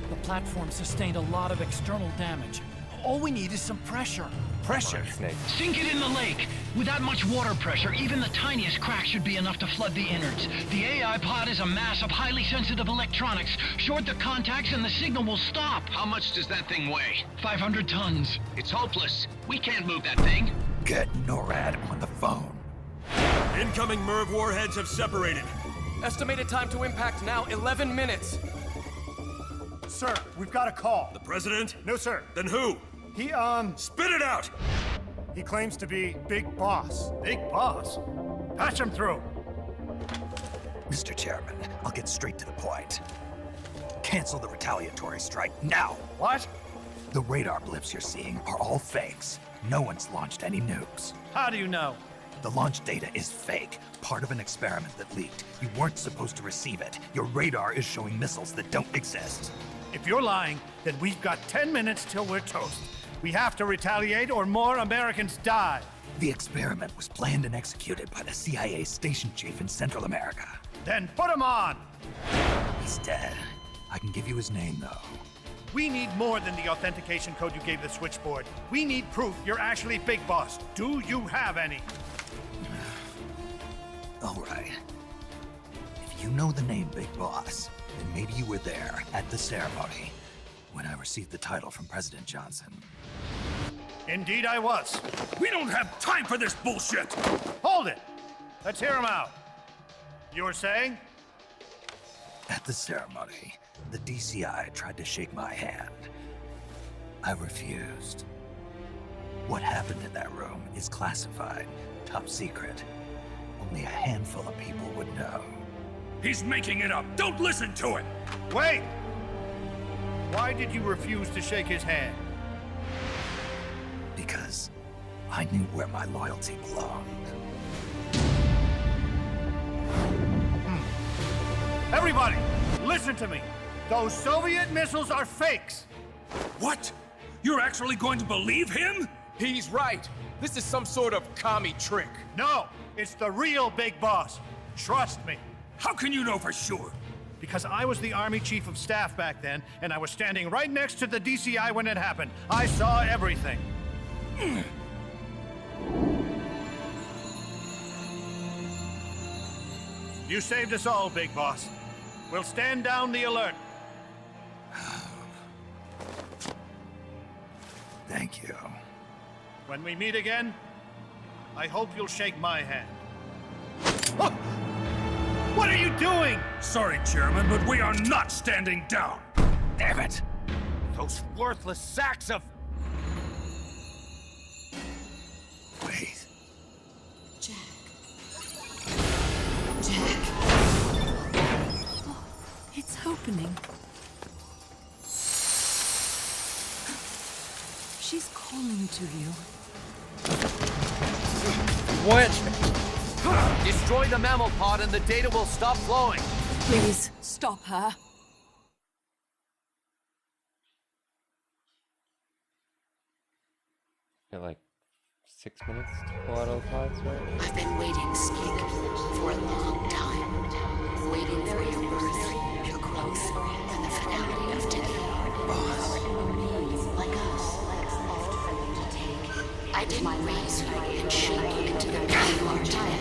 The platform sustained a lot of external damage. All we need is some pressure. Pressure? Sink it in the lake. With that much water pressure, even the tiniest crack should be enough to flood the innards. The AI pod is a mass of highly sensitive electronics. Short the contacts and the signal will stop. How much does that thing weigh? 500 tons. It's hopeless. We can't move that thing. Get NORAD on the phone. Incoming MIRV warheads have separated. Estimated time to impact now, 11 minutes. Sir, we've got a call. The President? No, sir. Then who? He, Spit it out! He claims to be Big Boss. Big Boss? Patch him through. Mr. Chairman, I'll get straight to the point. Cancel the retaliatory strike now. What? The radar blips you're seeing are all fakes. No one's launched any nukes. How do you know? The launch data is fake, part of an experiment that leaked. You weren't supposed to receive it. Your radar is showing missiles that don't exist. If you're lying, then we've got 10 minutes till we're toast. We have to retaliate or more Americans die. The experiment was planned and executed by the CIA station chief in Central America. Then put him on! He's dead. I can give you his name, though. We need more than the authentication code you gave the switchboard. We need proof you're actually Big Boss. Do you have any? All right. If you know the name Big Boss, then maybe you were there at the ceremony when I received the title from President Johnson. Indeed I was. We don't have time for this bullshit! Hold it! Let's hear him out. You were saying? At the ceremony, the DCI tried to shake my hand. I refused. What happened in that room is classified, top secret. Only a handful of people would know. He's making it up! Don't listen to him! Wait! Why did you refuse to shake his hand? Because I knew where my loyalty belonged. Everybody, listen to me. Those Soviet missiles are fakes. What? You're actually going to believe him? He's right. This is some sort of commie trick. No, it's the real Big Boss. Trust me. How can you know for sure? Because I was the Army Chief of Staff back then, and I was standing right next to the DCI when it happened. I saw everything. You saved us all, Big Boss. We'll stand down the alert. Thank you. When we meet again, I hope you'll shake my hand. What are you doing? Sorry, Chairman, but we are not standing down. Damn it! Those worthless sacks of... Wait. opening. She's calling to you. What? Destroy the mammal pod and the data will stop flowing. Please, stop her. Got like 6 minutes to pull out all the pods, right? I've been waiting, Skig, for a long time. Waiting for your birth, your growth, and the finality of today. Like us. I didn't raise you and shape you into the man you are today,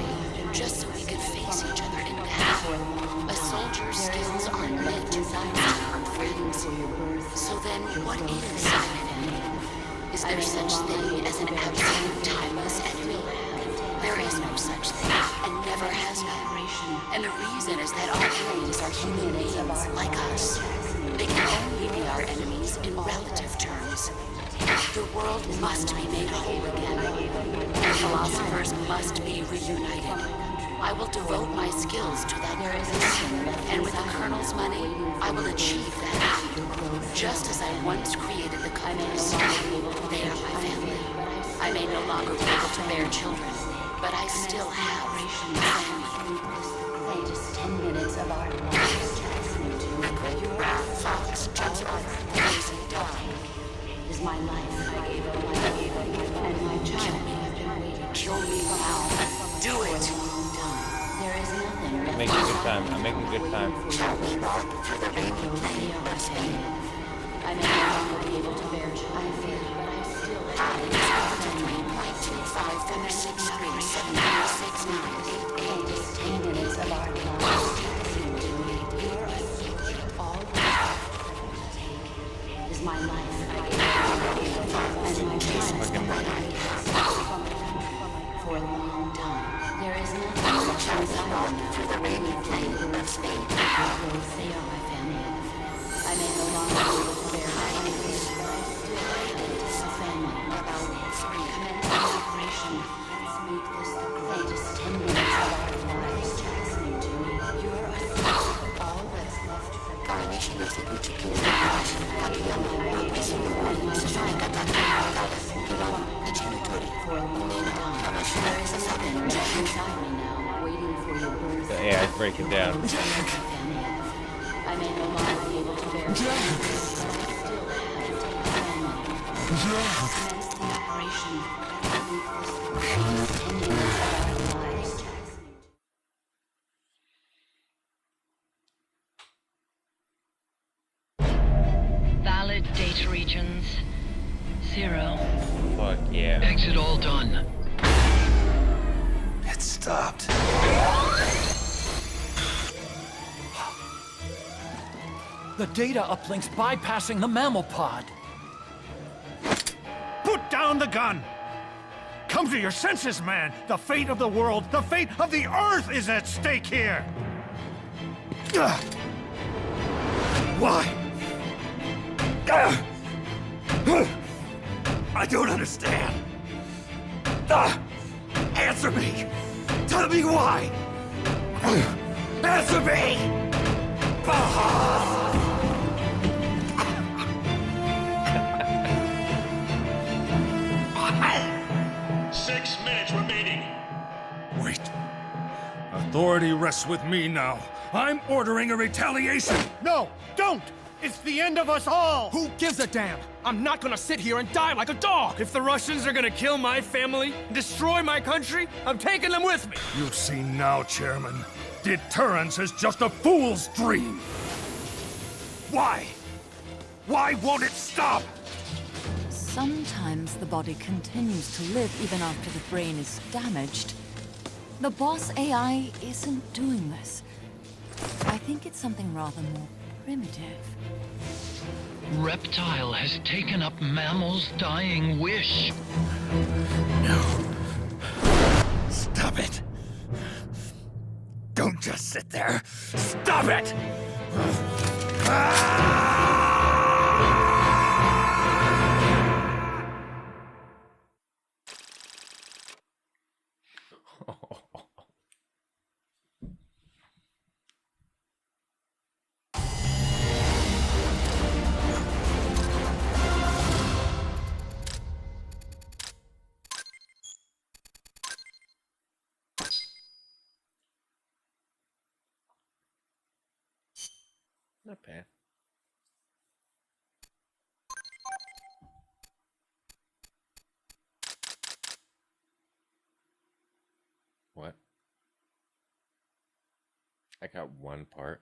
just so we could face each other in battle. A soldier's skills are meant to on friends. So then, what is an enemy? Is there such thing as an absolute timeless enemy? There is no such thing, and never has been. And the reason is that our enemies are human beings like us. They can only be our enemies in relative terms. The world must be made whole again. Philosophers must be reunited. I will devote my skills to that purpose. And with the Colonel's money, I will achieve that. Just as I once created the Colonels. They are my family. I may no longer be able to bear children, but I still have family. Just 10 minutes of our lives. Fox jumps over, lazy dog. Is my life. I gave her my and my child. Kill me now. Do it. There is nothing. I'm making good time. I'm making good time. I may no longer be able to bear child, but I still have it. 5, 4, 6, 3, 7, 6, 9, 8, 10 minutes of our lives. All is my life. And my child. For a long time, there is nothing such inside me through the rainy plain of Spain. They are my family. I may no longer be able to bear my enemies, but I still have a family. About 3 commence operation. Let's make this the greatest 10 minutes of our lives. Listening to me, you're all that's left for garnish is the particular The AI break it down. I may no longer be able to bear still have commence the operation. Valid data regions 0. Fuck yeah. Exit all done. It stopped. The data uplink's bypassing the mammal pod. Put down the gun! Come to your senses, man! The fate of the world, the fate of the Earth is at stake here! Why? I don't understand. Answer me! Tell me why! Answer me! 6 minutes remaining. Wait. Authority rests with me now. I'm ordering a retaliation. No, don't! It's the end of us all! Who gives a damn? I'm not gonna sit here and die like a dog! If the Russians are gonna kill my family, destroy my country, I'm taking them with me! You see now, Chairman. Deterrence is just a fool's dream! Why? Why won't it stop? Sometimes the body continues to live even after the brain is damaged. The boss AI isn't doing this. I think it's something rather more primitive. Reptile has taken up Mammal's dying wish. No. Stop it. Don't just sit there. Stop it! Not bad. What? I got one part.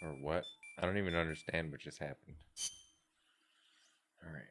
Or what? I don't even understand what just happened. Alright.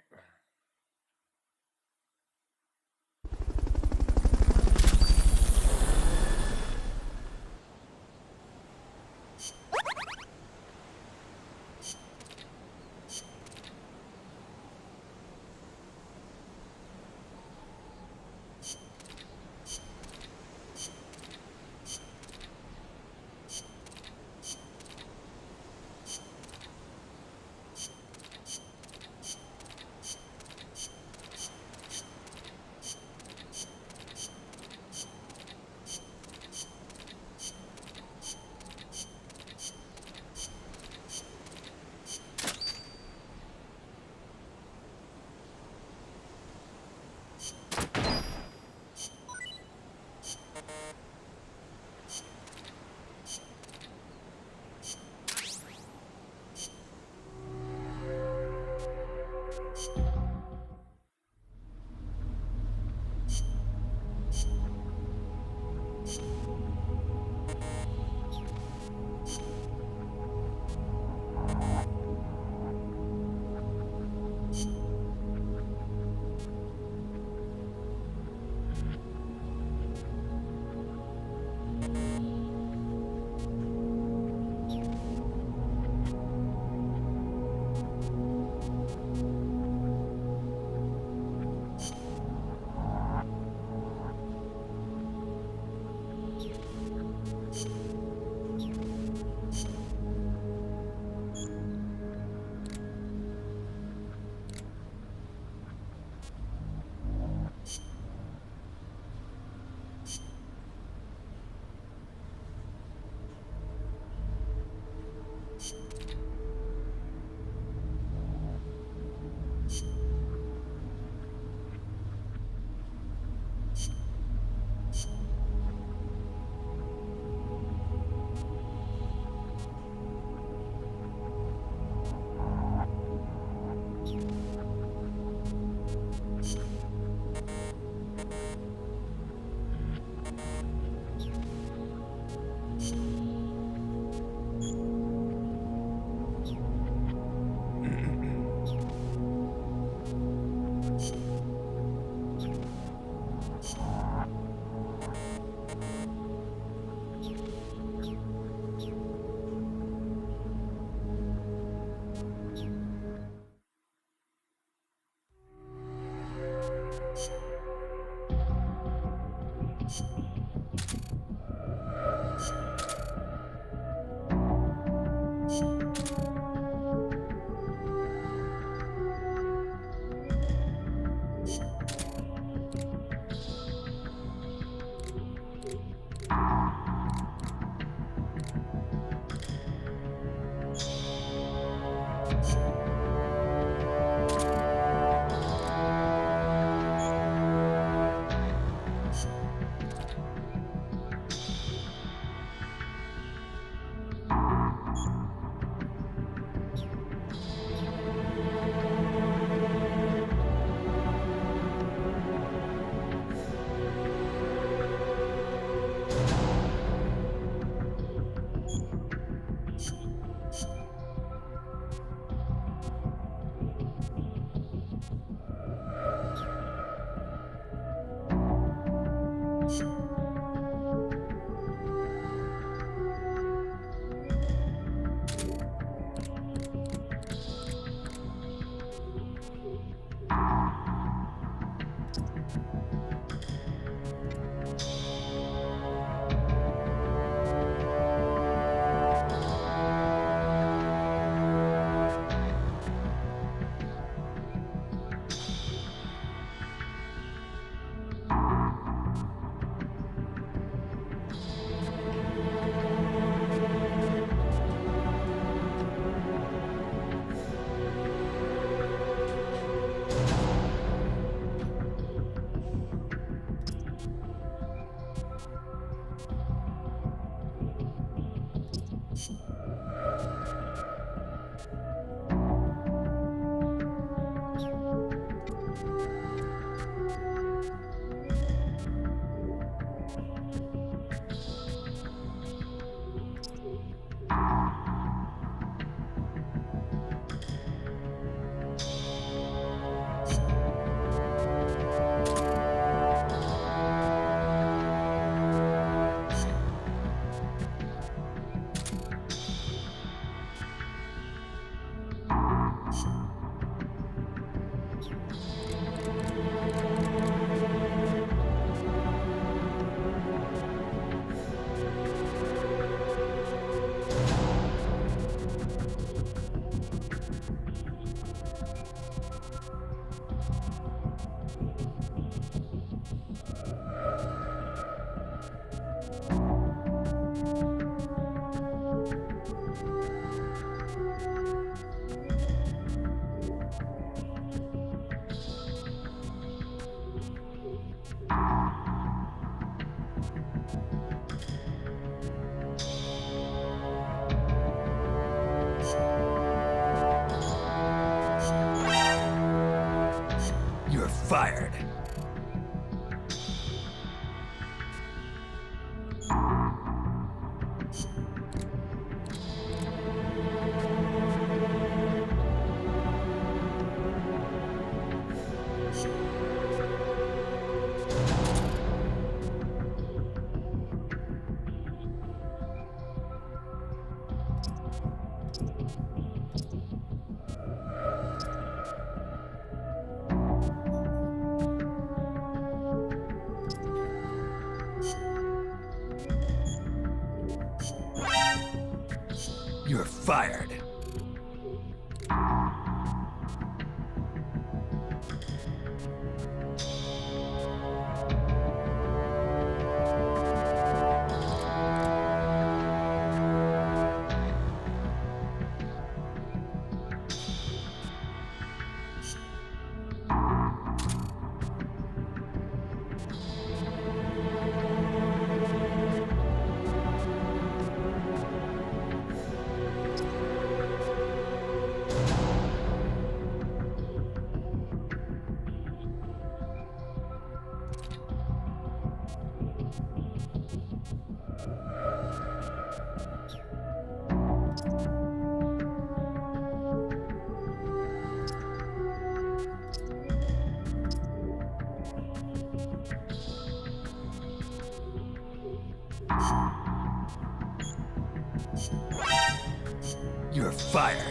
You're fired. You're fired. You're fired.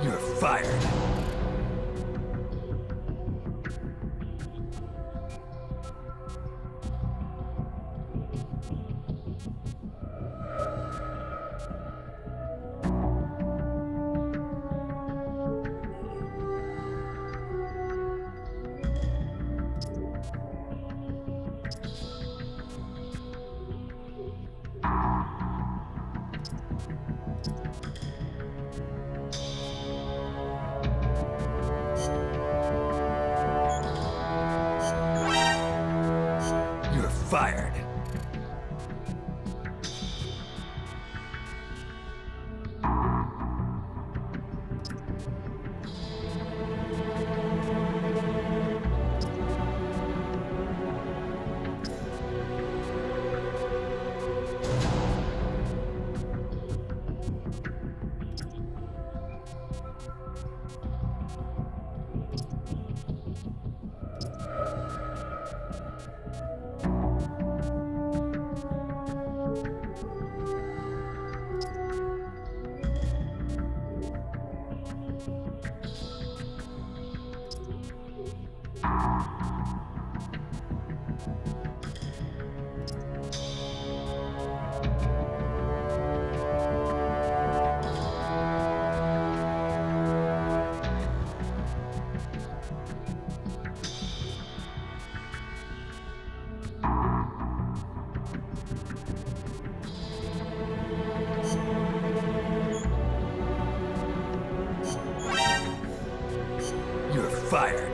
You're fired. You're fired. You're fired.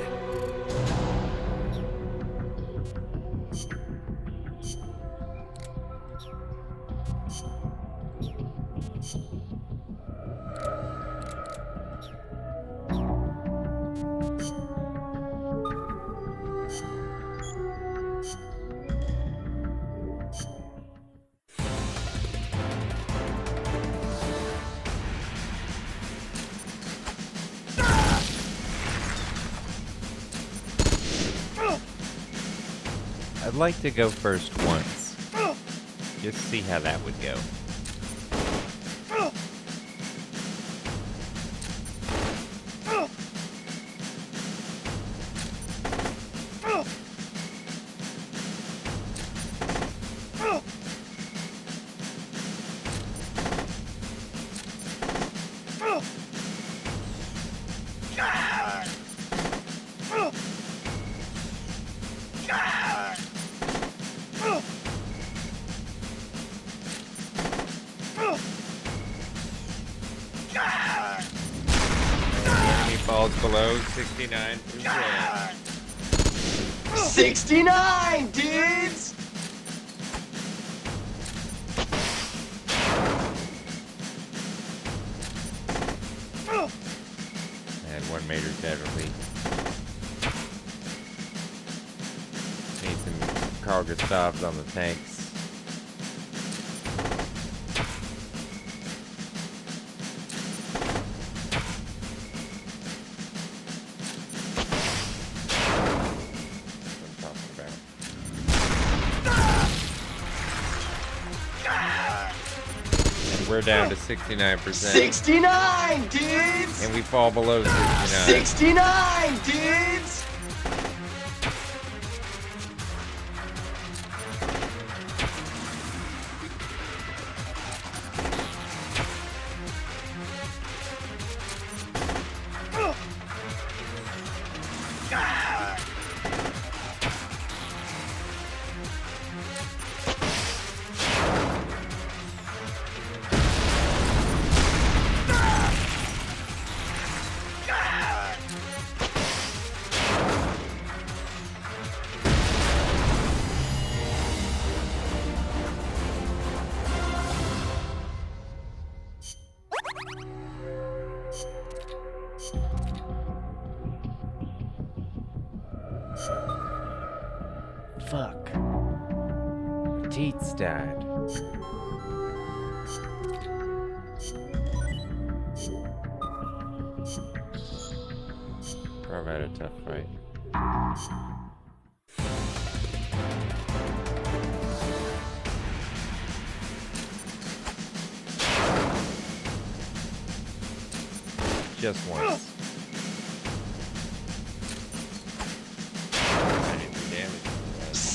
I'd like to go first once. Just see how that would go. falls below 69%. 69, dudes! And 1 major casualty. Need some Carl Gustavs on the tanks. We're down to 69%. 69, dudes! And we fall below 69. 69, dudes! Fuck. Teats died. Probably had a tough fight. Just once.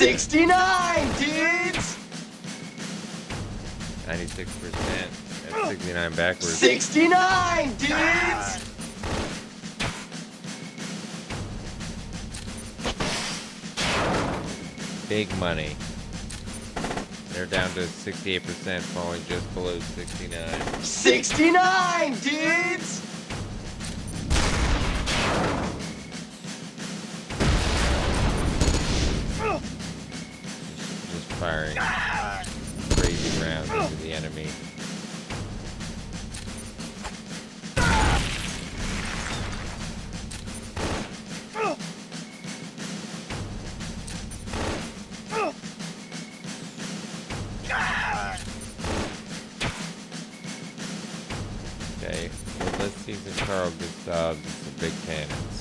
69, dudes! 96%. That's 69 backwards. 69, dudes! Big money. They're down to 68%, falling just below 69. 69, dudes! Just firing crazy rounds into the enemy. Okay, well, let's see some Carl Gustavs and some big cannons.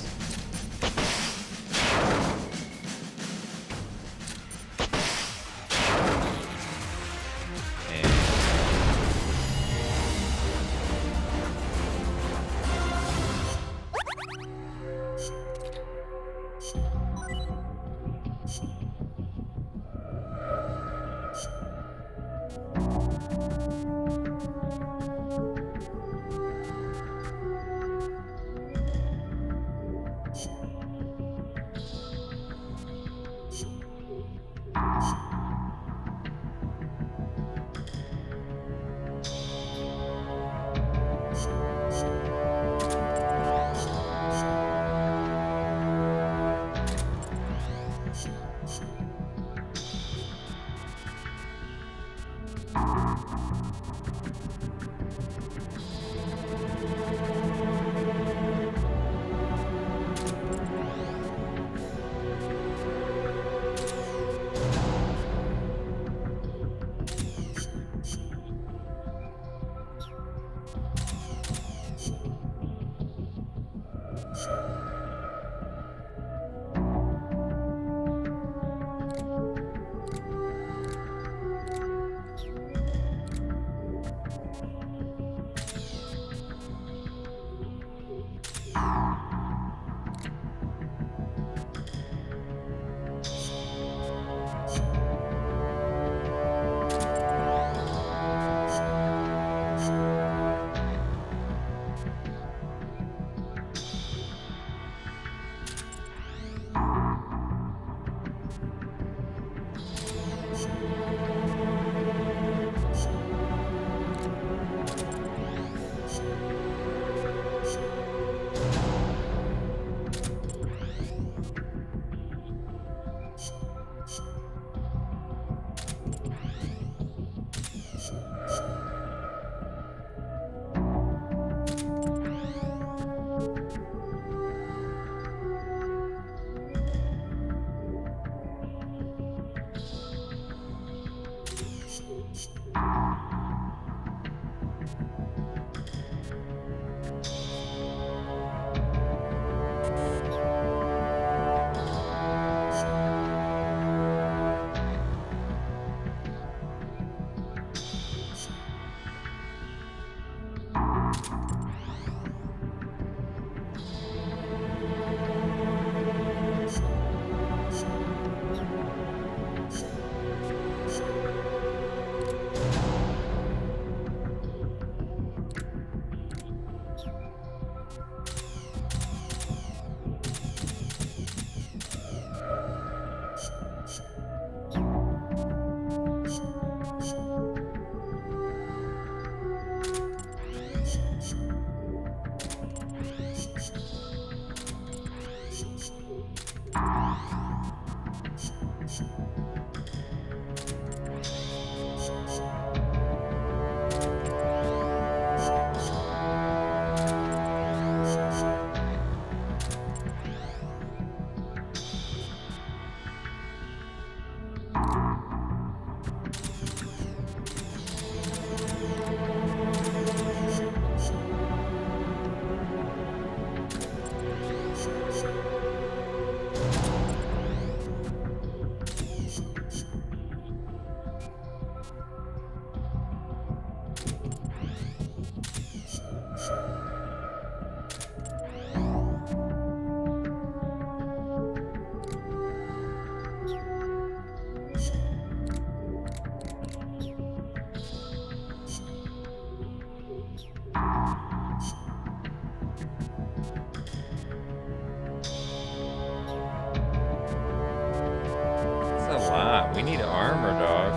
We need armor, dog.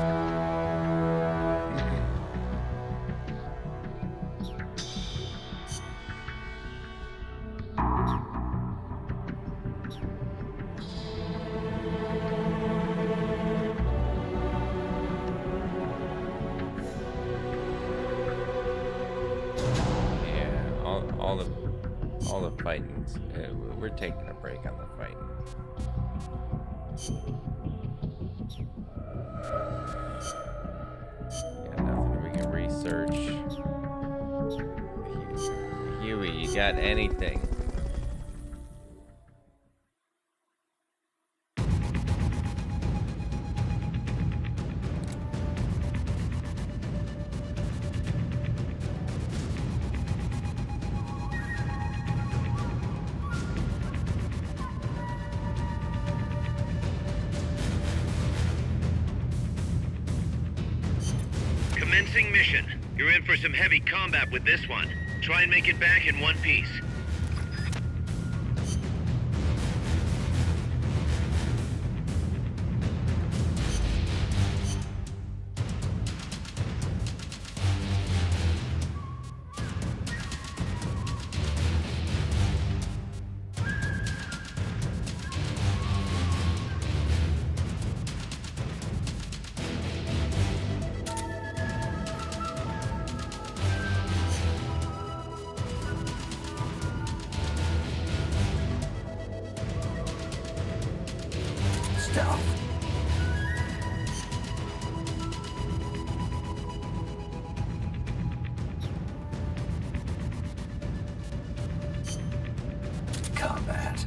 Yeah, all the fighting. We're taking a break on the fighting. Got nothing we can research. Huey, you got anything? Commencing mission. You're in for some heavy combat with this one. Try and make it back in one piece. Combat.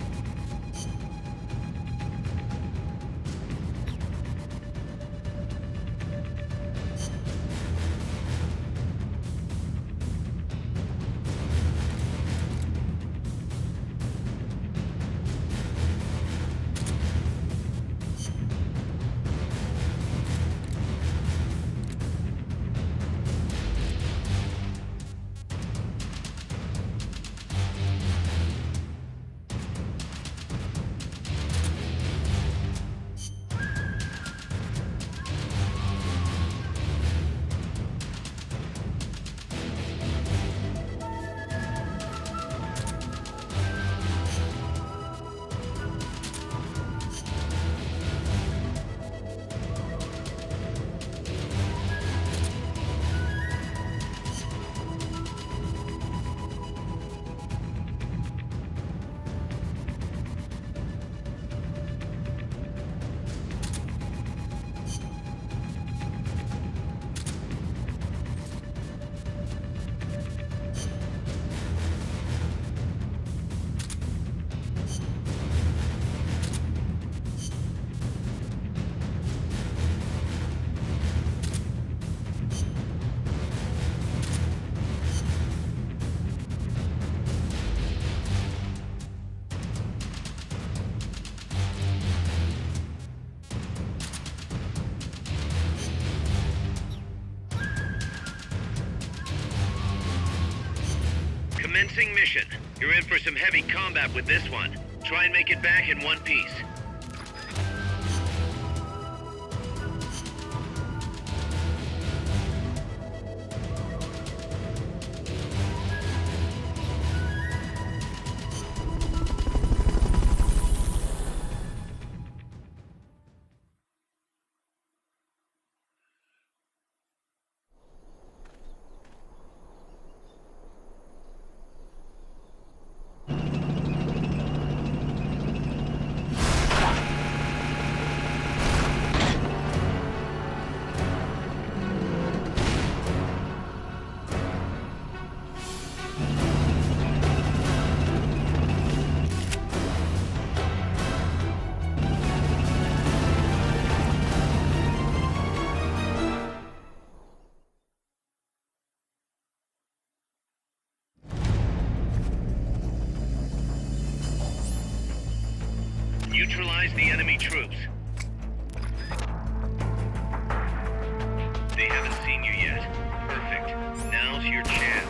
Commencing mission. You're in for some heavy combat with this one. Try and make it back in one piece. Neutralize the enemy troops. They haven't seen you yet. Perfect. Now's your chance.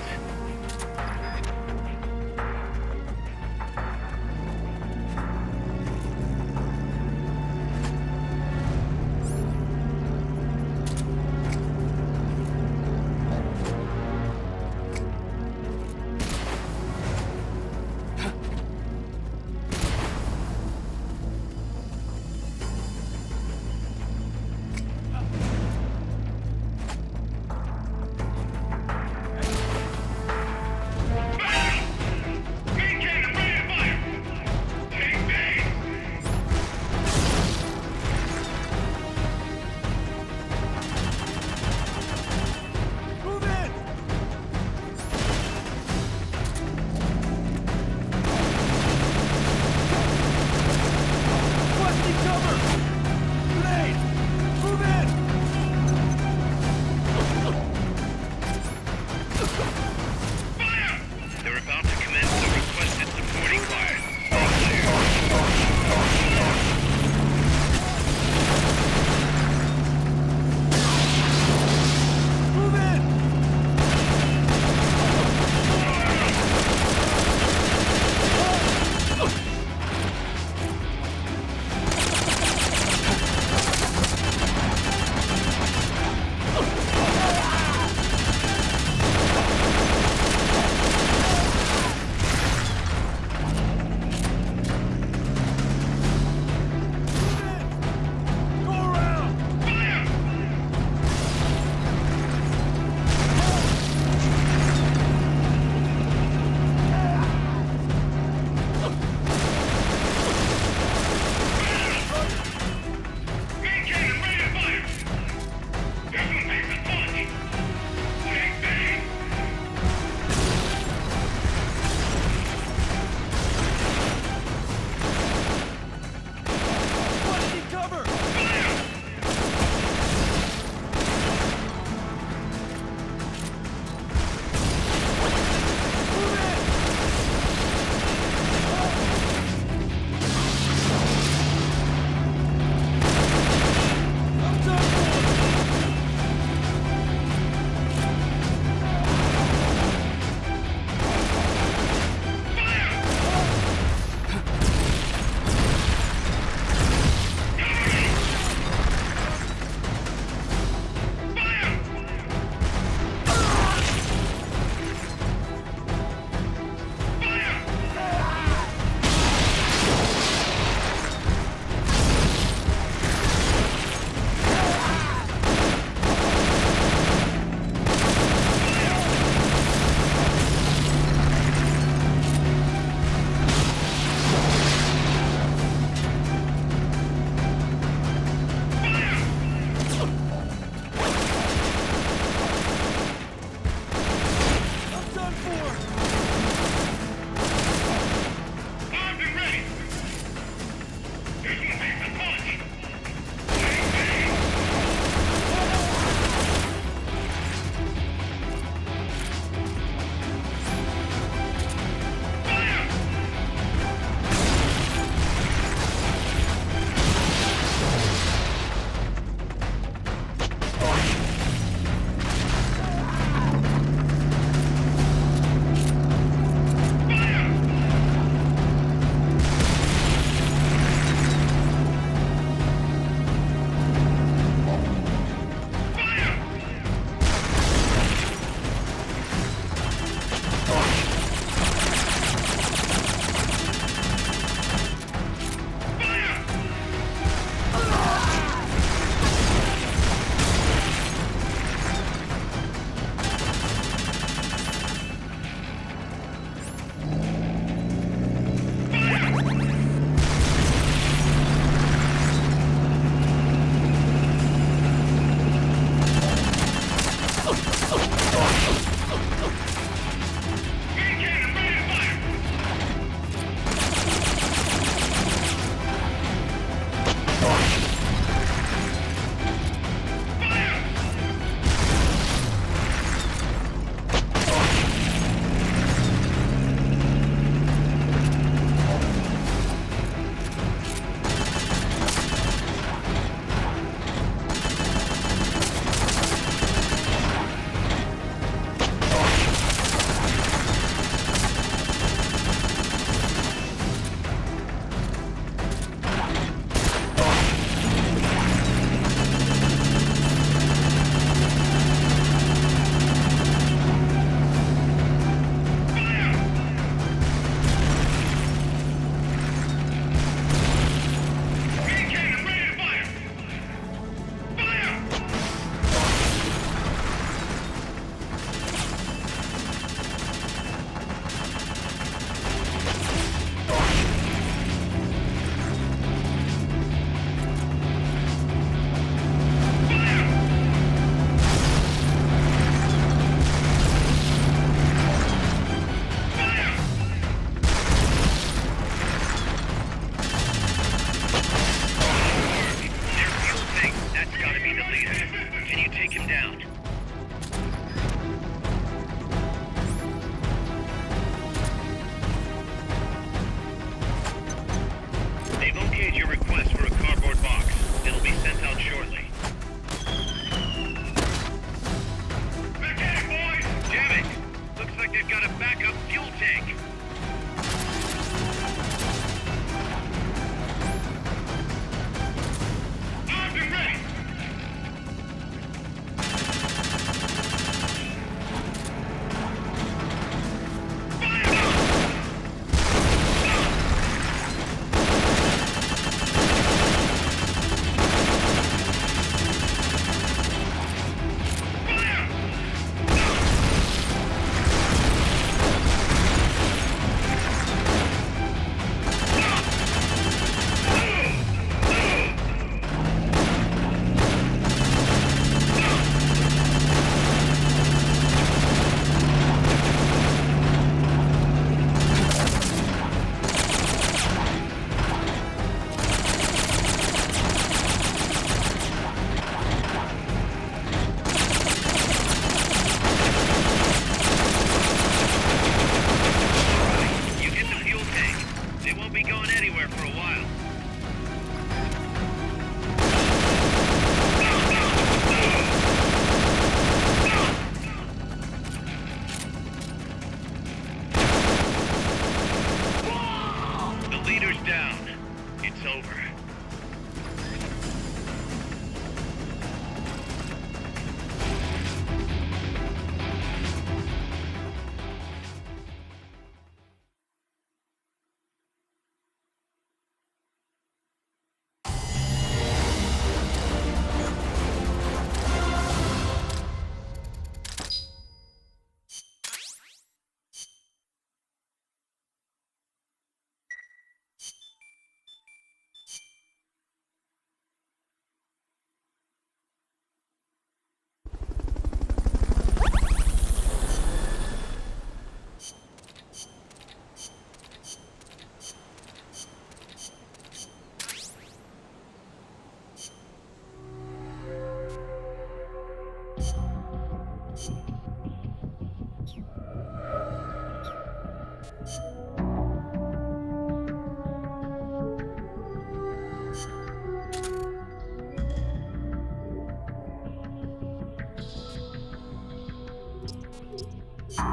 You're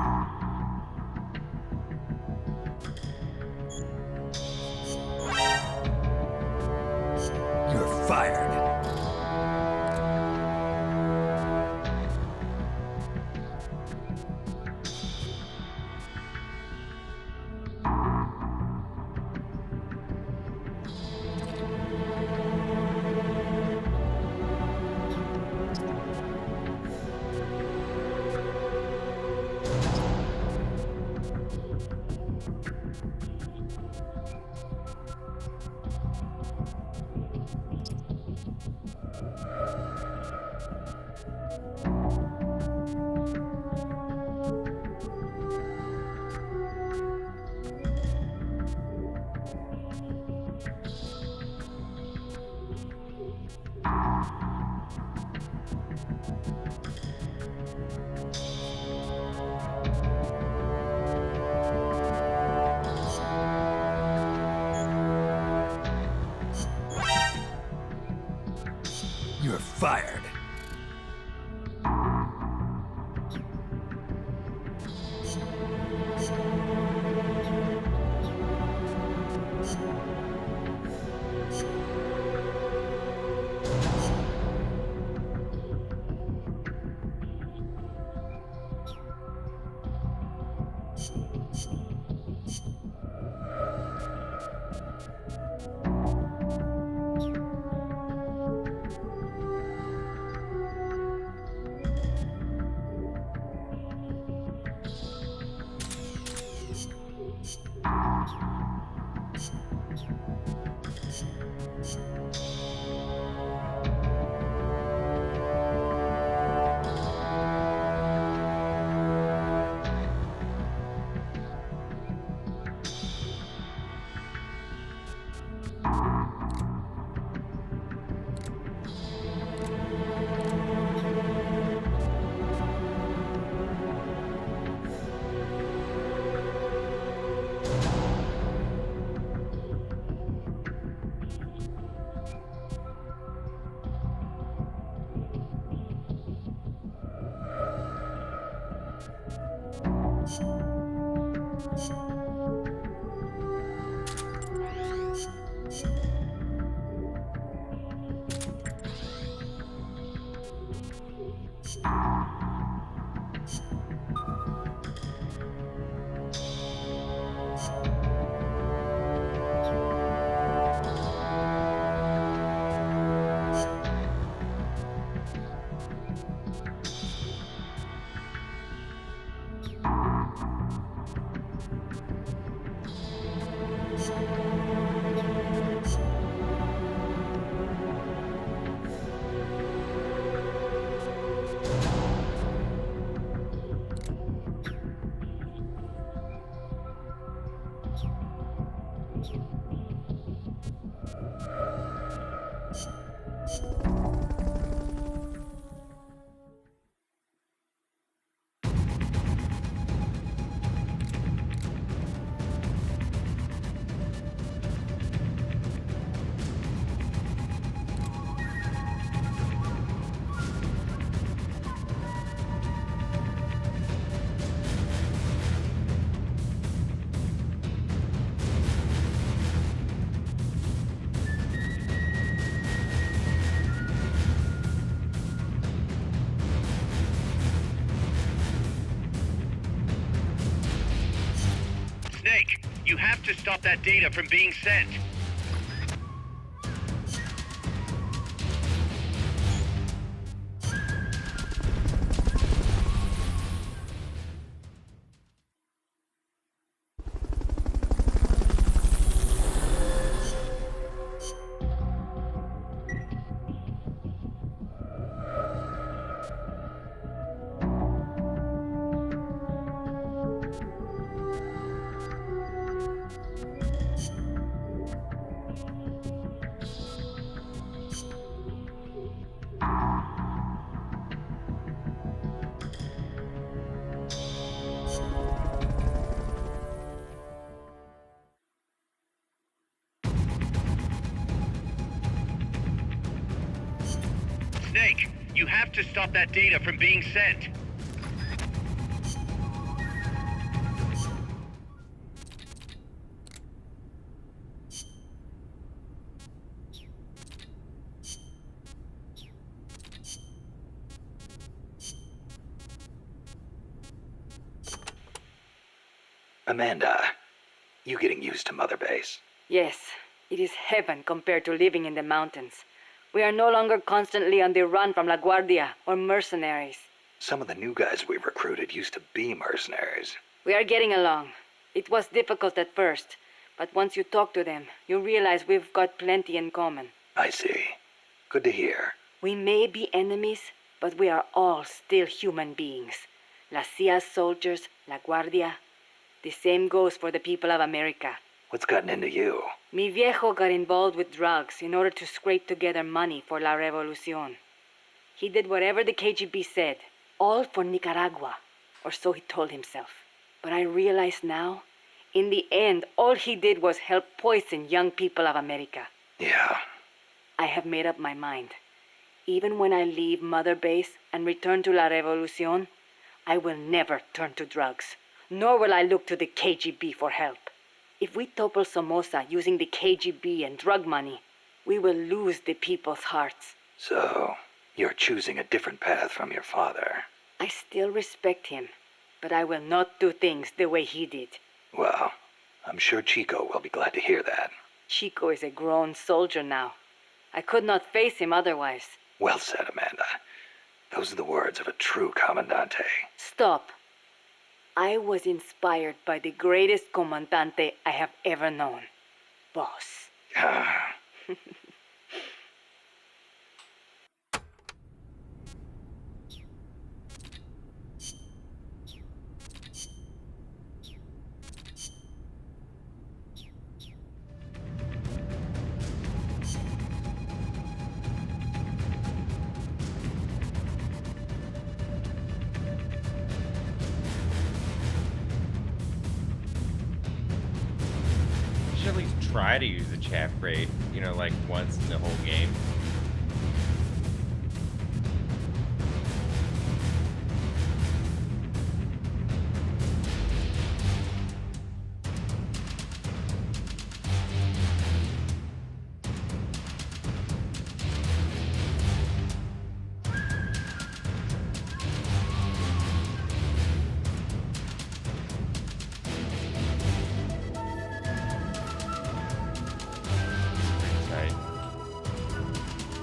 fired. You're fired. Snake, you have to stop that data from being sent. Snake, you have to stop that data from being sent. Amanda, you getting used to Mother Base? Yes, it is heaven compared to living in the mountains. We are no longer constantly on the run from La Guardia or mercenaries. Some of the new guys we recruited used to be mercenaries. We are getting along. It was difficult at first, but once you talk to them, you realize we've got plenty in common. I see. Good to hear. We may be enemies, but we are all still human beings. La CIA's soldiers, La Guardia. The same goes for the people of America. What's gotten into you? Mi viejo got involved with drugs in order to scrape together money for La Revolucion. He did whatever the KGB said, all for Nicaragua, or so he told himself. But I realize now, in the end, all he did was help poison young people of America. Yeah. I have made up my mind. Even when I leave Mother Base and return to La Revolucion, I will never turn to drugs, nor will I look to the KGB for help. If we topple Somoza using the KGB and drug money, we will lose the people's hearts. So, you're choosing a different path from your father. I still respect him, but I will not do things the way he did. Well, I'm sure Chico will be glad to hear that. Chico is a grown soldier now. I could not face him otherwise. Well said, Amanda. Those are the words of a true Comandante. Stop. I was inspired by the greatest Comandante I have ever known. Boss. At least try to use a chaff crate, you know, like once in the whole game.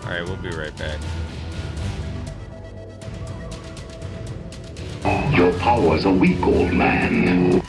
Alright, we'll be right back. Your powers are weak, old man.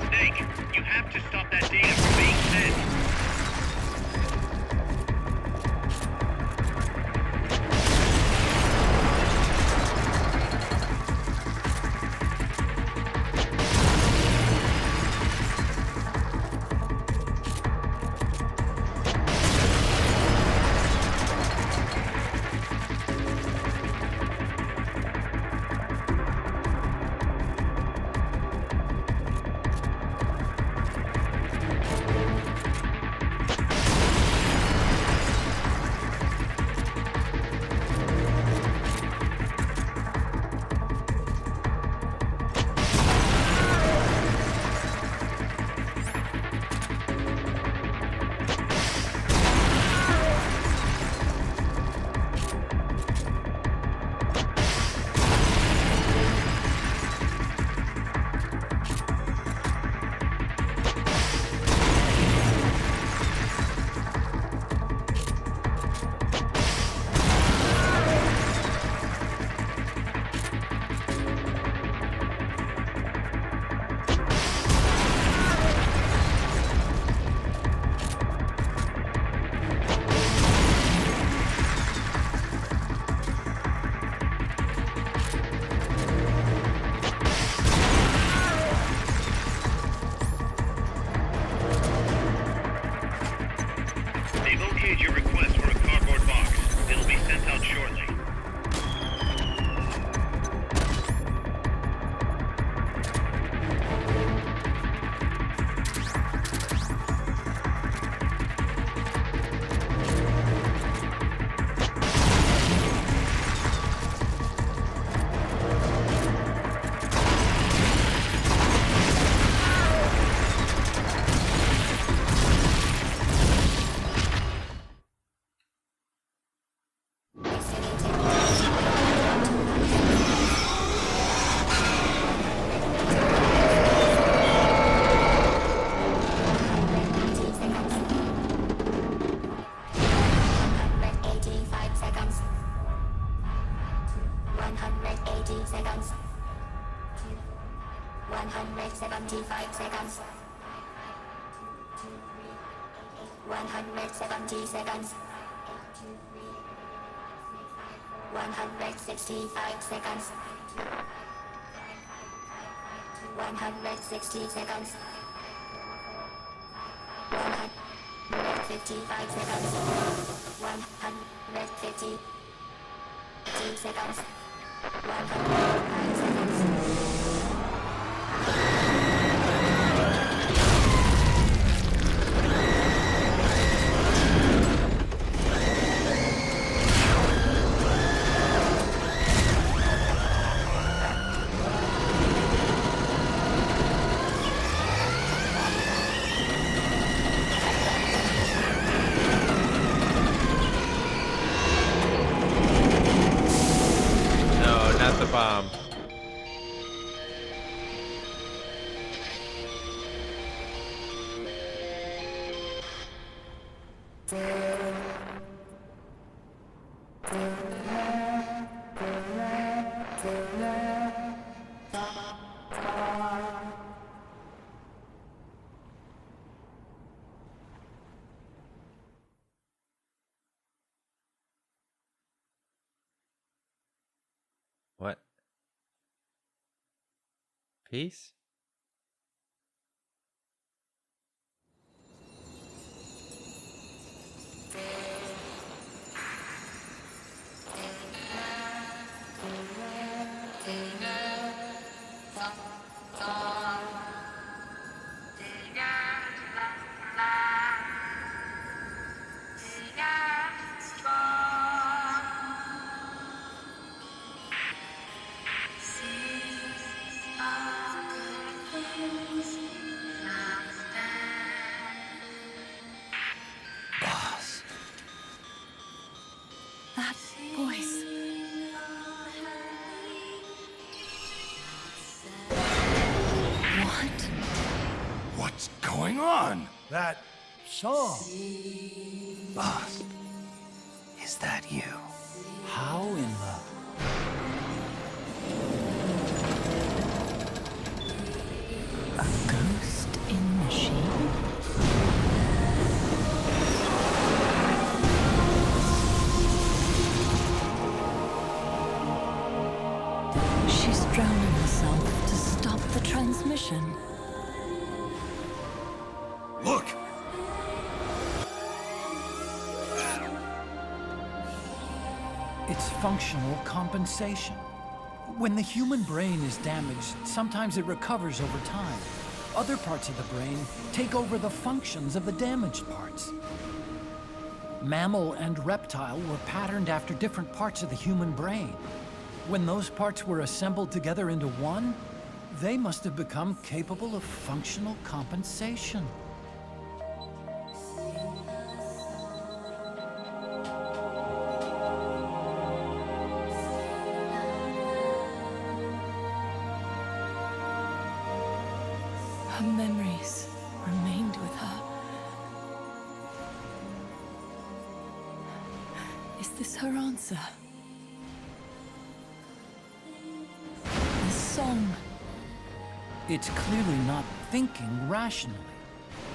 Snake, you have to stop that data from being sent. They've okayed your request for a cardboard box. It'll be sent out shortly. Bomb. What? Peace? So, Boss, is that you? How in the... A ghost in machine? She's drowning herself to stop the transmission. Look! It's functional compensation. When the human brain is damaged, sometimes it recovers over time. Other parts of the brain take over the functions of the damaged parts. Mammal and reptile were patterned after different parts of the human brain. When those parts were assembled together into one, they must have become capable of functional compensation. Her memories remained with her. Is this her answer? The song. It's clearly not thinking rationally.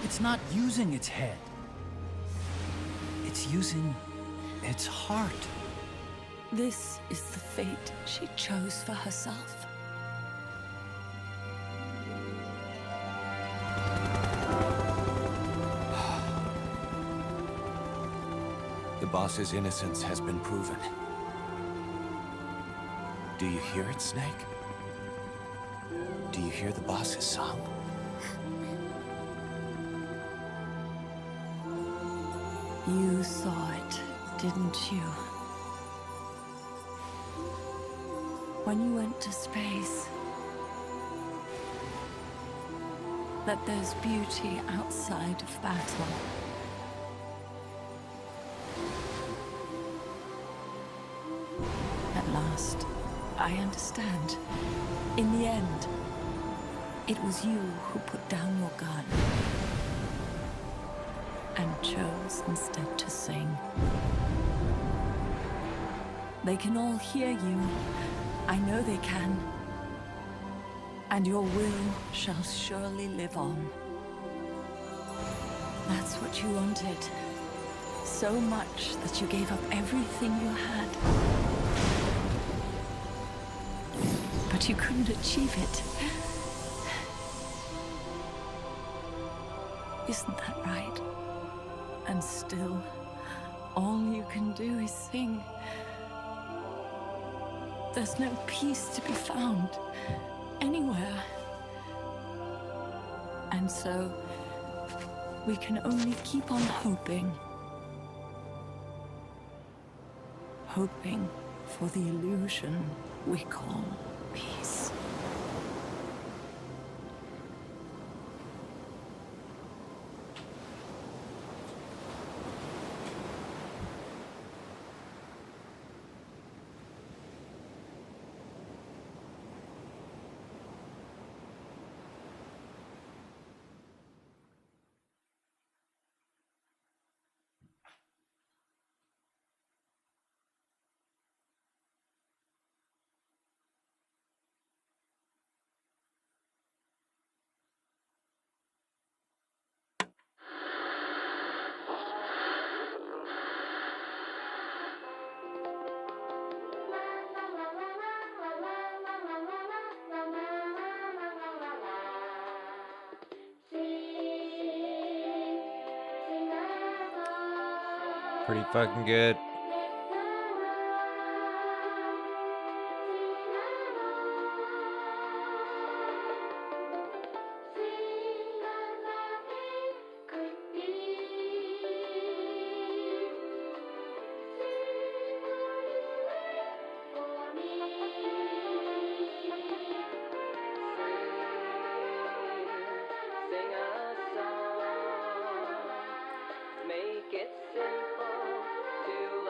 It's not using its head. It's using its heart. This is the fate she chose for herself. The boss's innocence has been proven. Do you hear it, Snake? Do you hear the boss's song? You saw it, didn't you? When you went to space, that there's beauty outside of battle. At last, I understand. In the end, it was you who put down your gun and chose instead to sing. They can all hear you. I know they can. And your will shall surely live on. That's what you wanted. So much that you gave up everything you had. But you couldn't achieve it. Isn't that right? And still, all you can do is sing. There's no peace to be found anywhere. And so, we can only keep on hoping. Hoping for the illusion we call peace. Pretty fucking good. Make it simple to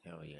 Hell yeah.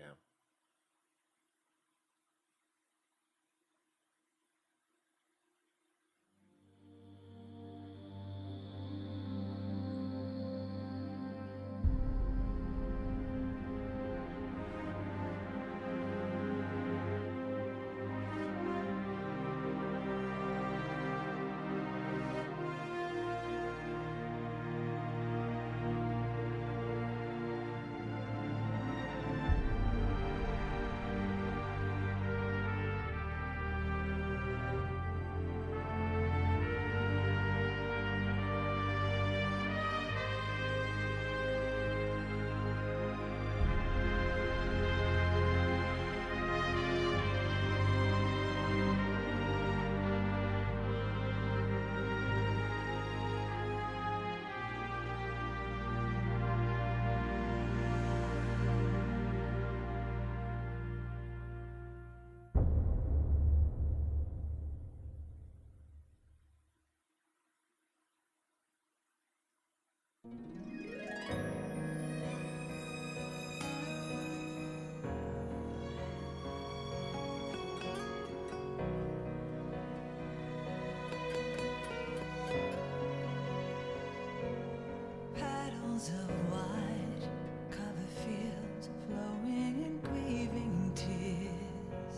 Petals of white cover fields flowing in grieving tears,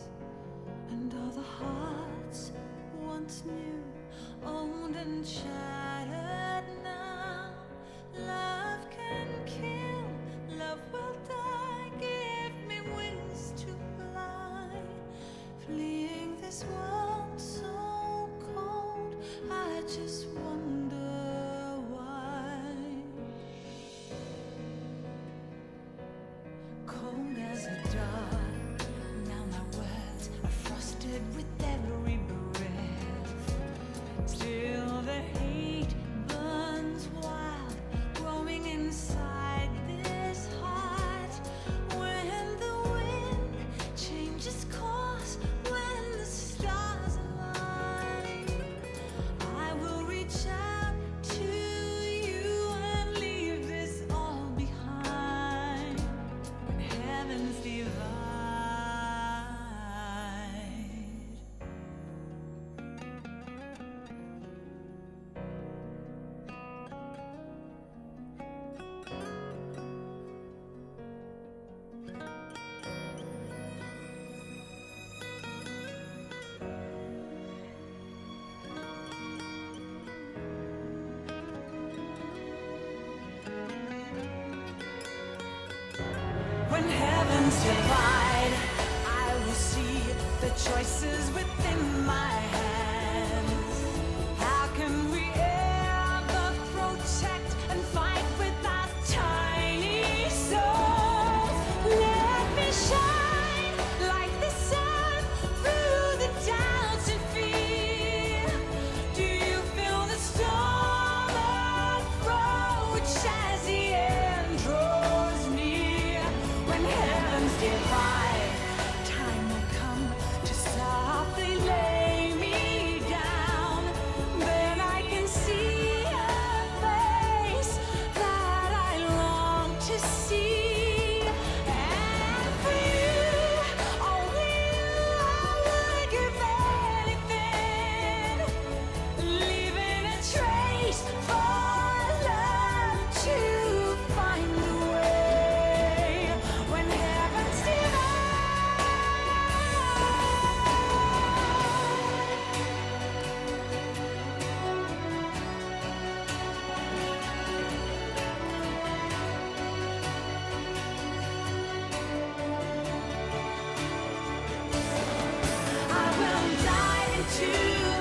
and all the hearts once new, old and shattered now. Love can kill, love will die. Give me wings to fly, fleeing this world so cold. I just wonder why. Cold as a dog, now my words are frosted with every breath. Still the hate burns wild, growing inside this heart. When the wind changes course, when the stars align, I will reach out to you and leave this all behind. When heavens divide. When heavens divide, I will see the choices within my hands. How can we ever protect and fight with our tiny souls? Let me shine like the sun through the doubts and fear. Do you feel the storm approach as the end draws near? When heavens divide, time will come to softly lay me down. Then I can see a face that I long to see. And for you, only you, I would give anything, leaving a trace for love to find the way. When heavens divide. I will dive into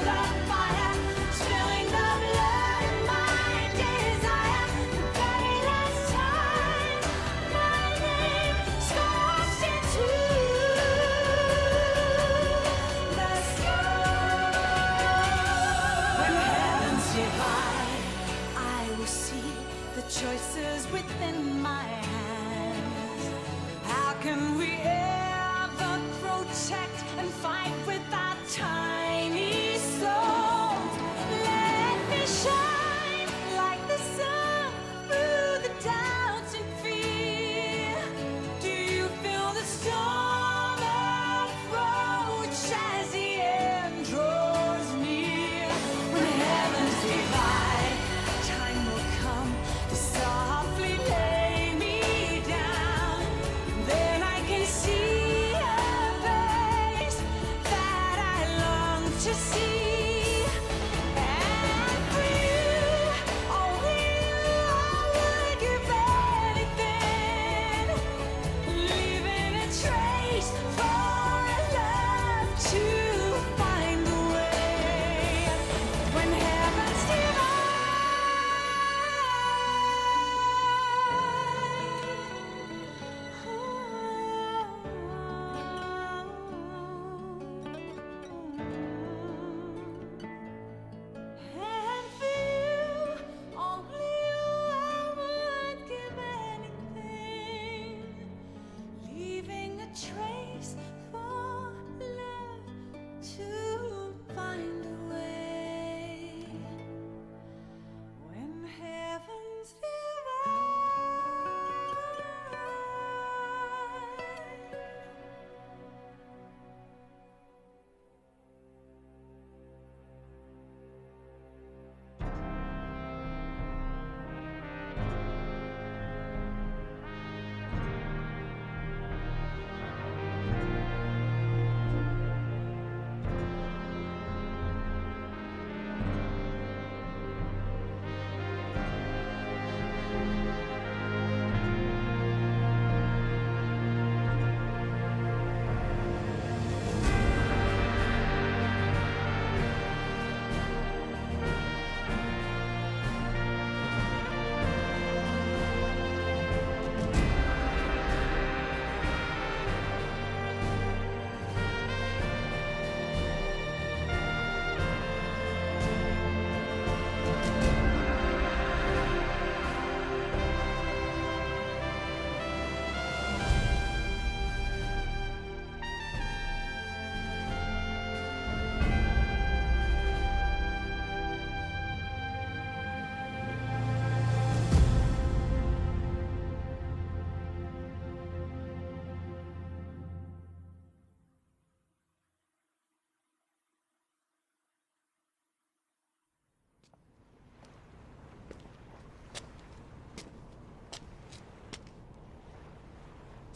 the fire, spilling the blood of my desire. The very last time my name scorched into the sky. When heavens divide, I will see the choices within my hands. How can we ever protect and fight with our tiny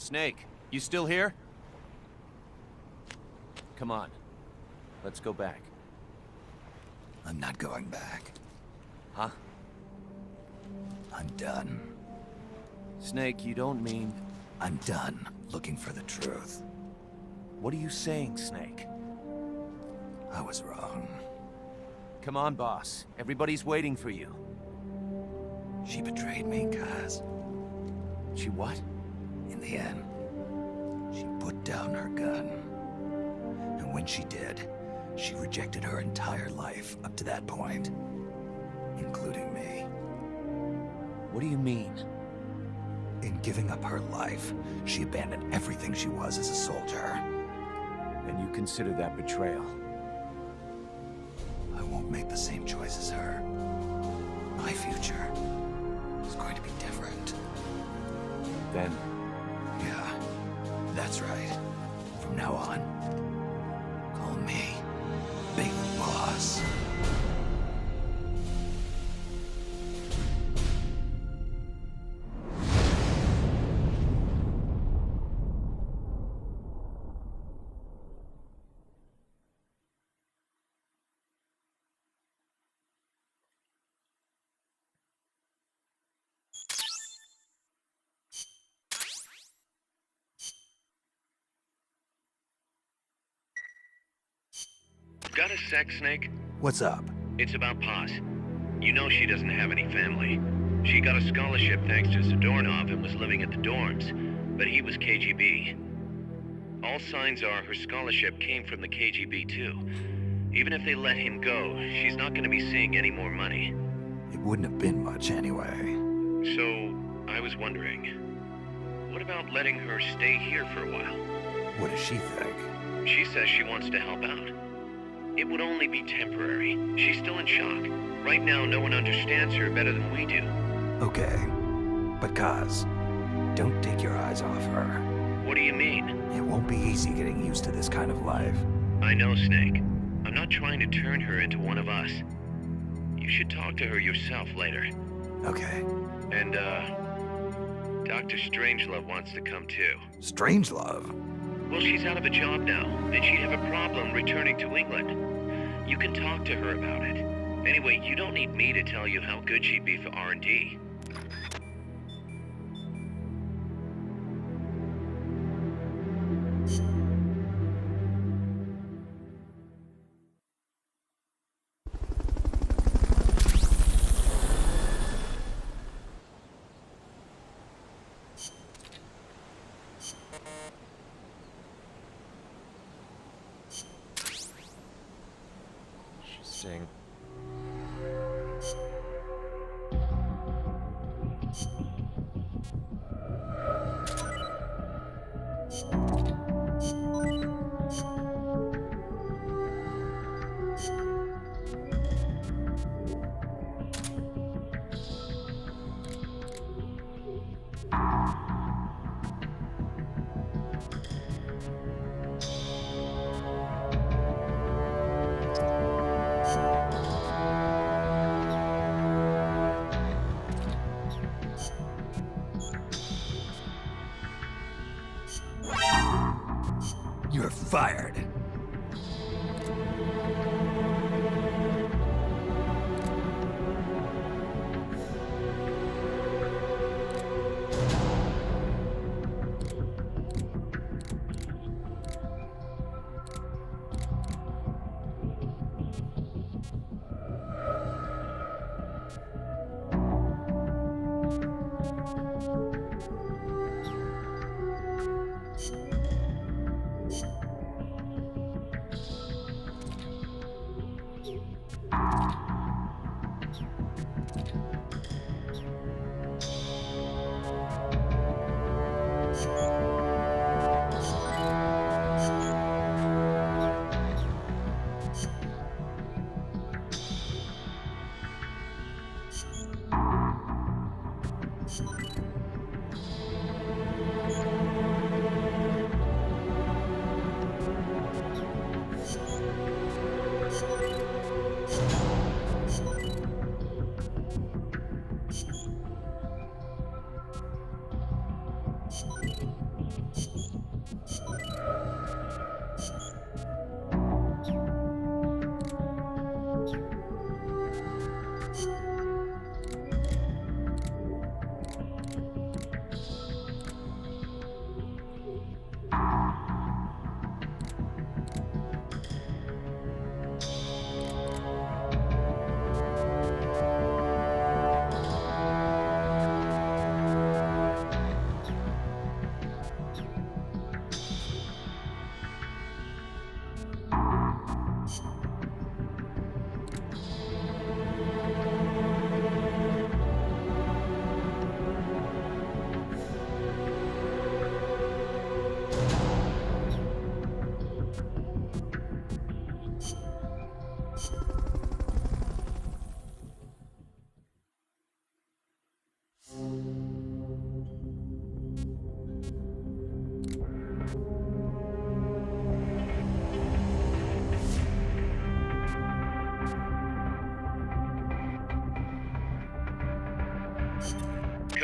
Snake, you still here? Come on. Let's go back. I'm not going back. Huh? I'm done. Snake, you don't mean... I'm done looking for the truth. What are you saying, Snake? I was wrong. Come on, boss. Everybody's waiting for you. She betrayed me, Kaz. She what? In the end, she put down her gun. And when she did, she rejected her entire life up to that point, including me. What do you mean? In giving up her life, she abandoned everything she was as a soldier. And you consider that betrayal? I won't make the same choice as her. My future is going to be different. Then? Yeah, that's right. From now on, call me Big Boss. Got a sec, Snake? What's up? It's about Paz. You know she doesn't have any family. She got a scholarship thanks to Zadornov and was living at the dorms, but he was KGB. All signs are her scholarship came from the KGB too. Even if they let him go, she's not going to be seeing any more money. It wouldn't have been much anyway. So, I was wondering, what about letting her stay here for a while? What does she think? She says she wants to help out. It would only be temporary. She's still in shock. Right now, no one understands her better than we do. Okay. But Kaz, don't take your eyes off her. What do you mean? It won't be easy getting used to this kind of life. I know, Snake. I'm not trying to turn her into one of us. You should talk to her yourself later. Okay. And, Dr. Strangelove wants to come too. Strangelove? Well, she's out of a job now, and she'd have a problem returning to England. You can talk to her about it. Anyway, you don't need me to tell you how good she'd be for R&D. Interesting. You're fired.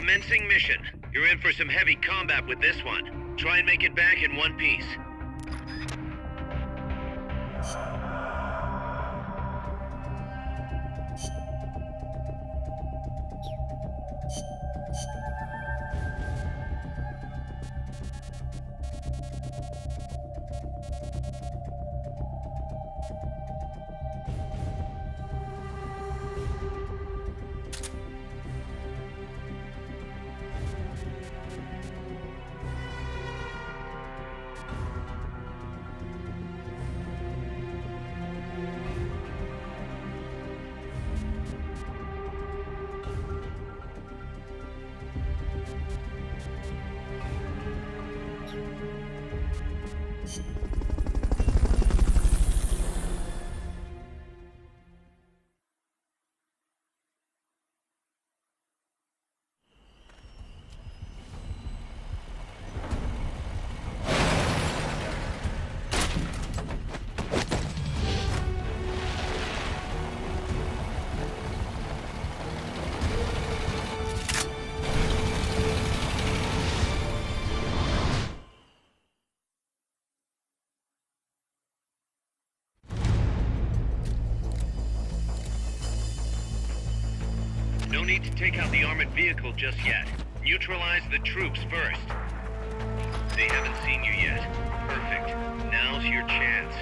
Commencing mission. You're in for some heavy combat with this one. Try and make it back in one piece. No need to take out the armored vehicle just yet. Neutralize the troops first. They haven't seen you yet. Perfect. Now's your chance.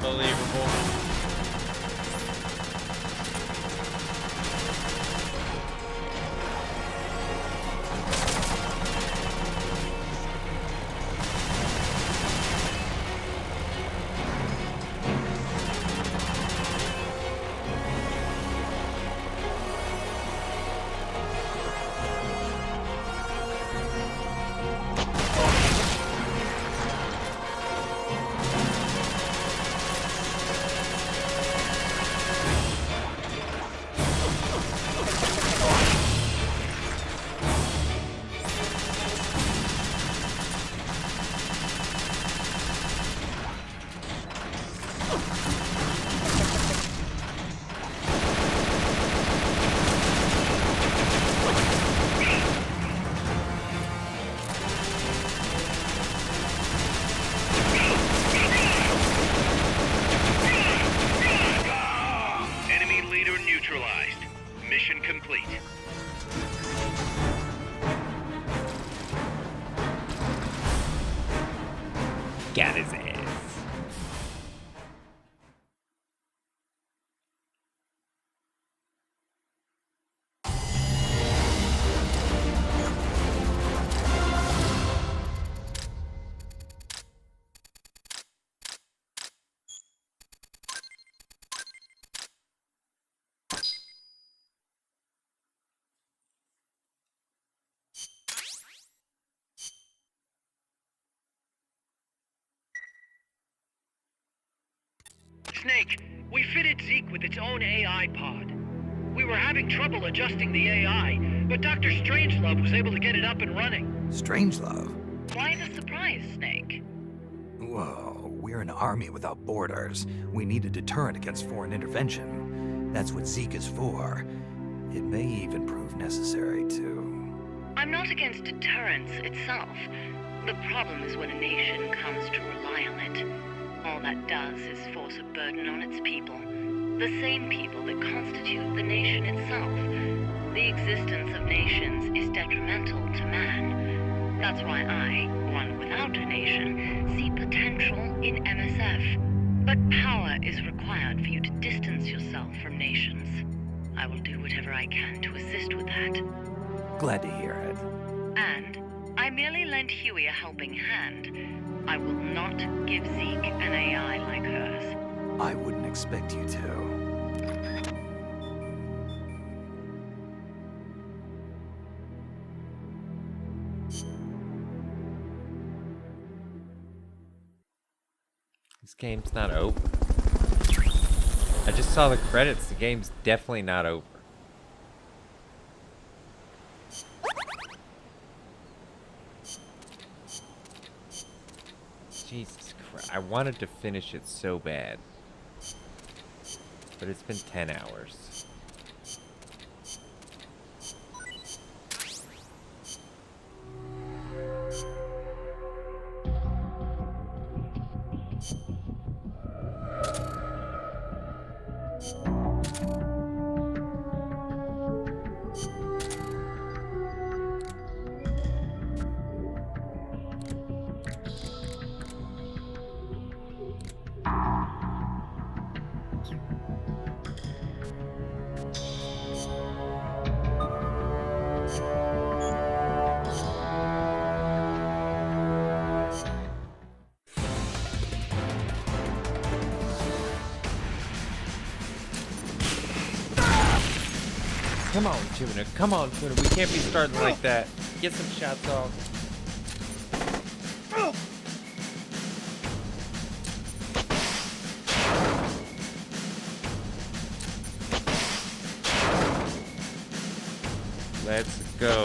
Unbelievable. Got his ass. Snake, we fitted Zeke with its own AI pod. We were having trouble adjusting the AI, but Dr. Strangelove was able to get it up and running. Strangelove? Why the surprise, Snake? Whoa, we're an army without borders. We need a deterrent against foreign intervention. That's what Zeke is for. It may even prove necessary to... I'm not against deterrence itself. The problem is when a nation comes to rely on it. All that does is force a burden on its people. The same people that constitute the nation itself. The existence of nations is detrimental to man. That's why I, one without a nation, see potential in MSF. But power is required for you to distance yourself from nations. I will do whatever I can to assist with that. Glad to hear it. And I merely lent Huey a helping hand. I will not give Zeke an AI like hers. I wouldn't expect you to. This game's not over. I just saw the credits. The game's definitely not over. Jesus Christ. I wanted to finish it so bad. But it's been 10 hours. Come on, Tuna. Come on, Tuna. We can't be starting like that. Get some shots off. Let's go.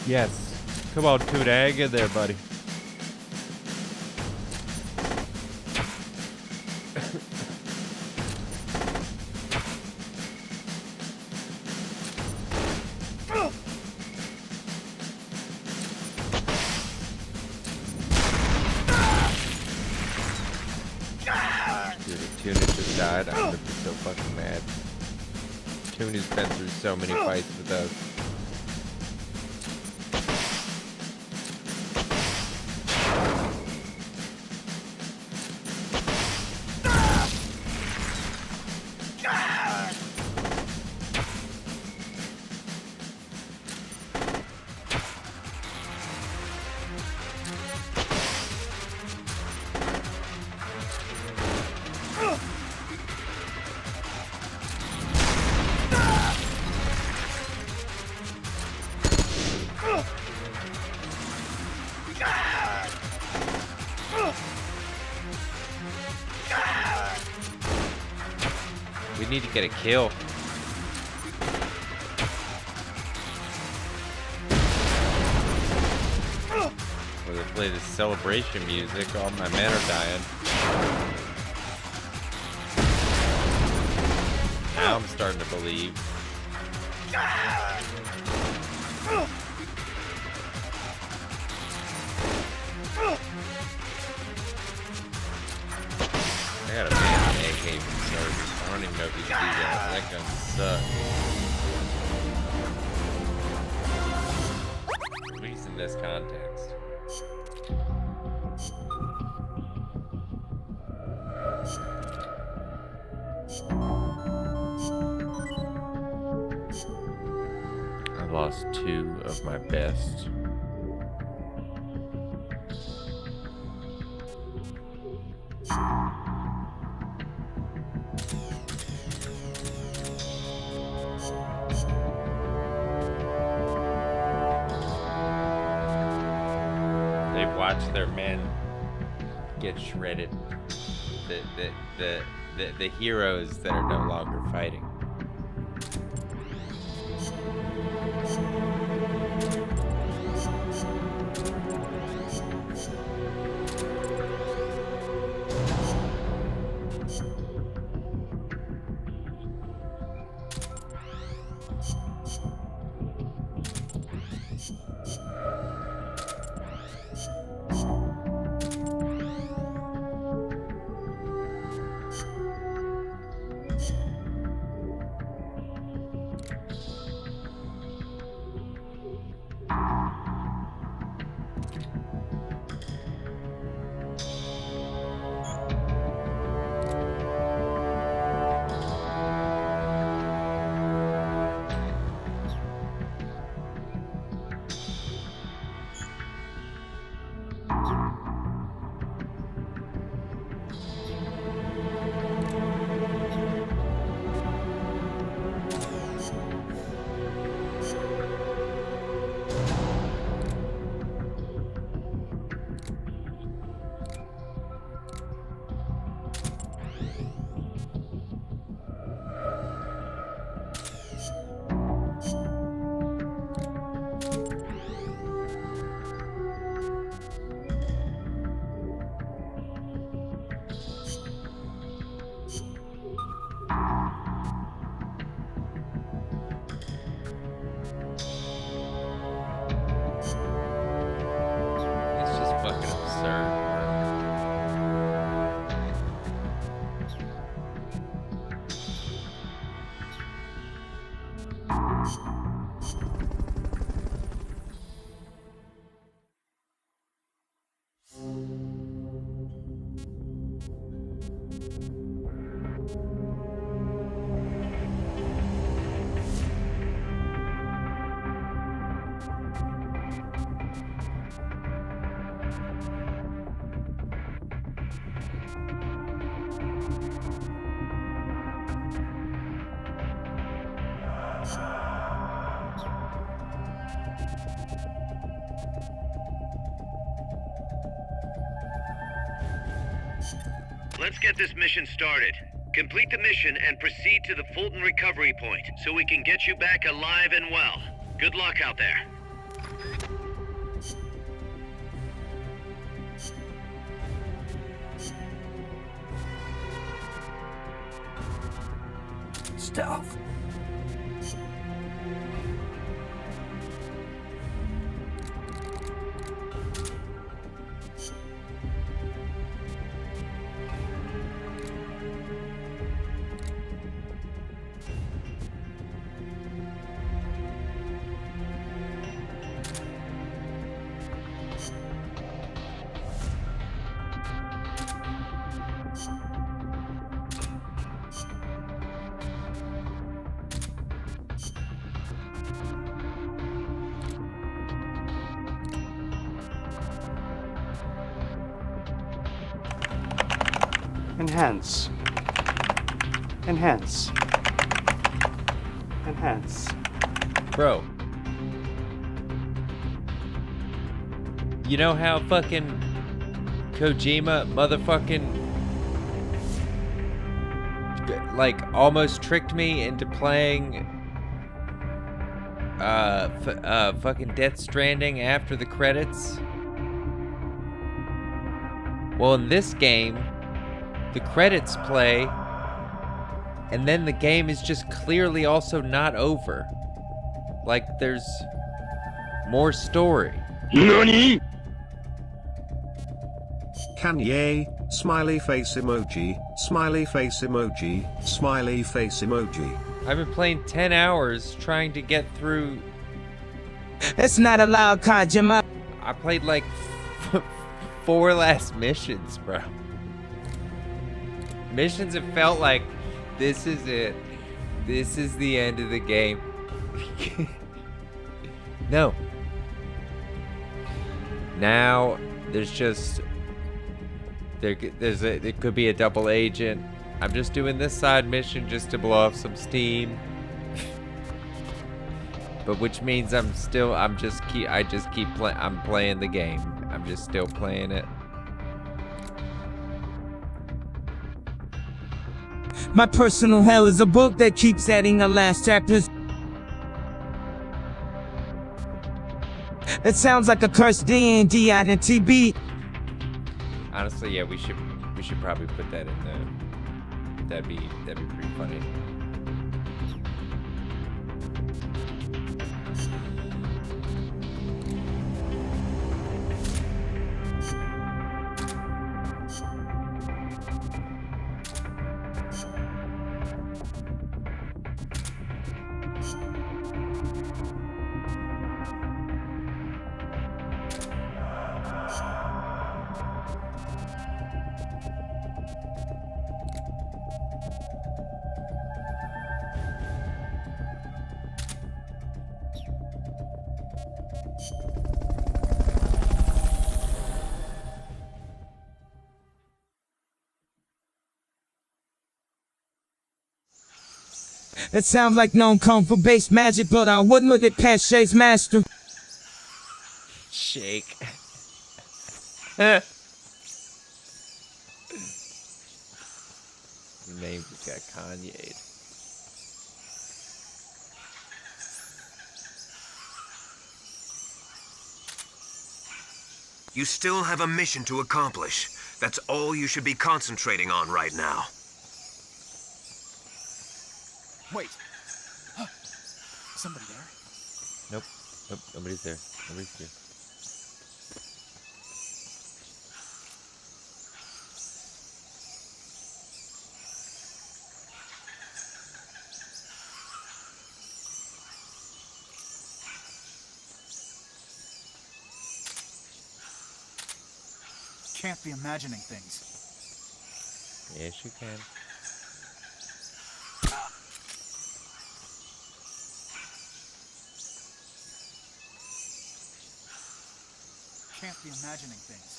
Yes. Come on, Tuna, hang in there, buddy. Dude, if Tuna just died, I would be so fucking mad. Tuna's been through so many fights with us. We need to get a kill. When they play this celebration music, all my men are dying. Now I'm starting to believe. I got a man AK from Service. I don't even know if you can do that. That gun sucks. At least in this context. I lost 2 of my best. They watch their men get shredded. The heroes that are no longer fighting. Let's get this mission started. Complete the mission and proceed to the Fulton recovery point so we can get you back alive and well. Good luck out there. Stealth. Enhance. Enhance. Enhance. Bro. You know how fucking Kojima motherfucking like almost tricked me into playing fucking Death Stranding after the credits? Well, in this game, the credits play, and then the game is just clearly also not over. Like, there's more story. NANI?! Kanye, smiley face emoji, smiley face emoji, smiley face emoji. I've been playing 10 hours trying to get through... It's not allowed, Kojima. I played like 4 last missions, bro. Missions have felt like, this is it. This is the end of the game. No. Now, there's just... There could be a double agent. I'm just doing this side mission just to blow off some steam. But which means I'm playing the game. I'm just still playing it. My personal hell is a book that keeps adding the last chapters. It sounds like a cursed D&D out in TB. Honestly, yeah, we should probably put that in the. That'd be pretty funny. It sounds like non-kung fu based magic, but I wouldn't look at past Shay's master. Shake. The name just got Kanye'd. You still have a mission to accomplish. That's all you should be concentrating on right now. Wait. Somebody there? Nope. Nope. Nobody's there. Nobody's here. Can't be imagining things. Yes, you can. Can't be imagining things.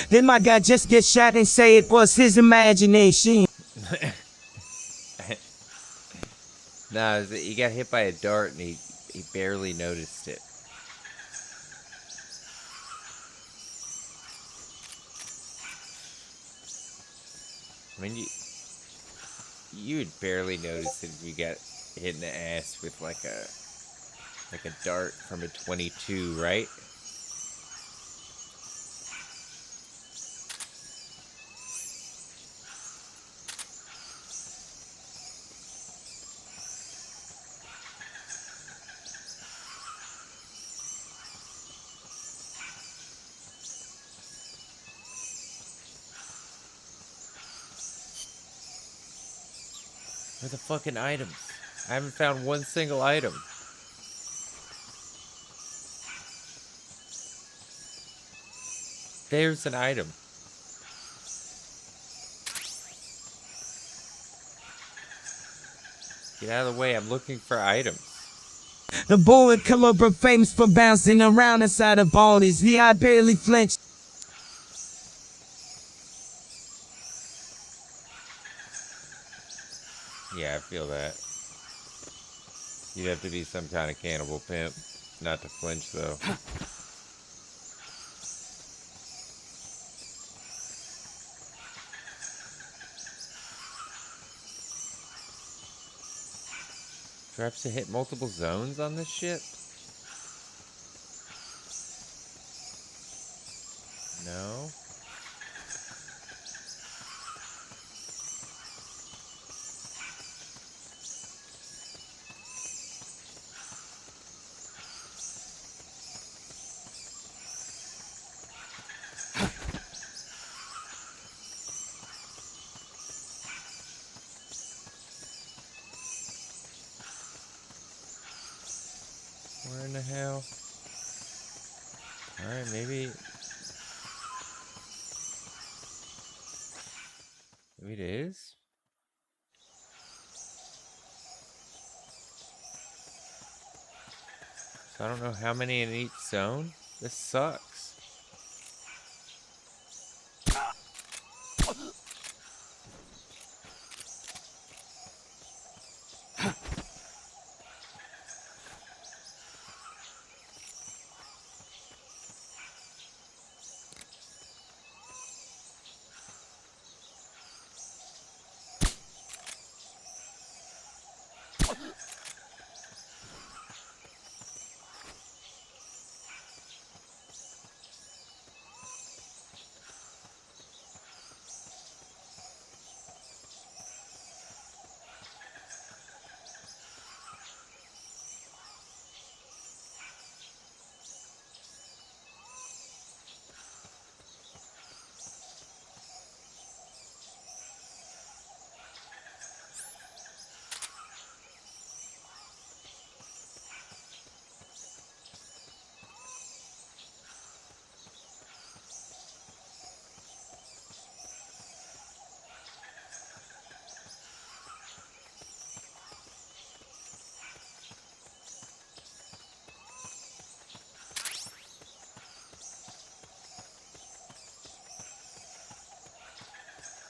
Then my guy just gets shot and say it was his imagination. Nah, he got hit by a dart and he barely noticed it. I mean, you would barely notice it if you got hit in the ass with like a dart from a 22, right? Where are the fucking items? I haven't found one single item. There's an item. Get out of the way, I'm looking for items. The bullet caliber famous for bouncing around inside of bodies. I barely flinched. Yeah, I feel that. You'd have to be some kind of cannibal pimp not to flinch, though. Do I have to hit multiple zones on this shit? No. Where in the hell? Alright, maybe... Maybe it is? So I don't know how many in each zone? This sucks.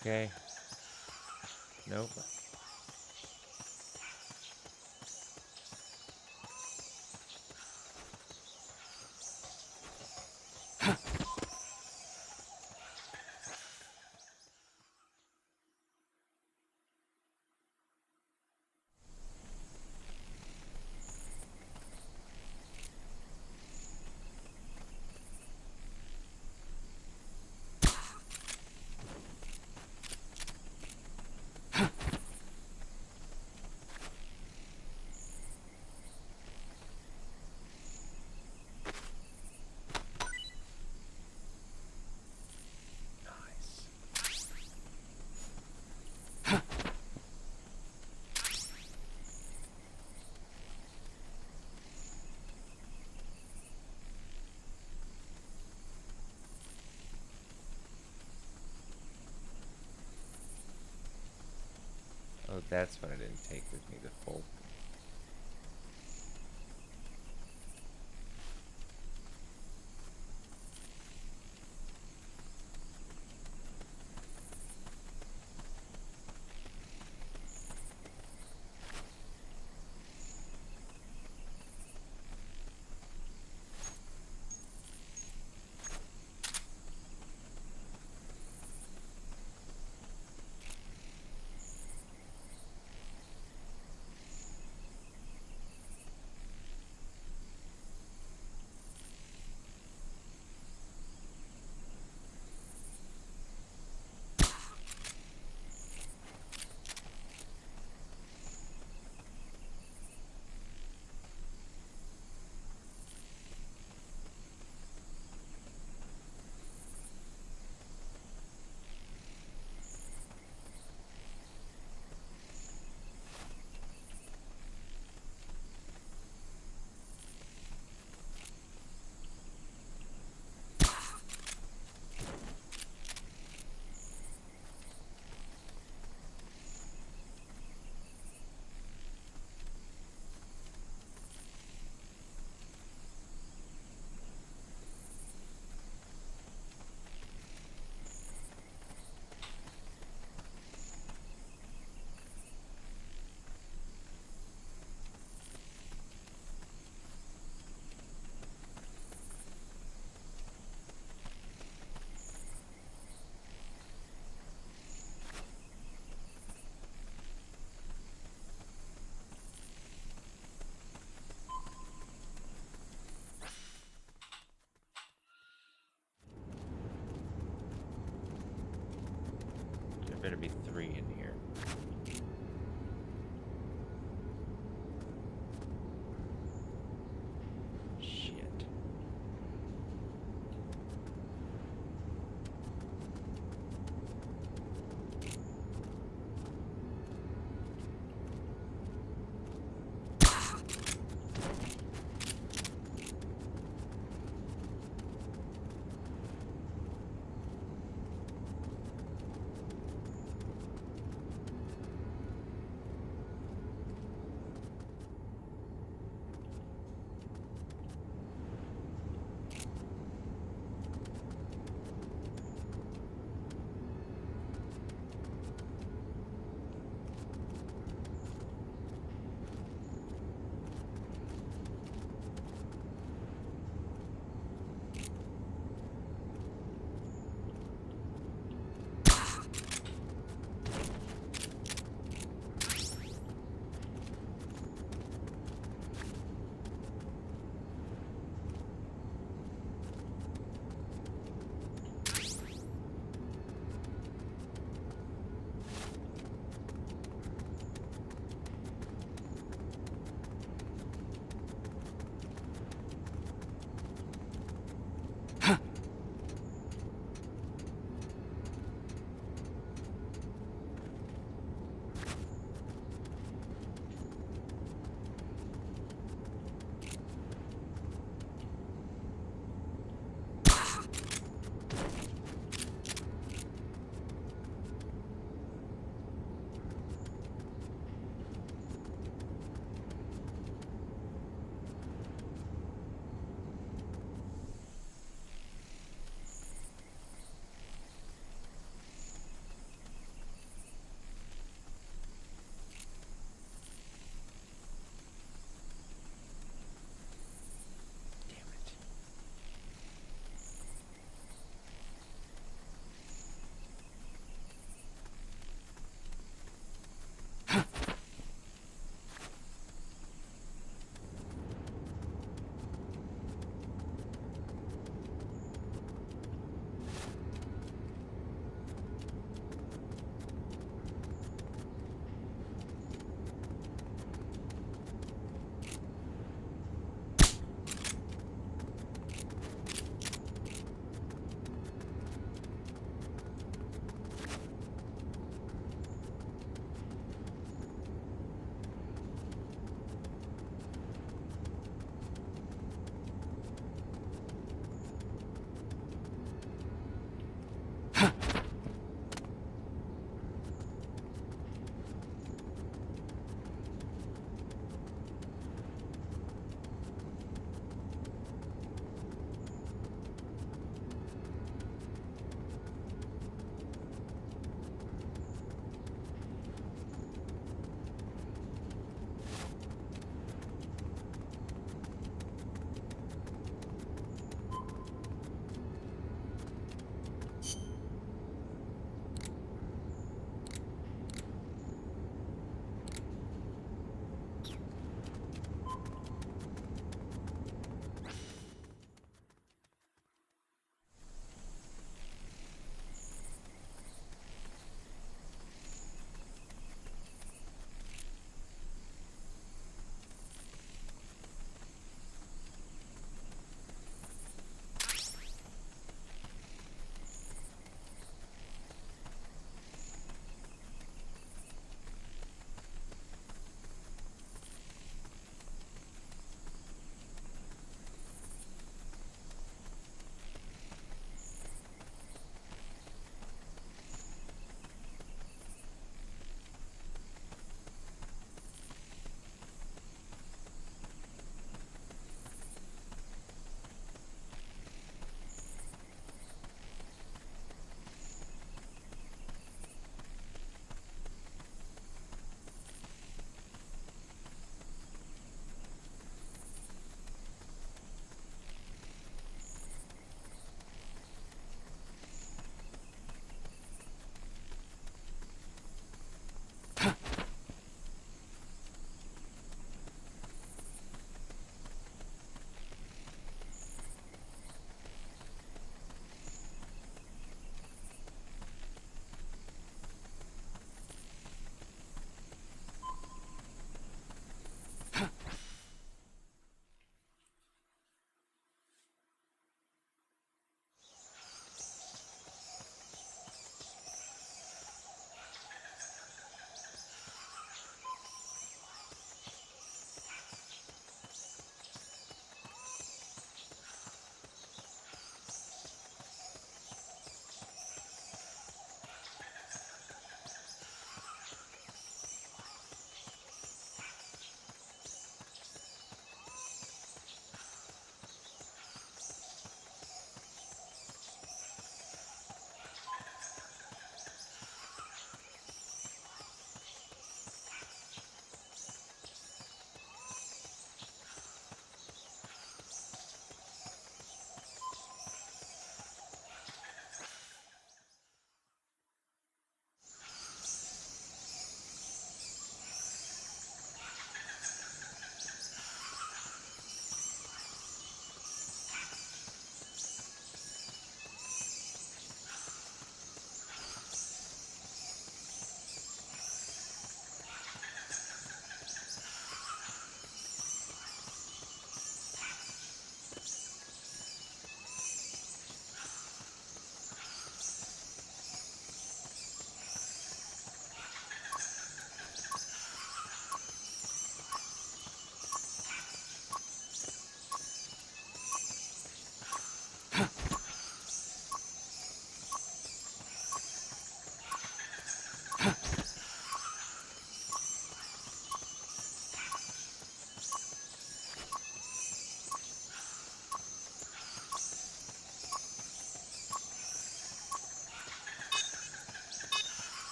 Okay. Nope. Oh, that's what I didn't take with me, the full. better be 3 in here. Shit.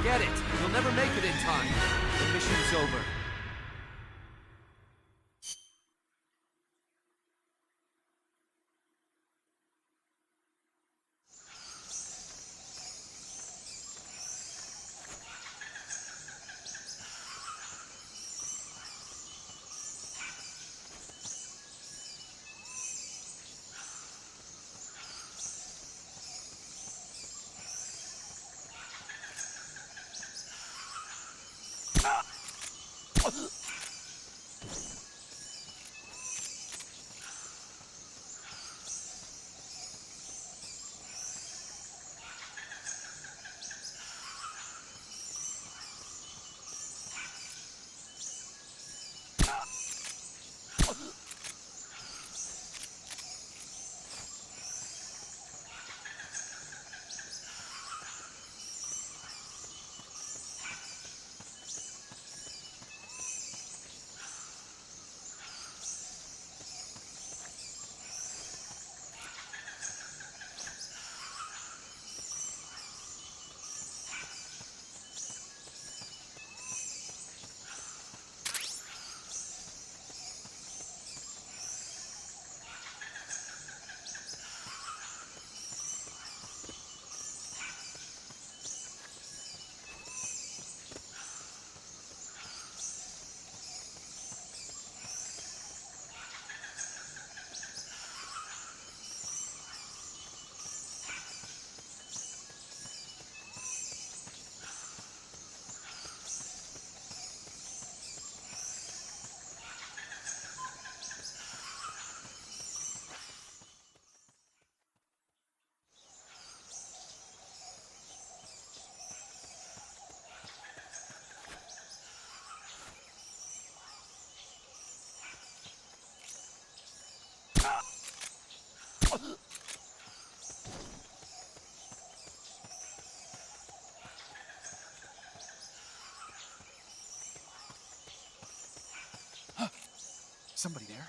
Forget it. You'll never make it in time. The mission's over. Somebody there?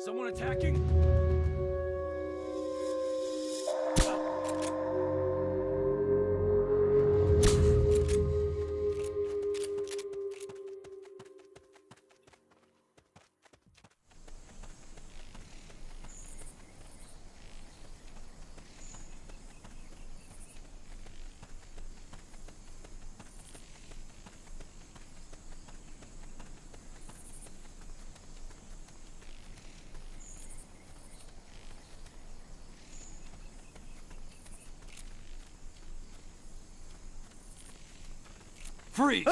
Someone attacking? Freeze!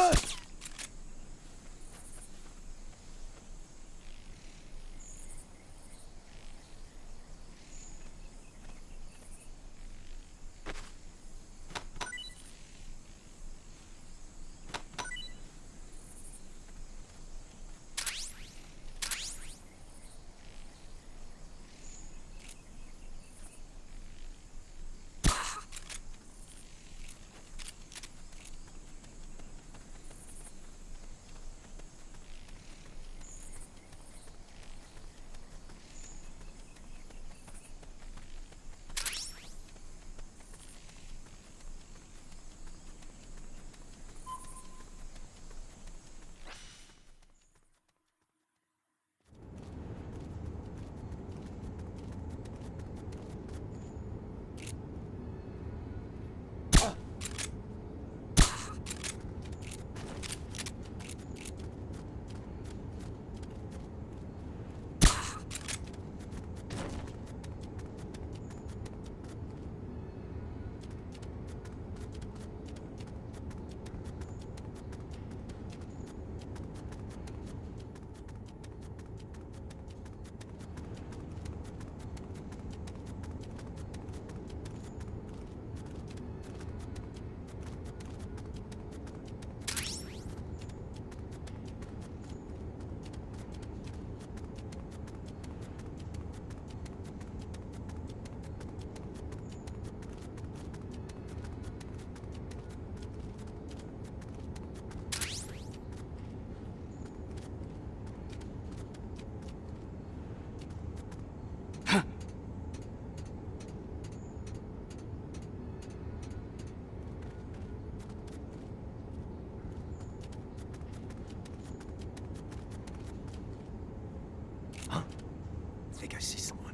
I think I see someone.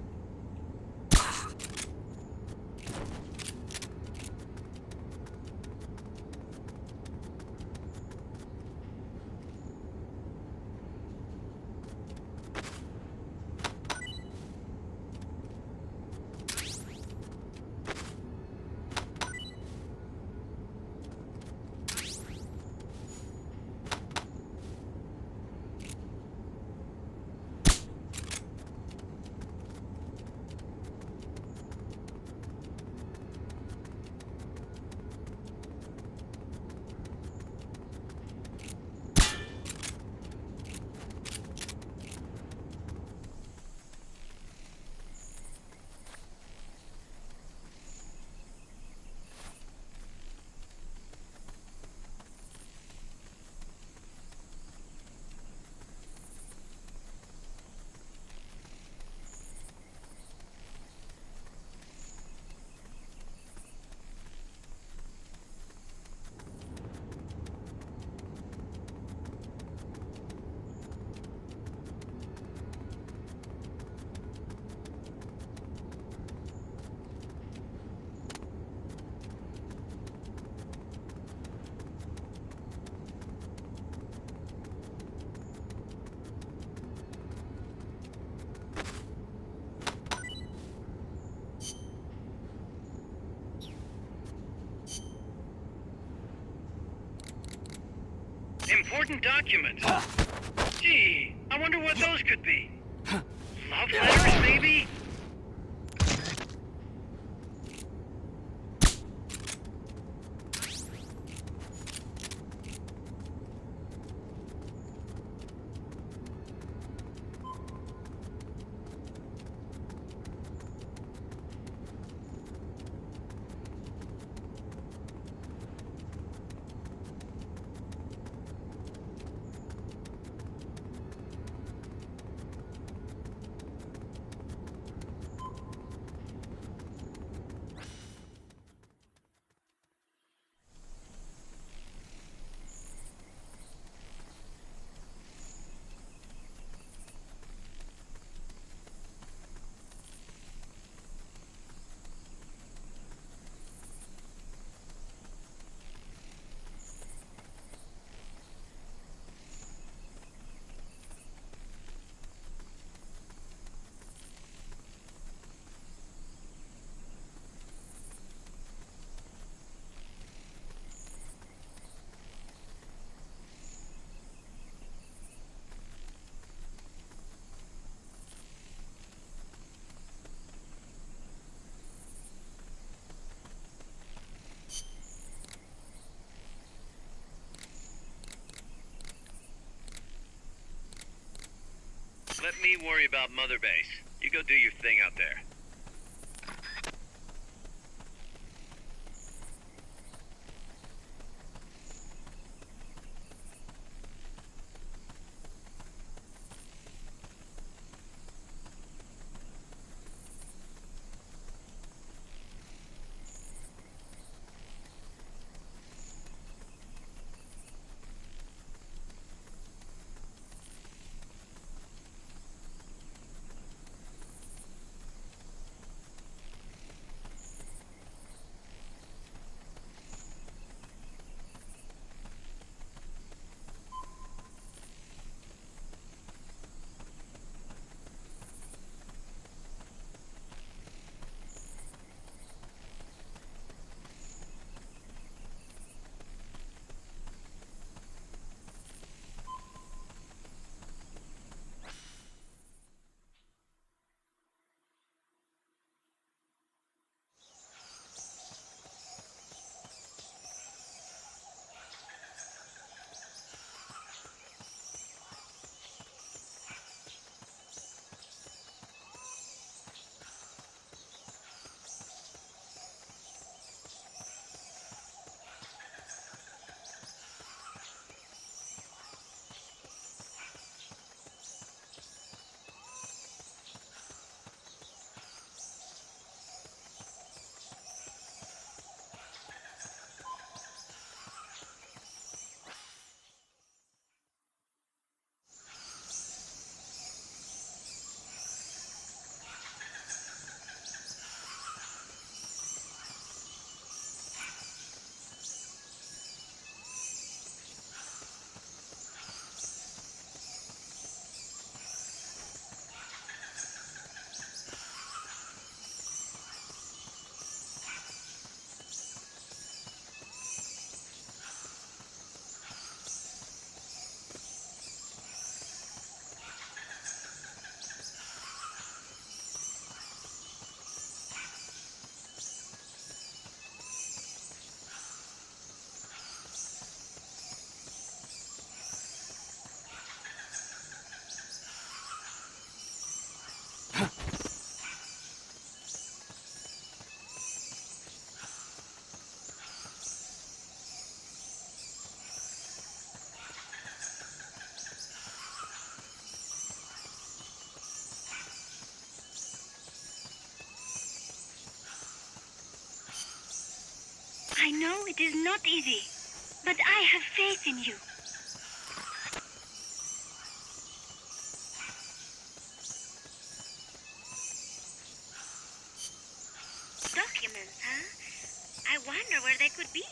Important documents. Gee, I wonder what those could be. Love letters, maybe? Let me worry about Mother Base. You go do your thing out there. I know it is not easy, but I have faith in you. Documents, huh? I wonder where they could be.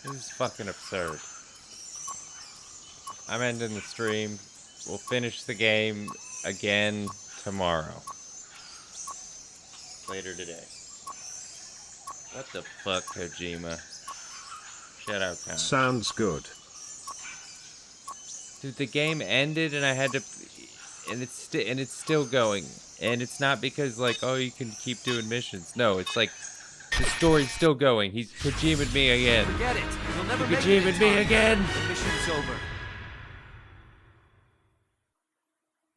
This is fucking absurd. I'm ending the stream. We'll finish the game again tomorrow. Later today. What the fuck, Kojima? Shout out, Con. Sounds good. Dude, the game ended and I had to, and it's still going. And it's not because like, oh, you can keep doing missions. No, it's like the story's still going. He's Kojima'd me again. Forget it. You'll never He make it in Kojima'd me time. again. The mission's over.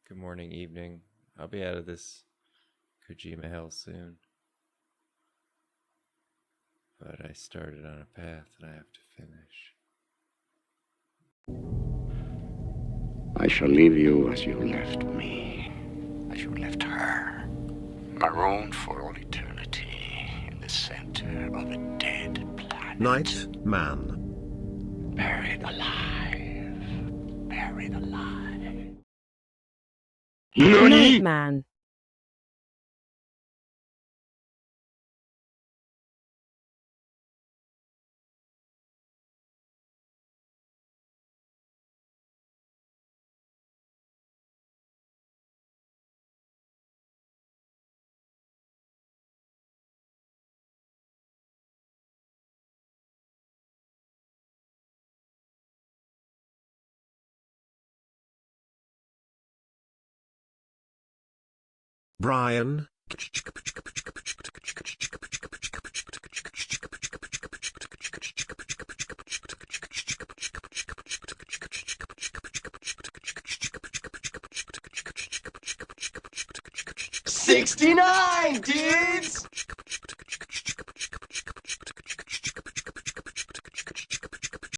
Good morning, evening. I'll be out of this Kojima hell soon. But I started on a path that I have to finish. I shall leave you as you left me, as you left her, marooned for all eternity in the center of a dead planet. Night, man. Buried alive. Buried alive. Night, man. Brian. $69, dudes!